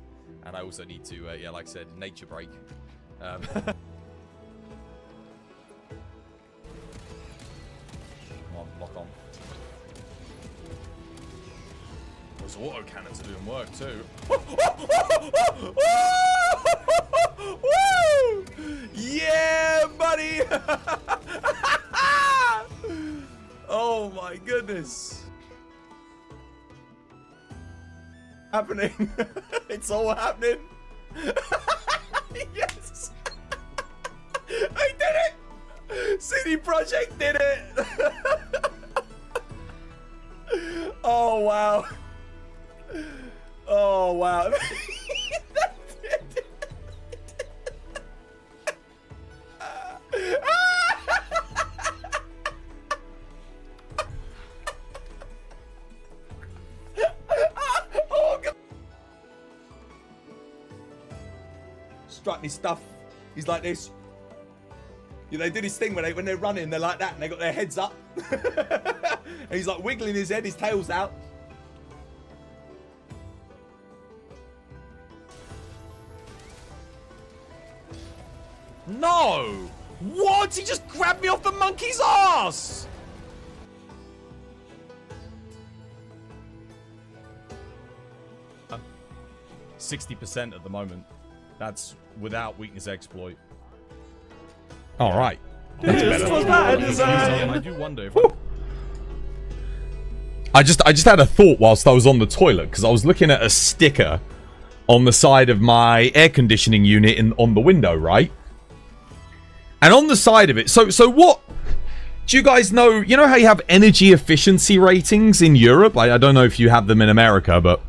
And I also need to, yeah, like I said, nature break. Come on, lock on. Those auto cannons are doing work too. Woo! Yeah, buddy! Oh my goodness. Happening. It's all happening. Yes. I did it. CD Projekt did it. Oh wow. Oh wow. Oh god. Strut his stuff. He's like this. Yeah, they do this thing when they're running, they're like that, and they got their heads up. And he's like wiggling his head, his tail's out. No! What? He just grabbed me off the monkey's ass! Uh, 60% at the moment. That's without weakness exploit. Alright. This was by design. I do wonder if I just had a thought whilst I was on the toilet, because I was looking at a sticker on the side of my air conditioning unit on the window, right? And on the side of it, so what? Do you guys know, you know how you have energy efficiency ratings in Europe? I don't know if you have them in America, but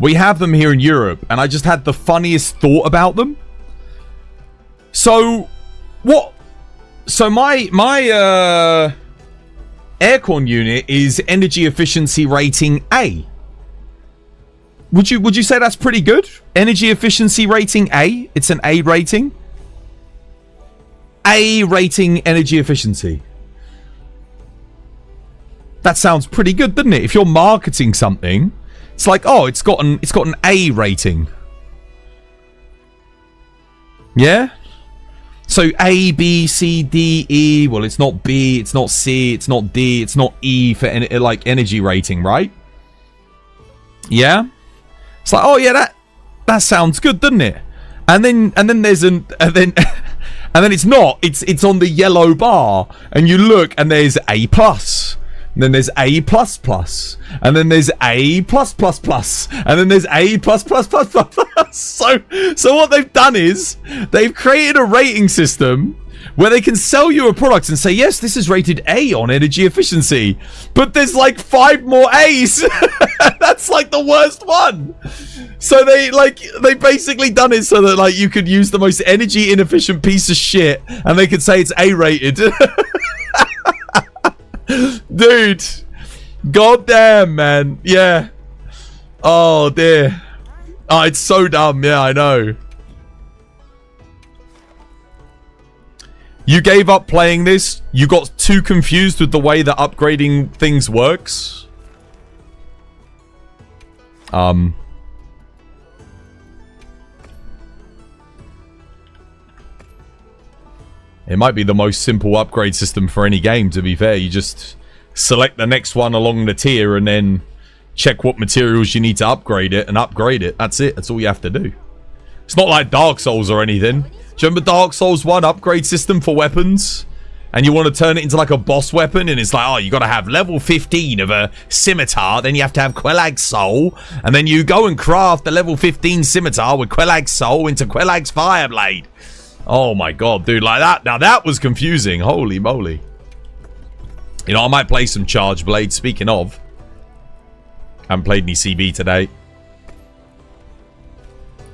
we have them here in Europe, and I just had the funniest thought about them. So, what So my aircon unit is energy efficiency rating A. Would you say that's pretty good? Energy efficiency rating A. It's an A rating. A rating energy efficiency. That sounds pretty good, doesn't it? If you're marketing something, it's like, oh, it's got an A rating. Yeah? So A, B, C, D, E. Well, it's not B, it's not C, it's not D, it's not E for like energy rating, right? Yeah? It's like, oh yeah, that sounds good, doesn't it? And then there's and then it's not. It's on the yellow bar, and you look, and there's A plus. And then there's A++, and then there's A+++, and then there's A+++++. So what they've done is they've created a rating system where they can sell you a product and say, yes, this is rated A on energy efficiency, but there's like 5 more A's. That's like the worst one. So they basically done it so that like you could use the most energy inefficient piece of shit, and they could say it's A rated. Dude, goddamn, man. Yeah. Oh dear. Oh, it's so dumb. Yeah, I know. You gave up playing this. You got too confused with the way that upgrading things works. It might be the most simple upgrade system for any game, to be fair. You just select the next one along the tier and then check what materials you need to upgrade it and upgrade it. That's it. That's all you have to do. It's not like Dark Souls or anything. Do you remember Dark Souls 1 upgrade system for weapons? And you want to turn it into like a boss weapon, and it's like, oh, you got to have level 15 of a scimitar, then you have to have Quellag's soul, and then you go and craft the level 15 scimitar with Quellag's soul into Quellag's fireblade. Oh my god, dude, like that. Now that was confusing. Holy moly. You know, I might play some Charge Blade. Speaking of, haven't played any CB today.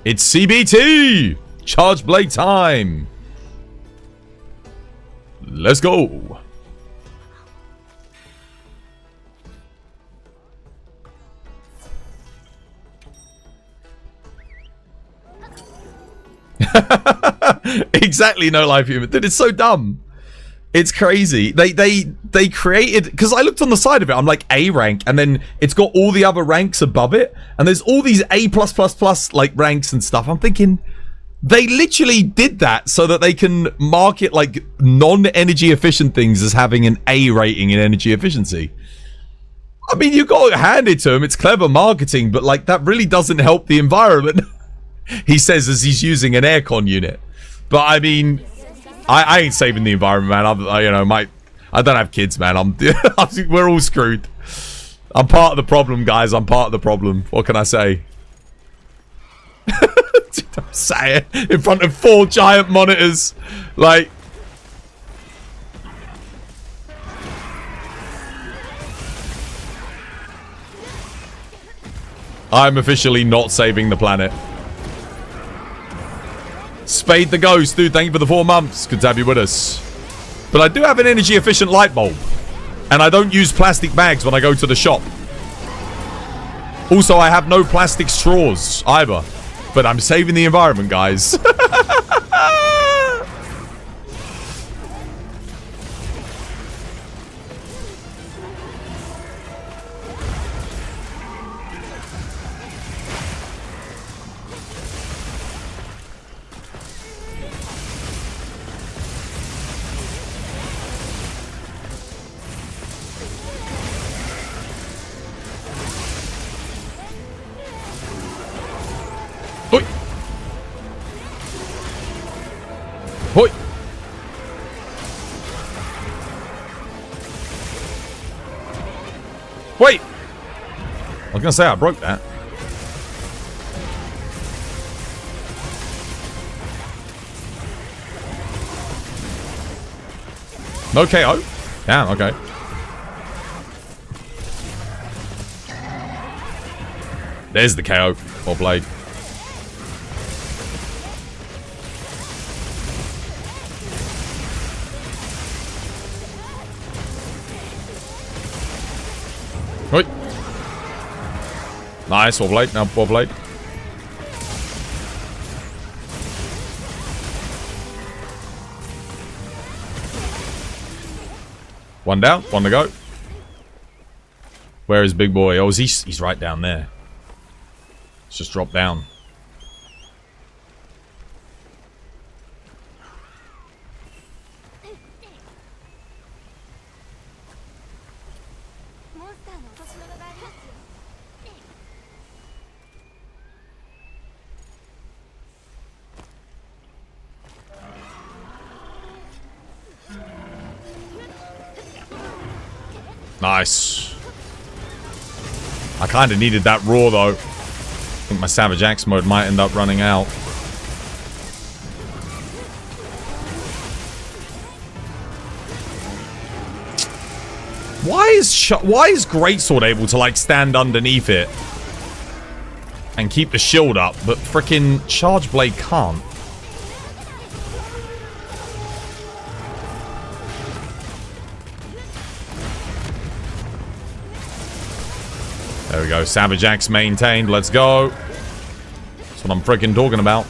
It's CBT! Charge Blade time! Let's go! Exactly, no life human. Dude, it's so dumb. It's crazy. They created, because I looked on the side of it, I'm like A rank, and then it's got all the other ranks above it, and there's all these A+++ like ranks and stuff. I'm thinking they literally did that so that they can market like non-energy efficient things as having an A rating in energy efficiency. I mean, you got to hand it to them. It's clever marketing, but like that really doesn't help the environment. He says as he's using an aircon unit. But I mean, I ain't saving the environment, man. I don't have kids, man. We're all screwed. I'm part of the problem, guys. I'm part of the problem. What can I say? Dude, I'm saying in front of 4 giant monitors, like. I'm officially not saving the planet. Spade the Ghost, dude, thank you for the 4 months. Good to have you with us. But I do have an energy efficient light bulb. And I don't use plastic bags when I go to the shop. Also, I have no plastic straws either. But I'm saving the environment, guys. Hoi! Wait! I was gonna say I broke that. No KO? Damn, okay. There's the KO. Or blade. Wait. Nice, War Blade. Now War Blade. One down, one to go. Where is big boy? Oh, he's right down there. Let's just drop down. Nice. I kind of needed that roar though. I think my Savage Axe mode might end up running out. Why is Greatsword able to like stand underneath it and keep the shield up, but frickin' Charge Blade can't? There we go. Savage Axe maintained. Let's go. That's what I'm freaking talking about.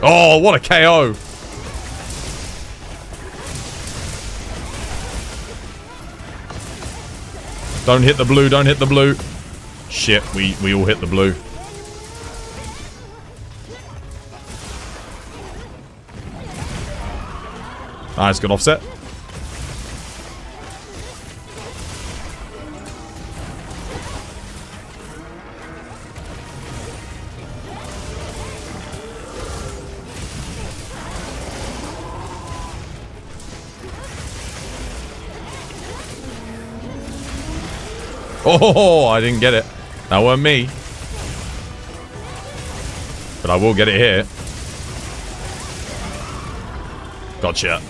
Oh, what a KO. Don't hit the blue. Don't hit the blue. Shit, we all hit the blue. Nice, good offset. Oh, I didn't get it. That weren't me. But I will get it here. Gotcha.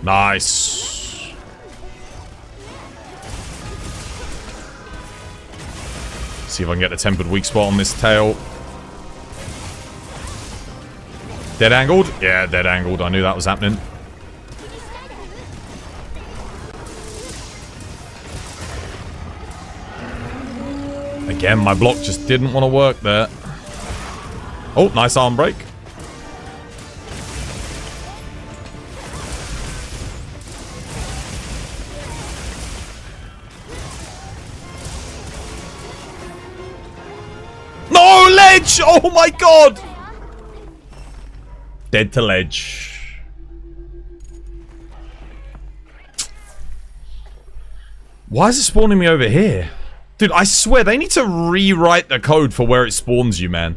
Nice. See if I can get the tempered weak spot on this tail. Dead angled? Yeah, dead angled. I knew that was happening. Again, my block just didn't want to work there. Oh, nice arm break. Ledge! Oh my god! Dead to ledge. Why is it spawning me over here? Dude, I swear they need to rewrite the code for where it spawns you, man.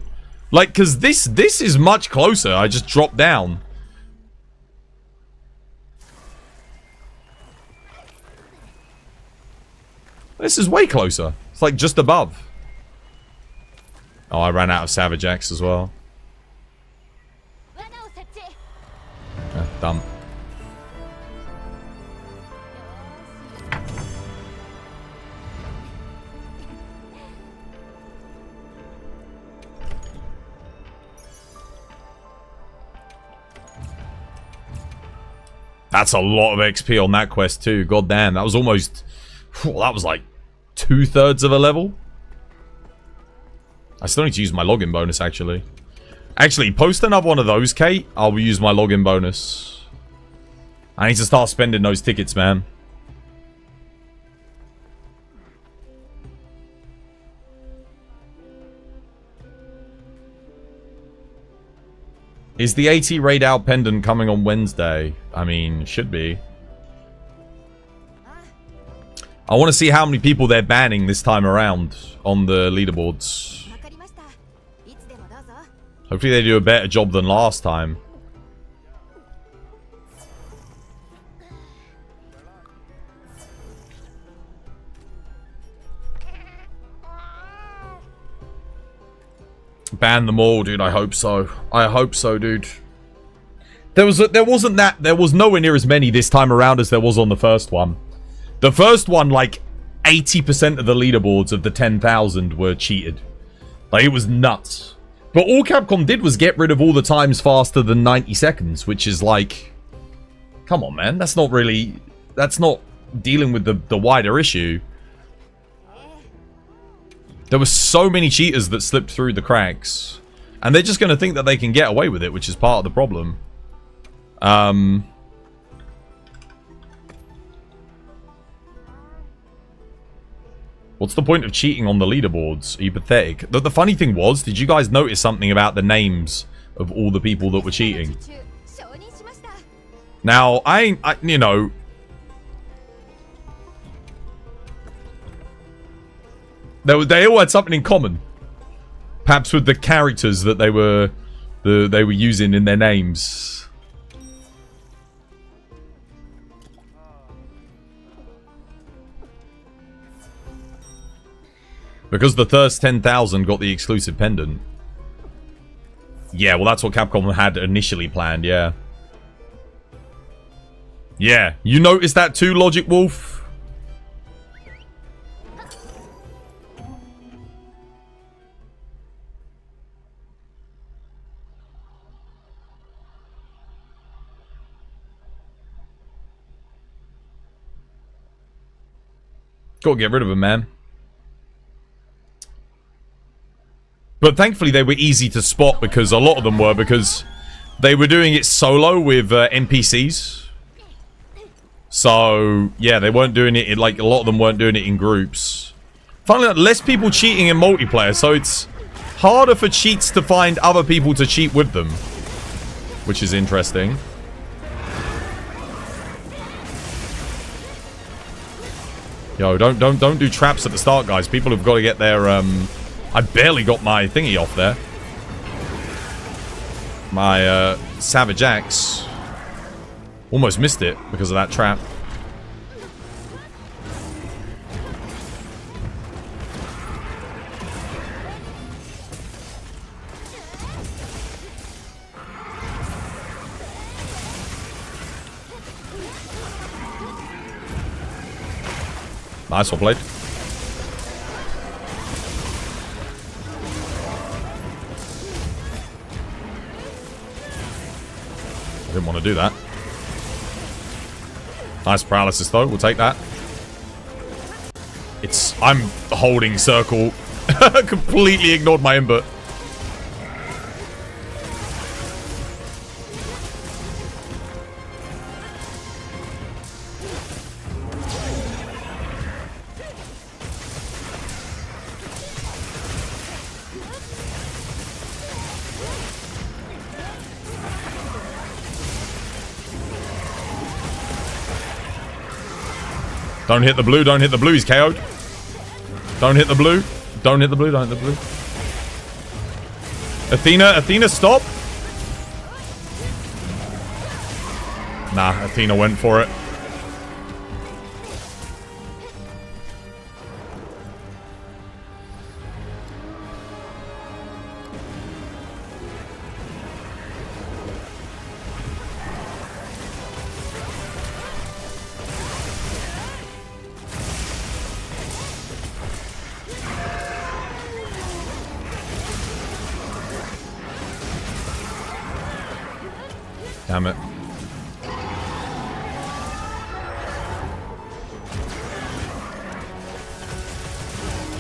Like, because this is much closer. I just dropped down. This is way closer. It's like just above. Oh, I ran out of Savage Axe as well. Dumb. That's a lot of XP on that quest too. God damn, that was almost... that was like 2/3 of a level. I still need to use my login bonus, actually. Actually, post another one of those, Kate. I'll use my login bonus. I need to start spending those tickets, man. Is the 80 raid out pendant coming on Wednesday? I mean, should be. I want to see how many people they're banning this time around on the leaderboards. Hopefully they do a better job than last time. Ban them all, dude. I hope so. I hope so, dude. There was nowhere near as many this time around as there was on the first one. The first one, like 80% of the leaderboards of the 10,000 were cheated. Like, it was nuts. But all Capcom did was get rid of all the times faster than 90 seconds, which is like, come on, man. That's not really, that's not dealing with the wider issue. There were so many cheaters that slipped through the cracks. And they're just going to think that they can get away with it, which is part of the problem. What's the point of cheating on the leaderboards? Are you pathetic? The funny thing was, did you guys notice something about the names of all the people that were cheating? Now, you know... They all had something in common. Perhaps with the characters that they were using in their names. Because the first 10,000 got the exclusive pendant. Yeah, well that's what Capcom had initially planned, yeah. Yeah, you noticed that too, Logic Wolf? Gotta get rid of them, man. But thankfully they were easy to spot, because a lot of them were, because they were doing it solo with NPCs. So, yeah, they weren't doing it, like, a lot of them weren't doing it in groups. Finally, less people cheating in multiplayer, so it's harder for cheats to find other people to cheat with them. Which is interesting. Yo, don't do traps at the start, guys. People have got to get their, I barely got my thingy off there. My, Savage Axe. Almost missed it because of that trap. Nice, well played. I didn't want to do that. Nice paralysis though, we'll take that. I'm holding circle. Completely ignored my input. Don't hit the blue, don't hit the blue, he's KO'd. Don't hit the blue. Don't hit the blue, don't hit the blue. Athena, stop. Nah, Athena went for it. Damn it.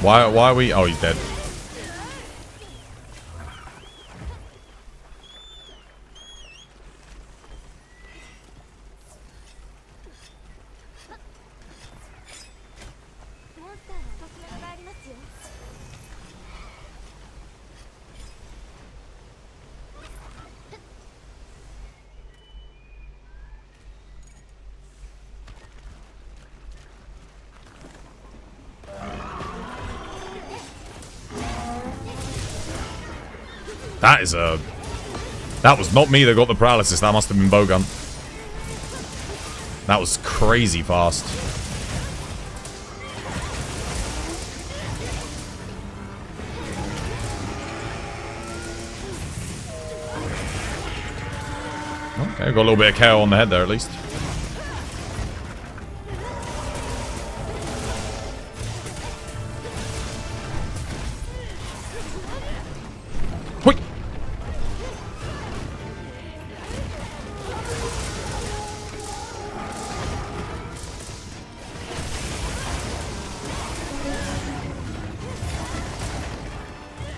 Why are we... Oh, he's dead. That is a... That was not me that got the paralysis. That must have been Bowgun. That was crazy fast. Okay, got a little bit of KO on the head there at least.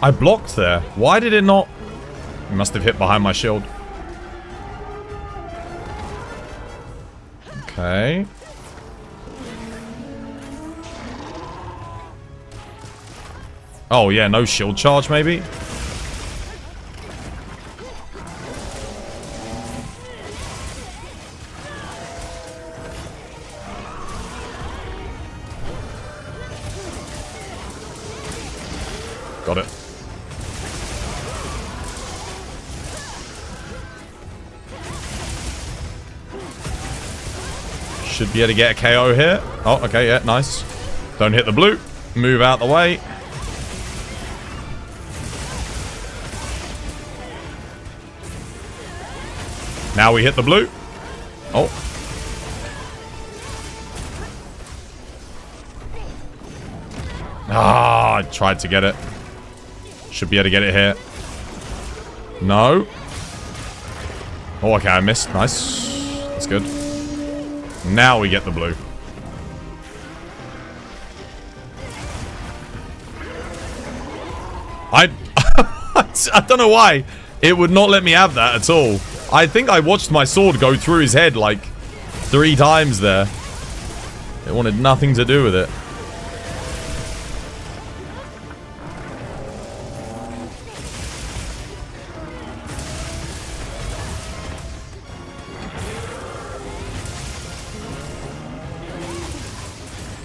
I blocked there. Why did it not? It must have hit behind my shield. Okay. Oh, yeah, no shield charge, maybe? Got it. Should be able to get a KO here. Oh, okay, yeah, nice. Don't hit the blue. Move out the way. Now we hit the blue. Oh. Ah, I tried to get it. Should be able to get it here. No. Oh, okay, I missed. Nice. That's good. Now we get the blue. I don't know why. It would not let me have that at all. I think I watched my sword go through his head like 3 times there. It wanted nothing to do with it.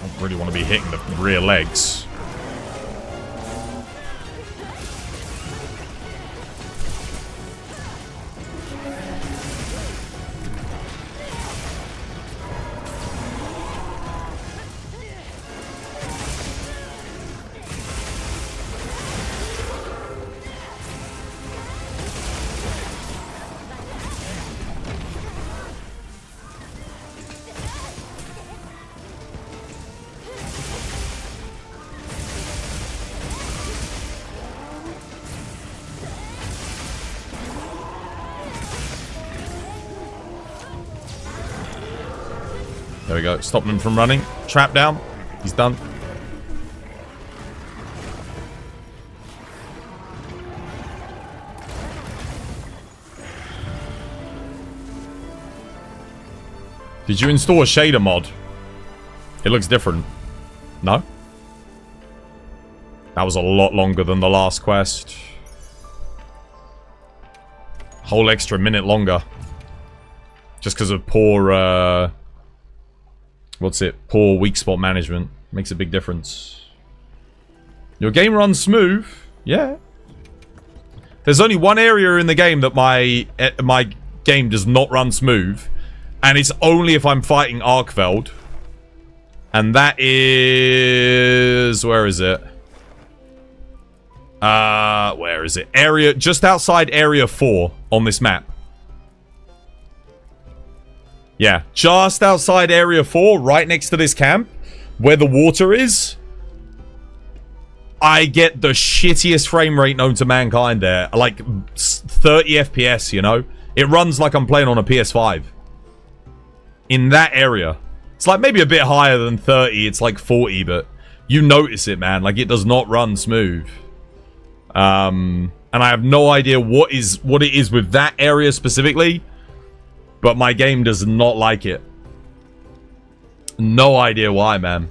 I really want to be hitting the rear legs. There we go. Stopping him from running. Trap down. He's done. Did you install a shader mod? It looks different. No? That was a lot longer than the last quest. Whole extra minute longer. Just because of poor, what's it? Poor weak spot management. Makes a big difference. Your game runs smooth. Yeah. There's only one area in the game that my game does not run smooth. And it's only if I'm fighting Arkveld. And that is... Where is it? Where is it? Just outside Area 4 on this map. Yeah, just outside Area 4, right next to this camp, where the water is. I get the shittiest frame rate known to mankind there. Like, 30 FPS, you know? It runs like I'm playing on a PS5. In that area. It's like maybe a bit higher than 30, it's like 40, but you notice it, man. Like, it does not run smooth. And I have no idea what it is with that area specifically. But my game does not like it. No idea why, man.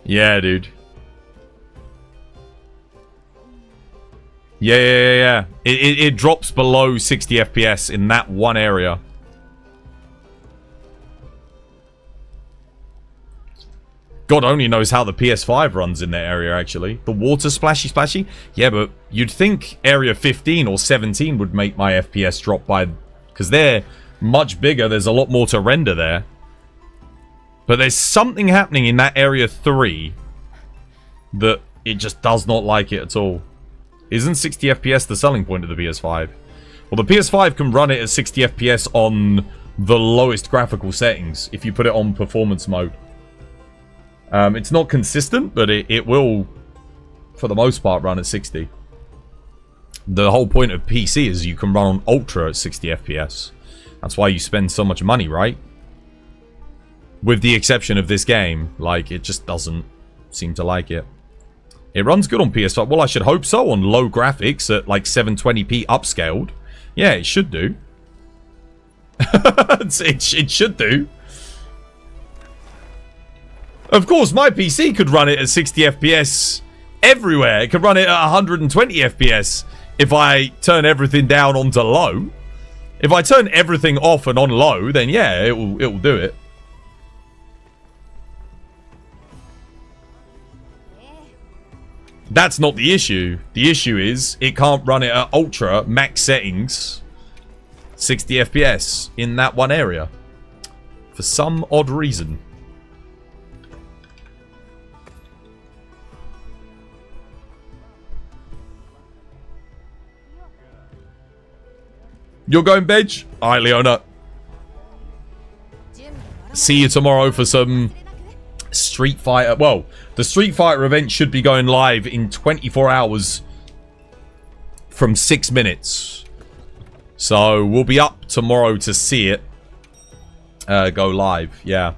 Yeah, dude. Yeah. It drops below 60 FPS in that one area. God only knows how the PS5 runs in that area, actually. The water splashy. Yeah, but you'd think Area 15 or 17 would make my FPS drop by... Because they're much bigger. There's a lot more to render there. But there's something happening in that Area 3 that it just does not like it at all. Isn't 60 FPS the selling point of the PS5? Well, the PS5 can run it at 60 FPS on the lowest graphical settings if you put it on performance mode. It's not consistent, but it will, for the most part, run at 60. The whole point of PC is you can run on Ultra at 60 FPS. That's why you spend so much money, right? With the exception of this game. Like, it just doesn't seem to like it. It runs good on PS5. Well, I should hope so on low graphics at like 720p upscaled. Yeah, it should do. it should do. Of course, my PC could run it at 60 FPS everywhere. It could run it at 120 FPS if I turn everything down onto low. If I turn everything off and on low, then yeah, it will do it. That's not the issue. The issue is it can't run it at ultra max settings 60 FPS in that one area for some odd reason. You're going Bedge? Alright, Leona. See you tomorrow for some Street Fighter. Well, the Street Fighter event should be going live in 24 hours from 6 minutes. So we'll be up tomorrow to see it go live. Yeah.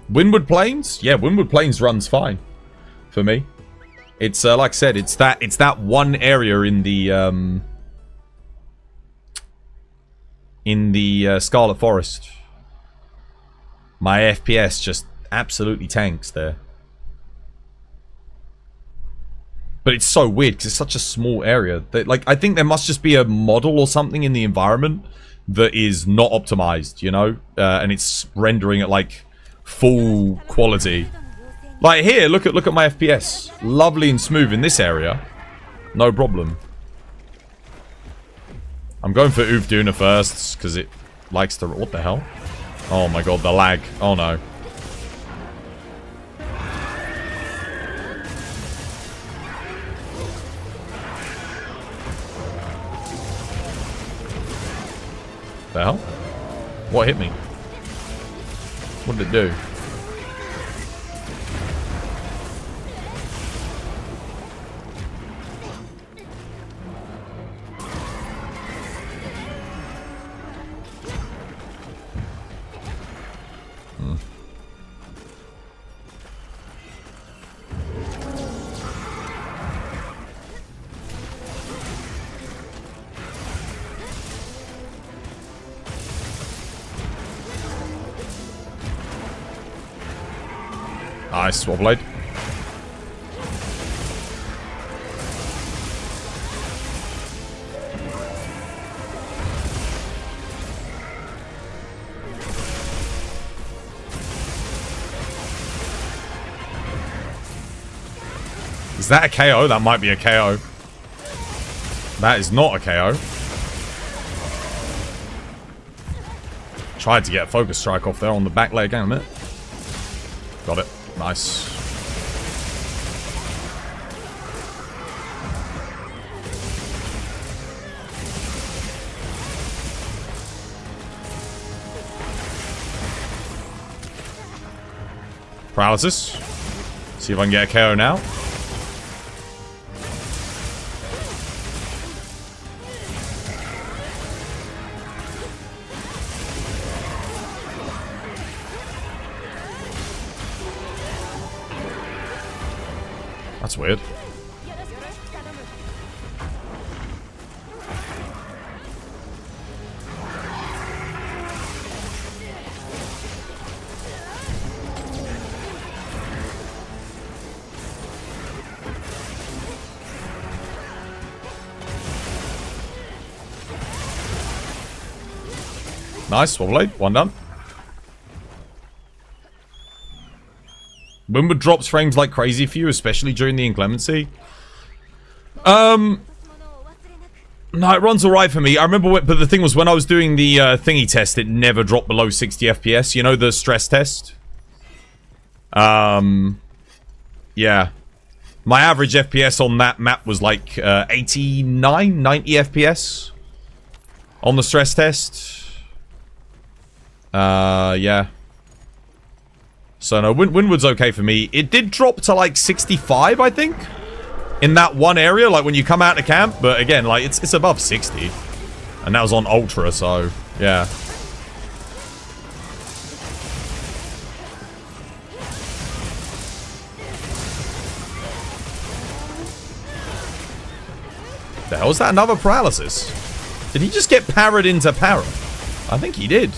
Windward Plains? Yeah, Windward Plains runs fine for me. It's like I said, it's that one area in the Scarlet Forest. My FPS just absolutely tanks there. But it's so weird because it's such a small area that, like, I think there must just be a model or something in the environment that is not optimized, you know, and it's rendering at like full quality. Like here, look at my FPS. Lovely and smooth in this area. No problem. I'm going for Uvduna first because it likes to... What the hell? Oh my god, the lag. Oh no. The hell? What hit me? What did it do? Nice, Sword Blade. Is that a KO? That might be a KO. That is not a KO. Tried to get a focus strike off there on the back leg. Hang on a minute. Got it. Nice. Paralysis. See if I can get a KO now. That's weird. Nice, Sword Blade. One done. Windward drops frames like crazy for you, especially during the inclemency. No, it runs alright for me. I remember but the thing was, when I was doing the thingy test, it never dropped below 60 FPS. You know, the stress test? Yeah. My average FPS on that map was like 89, 90 FPS on the stress test. Yeah. So no, Windward's okay for me. It did drop to like 65, I think, in that one area, like when you come out to camp. But again, like it's above 60, and that was on ultra, so Yeah. The hell is that? Another paralysis? Did he just get parried into para? I think he did.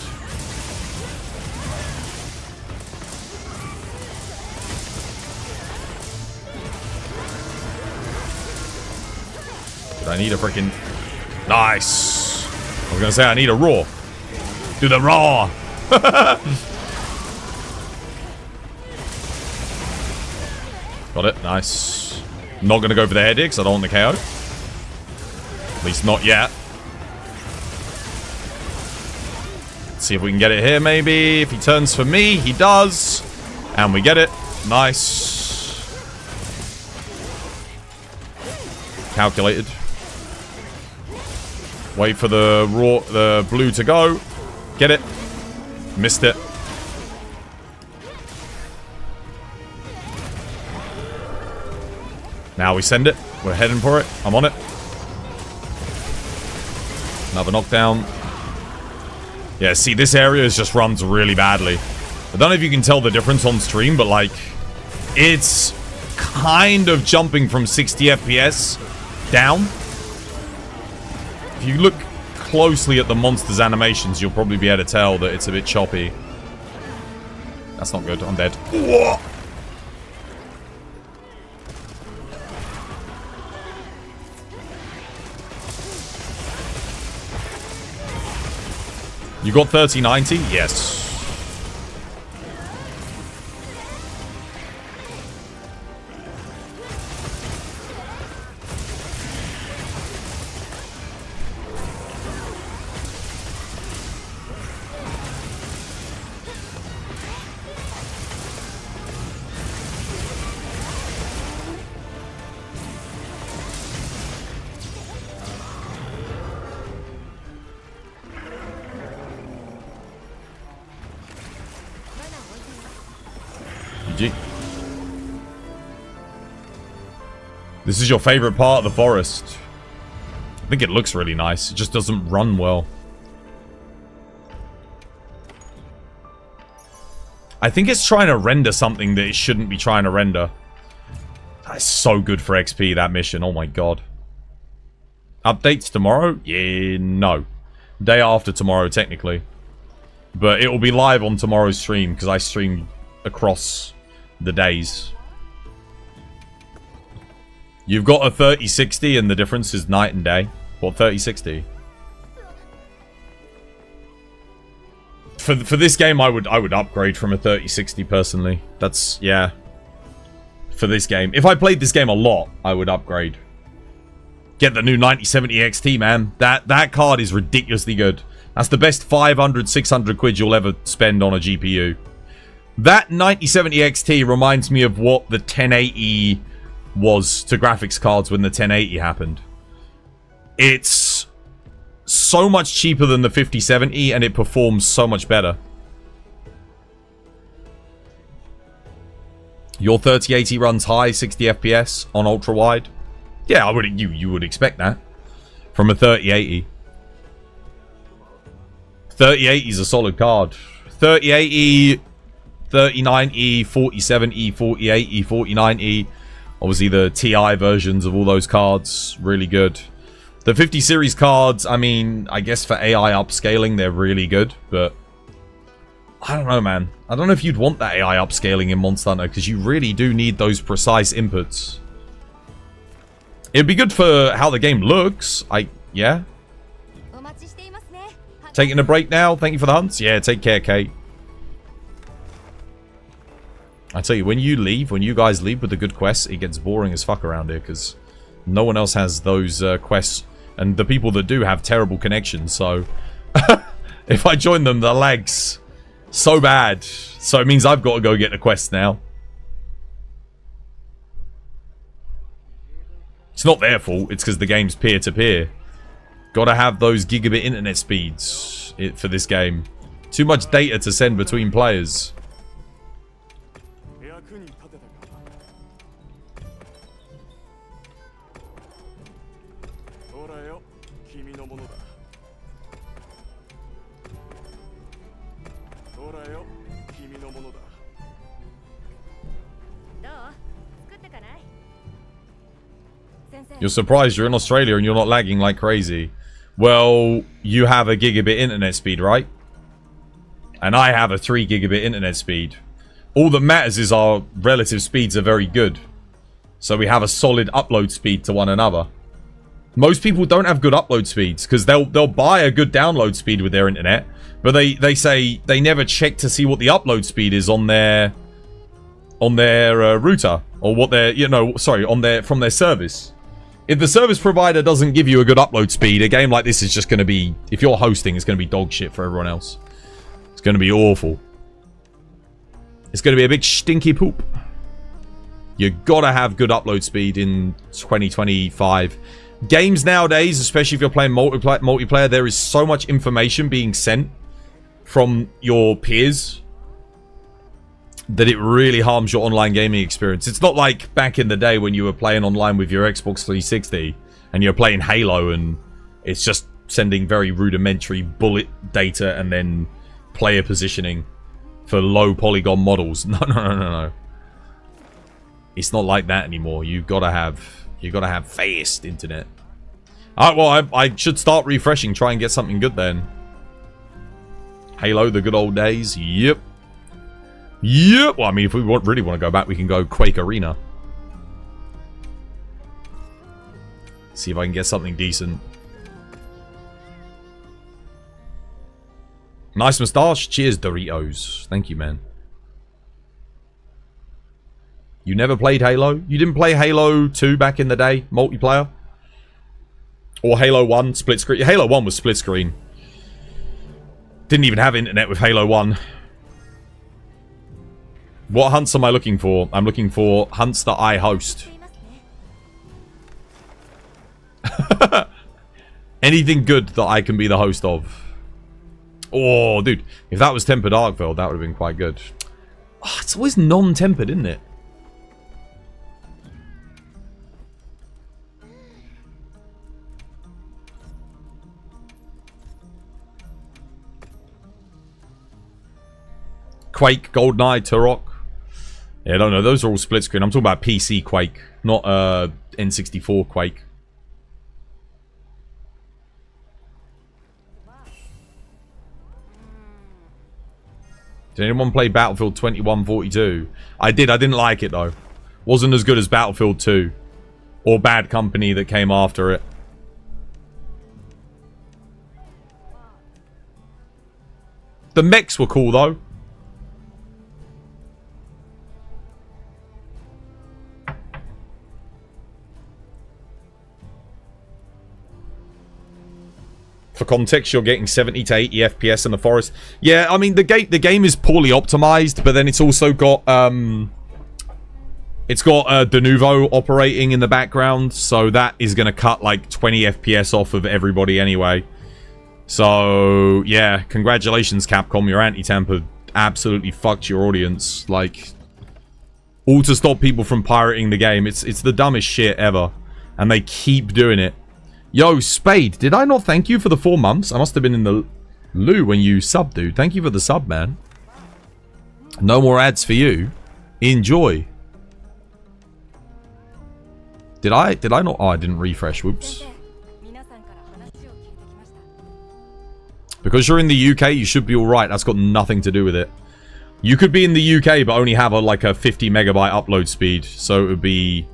I need a freaking... Nice. I was gonna say I need a raw. Do the raw. Got it. Nice. Not gonna go for the head because I don't want the KO. At least not yet. Let's see if we can get it here maybe. If he turns for me, he does. And we get it. Nice. Calculated. Wait for the blue to go. Get it. Missed it. Now we send it. We're heading for it. I'm on it. Another knockdown. Yeah, see, this area just runs really badly. I don't know if you can tell the difference on stream, but like, it's kind of jumping from 60 FPS down. If you look closely at the monster's animations, you'll probably be able to tell that it's a bit choppy. That's not good. I'm dead. Whoa! You got 3090? Yes. GG. This is your favorite part of the forest. I think it looks really nice. It just doesn't run well. I think it's trying to render something that it shouldn't be trying to render. That's so good for XP, that mission. Oh my god. Updates tomorrow? Yeah, no. Day after tomorrow, technically. But it will be live on tomorrow's stream, because I stream across the days. You've got a 3060 and the difference is night and day. What, 3060? For this game, I would upgrade from a 3060 personally. That's, yeah. For this game. If I played this game a lot, I would upgrade. Get the new 9070 XT, man. That card is ridiculously good. That's the best 500, 600 quid you'll ever spend on a GPU. That 9070 XT reminds me of what the 1080 was to graphics cards when the 1080 happened. It's so much cheaper than the 5070 and it performs so much better. Your 3080 runs high 60 FPS on ultra wide. Yeah, you would expect that from a 3080. 3080 is a solid card. 3080, 3090, 4070, 4080, 4090. Obviously the TI versions of all those cards, really good. The 50 series cards, I mean, I guess for AI upscaling, they're really good, but I don't know, man. I don't know if you'd want that AI upscaling in Monster Hunter, because you really do need those precise inputs. It'd be good for how the game looks. Yeah. Taking a break now. Thank you for the hunts. Yeah, take care, Kate. I tell you, when you guys leave with the good quests, it gets boring as fuck around here, because no one else has those quests. And the people that do have terrible connections, so if I join them, the lag's so bad. So it means I've got to go get the quest now. It's not their fault, it's because the game's peer-to-peer. Gotta have those gigabit internet speeds for this game. Too much data to send between players. You're surprised you're in Australia and you're not lagging like crazy. Well, you have a gigabit internet speed, right? And I have a 3 gigabit internet speed. All that matters is our relative speeds are very good. So we have a solid upload speed to one another. Most people don't have good upload speeds because they'll buy a good download speed with their internet, but they say they never check to see what the upload speed is on their router, or what their from their service. If the service provider doesn't give you a good upload speed, a game like this is just going to be, if you're hosting, it's going to be dog shit for everyone else. It's going to be awful. It's going to be a big stinky poop. You gotta have good upload speed in 2025. Games nowadays, especially if you're playing multiplayer, there is so much information being sent from your peers that it really harms your online gaming experience. It's not like back in the day when you were playing online with your Xbox 360 and you're playing Halo and it's just sending very rudimentary bullet data and then player positioning for low polygon models. No. It's not like that anymore. You gotta have fast internet. Alright, well, I should start refreshing, try and get something good then. Halo, the good old days. Yep. Well, I mean, if we really want to go back, we can go Quake Arena. See if I can get something decent. Nice moustache. Cheers, Doritos. Thank you, man. You never played Halo? You didn't play Halo 2 back in the day? Multiplayer? Or Halo 1 split screen? Halo 1 was split screen. Didn't even have internet with Halo 1. What hunts am I looking for? I'm looking for hunts that I host. Anything good that I can be the host of. Oh, dude. If that was Tempered Arkveld, that would have been quite good. Oh, it's always non-tempered, isn't it? Quake, GoldenEye, Turok. Yeah, I don't know. Those are all split screen. I'm talking about PC Quake, not N64 Quake. Did anyone play Battlefield 2142? I did. I didn't like it, though. Wasn't as good as Battlefield 2. Or Bad Company that came after it. The mechs were cool, though. For context, you're getting 70 to 80 FPS in the forest. Yeah, I mean, the game is poorly optimized, but then it's also got Denuvo operating in the background, so that is going to cut like 20 FPS off of everybody anyway. So, yeah, congratulations, Capcom. Your anti-tamper absolutely fucked your audience. Like, all to stop people from pirating the game. It's the dumbest shit ever, and they keep doing it. Yo, Spade, did I not thank you for the 4 months? I must have been in the loo when you subbed, dude. Thank you for the sub, man. No more ads for you. Enjoy. Did I not? Oh, I didn't refresh. Whoops. Because you're in the UK, you should be alright. That's got nothing to do with it. You could be in the UK, but only have like a 50 megabyte upload speed. So it would be...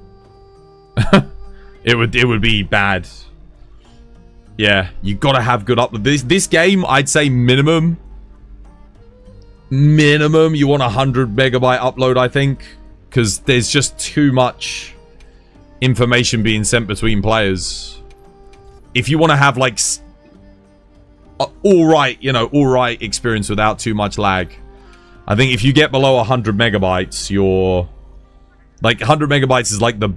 it would be bad. Yeah, you gotta have good upload. This game, I'd say minimum you want 100 megabyte upload, I think, because there's just too much information being sent between players. If you want to have like alright experience without too much lag, I think if you get below 100 megabytes, you're like 100 megabytes is like the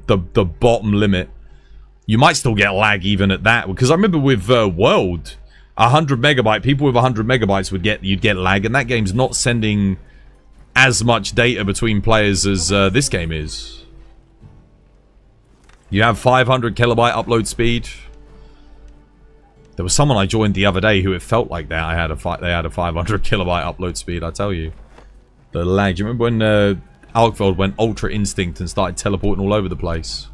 bottom limit. You might still get lag even at that, because I remember with World, 100 megabyte, people with 100 megabytes you'd get lag, and that game's not sending as much data between players as this game is. You have 500 kilobyte upload speed. There was someone I joined the other day who it felt like that. They had a 500 kilobyte upload speed, I tell you. The lag. Do you remember when Alkveld went Ultra Instinct and started teleporting all over the place?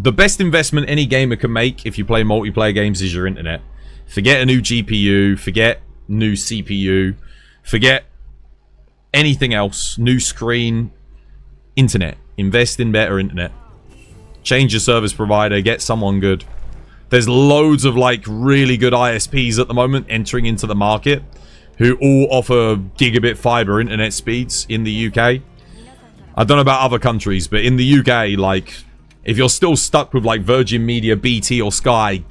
The best investment any gamer can make if you play multiplayer games is your internet. Forget a new GPU, forget new CPU, forget anything else, new screen, internet. Invest in better internet. Change your service provider, get someone good. There's loads of like really good ISPs at the moment entering into the market who all offer gigabit fiber internet speeds in the UK. I don't know about other countries, but in the UK, like, if you're still stuck with like Virgin Media, BT or Sky,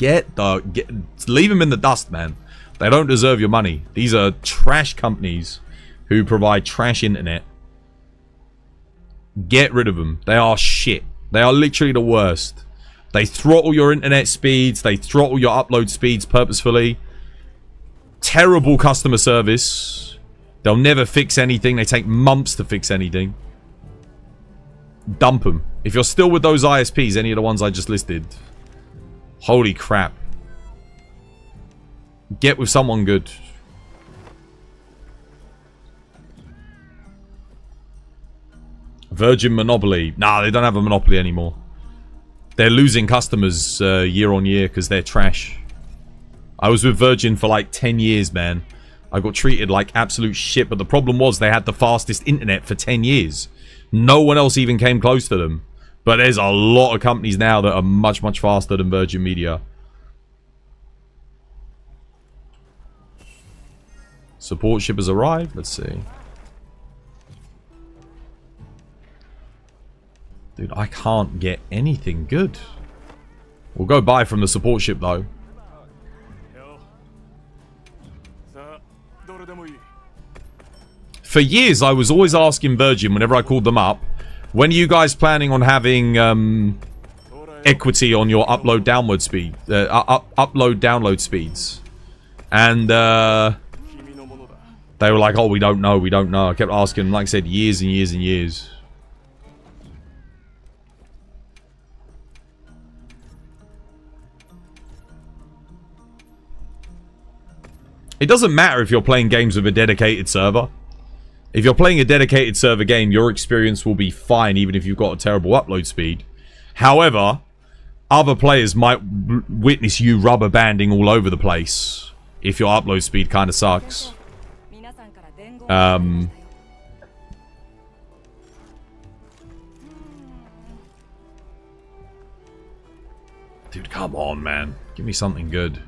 leave them in the dust, man. They don't deserve your money. These are trash companies who provide trash internet. Get rid of them. They are shit. They are literally the worst. They throttle your internet speeds. They throttle your upload speeds purposefully. Terrible customer service. They'll never fix anything. They take months to fix anything. Dump them. If you're still with those ISPs, any of the ones I just listed, holy crap. Get with someone good. Virgin Monopoly. Nah, they don't have a monopoly anymore. They're losing customers year on year because they're trash. I was with Virgin for like 10 years, man. I got treated like absolute shit, but the problem was they had the fastest internet for 10 years. No one else even came close to them. But there's a lot of companies now that are much, much faster than Virgin Media. Support ship has arrived. Let's see. Dude, I can't get anything good. We'll go buy from the support ship, though. For years, I was always asking Virgin, whenever I called them up, when are you guys planning on having equity on your upload download speed, upload download speeds? And they were like, "Oh, we don't know, we don't know." I kept asking, like I said, years and years and years. It doesn't matter if you're playing games with a dedicated server. If you're playing a dedicated server game, your experience will be fine even if you've got a terrible upload speed. However, other players might witness you rubber banding all over the place if your upload speed kind of sucks. Dude, come on, man. Give me something good.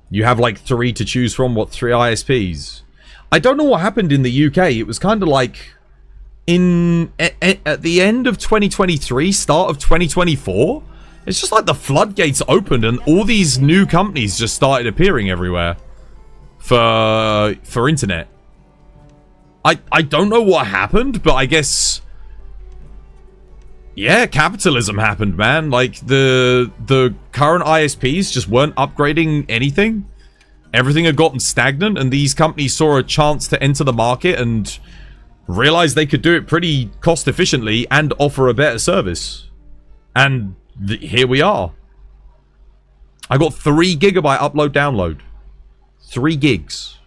You have like 3 to choose from. What, 3 ISPs? I don't know what happened in the UK. It was kind of like at the end of 2023, start of 2024. It's just like the floodgates opened and all these new companies just started appearing everywhere for internet. I don't know what happened, but I guess, yeah, capitalism happened, man. Like, the current ISPs just weren't upgrading anything. Everything had gotten stagnant, and these companies saw a chance to enter the market and realized they could do it pretty cost efficiently and offer a better service. And here we are. I got 3 gigabyte upload download. 3 gigs.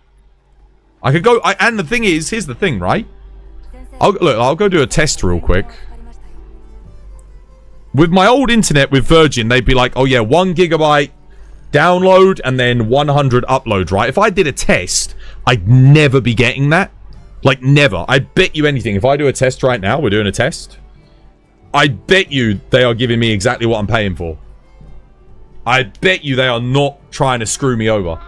I could go, and the thing is, here's the thing, right? I'll go do a test real quick. With my old internet with Virgin, they'd be like, oh yeah, 1 gigabyte download and then 100 upload, right? If I did a test, I'd never be getting that. Like, never. I bet you anything. If I do a test right now, we're doing a test, I bet you they are giving me exactly what I'm paying for. I bet you they are not trying to screw me over.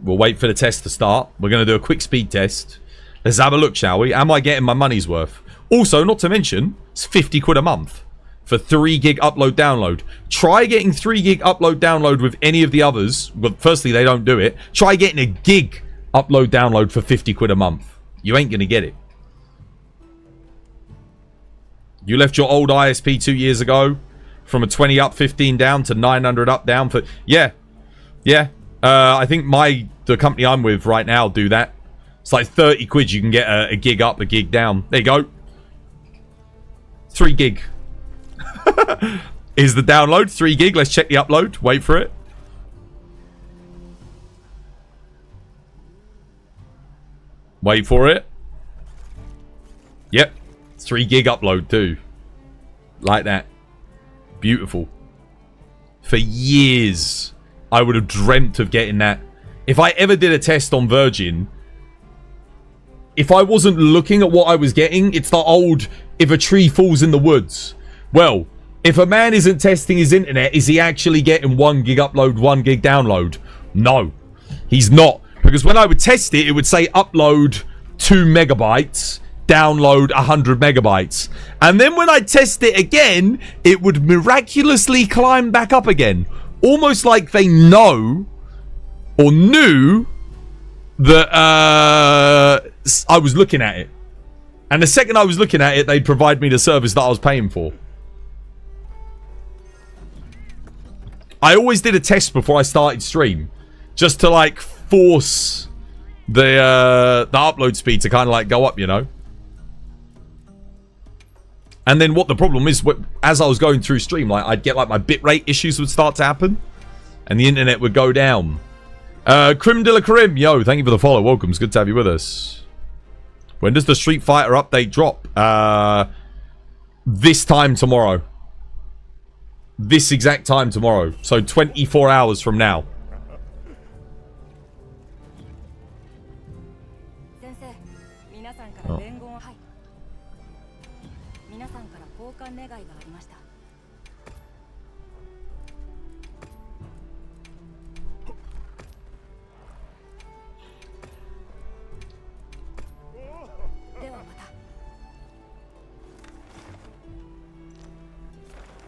We'll wait for the test to start. We're going to do a quick speed test. Let's have a look, shall we? Am I getting my money's worth? Also, not to mention, it's 50 quid a month for 3 gig upload download. Try getting 3 gig upload download with any of the others. Well, firstly, they don't do it. Try getting a gig upload download for 50 quid a month. You ain't going to get it. You left your old ISP 2 years ago from a 20 up, 15 down to 900 up, down for... Yeah. Yeah. I think the company I'm with right now do that. It's like 30 quid. You can get a gig up, a gig down. There you go. 3 gig. Is the download 3 gig? Let's check the upload. Wait for it. Wait for it. Yep. 3 gig upload too. Like that. Beautiful. For years, I would have dreamt of getting that. If I ever did a test on Virgin, if I wasn't looking at what I was getting, it's the old, if a tree falls in the woods. Well, if a man isn't testing his internet, is he actually getting 1 gig upload, 1 gig download? No, he's not. Because when I would test it, it would say upload 2 megabytes, download 100 megabytes. And then when I test it again, it would miraculously climb back up again. Almost like they know or knew that I was looking at it. And the second I was looking at it, they'd provide me the service that I was paying for. I always did a test before I started stream. Just to like force the upload speed to kind of like go up, you know. And then what the problem is, as I was going through stream, like I'd get like my bitrate issues would start to happen. And the internet would go down. Crim de la Crim, yo, thank you for the follow. Welcome, it's good to have you with us. When does the Street Fighter update drop? This time tomorrow. This exact time tomorrow. So 24 hours from now. Oh.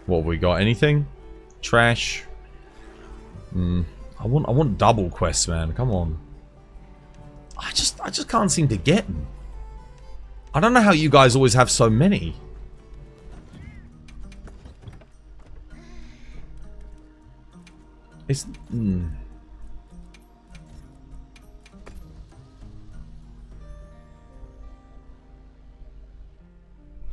What have we got? Anything? Trash. I want double quests, man. Come on. I just can't seem to get them. I don't know how you guys always have so many. It's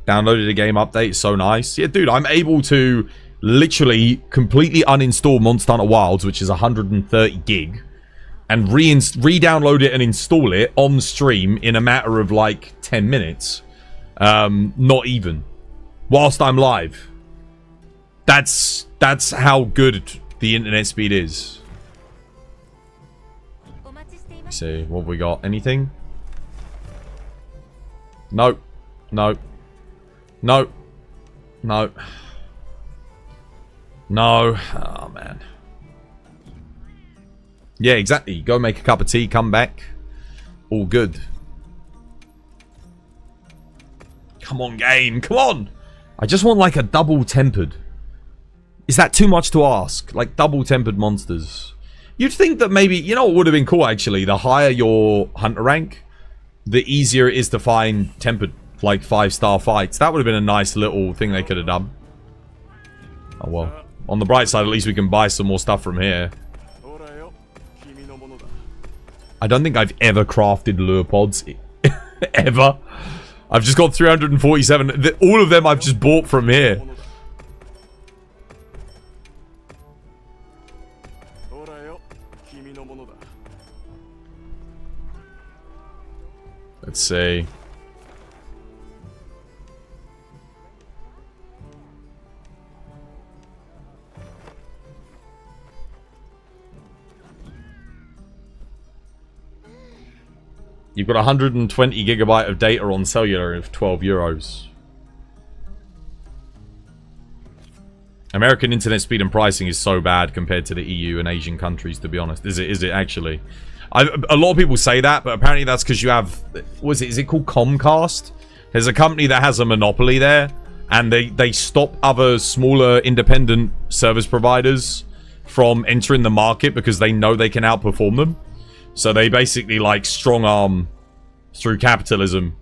Downloaded a game update, so nice. Yeah, dude, I'm able to literally completely uninstall Monster Hunter Wilds, which is 130 gig, and re-download it and install it on stream in a matter of like 10 minutes. Not even. Whilst I'm live. That's how good the internet speed is. Let's see, what have we got? Anything? Nope. Nope. No. No. No. Oh, man. Yeah, exactly. Go make a cup of tea, come back. All good. Come on, game. Come on. I just want like a double tempered. Is that too much to ask? Like double tempered monsters. You'd think that maybe, you know what would have been cool actually? The higher your hunter rank, the easier it is to find tempered like 5-star fights. That would have been a nice little thing they could have done. Oh well. On the bright side, at least we can buy some more stuff from here. I don't think I've ever crafted lure pods. Ever. I've just got 347. All of them I've just bought from here. Let's see. You've got 120 gigabyte of data on cellular of 12 euros. American internet speed and pricing is so bad compared to the EU and Asian countries, to be honest. Is it actually? A lot of people say that, but apparently that's because you have... Is it called Comcast? There's a company that has a monopoly there, and they stop other smaller independent service providers from entering the market because they know they can outperform them. So they basically like strong arm through capitalism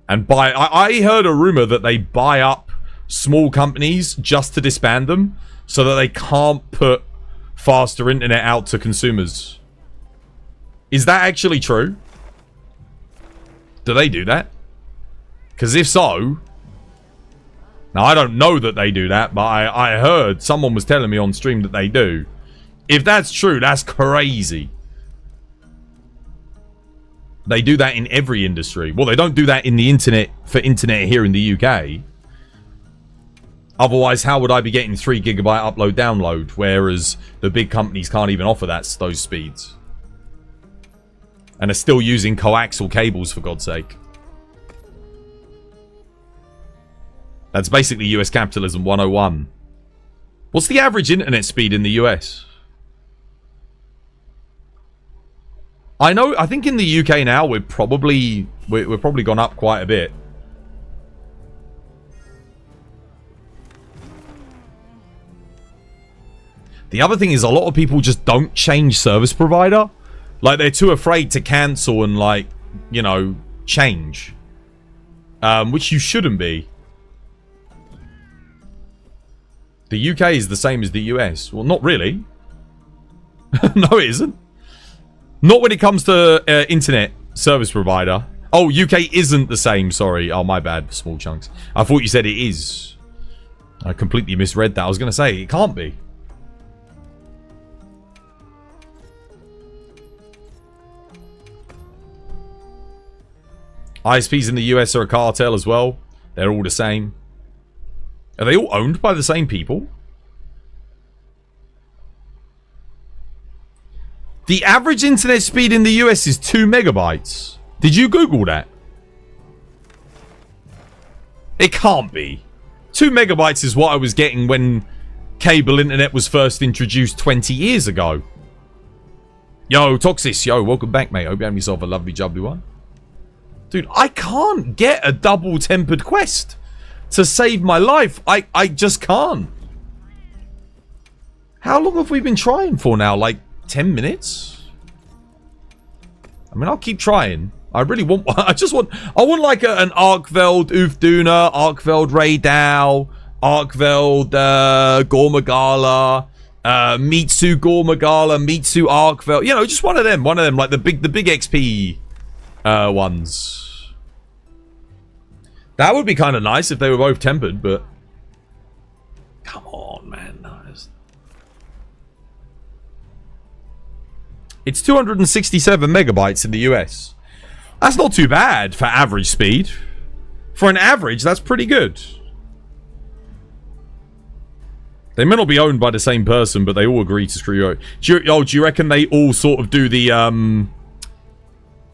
and buy. I heard a rumor that they buy up small companies just to disband them so that they can't put faster internet out to consumers. Is that actually true? Do they do that? Because if so, now I don't know that they do that, but I heard someone was telling me on stream that they do. If that's true, that's crazy. They do that in every industry. Well, they don't do that in the internet for internet here in the UK. Otherwise, how would I be getting 3 gigabyte upload download, whereas the big companies can't even offer those speeds? And are still using coaxial cables, for God's sake. That's basically US capitalism 101. What's the average internet speed in the US? I think in the UK now we're probably gone up quite a bit. The other thing is a lot of people just don't change service provider. Like, they're too afraid to cancel and, like, you know, change. Which you shouldn't be. The UK is the same as the US. Well, not really. No, it isn't. Not when it comes to internet service provider. Oh, UK isn't the same. Sorry. Oh, my bad. Small chunks. I thought you said it is. I completely misread that. I was going to say, it can't be. ISPs in the US are a cartel as well. They're all the same. Are they all owned by the same people? The average internet speed in the US is 2 megabytes. Did you Google that? It can't be. 2 megabytes is what I was getting when cable internet was first introduced 20 years ago. Yo, Toxis. Yo, welcome back, mate. Hope you have yourself a lovely, jubbly one. Dude, I can't get a double tempered quest to save my life. I just can't. How long have we been trying for now? Like 10 minutes? I mean, I'll keep trying. I really want... I want like an Arkveld Ufduna, Arkveld Raydao, Arkveld Gormagala, Mitsu Gormagala, Mitsu Arkveld. You know, just one of them. Like the big XP ones. That would be kind of nice if they were both tempered, but... Come on, man. No, it's 267 megabytes in the US. That's not too bad for average speed. For an average, that's pretty good. They may not be owned by the same person, but they all agree to screw you. Do you reckon they all sort of do the,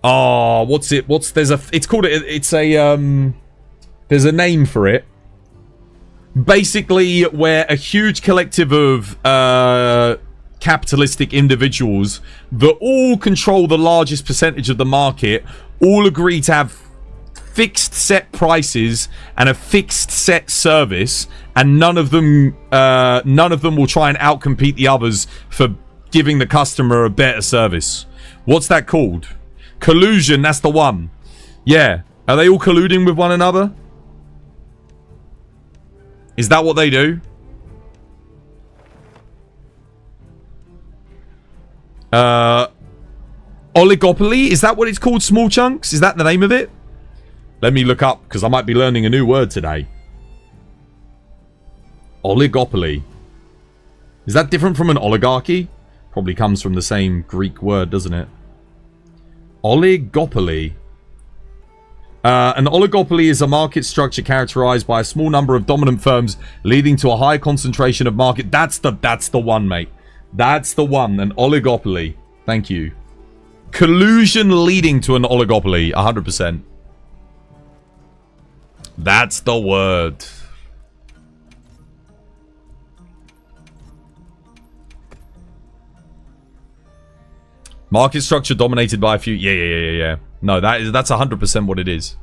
oh, what's it? There's a name for it. Basically, where a huge collective of capitalistic individuals that all control the largest percentage of the market all agree to have fixed set prices and a fixed set service, and none of them will try and outcompete the others for giving the customer a better service. What's that called? Collusion, that's the one. Yeah. Are they all colluding with one another? Is that what they do? Oligopoly? Is that what it's called, Small Chunks? Is that the name of it? Let me look up, because I might be learning a new word today. Oligopoly. Is that different from an oligarchy? Probably comes from the same Greek word, doesn't it? Oligopoly. An oligopoly is a market structure characterized by a small number of dominant firms leading to a high concentration of market. That's the one, mate. That's the one. An oligopoly. Thank you. Collusion leading to an oligopoly. 100%. That's the word. Market structure dominated by a few... Yeah. No, that's 100% what it is.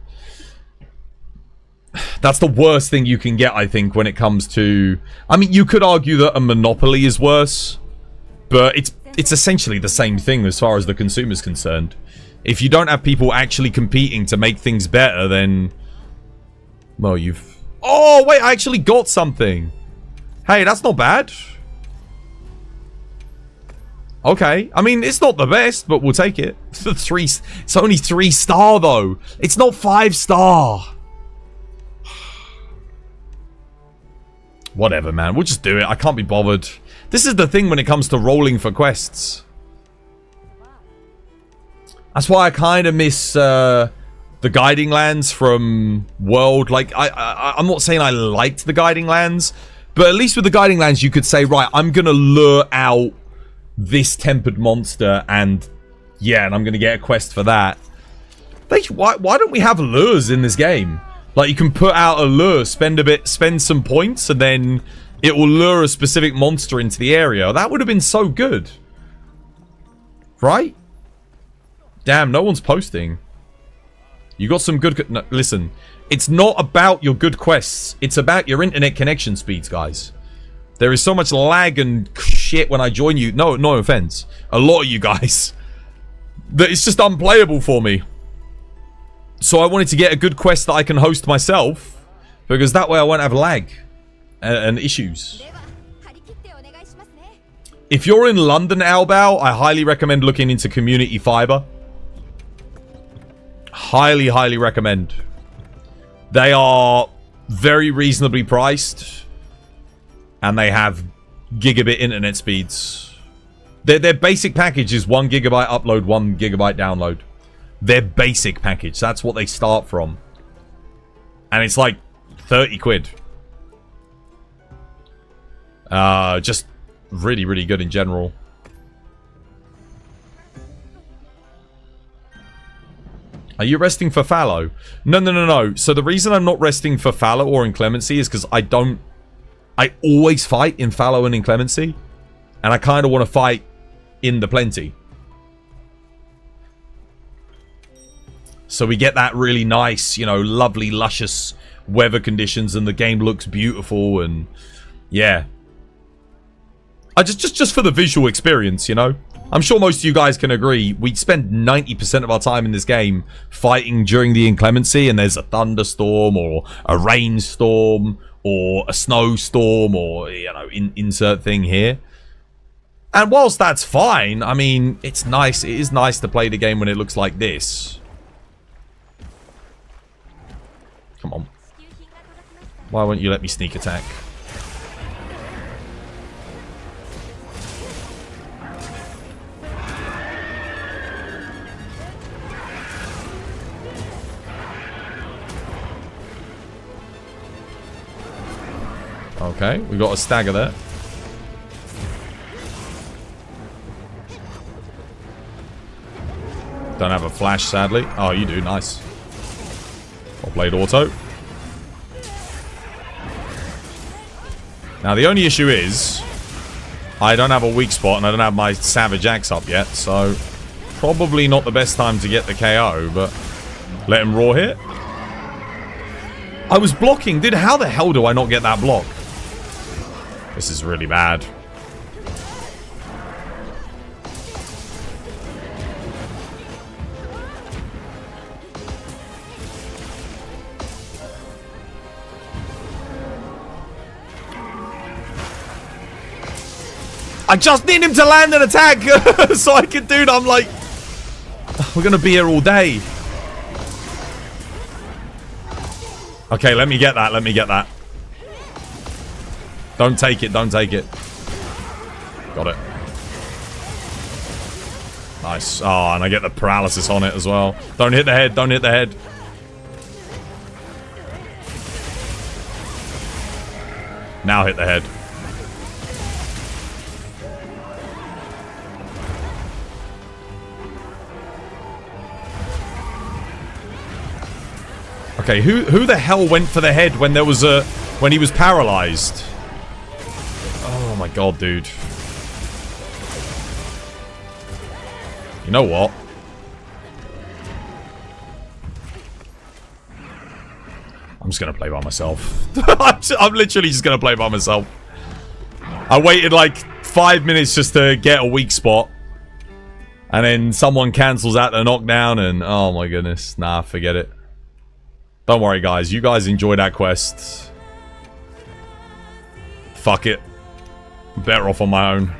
That's the worst thing you can get, I think, when it comes to... I mean, you could argue that a monopoly is worse, but it's essentially the same thing as far as the consumer's concerned. If you don't have people actually competing to make things better, then... Well, you've... Oh, wait, I actually got something. Hey, that's not bad. Okay, I mean, it's not the best, but we'll take it. It's only 3-star, though. It's not 5-star. Whatever, man. We'll just do it. I can't be bothered. This is the thing when it comes to rolling for quests. That's why I kind of miss the guiding lands from World. Like, I'm not saying I liked the guiding lands, but at least with the guiding lands, you could say, right, I'm going to lure out this tempered monster, and yeah, and I'm going to get a quest for that. Why don't we have lures in this game? Like, you can put out a lure, spend some points, and then it will lure a specific monster into the area. That would have been so good. Right? Damn, no one's posting. You got some good... No, listen, it's not about your good quests. It's about your internet connection speeds, guys. There is so much lag and shit when I join you. No offense. A lot of you guys. That it's just unplayable for me. So I wanted to get a good quest that I can host myself, because that way I won't have lag and issues. If you're in London, Albao, I highly recommend looking into Community Fiber. Highly recommend. They are very reasonably priced, and they have gigabit internet speeds. Their basic package is 1 gigabyte upload, 1 gigabyte download. Their basic package, that's what they start from. And it's like 30 quid. Just really good in general. Are you resting for fallow? No. So the reason I'm not resting for fallow or inclemency is because I always fight in fallow and inclemency. And I kind of want to fight in the plenty. So we get that really nice, you know, lovely, luscious weather conditions, and the game looks beautiful, and yeah. I just for the visual experience, you know. I'm sure most of you guys can agree. We spend 90% of our time in this game fighting during the inclemency, and there's a thunderstorm or a rainstorm or a snowstorm or, you know, insert thing here. And whilst that's fine, I mean, it's nice. It is nice to play the game when it looks like this. Come on. Why won't you let me sneak attack? Okay, we got a stagger there. Don't have a flash, sadly. Oh, you do. Nice. Well played, auto. Now, the only issue is I don't have a weak spot, and I don't have my Savage Axe up yet, so probably not the best time to get the KO, but let him raw hit. I was blocking. Dude, how the hell do I not get that block? This is really bad. I just need him to land an attack so I can, dude, I'm like, we're gonna be here all day. Okay, let me get that, let me get that. Don't take it, don't take it. Got it. Nice. Oh, and I get the paralysis on it as well. Don't hit the head, don't hit the head. Now hit the head. Okay, who the hell went for the head when there was a... when he was paralyzed? Oh my god, dude. You know what? I'm just gonna play by myself. I'm literally just gonna play by myself. I waited like 5 minutes just to get a weak spot. And then someone cancels out the knockdown and... oh my goodness. Nah, forget it. Don't worry, guys. You guys enjoy that quest. Fuck it. Better off on my own.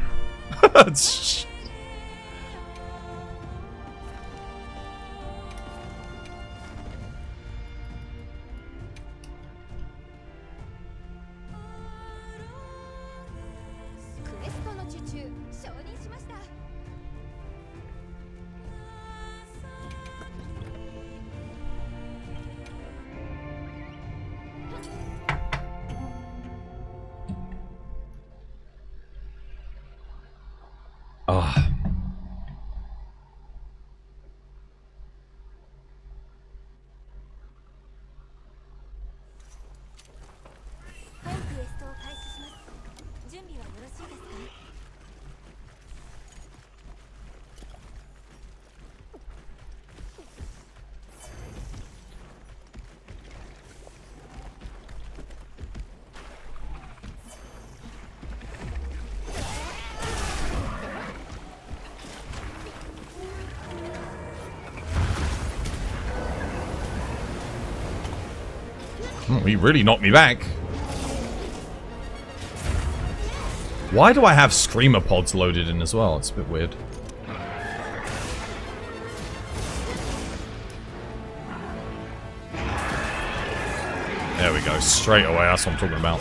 Ah. He really knocked me back. Why do I have screamer pods loaded in as well? It's a bit weird. There we go. Straight away. That's what I'm talking about.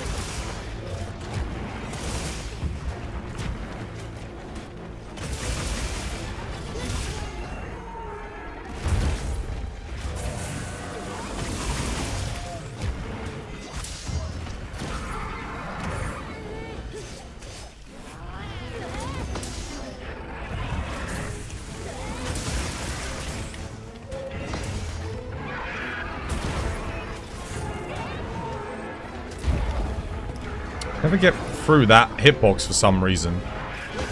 Never get through that hitbox for some reason.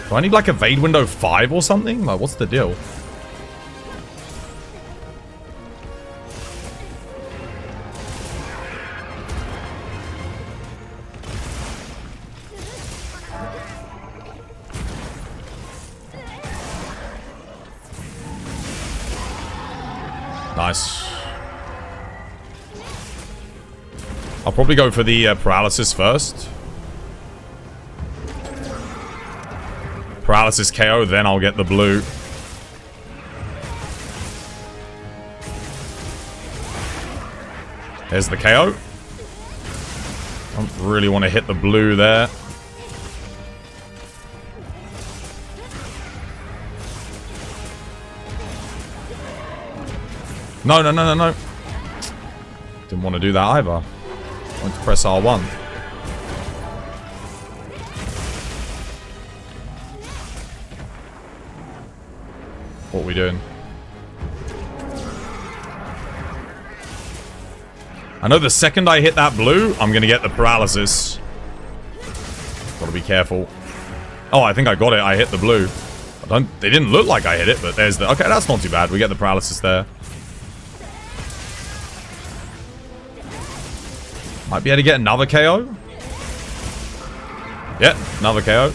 Do I need like evade window 5 or something? Like, what's the deal? Nice. I'll probably go for the paralysis first. Paralysis KO, then I'll get the blue. There's the KO. Don't really want to hit the blue there. No, no, no, no, no. Didn't want to do that either. I want to press R1. What are we doing? I know the second I hit that blue, I'm going to get the paralysis. Gotta be careful. Oh, I think I got it. I hit the blue. They didn't look like I hit it, but there's the... Okay, that's not too bad. We get the paralysis there. Might be able to get another KO. Yeah, another KO.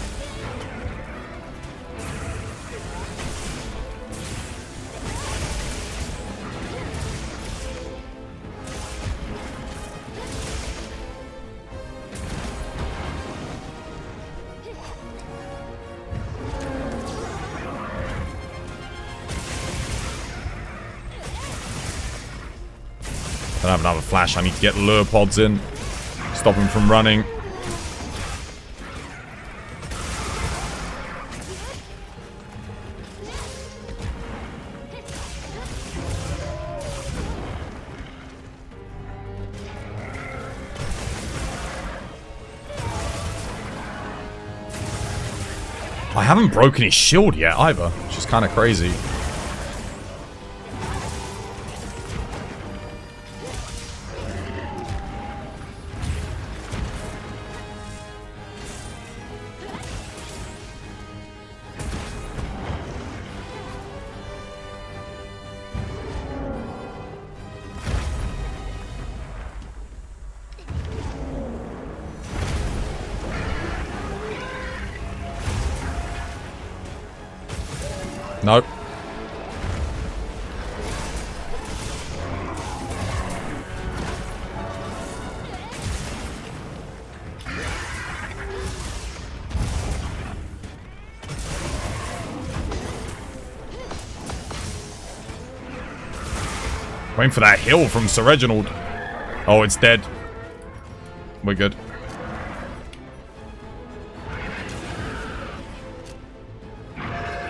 I don't have another flash. I need to get lure pods in. Stop him from running. I haven't broken his shield yet either, which is kind of crazy. Nope. Waiting for that heal from Sir Reginald. Oh, it's dead. We're good.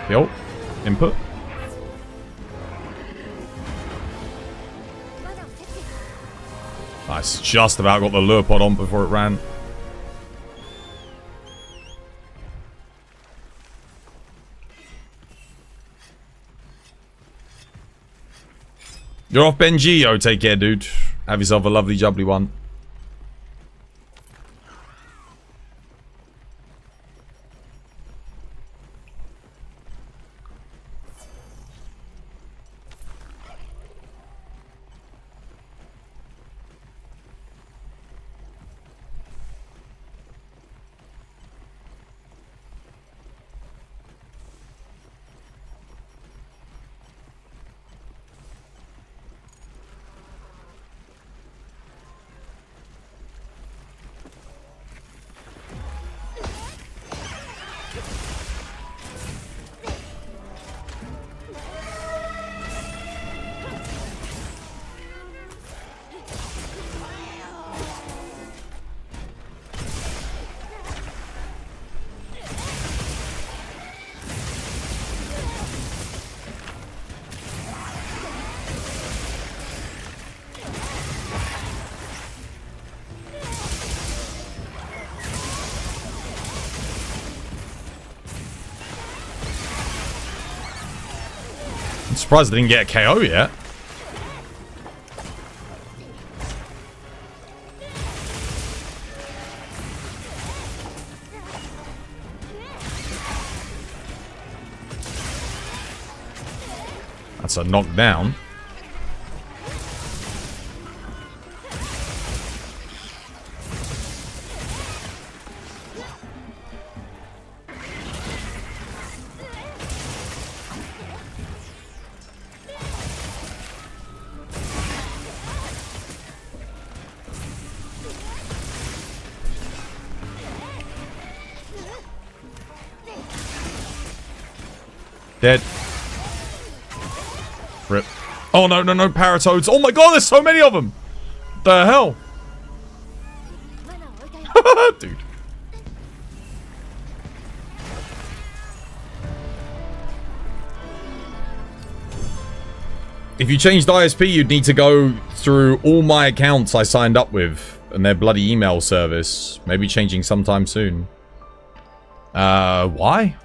Yo. Input. Nice. Just about got the lure pod on before it ran. You're off, Benji. Yo, take care, dude. Have yourself a lovely, jubbly one. I'm surprised I didn't get a KO yet. That's a knockdown. Dead. Rip. Oh no, no, no, Paratoads. Oh my god, there's so many of them. The hell? Dude. If you changed ISP, you'd need to go through all my accounts I signed up with and their bloody email service. Maybe changing sometime soon. Why?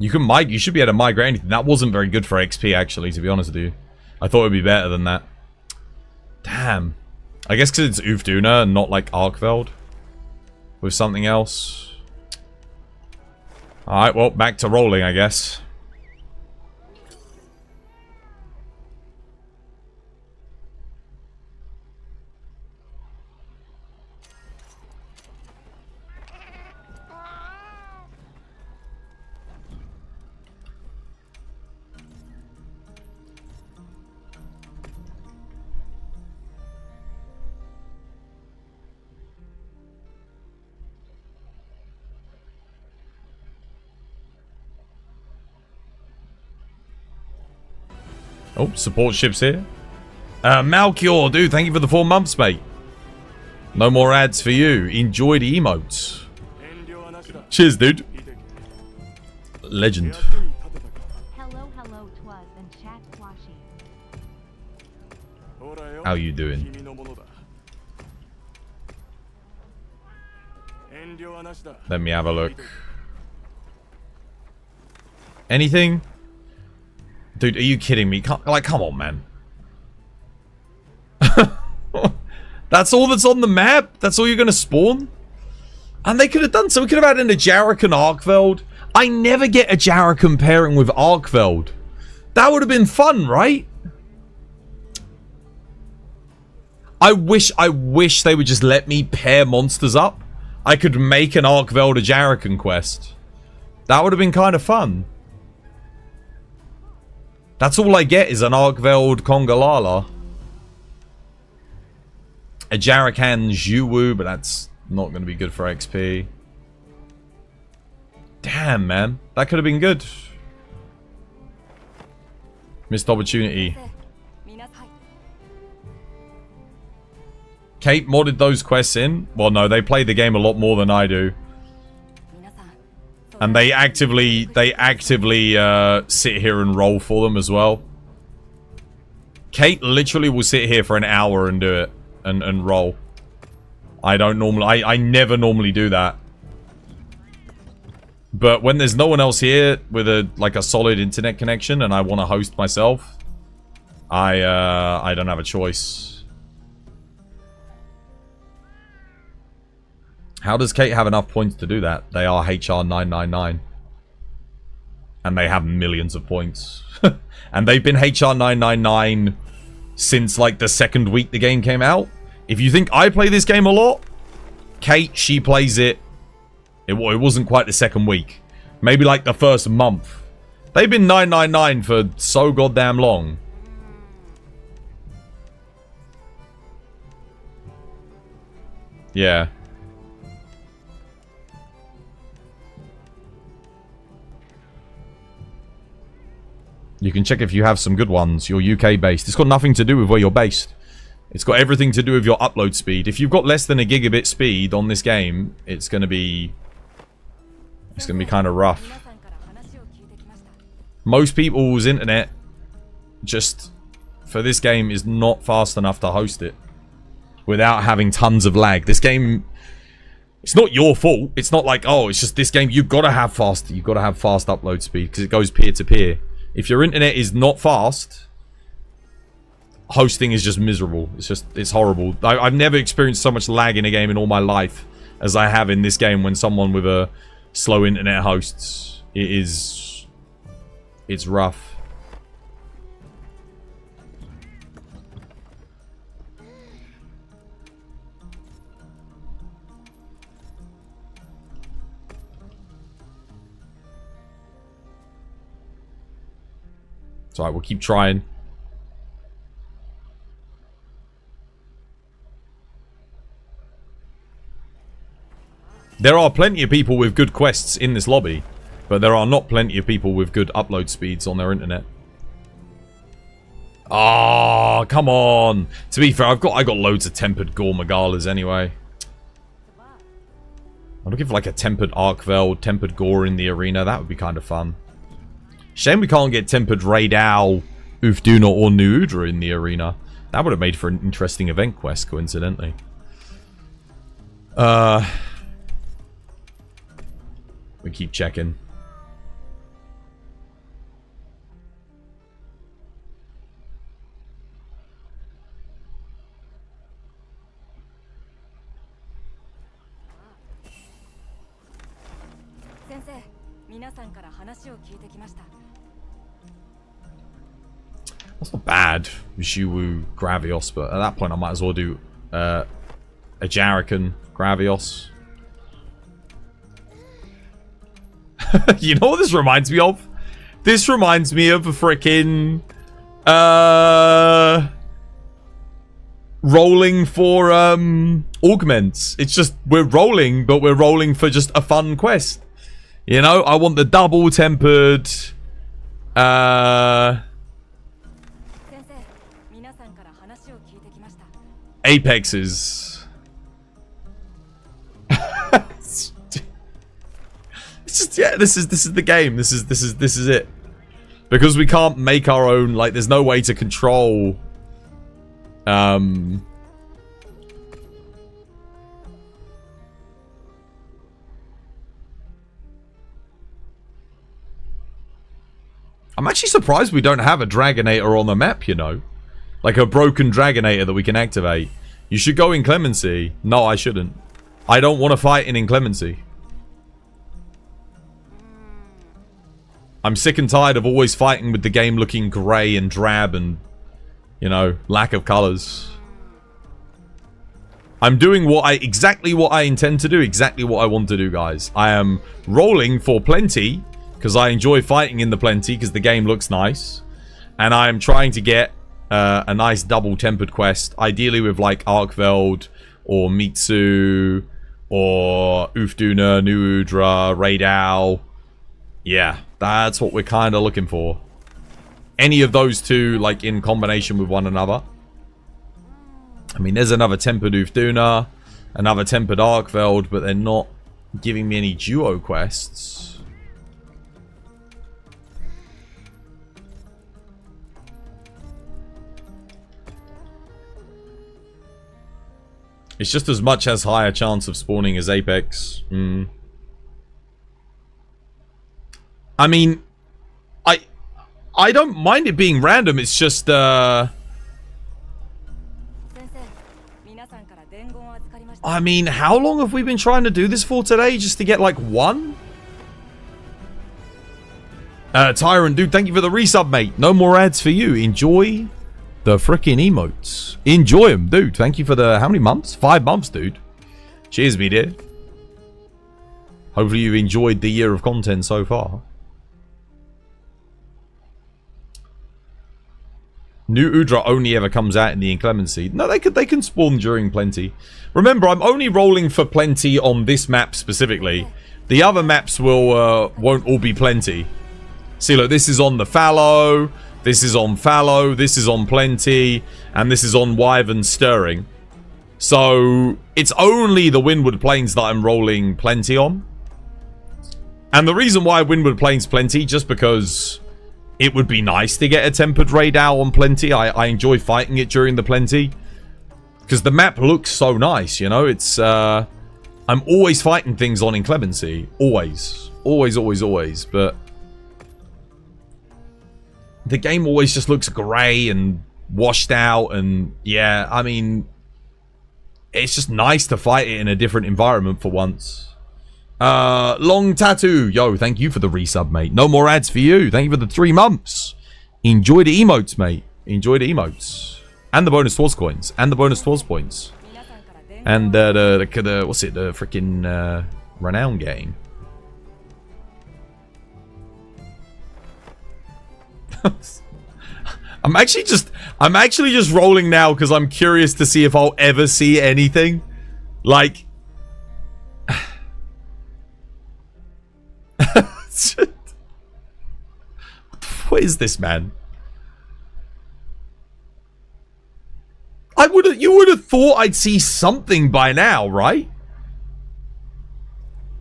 You can migrate. You should be able to migrate anything. That wasn't very good for XP, actually, to be honest with you. I thought it would be better than that. Damn. I guess because it's Ufduna and not like Arkveld. With something else. Alright, well, back to rolling, I guess. Oh, support ship's here. Malcure, dude, thank you for the 4 months, mate. No more ads for you. Enjoy the emotes. Cheers, dude. Legend. Hello, hello, Twas and chat Washi. How you doing? Let me have a look. Anything? Dude, are you kidding me? Like, come on, man. That's all that's on the map? That's all you're going to spawn? And they could have done so. We could have had in a Jarek and Arkveld. I never get a Jarek pairing with Arkveld. That would have been fun, right? I wish they would just let me pair monsters up. I could make an Arkveld a Jarek quest. That would have been kind of fun. That's all I get is an Arkveld Kongalala. A Jarakan Zhuwu, but that's not going to be good for XP. Damn, man. That could have been good. Missed opportunity. Kate modded those quests in. Well, no, they play the game a lot more than I do. And they actively sit here and roll for them as well. Kate literally will sit here for an hour and do it. And roll. I don't normally... I never normally do that. But when there's no one else here with a solid internet connection and I want to host myself, I don't have a choice. How does Kate have enough points to do that? They are HR 999. And they have millions of points. And they've been HR 999 since like the second week the game came out. If you think I play this game a lot, Kate, she plays it. It wasn't quite the second week. Maybe like the first month. They've been 999 for so goddamn long. Yeah. You can check if you have some good ones. You're UK based. It's got nothing to do with where you're based. It's got everything to do with your upload speed. If you've got less than a gigabit speed on this game, it's gonna be kind of rough. Most people's internet, just for this game, is not fast enough to host it without having tons of lag. This game, it's not your fault. It's not like, oh, it's just this game. You've got to have fast upload speed because it goes peer to peer. If your internet is not fast, hosting is just miserable. It's horrible. I've never experienced so much lag in a game in all my life as I have in this game when someone with a slow internet hosts. It's rough. It's alright, we'll keep trying. There are plenty of people with good quests in this lobby, but there are not plenty of people with good upload speeds on their internet. Ah, oh, come on. To be fair, I got loads of tempered gore Magalas anyway. I'm looking for like a tempered Arkveld, tempered gore in the arena. That would be kind of fun. Shame we can't get tempered Raidal, Ufduna, or Nuudra in the arena. That would have made for an interesting event quest, coincidentally. We keep checking. That's not bad, Zhiwu Gravios, but at that point I might as well do a Jarican Gravios. You know what this reminds me of? This reminds me of a freaking rolling for augments. It's just we're rolling, but we're rolling for just a fun quest. You know, I want the double tempered Apexes. It's just, yeah, this is the game. This is it. Because we can't make our own, like there's no way to control I'm actually surprised we don't have a Dragonator on the map, you know. Like a broken Dragonator that we can activate. You should go Inclemency. No, I shouldn't. I don't want to fight in Inclemency. I'm sick and tired of always fighting with the game looking grey and drab and, you know, lack of colours. I'm doing exactly what I intend to do, exactly what I want to do, guys. I am rolling for plenty, because I enjoy fighting in the plenty, because the game looks nice. And I am trying to get a nice double tempered quest, ideally with like Arkveld, or Mitsu, or Ufduna, Nuudra, Raidal. Yeah, that's what we're kind of looking for. Any of those two, like, in combination with one another. I mean, there's another tempered Ufduna, another tempered Arkveld, but they're not giving me any duo quests. It's just as much as higher chance of spawning as Apex. I mean, I don't mind it being random. It's just I mean, how long have we been trying to do this for today? Just to get like one? Tyrant, dude, thank you for the resub, mate. No more ads for you. Enjoy the freaking emotes. Enjoy them, dude. Thank you for the... How many months? 5 months, dude. Cheers, me dear. Hopefully you've enjoyed the year of content so far. New Udra only ever comes out in the inclemency. No, they can spawn during plenty. Remember, I'm only rolling for plenty on this map specifically. The other maps will won't all be plenty. See, look, this is on the fallow, this is on fallow, this is on plenty, and this is on wyvern stirring. So it's only the Windward Plains that I'm rolling plenty on. And the reason why Windward Plains plenty, just because it would be nice to get a tempered raid out on plenty. I enjoy fighting it during the plenty. Because the map looks so nice, you know? It's, I'm always fighting things on inclemency. Always. Always, always, always. But the game always just looks grey and washed out. And, yeah, I mean, it's just nice to fight it in a different environment for once. Long Tattoo. Yo, thank you for the resub, mate. No more ads for you. Thank you for the 3 months. Enjoy the emotes, mate. Enjoy the emotes. And the bonus Twas coins. And the bonus Twas points. And the what's it? The freaking renown game. I'm actually just rolling now because I'm curious to see if I'll ever see anything. Like, what is this, man? You would have thought I'd see something by now, right?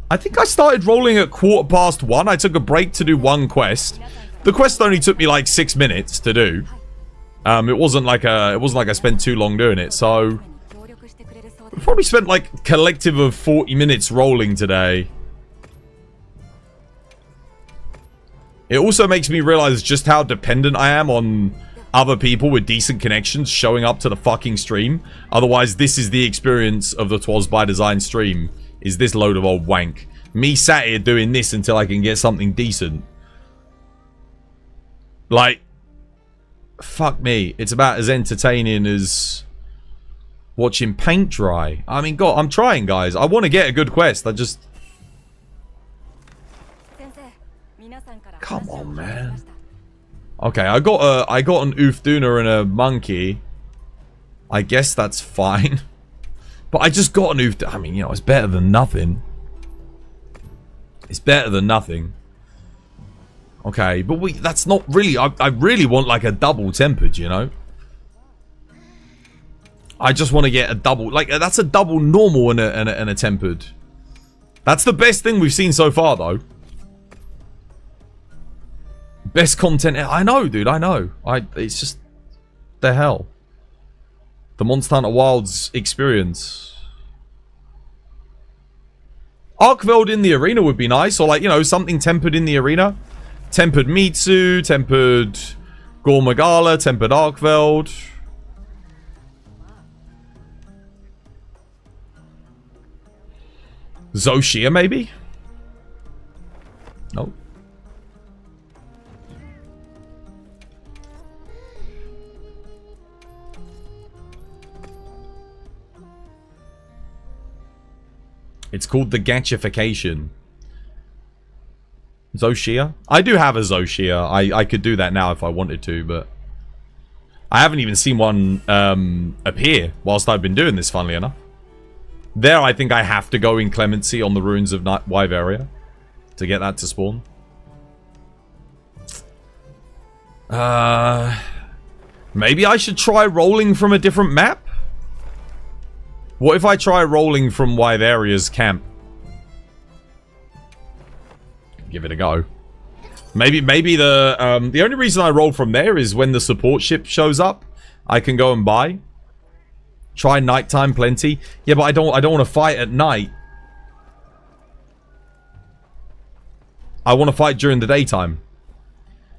I think I started rolling at 1:15. I took a break to do one quest. The quest only took me like 6 minutes to do. It wasn't like I spent too long doing it, so we probably spent like a collective of 40 minutes rolling today. It also makes me realize just how dependent I am on other people with decent connections showing up to the fucking stream. Otherwise, this is the experience of the Twas by Design stream. Is this load of old wank. Me sat here doing this until I can get something decent. Like, fuck me. It's about as entertaining as watching paint dry. I mean, God, I'm trying, guys. I want to get a good quest. I just... Come on, man. Okay, I got an Oofduna and a monkey. I guess that's fine. But I just got an Oofduna. I mean, you know, it's better than nothing. It's better than nothing. Okay, but that's not really... I really want like a double tempered, you know? I just want to get a double... Like, that's a double normal and a tempered. That's the best thing we've seen so far, though. Best content... I know, dude, I know. It's just... The hell. The Monster Hunter Wilds experience. Arkveld in the arena would be nice. Or like, you know, something tempered in the arena. Tempered Mitsu, tempered Gormagala, tempered Arkveld. Zoshia, maybe? Nope. It's called the Gatchification. Zoshia? I do have a Zoshia. I could do that now if I wanted to, but I haven't even seen one appear whilst I've been doing this, funnily enough. There, I think I have to go in Clemency on the Ruins of Wyveria to get that to spawn. Maybe I should try rolling from a different map? What if I try rolling from Wyveria's camp? Give it a go. Maybe the only reason I roll from there is when the support ship shows up, I can go and buy. Try nighttime plenty. Yeah, but I don't want to fight at night. I want to fight during the daytime.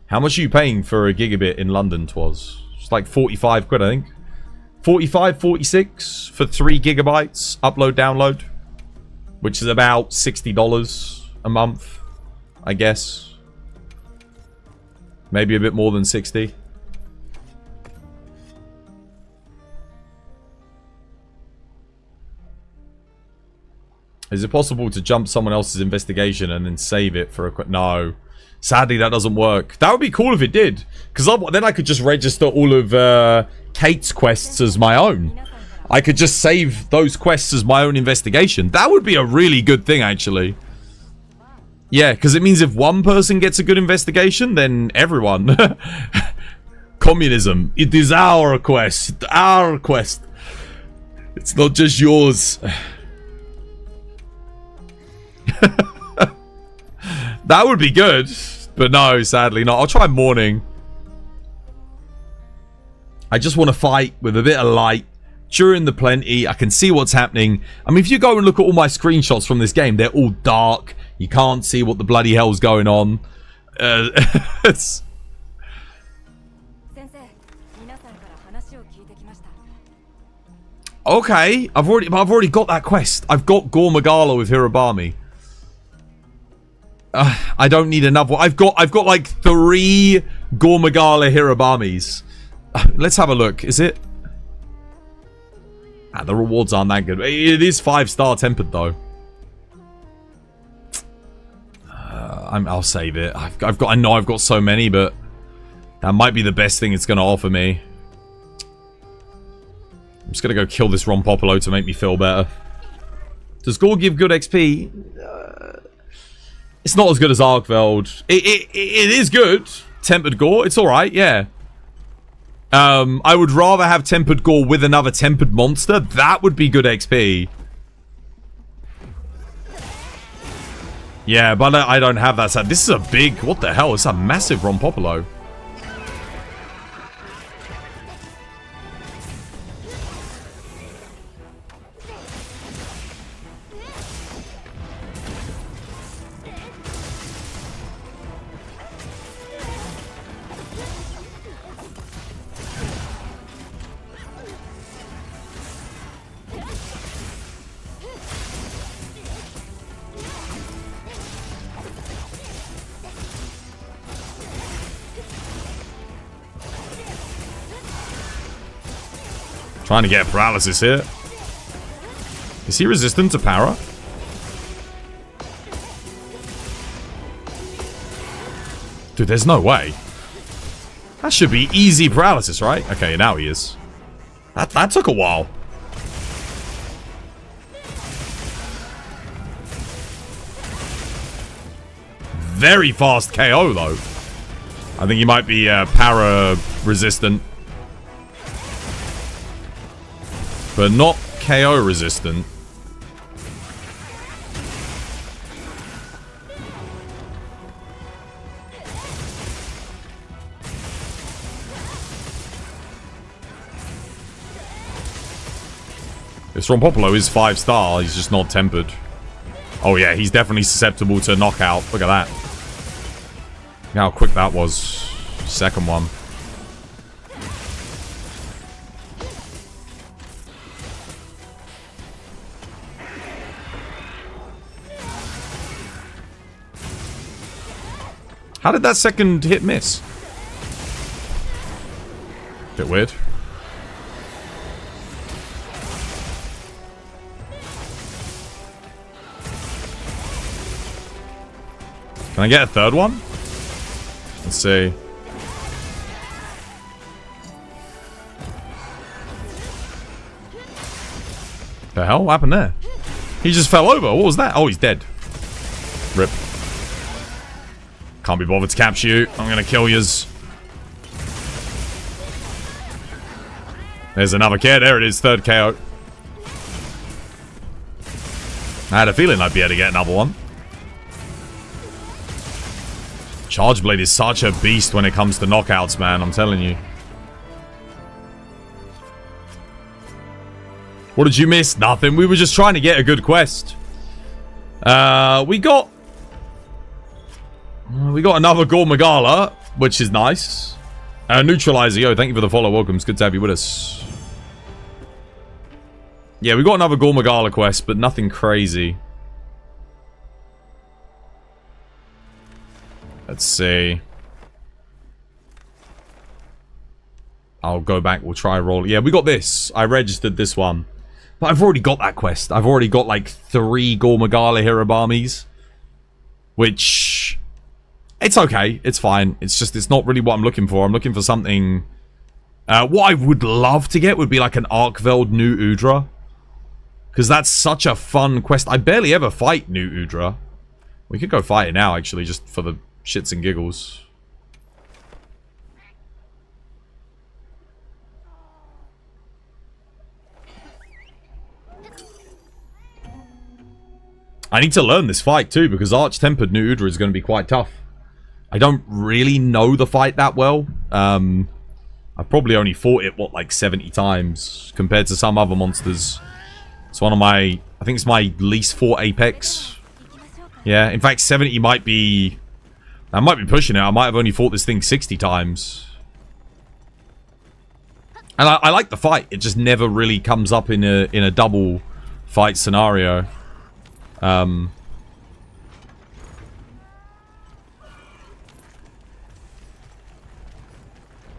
How much are you paying for a gigabit in London, Twas? It's like 45 quid, I think. 45, 46 for 3 gigabytes. Upload, download. Which is about $60 a month, I guess. Maybe a bit more than 60. Is it possible to jump someone else's investigation and then save it for a... No. Sadly, that doesn't work. That would be cool if it did. Because then I could just register all of Kate's quests as my own. I could just save those quests as my own investigation. That would be a really good thing, actually. Yeah, because it means if one person gets a good investigation, then everyone. Communism. It is our quest. Our quest. It's not just yours. That would be good. But no, sadly not. I'll try morning. I just want to fight with a bit of light. During the plenty, I can see what's happening. I mean, if you go and look at all my screenshots from this game, they're all dark. You can't see what the bloody hell's going on. It's... Okay, I've already got that quest. I've got Gore Magala with Hirobami. I don't need another one. I've got like 3 Gore Magala Hirobamis. Let's have a look. Is it? The rewards aren't that good. It is 5-star tempered though. I'll save it. I know I've got so many, but that might be the best thing it's going to offer me. I'm just going to go kill this Ron Popolo to make me feel better. Does Gore give good XP? It's not as good as Arkveld. It is good. Tempered Gore. It's alright, yeah. I would rather have Tempered Gore with another Tempered Monster. That would be good XP. Yeah, but I don't have that. This is a big... What the hell? It's a massive Ron Popolo. Trying to get paralysis here. Is he resistant to para? Dude, there's no way. That should be easy paralysis, right? Okay, now he is. That took a while. Very fast KO, though. I think he might be para resistant. But not KO resistant. This Ron Popolo is 5-star, he's just not tempered. Oh yeah, he's definitely susceptible to knockout. Look at that. Look how quick that was. Second one. How did that second hit miss? Bit weird. Can I get a third one? Let's see. The hell? What happened there? He just fell over. What was that? Oh, he's dead. Rip. Can't be bothered to capture you. I'm gonna kill yous. There's another kid. There it is. Third KO. I had a feeling I'd be able to get another one. Charge Blade is such a beast when it comes to knockouts, man. I'm telling you. What did you miss? Nothing. We were just trying to get a good quest. We got We got another Gore Magala, which is nice. Neutralizer, yo, thank you for the follow. Welcome. It's good to have you with us. Yeah, we got another Gore Magala quest, but nothing crazy. Let's see. I'll go back. We'll try roll. Yeah, we got this. I registered this one. But I've already got that quest. I've already got like 3 Gore Magala Hirabamis. Which... It's okay. It's fine. It's just, it's not really what I'm looking for. I'm looking for something... what I would love to get would be like an Arkveld New Udra. Because that's such a fun quest. I barely ever fight New Udra. We could go fight it now, actually, just for the shits and giggles. I need to learn this fight, too, because Arch-Tempered New Udra is going to be quite tough. I don't really know the fight that well. I've probably only fought it, what, like 70 times compared to some other monsters. It's one of my... I think it's my least fought Apex. Yeah, in fact, 70 might be... I might be pushing it. I might have only fought this thing 60 times. And I like the fight. It just never really comes up in a double fight scenario. Alright,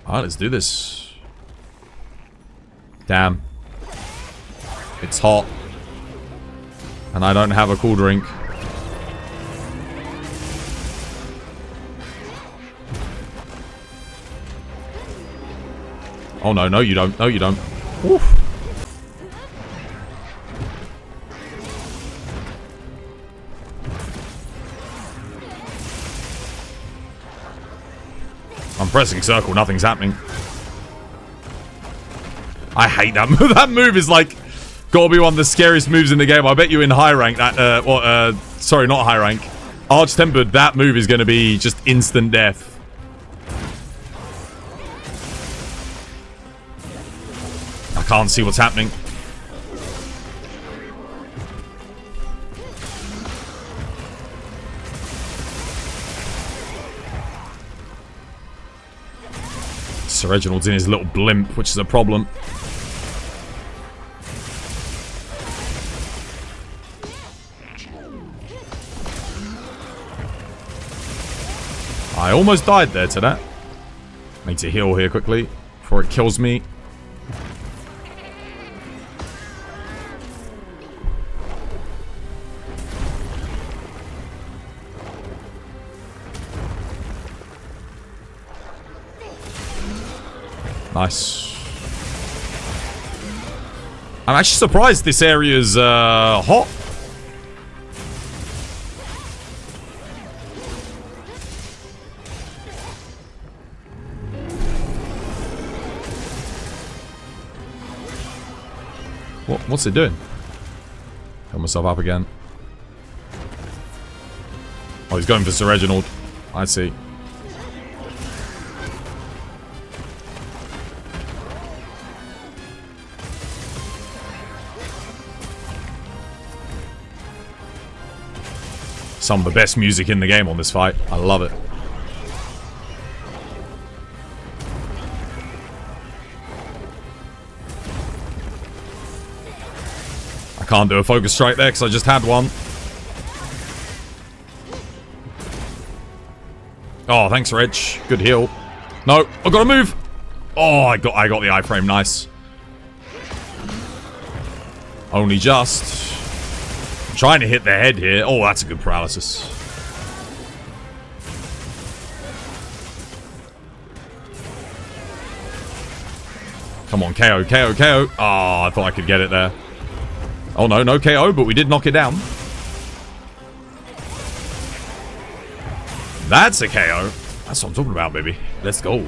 let's do this. Damn. It's hot. And I don't have a cool drink. Oh no, no you don't. No you don't. Oof. I'm pressing circle, nothing's happening. I hate that move. That move is like gotta be one of the scariest moves in the game. I bet you in high rank that sorry, not high rank. Arch-Tempered, that move is gonna be just instant death. I can't see what's happening. Sir Reginald's in his little blimp, which is a problem. I almost died there to that. Need to heal here quickly before it kills me. Nice. I'm actually surprised this area's hot. What's it doing? Got myself up again. Oh, he's going for Sir Reginald. I see. Some of the best music in the game on this fight. I love it. I can't do a focus strike there because I just had one. Oh, thanks, Reg. Good heal. No, I've got to move. Oh, I got the iframe. Nice. Only just. Trying to hit the head here. Oh, that's a good paralysis. Come on, KO, KO, KO. Oh, I thought I could get it there. Oh, no, no KO, but we did knock it down. That's a KO. That's what I'm talking about, baby. Let's go.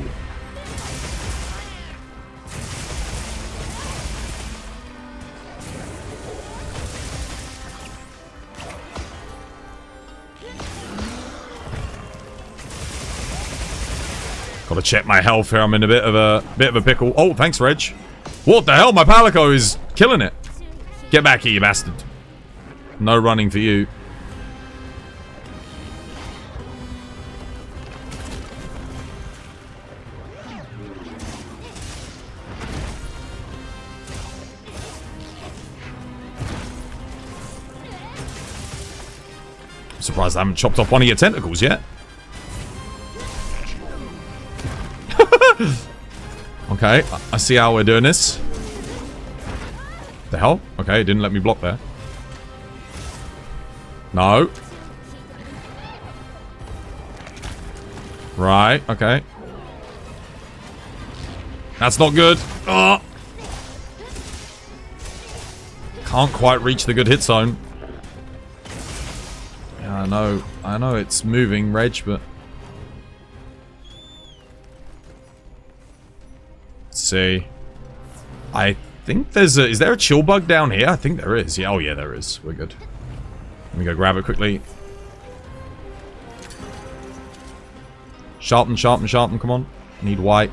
Gotta check my health here. I'm in a bit of a pickle. Oh, thanks, Reg. What the hell? My Palico is killing it. Get back here, you bastard. No running for you. I'm surprised I haven't chopped off one of your tentacles yet. Okay, I see how we're doing this. The hell? Okay, it didn't let me block there. No. Right, okay. That's not good. Oh. Can't quite reach the good hit zone. Yeah, I know it's moving, Reg, but... Let's see. I think there's a... Is there a chill bug down here? I think there is. Yeah, oh yeah, there is. We're good. Let me go grab it quickly. Sharpen, sharpen, sharpen. Come on. Need white.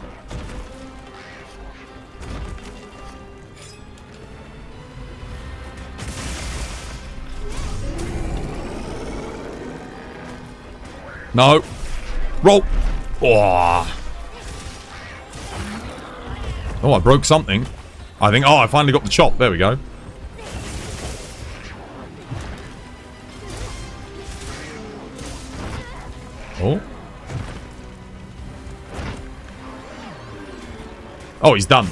No. Roll. Oh. Oh, I broke something. I think... Oh, I finally got the chop. There we go. Oh. Oh, he's done.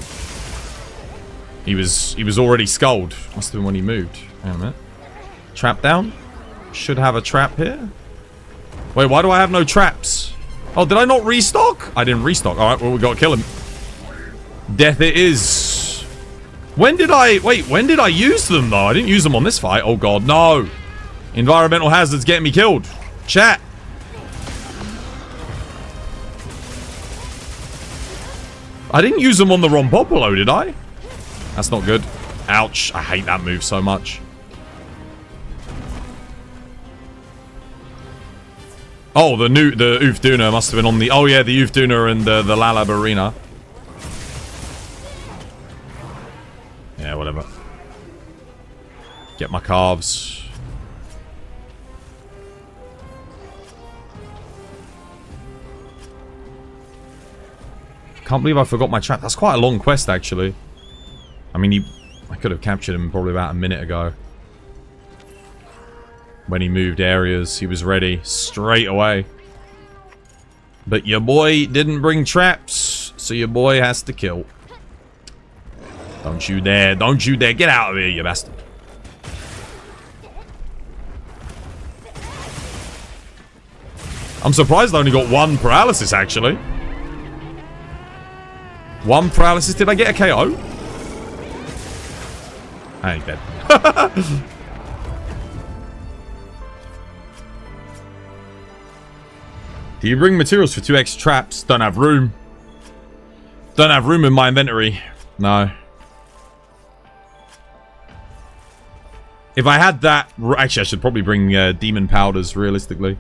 He was already skulled. Must have been when he moved. Hang on a minute. Trap down. Should have a trap here. Wait, why do I have no traps? Oh, did I not restock? I didn't restock. Alright, well, we gotta kill him. Death it is. When did I... Wait, when did I use them, though? I didn't use them on this fight. Oh, God, no. Environmental hazards getting me killed. Chat. I didn't use them on the Rompopolo, did I? That's not good. Ouch. I hate that move so much. Oh, the Oofduna must have been on the... Oh, yeah, the Oofduna and the Lalab Arena. Yeah, whatever. Get my calves. Can't believe I forgot my trap. That's quite a long quest, actually. I mean, I could have captured him probably about a minute ago. When he moved areas, he was ready straight away. But your boy didn't bring traps, so your boy has to kill. Don't you dare. Don't you dare. Get out of here, you bastard. I'm surprised I only got one paralysis, actually. One paralysis. Did I get a KO? I ain't dead. Do you bring materials for 2x traps? Don't have room. Don't have room in my inventory. No. If I had that... Actually, I should probably bring demon powders, realistically.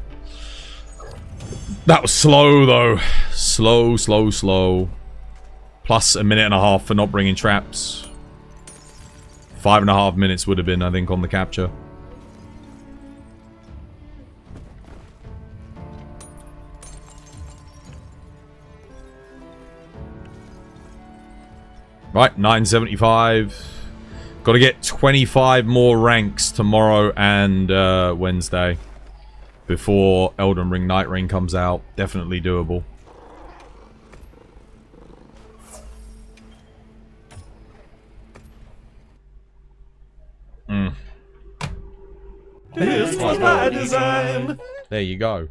That was slow, though. Slow, slow, slow. Plus a minute and a half for not bringing traps. 5.5 minutes would have been, I think, on the capture. Right, 975. Got to get 25 more ranks tomorrow and Wednesday. Before Elden Ring Night Ring comes out. Definitely doable. This was by design. There you go.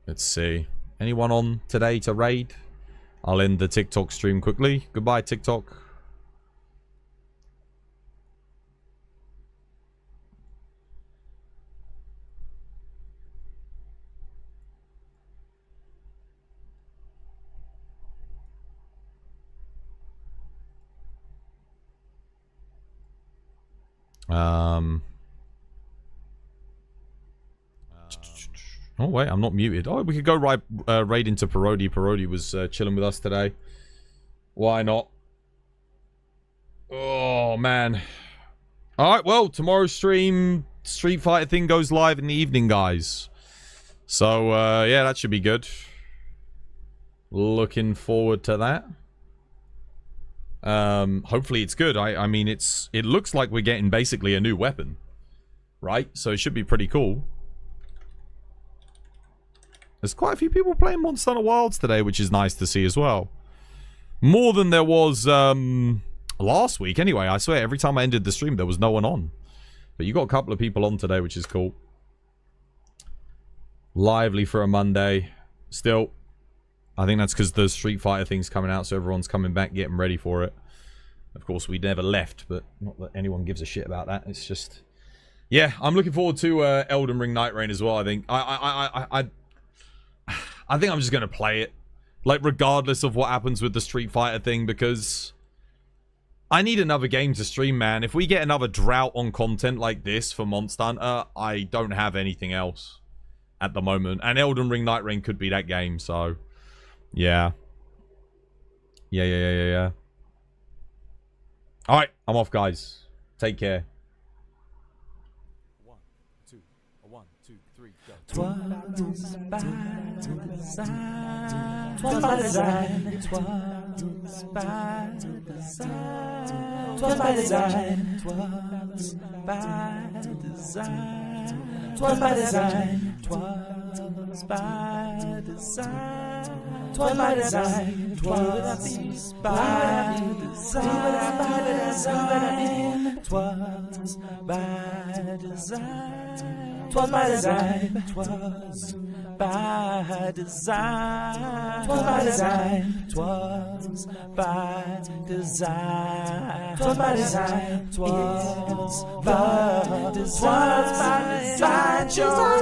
Let's see. Anyone on today to raid? I'll end the TikTok stream quickly. Goodbye, TikTok. Oh wait, I'm not muted. Oh, we could go raid into Parodi. Parodi was chilling with us today. Why not? Oh man. Alright, well, tomorrow's stream, Street Fighter thing goes live in the evening, guys. So, yeah, that should be good. Looking forward to that. Hopefully it's good. I mean, it looks like we're getting basically a new weapon, right? So it should be pretty cool. There's quite a few people playing Monster Hunter Wilds today, which is nice to see as well. More than there was last week. Anyway, I swear every time I ended the stream there was no one on. But you got a couple of people on today, which is cool. Lively for a Monday. Still, I think that's because the Street Fighter thing's coming out, so everyone's coming back, getting ready for it. Of course, we never left, but not that anyone gives a shit about that. It's just... Yeah, I'm looking forward to Elden Ring Night Rain as well, I think. I think I'm just going to play it. Like, regardless of what happens with the Street Fighter thing, because... I need another game to stream, man. If we get another drought on content like this for Monster Hunter, I don't have anything else at the moment. And Elden Ring Night Rain could be that game, so... Yeah. Yeah. Alright, I'm off, guys. Take care. 1, 2, 1, 2, 3, go. Twas by design. Twas by design. Twas by design. Twas by design. Twas by design. Twas by design. Twas by design. Twas by design. Twas by design. Twas by design. Twas by design. Twas by design. Twas by design. Twas by design. Twas by design. Twas by design.